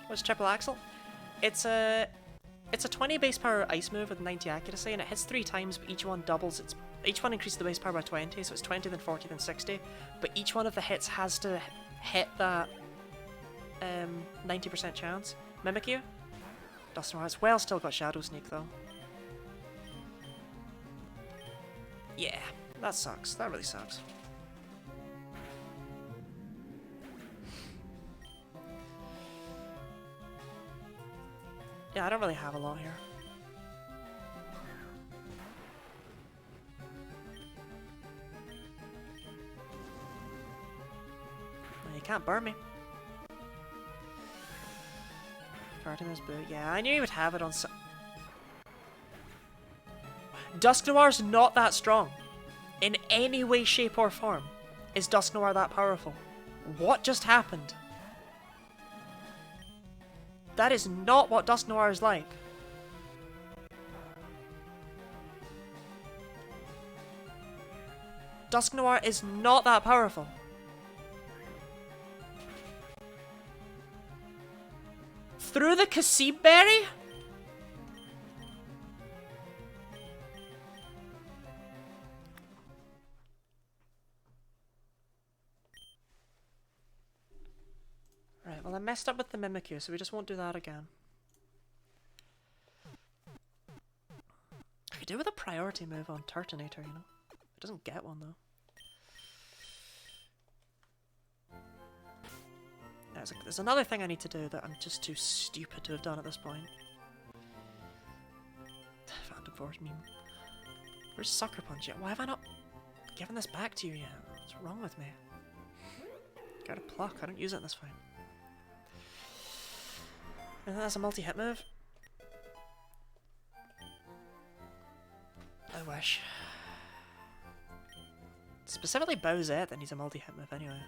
What's Triple Axle? It's a 20 base power ice move with 90 accuracy, and it hits 3 times, but each one doubles its. Each one increases the base power by 20, so it's 20, then 40, then 60. But each one of the hits has to hit that 90% chance. Mimikyu? Dusknoir has well still got Shadow Sneak though. Yeah, that sucks. That really sucks. Yeah, I don't really have a lot here. Well, you can't burn me. Artemis boot. Yeah, I knew he would have it on some... Dusk Noir's not that strong. In any way, shape, or form. Is Dusk Noir that powerful? What just happened? That is not what Dusk Noir is like. Dusk Noir is not that powerful. Through the Kasib Berry? Right, well I messed up with the Mimikyu, so we just won't do that again. I could do with a priority move on Turtonator, you know? It doesn't get one though. There's another thing I need to do that I'm just too stupid to have done at this point. Phantom Force meme. Where's Sucker Punch yet? Why have I not given this back to you yet? What's wrong with me? Got a pluck, I don't use it in this fight. I think that's a multi-hit move. I wish. Specifically Bowsette that needs a multi-hit move anyway.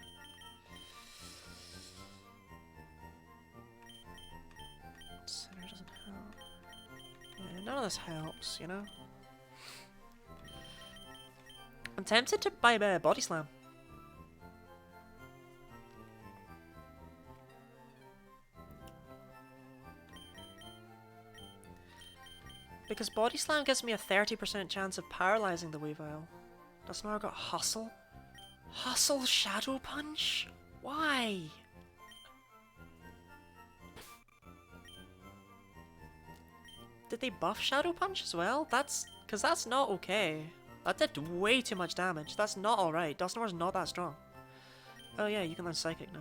Center doesn't help. Yeah, none of this helps, you know? I'm tempted to buy a Body Slam. Because Body Slam gives me a 30% chance of paralyzing the Weavile. That's now got Hustle. Hustle Shadow Punch? Why? Did they buff Shadow Punch as well? Because that's not okay. That did way too much damage. That's not alright. Dusknoir's not that strong. Oh yeah, you can learn Psychic now.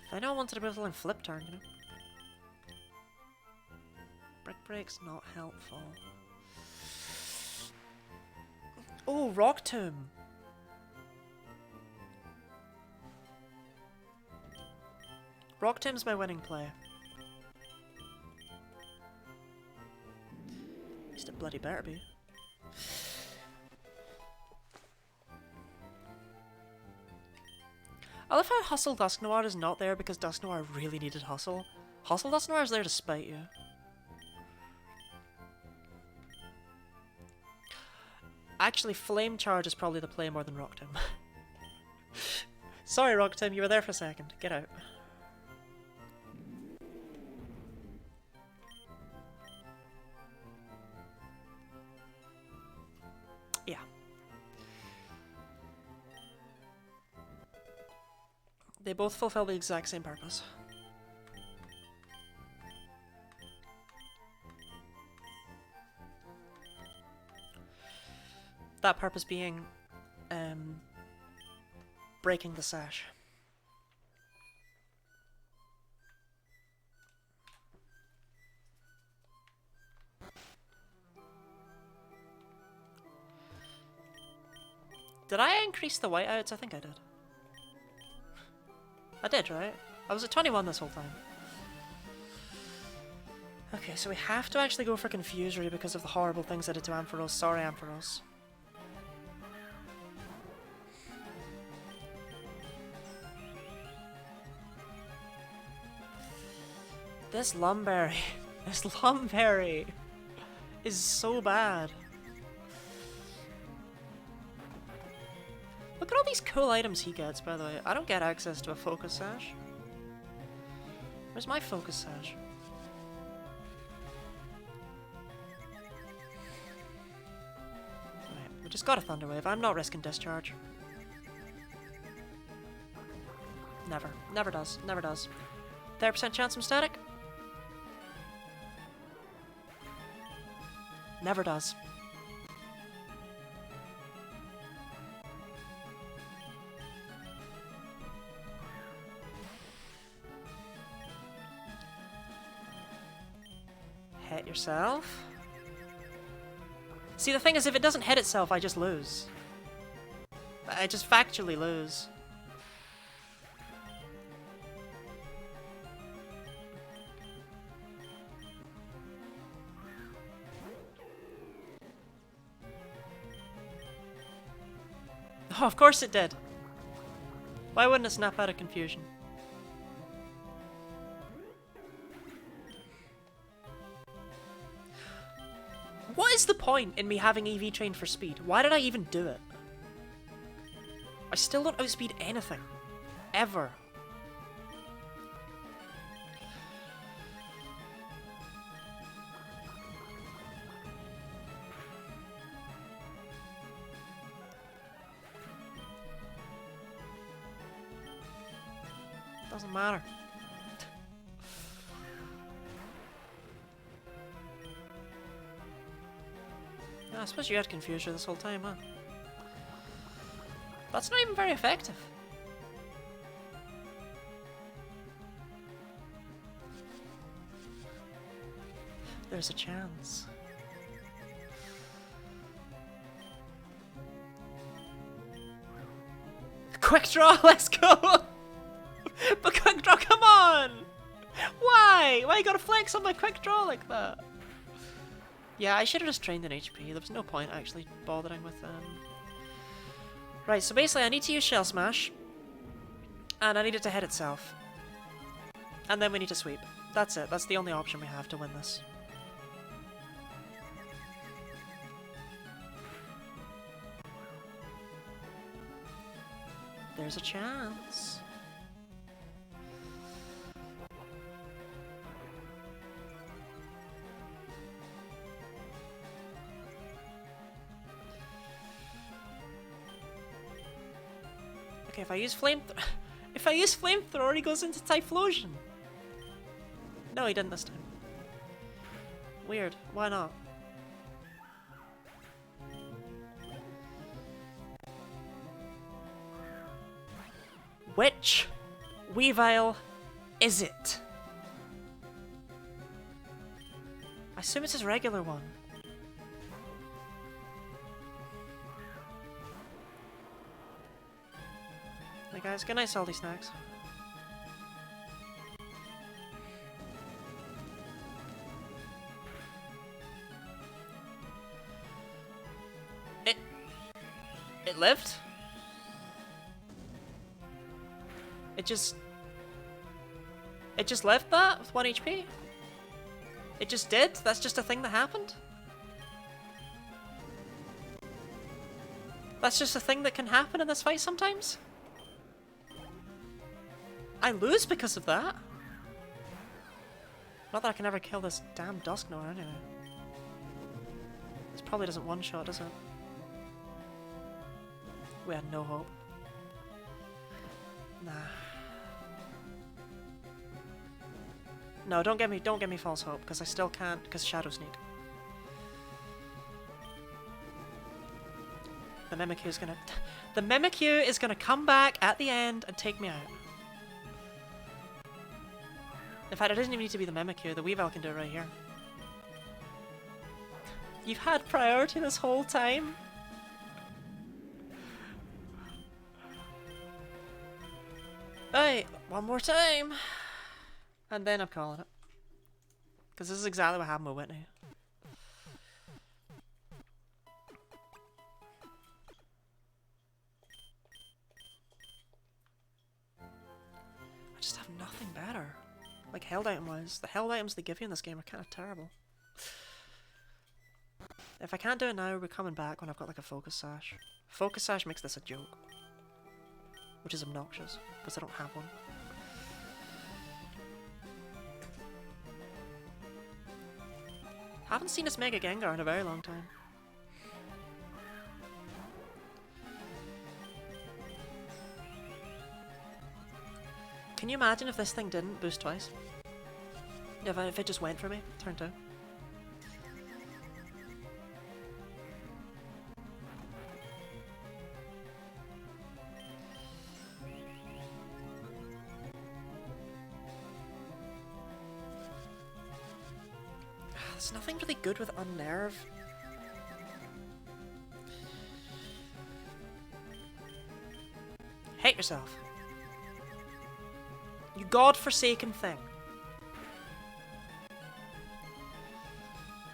I know I wanted to be able to learn Flip Turn, you know? Brick Break's not helpful. Oh, Rock Tomb! Rock Tomb's my winning play. At least it bloody better be. I love how Hustle Dusknoir is not there because Dusknoir really needed Hustle. Hustle Dusknoir is there to spite you. Actually, Flame Charge is probably the play more than Rock Tomb. Sorry, Rock Tomb, you were there for a second. Get out. Yeah. They both fulfill the exact same purpose. That purpose being, breaking the sash. Did I increase the whiteouts? I think I did. I did, right? I was at 21 this whole time. Okay, so we have to actually go for Confusory because of the horrible things I did to Ampharos. Sorry, Ampharos. This Lumberry, this Lumberry is so bad. Look at all these cool items he gets, by the way. I don't get access to a Focus Sash. Where's my Focus Sash? Just got a Thunder Wave. I'm not risking discharge. Never. Never does. Never does. 30% chance I'm static? Never does. Hit yourself. See, the thing is, if it doesn't hit itself, I just lose. I just factually lose. Oh, of course it did. Why wouldn't it snap out of confusion? What is the point in me having EV trained for speed? Why did I even do it? I still don't outspeed anything. Ever. Doesn't matter. I suppose you had Confusion this whole time, huh? That's not even very effective. There's a chance. Quick draw, let's go! But quick draw, come on! Why? Why you gotta flex on my quick draw like that? Yeah, I should have just trained in HP. There was no point actually bothering with them. Right, so basically I need to use Shell Smash. And I need it to hit itself. And then we need to sweep. That's it. That's the only option we have to win this. There's a chance. Okay, if I use flamethrower, he goes into Typhlosion. No, he didn't this time. Weird. Why not? Which Weavile is it? I assume it's his regular one. Hey guys, good night, salty snacks. It lived? It just lived that with 1 HP? It just did? That's just a thing that happened? That's just a thing that can happen in this fight sometimes? I lose because of that? Not that I can ever kill this damn Dusknoir anyway. This probably doesn't one-shot, does it? We had no hope. Nah. No, don't give me false hope, because I still can't, because Shadow Sneak. The Mimikyu is gonna come back at the end and take me out. In fact, it doesn't even need to be the Mimikyu, the Weavile can do it right here. You've had priority this whole time? Right, one more time. And then I'm calling it. Because this is exactly what happened with Whitney. I just have nothing better. Like held item wise. The held items they give you in this game are kind of terrible. If I can't do it now, we're coming back when I've got like a Focus Sash. Focus Sash makes this a joke. Which is obnoxious, because I don't have one. Haven't seen this Mega Gengar in a very long time. Can you imagine if this thing didn't boost twice? If it just went for me, turn 2. There's nothing really good with Unnerve. Hate yourself. You godforsaken thing.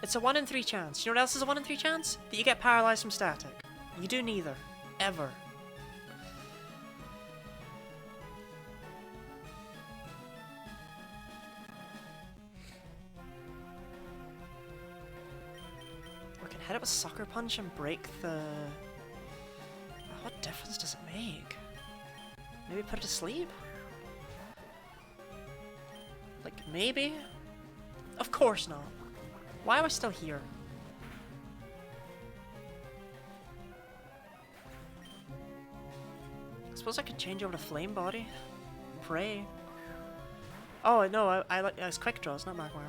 It's a 1 in 3 chance. You know what else is a 1 in 3 chance? That you get paralyzed from static. You do neither. Ever. We can hit it with Sucker Punch and break the... What difference does it make? Maybe put it to sleep? Like, maybe? Of course not. Why am I still here? I suppose I could change over to Flame Body. Pray. Oh, no, I like it's Quick Draws, not Magmar.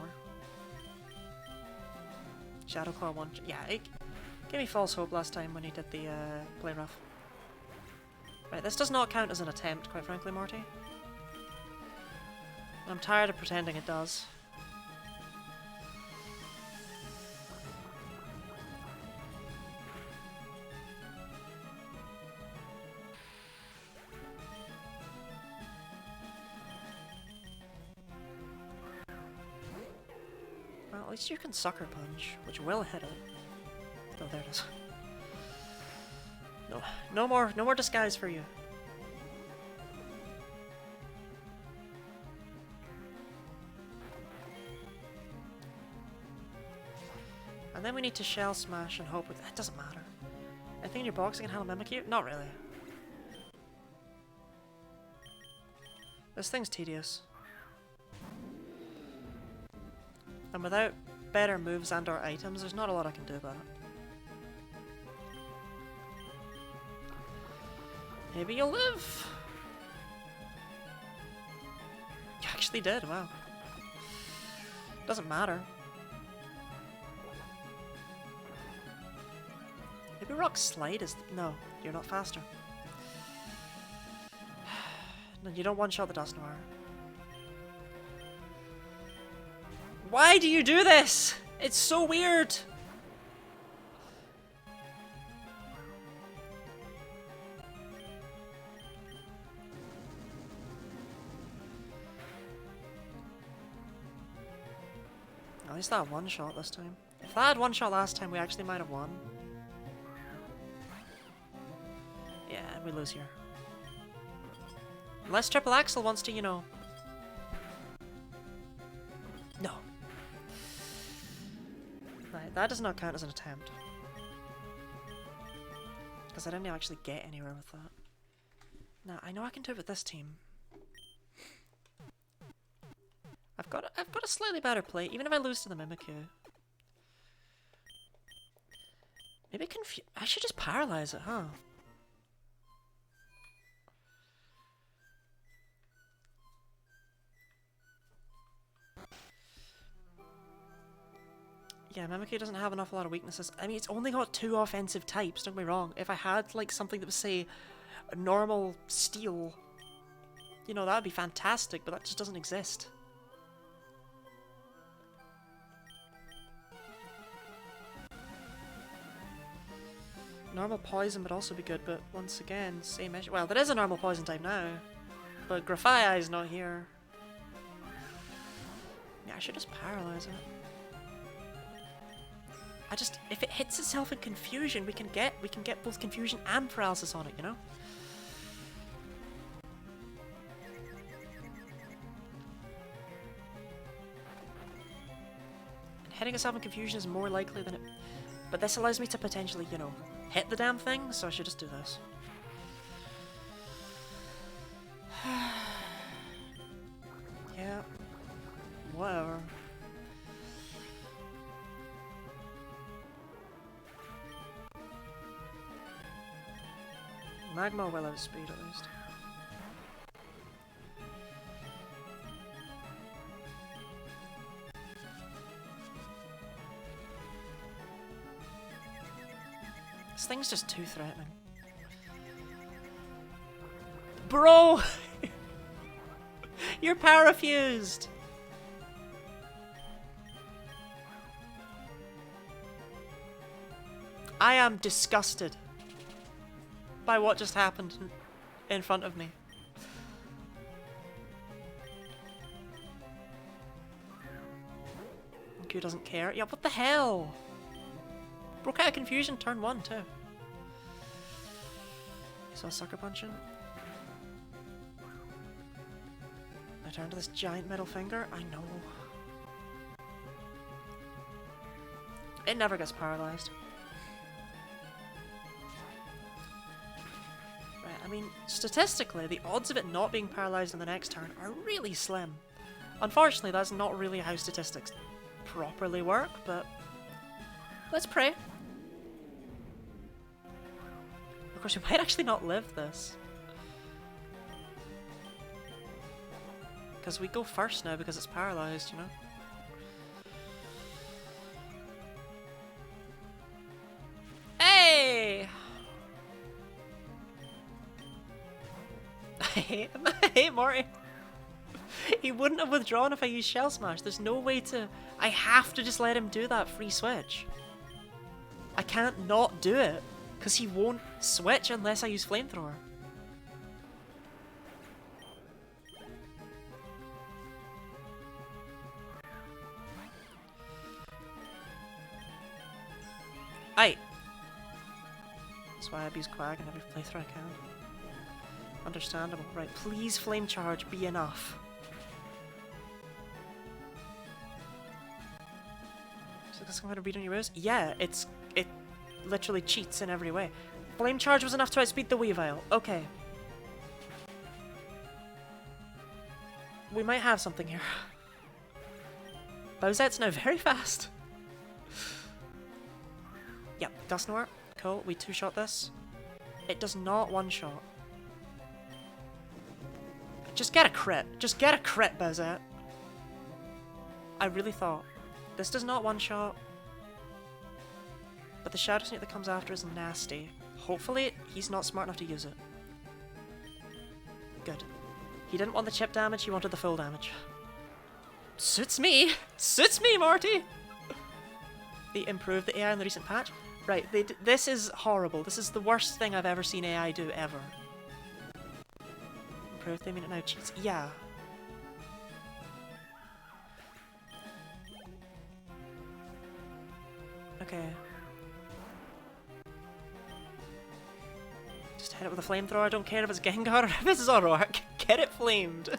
Shadow Claw 1. Yeah, it gave me false hope last time when he did the Play Rough. Right, this does not count as an attempt, quite frankly, Morty. I'm tired of pretending it does. Well, at least you can Sucker Punch, which will hit it. Oh, there it is. No more disguise for you. And then we need to Shell Smash and hope with that doesn't matter. I think in your box I can handle Mimikyu? Not really. This thing's tedious. And without better moves and or items, there's not a lot I can do about it. Maybe you'll live! You actually did, wow. Doesn't matter. Maybe Rock Slide is... No, you're not faster. No, you don't one-shot the Dusknoir. Why do you do this? It's so weird! At least that had one shot this time. If that had one shot last time, we actually might have won. Yeah, we lose here. Unless Triple Axel wants to, you know... No. Right, that does not count as an attempt. Because I didn't actually get anywhere with that. Now, I know I can do it with this team. I've got a slightly better play, even if I lose to the Mimikyu. Maybe I should just paralyze it, huh? Yeah, Mimikyu doesn't have an awful lot of weaknesses. I mean, it's only got 2 offensive types, don't get me wrong. If I had, like, something that was, say, a normal steel, you know, that would be fantastic, but that just doesn't exist. Normal poison would also be good, but once again, same issue. Well, there is a normal poison type now, but Grafaiai is not here. Yeah, I should just paralyze it. If it hits itself in confusion, we can get both confusion and paralysis on it, you know? And hitting itself in confusion is more likely than it. But this allows me to potentially, you know, hit the damn thing, so I should just do this. Yeah. Whatever. Magma will outspeed at least. This thing's just too threatening. Bro! You're power fused! I am disgusted by what just happened in front of me. Who doesn't care? Yeah, what the hell? Broke out of confusion turn 1 too. So sucker punching. I turn to this giant middle finger. I know. It never gets paralyzed. Right, I mean, statistically, the odds of it not being paralyzed in the next turn are really slim. Unfortunately, that's not really how statistics properly work, but let's pray. Of course, we might actually not live this. Because we go first now because it's paralyzed, you know? Hey! I hate him. I hate Morty. He wouldn't have withdrawn if I used Shell Smash. There's no way to... I have to just let him do that free switch. I can't not do it, because he won't switch unless I use Flamethrower. Aye. That's why I abuse Quag in every playthrough I can. Understandable. Right, please Flame Charge be enough. So this going to beat on your moves? Yeah, it literally cheats in every way. Flame Charge was enough to outspeed the Weavile. Okay. We might have something here. Bowsette's now very fast. Yep, Dusknoir. Cool, we two-shot this. It does not one-shot. Just get a crit. Just get a crit, Bowsette. I really thought. This does not one-shot. But the Shadow Sneak that comes after is nasty. Hopefully, he's not smart enough to use it. Good. He didn't want the chip damage, he wanted the full damage. Suits me! Suits me, Morty! They improved the AI in the recent patch. Right, this is horrible. This is the worst thing I've ever seen AI do, ever. Improved, they mean it now cheats. Yeah. Okay. Just hit it with a flamethrower. I don't care if it's Gengar or if it's Zoroark. Get it flamed.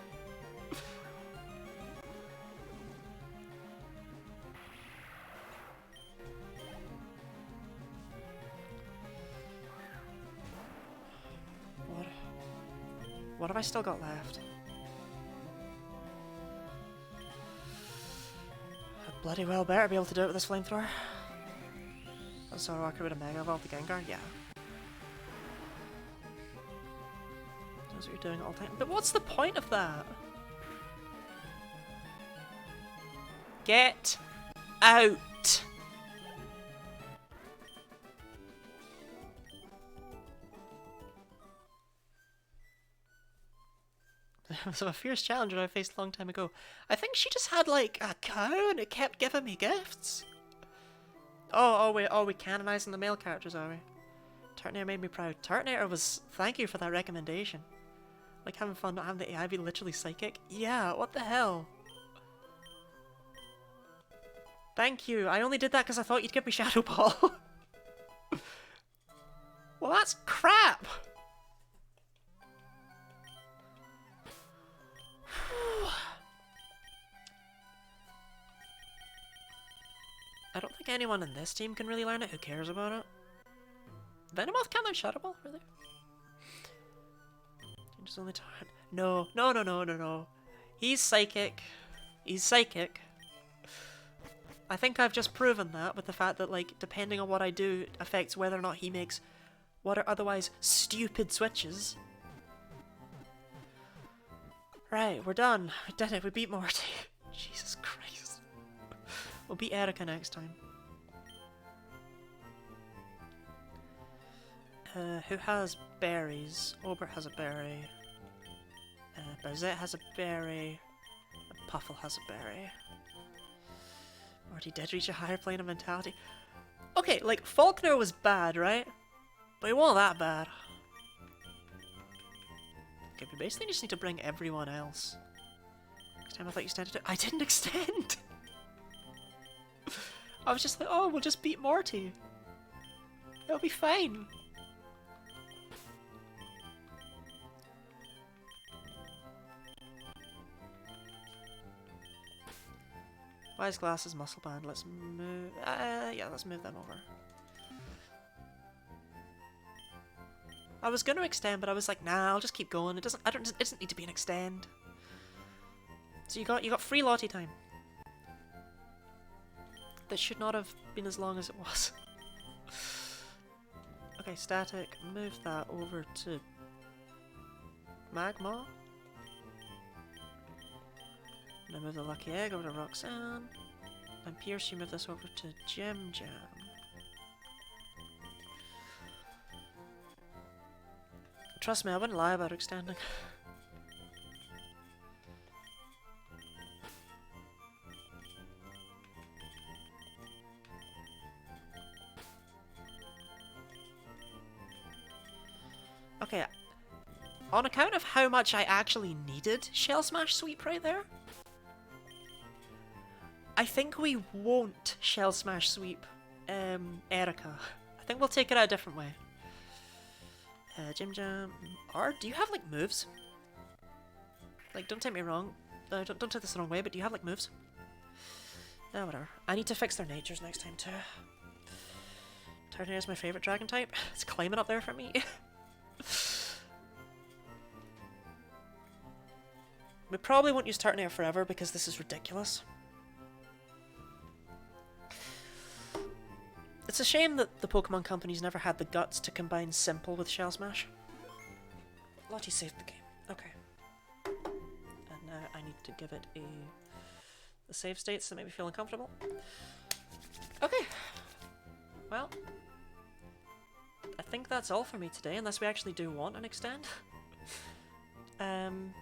What have I still got left? I bloody well better be able to do it with this flamethrower. Zoroark with a Mega Evolve the Gengar? Yeah. That's what you're doing all the time. But what's the point of that? Get out! So a fierce challenger I faced a long time ago. I think she just had like a cow and it kept giving me gifts. Oh, we're canonizing the male characters, are we? Turtonator made me proud. Turtonator was... Thank you for that recommendation. Like having fun not having the AI be literally psychic. Yeah, what the hell? Thank you. I only did that because I thought you'd give me Shadow Ball. Well, that's crap. I don't think anyone in this team can really learn it. Who cares about it? Venomoth can't learn Shadow Ball, really? Changes only time. No. He's psychic. He's psychic. I think I've just proven that with the fact that, like, depending on what I do affects whether or not he makes what are otherwise stupid switches. Right, we're done. We did it. We beat Morty. Jesus Christ. We'll beat Erika next time. Who has berries? Obert has a berry. Barzette has a berry. And Puffle has a berry. Already did reach a higher plane of mentality. Okay, like, Faulkner was bad, right? But he wasn't that bad. Okay, we basically just need to bring everyone else. Next time I thought you extended it. I didn't extend! I was just like, oh, we'll just beat Morty. It'll be fine. Wise Glasses, Muscle Band, let's move... yeah, let's move them over. I was gonna extend, but I was like, nah, I'll just keep going. It doesn't need to be an extend. So you got free Lottie time. That should not have been as long as it was. Okay, Static, move that over to Magma. Now move the Lucky Egg over to Roxanne. And Pierce, you move this over to Gem Jam. Trust me, I wouldn't lie about extending. Okay, on account of how much I actually needed Shell Smash Sweep right there, I think we won't Shell Smash Sweep Erica. I think we'll take it a different way. Jim Jam. Or do you have like moves? Like, don't take me wrong. Don't take this the wrong way, but do you have like moves? Whatever. I need to fix their natures next time too. Terminator is my favorite dragon type. It's climbing up there for me. We probably won't use Turtonator forever because this is ridiculous. It's a shame that the Pokemon companies never had the guts to combine Simple with Shell Smash. Lottie saved the game. Okay. And now I need to give it the save states that make me feel uncomfortable. Okay. Well, I think that's all for me today, unless we actually do want an extend. I'm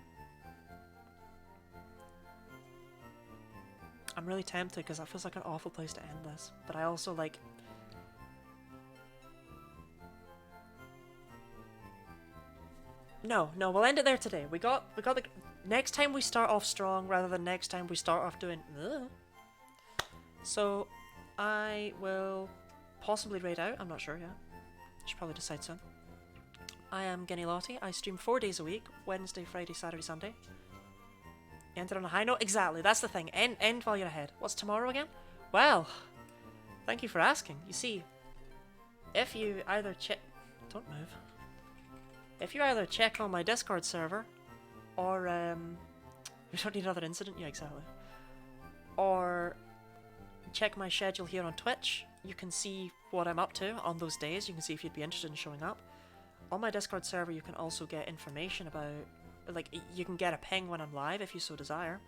really tempted because that feels like an awful place to end this, but I also like... No, we'll end it there today. We got the... Next time we start off strong rather than next time we start off doing... So, I will possibly raid out. I'm not sure yet. Should probably decide soon. I am Genny Lottie. I stream 4 days a week. Wednesday, Friday, Saturday, Sunday. Ended on a high note? Exactly, that's the thing. End while you're ahead. What's tomorrow again? Well, thank you for asking. You see, if you either check... Don't move. If you either check on my Discord server, or, we don't need another incident? Yeah, exactly. Or check my schedule here on Twitch, you can see what I'm up to on those days. You can see if you'd be interested in showing up. On my Discord server, you can also get information about... Like, you can get a ping when I'm live if you so desire.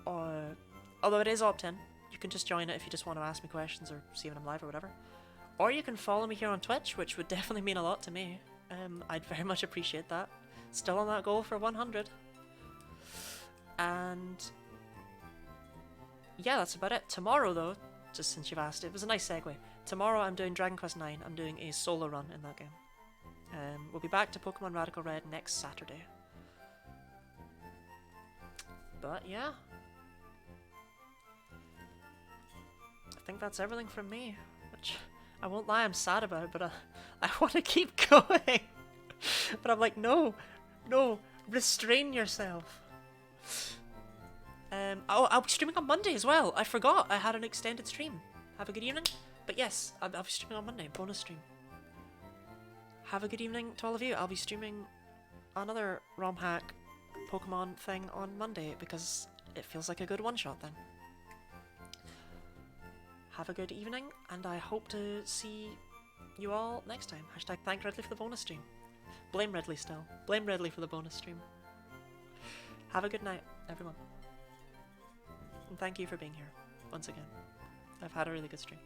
Although it is opt-in, you can just join it if you just want to ask me questions or see when I'm live or whatever. Or you can follow me here on Twitch, which would definitely mean a lot to me. I'd very much appreciate that. Still on that goal for 100. And... yeah, that's about it. Tomorrow, though, just since you've asked, it was a nice segue. Tomorrow I'm doing Dragon Quest IX. I'm doing a solo run in that game. We'll be back to Pokémon Radical Red next Saturday. But yeah, I think that's everything from me, which I won't lie, I'm sad about, but I want to keep going. But I'm like, no, restrain yourself. Oh, I'll be streaming on Monday as well. I forgot I had an extended stream. Have a good evening. But yes, I'll be streaming on Monday, bonus stream. Have a good evening to all of you. I'll be streaming another ROM hack Pokemon thing on Monday because it feels like a good one-shot thing. Have a good evening, and I hope to see you all next time. Hashtag thank Ridley for the bonus stream. Blame Ridley still. Blame Ridley for the bonus stream. Have a good night, everyone. And thank you for being here, once again. I've had a really good stream.